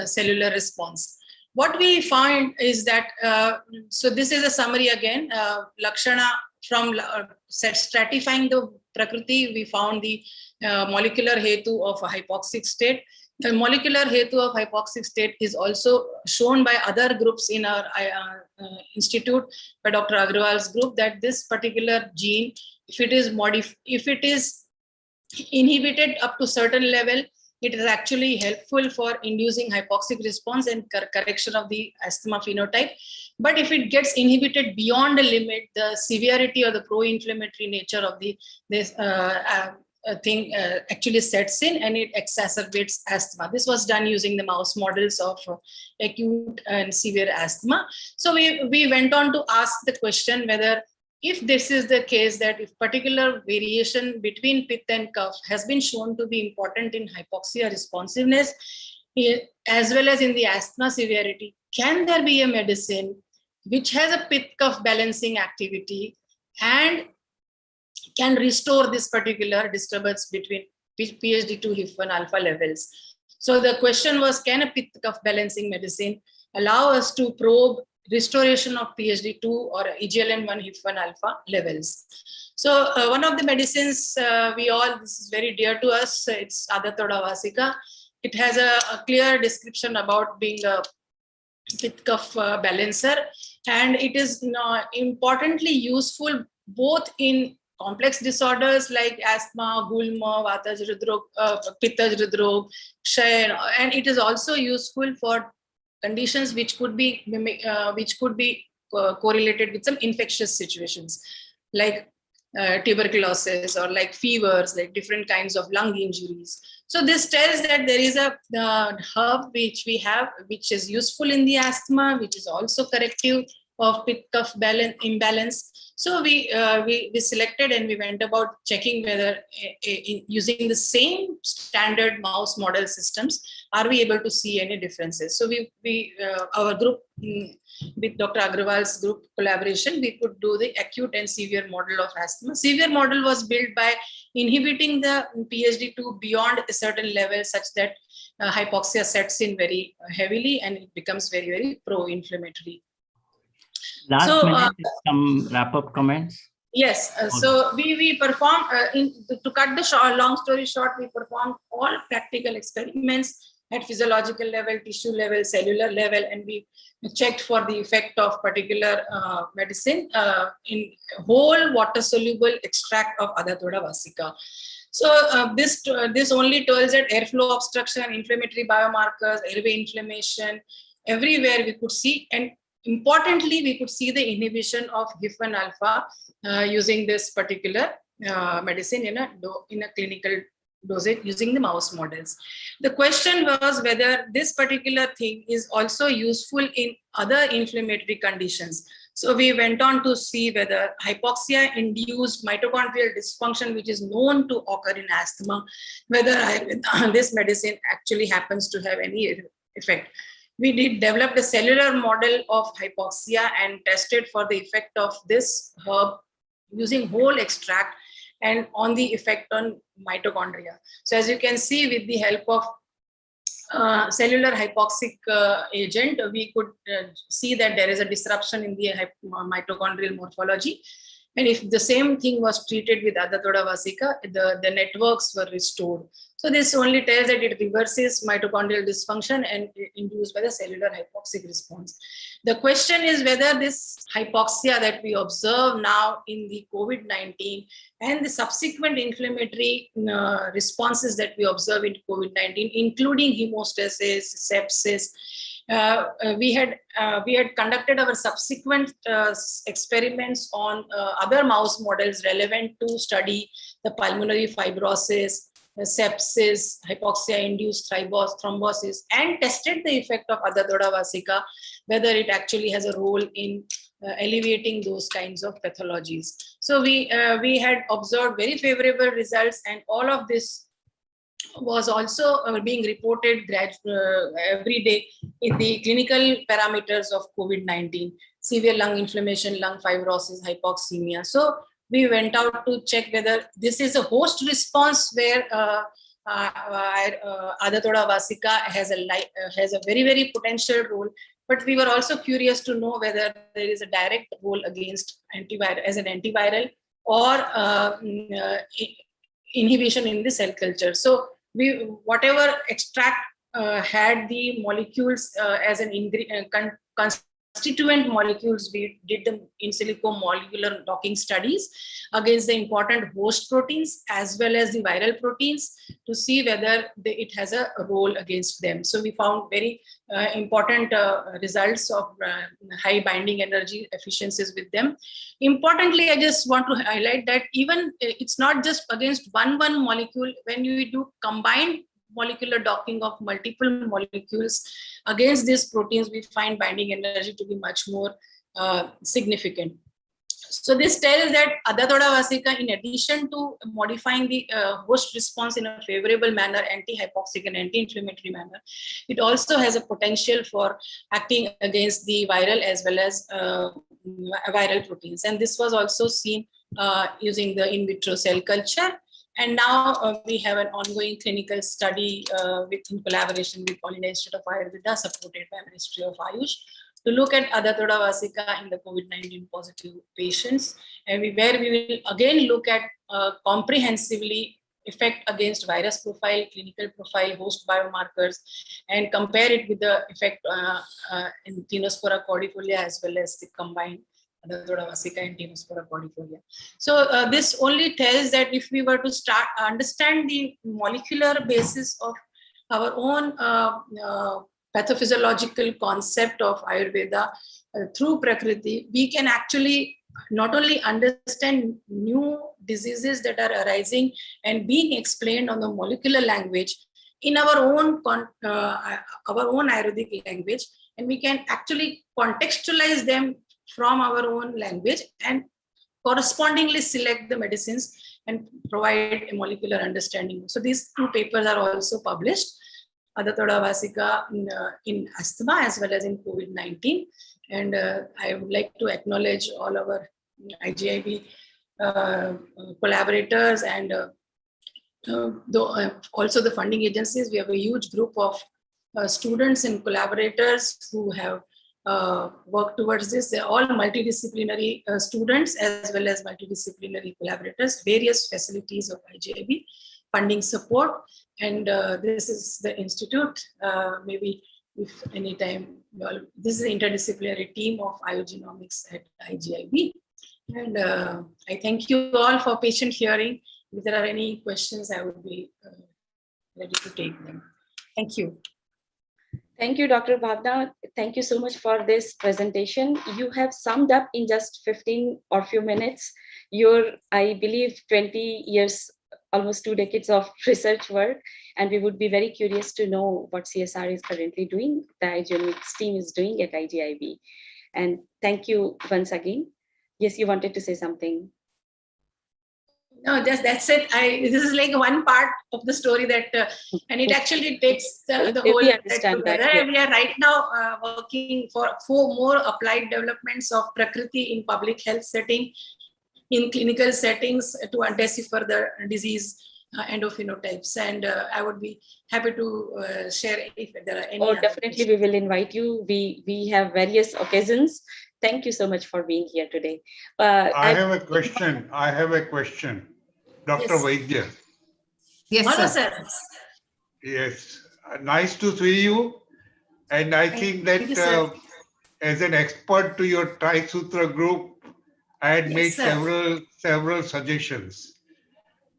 cellular response. What we find is that, so this is a summary again, Lakshana from stratifying the Prakriti, we found the molecular hetu of a hypoxic state. The molecular hetu of hypoxic state is also shown by other groups in our institute, by Dr. Agrawal's group, that this particular gene, if it is inhibited up to certain level, it is actually helpful for inducing hypoxic response and correction of the asthma phenotype. But if it gets inhibited beyond a limit, the severity or the pro-inflammatory nature of this thing actually sets in and it exacerbates asthma. This was done using the mouse models of acute and severe asthma. So we went on to ask the question whether, if this is the case, that if particular variation between pith and cough has been shown to be important in hypoxia responsiveness, as well as in the asthma severity, can there be a medicine which has a pith-cough balancing activity and can restore this particular disturbance between PHD2 HIF1 alpha levels? So the question was, can a pith-cough balancing medicine allow us to probe restoration of PHD2 or EGLN1 HIF1 alpha levels? So one of the medicines this is very dear to us, it's Adathoda vasica. It has a clear description about being a pith-cough balancer, and it is importantly useful both in complex disorders like asthma, gulma, vataj hridrog, pittaj hridrog, kshay, and it is also useful for conditions which could be correlated with some infectious situations like tuberculosis or like fevers, like different kinds of lung injuries. So this tells that there is a herb which we have, which is useful in the asthma, which is also corrective of pith-cough imbalance. So we selected and we went about checking whether using the same standard mouse model systems, are we able to see any differences? So our group, with Dr. Agrawal's group collaboration, we could do the acute and severe model of asthma. Severe model was built by inhibiting the PHD2 beyond a certain level such that hypoxia sets in very heavily and it becomes very, very pro-inflammatory. Last minute, some wrap-up comments. Yes, so we perform, to cut the long story short, we performed all practical experiments at physiological level, tissue level, cellular level, and we checked for the effect of particular medicine in whole water-soluble extract of Adathoda vasica. So this only tells that airflow obstruction, inflammatory biomarkers, airway inflammation, everywhere we could see, and importantly, we could see the inhibition of HIF1 alpha using this particular medicine in a clinical dosage using the mouse models. The question was whether this particular thing is also useful in other inflammatory conditions. So we went on to see whether hypoxia-induced mitochondrial dysfunction, which is known to occur in asthma, whether this medicine actually happens to have any effect. We developed a cellular model of hypoxia and tested for the effect of this herb using whole extract and on the effect on mitochondria. So as you can see, with the help of cellular hypoxic agent, we could see that there is a disruption in the mitochondrial morphology. And if the same thing was treated with Adathoda vasica, the networks were restored. So this only tells that it reverses mitochondrial dysfunction and induced by the cellular hypoxic response. The question is whether this hypoxia that we observe now in the COVID-19 and the subsequent inflammatory responses that we observe in COVID-19, including hemostasis, sepsis, we had conducted our subsequent experiments on other mouse models relevant to study the pulmonary fibrosis, sepsis, hypoxia-induced thrombosis, and tested the effect of Adatoda vasica, whether it actually has a role in alleviating those kinds of pathologies. So we had observed very favorable results, and all of this was also being reported every day in the clinical parameters of COVID-19, severe lung inflammation, lung fibrosis, hypoxemia. So we went out to check whether this is a host response where Adatoda vasica has a very, very potential role. But we were also curious to know whether there is a direct role against as an antiviral or inhibition in the cell culture. So whatever extract had the molecules as an constituent molecules, we did the in silico molecular docking studies against the important host proteins as well as the viral proteins to see whether it has a role against them. So we found very important results of high binding energy efficiencies with them. Importantly, I just want to highlight that even it's not just against one molecule. When you do combined molecular docking of multiple molecules against these proteins, we find binding energy to be much more significant. So this tells that Adatoda vasica, in addition to modifying the host response in a favorable manner, anti-hypoxic and anti-inflammatory manner, it also has a potential for acting against the viral as well as viral proteins. And this was also seen using the in vitro cell culture. And now we have an ongoing clinical study in collaboration with All India Institute of Ayurveda, supported by Ministry of Ayush, to look at Adatoda vasica in the COVID-19 positive patients, and where we will again look at comprehensively effect against virus profile, clinical profile, host biomarkers, and compare it with the effect in Tinospora cordifolia as well as the combined Adatoda vasica and Tinospora cordifolia. So this only tells that if we were to start understand the molecular basis of our own pathophysiological concept of Ayurveda through Prakriti, we can actually not only understand new diseases that are arising and being explained on the molecular language in our own Ayurvedic language, and we can actually contextualize them from our own language and correspondingly select the medicines and provide a molecular understanding. So these two papers are also published, Adatoda vasica in asthma as well as in COVID-19. And I would like to acknowledge all our IGIB collaborators and also the funding agencies. We have a huge group of students and collaborators who have worked towards this. They're all multidisciplinary students as well as multidisciplinary collaborators, various facilities of IGIB, funding support. And this is the institute. Maybe if anytime, this is the interdisciplinary team of Iogenomics at IGIB. And I thank you all for patient hearing. If there are any questions, I would be ready to take them. Thank you. Thank you, Dr. Bhavna. Thank you so much for this presentation. You have summed up in just 15 or few minutes your, I believe, 20 years, almost 2 decades of research work. And we would be very curious to know what CSR is currently doing, the Iogenomics team is doing at IGIB. And thank you once again. Yes, you wanted to say something. No, just that's it. This is like one part of the story that, and it actually takes the whole together. Yeah. And we are right now working for 4 more applied developments of Prakriti in public health setting, in clinical settings to decipher the disease endophenotypes. And I would be happy to share if there are any. Oh, definitely, we will invite you. We have various occasions. Thank you so much for being here today. I have a question. Dr. Yes. Vaidya. Yes, Hello, sir. sir. Yes, nice to see you. And I think that as an expert to your Tri-Sutra group, I had made several suggestions.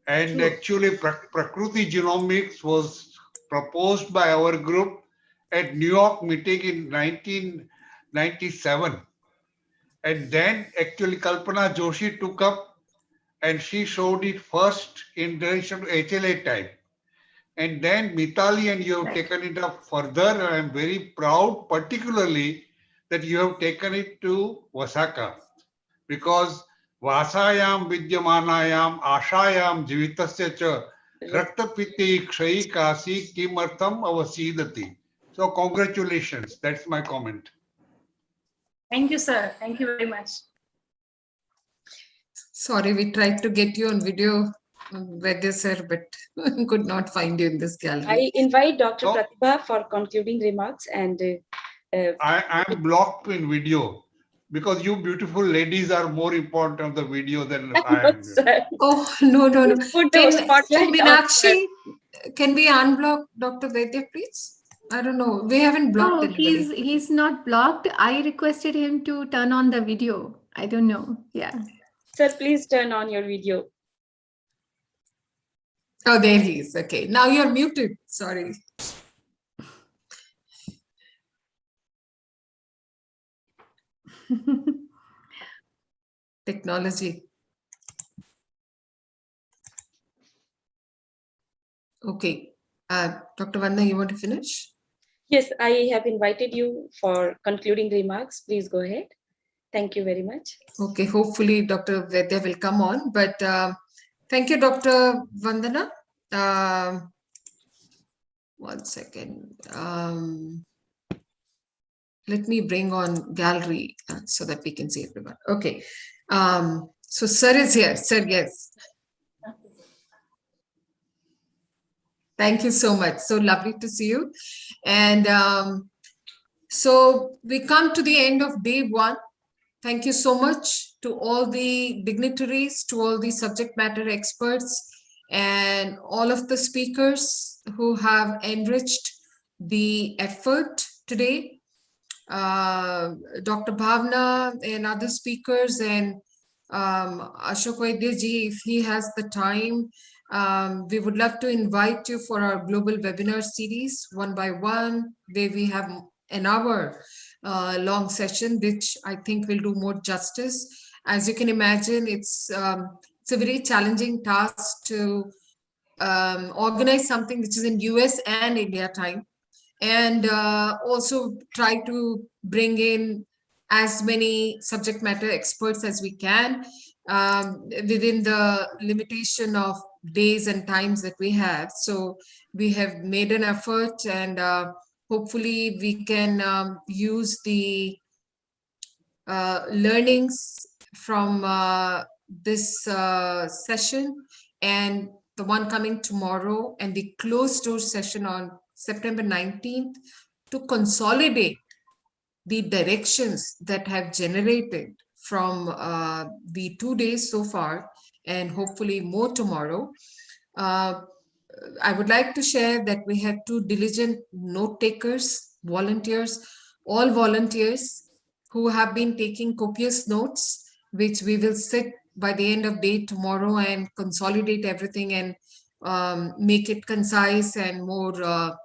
And actually, Prakriti Genomics was proposed by our group at New York meeting in 1997. And then actually Kalpana Joshi took up and she showed it first in relation to HLA type. And then Mitali and you have taken it up further. And I'm very proud, particularly that you have taken it to Vasaka, because Vasayam Vidyamanayam Ashayam Jivitasya cha Raktapiti Kshayikasi Kimartham Avasidati. So congratulations. That's my comment. Thank you, sir. Thank you very much. Sorry, we tried to get you on video, Vaidya sir, but could not find you in this gallery. I invite Dr. Pratibha for concluding remarks and I am blocked in video because you beautiful ladies are more important on the video than I am. Oh, no. Spotlight Meenakshi, can we unblock Dr. Vaidya, please? I don't know. We haven't blocked No, anybody. he's not blocked. I requested him to turn on the video. I don't know. Yeah. Sir, please turn on your video. Oh, there he is. Okay. Now you're muted. Sorry. Technology. Okay. Dr. Vanna, you want to finish? Yes, I have invited you for concluding remarks. Please go ahead. Thank you very much. Okay. Hopefully, Dr. Vaidya will come on. But thank you, Dr. Vandana. One second. Let me bring on gallery so that we can see everyone. Okay. So sir is here. Sir, yes. Thank you so much. So lovely to see you. And so we come to the end of day one. Thank you so much to all the dignitaries, to all the subject matter experts, and all of the speakers who have enriched the effort today. Dr. Bhavna and other speakers, and Ashok Vaidya ji, if he has the time, we would love to invite you for our global webinar series, one by one, where we have an hour long session, which I think will do more justice. As you can imagine, it's a very challenging task to organize something which is in US and India time, and also try to bring in as many subject matter experts as we can within the limitation of days and times that we have. So we have made an effort, and hopefully we can use the learnings from this session and the one coming tomorrow and the closed door session on September 19th to consolidate the directions that have generated from the 2 days so far, and hopefully more tomorrow. I would like to share that we had 2 diligent note takers, volunteers, all volunteers who have been taking copious notes, which we will sit by the end of day tomorrow and consolidate everything and make it concise and more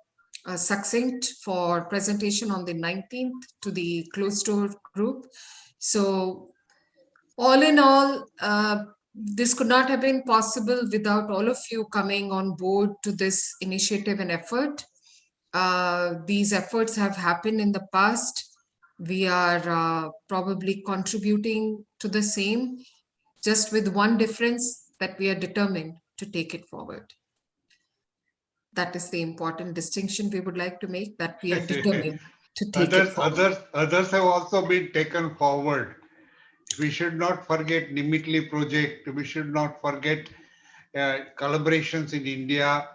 succinct for presentation on the 19th to the closed door group. So all in all, this could not have been possible without all of you coming on board to this initiative and effort. These efforts have happened in the past. We are probably contributing to the same, just with one difference, that we are determined to take it forward. That is the important distinction we would like to make, that we are determined to take it forward. Others have also been taken forward. We should not forget Nimitli project. We should not forget collaborations in India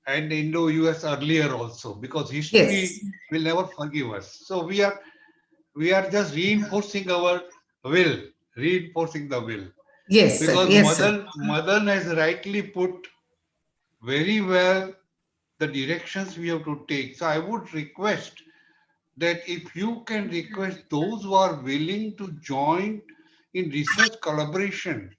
and Indo-US earlier also, because history will never forgive us. So we are just reinforcing our will, reinforcing the will. Yes, because yes, Madan has rightly put very well the directions we have to take. So I would request that if you can request those who are willing to join in research collaboration,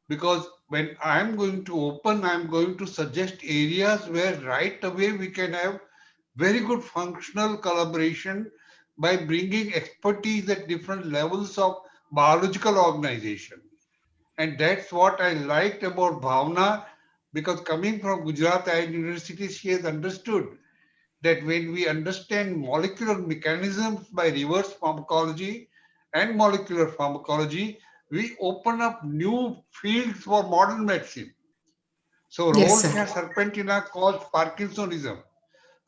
because when I'm going to open, I'm going to suggest areas where right away we can have very good functional collaboration by bringing expertise at different levels of biological organization. And that's what I liked about Bhavna, because coming from Gujarat University, she has understood that when we understand molecular mechanisms by reverse pharmacology and molecular pharmacology, we open up new fields for modern medicine. So Yes, Rolfia sir. serpentina caused Parkinsonism.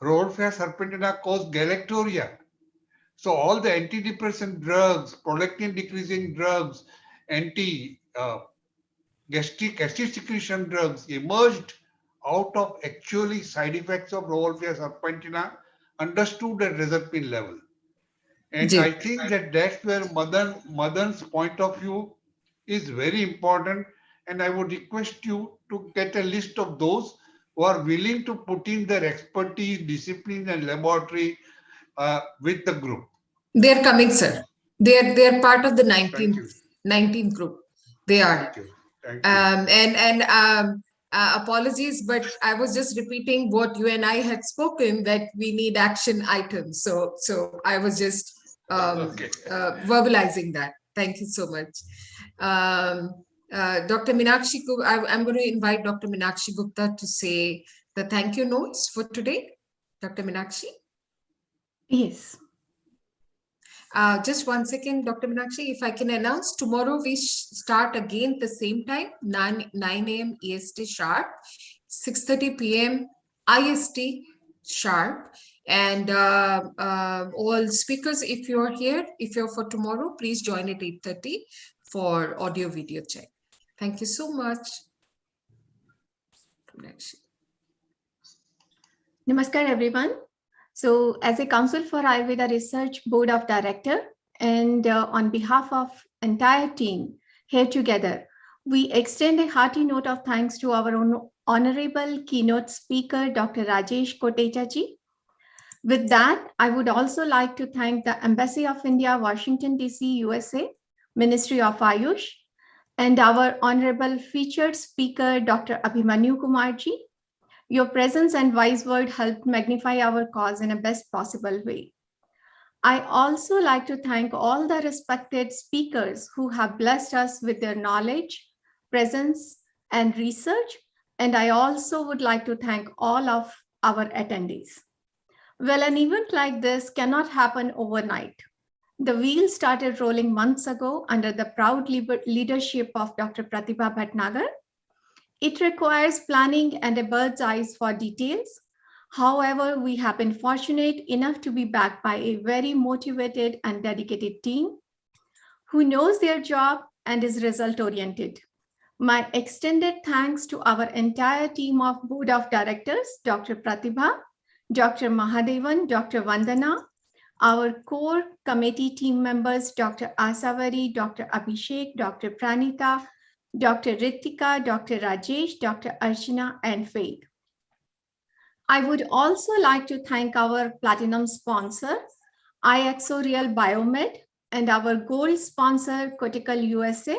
Rolfia serpentina caused galactoria. So all the antidepressant drugs, prolactin decreasing drugs, gastric acid secretion drugs emerged out of actually side effects of Rolfia serpentina understood at reserpine level. And I think that that's where Madan's point of view is very important. And I would request you to get a list of those who are willing to put in their expertise, discipline, and laboratory with the group. They're coming, sir. They're part of the 19th group. They are. Thank you. Thank you. Apologies, but I was just repeating what you and I had spoken, that we need action items. So I was just verbalizing that. Thank you so much. Dr. Meenakshi, I'm going to invite Dr. Meenakshi Gupta to say the thank you notes for today. Dr. Meenakshi? Yes. Just 1 second, Dr. Meenakshi, if I can announce, tomorrow we start again the same time, 9 a.m. EST sharp, 6:30 p.m. IST sharp. And all speakers, if you're here, if you're for tomorrow, please join at 8:30 for audio video check. Thank you so much. Namaskar, everyone. So as a Council for Ayurveda Research Board of Director, and on behalf of entire team here together, we extend a hearty note of thanks to our honorable keynote speaker, Dr. Rajesh Kotecha ji. With that, I would also like to thank the Embassy of India, Washington, DC, USA, Ministry of Ayush, and our honorable featured speaker, Dr. Abhimanyu Kumar ji. Your presence and wise word helped magnify our cause in a best possible way. I also like to thank all the respected speakers who have blessed us with their knowledge, presence, and research. And I also would like to thank all of our attendees. Well, an event like this cannot happen overnight. The wheel started rolling months ago under the proud leadership of Dr. Pratibha Bhatnagar. It requires planning and a bird's eye for details. However, we have been fortunate enough to be backed by a very motivated and dedicated team who knows their job and is result-oriented. My extended thanks to our entire team of Board of Directors, Dr. Pratibha, Dr. Mahadevan, Dr. Vandana, our core committee team members, Dr. Asavari, Dr. Abhishek, Dr. Pranita, Dr. Ritika, Dr. Rajesh, Dr. Archana, and Faith. I would also like to thank our platinum sponsor, iXoreal Biomed, and our gold sponsor, Cortical USA,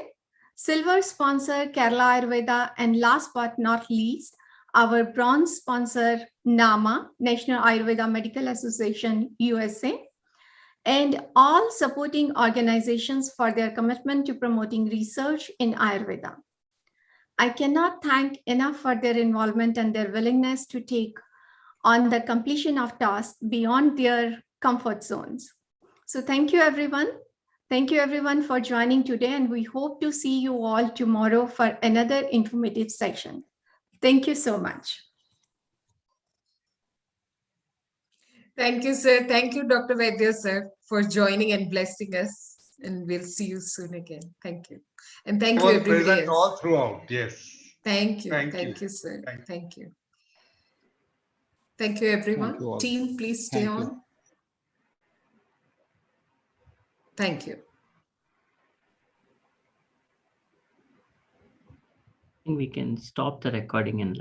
silver sponsor, Kerala Ayurveda, and last but not least, our bronze sponsor, NAMA, National Ayurveda Medical Association, USA, and all supporting organizations for their commitment to promoting research in Ayurveda. I cannot thank enough for their involvement and their willingness to take on the completion of tasks beyond their comfort zones. So thank you, everyone. Thank you, everyone, for joining today, and we hope to see you all tomorrow for another informative session. Thank you so much. Thank you, sir. Thank you, Dr. Vaidya, sir, for joining and blessing us. And we'll see you soon again. Thank you. And thank you, everybody Present else. all throughout, yes. Thank you. Thank you, sir. Thank you. Thank you, everyone. Thank you all. Team, please stay Thank you. on. Thank you. I think we can stop the recording and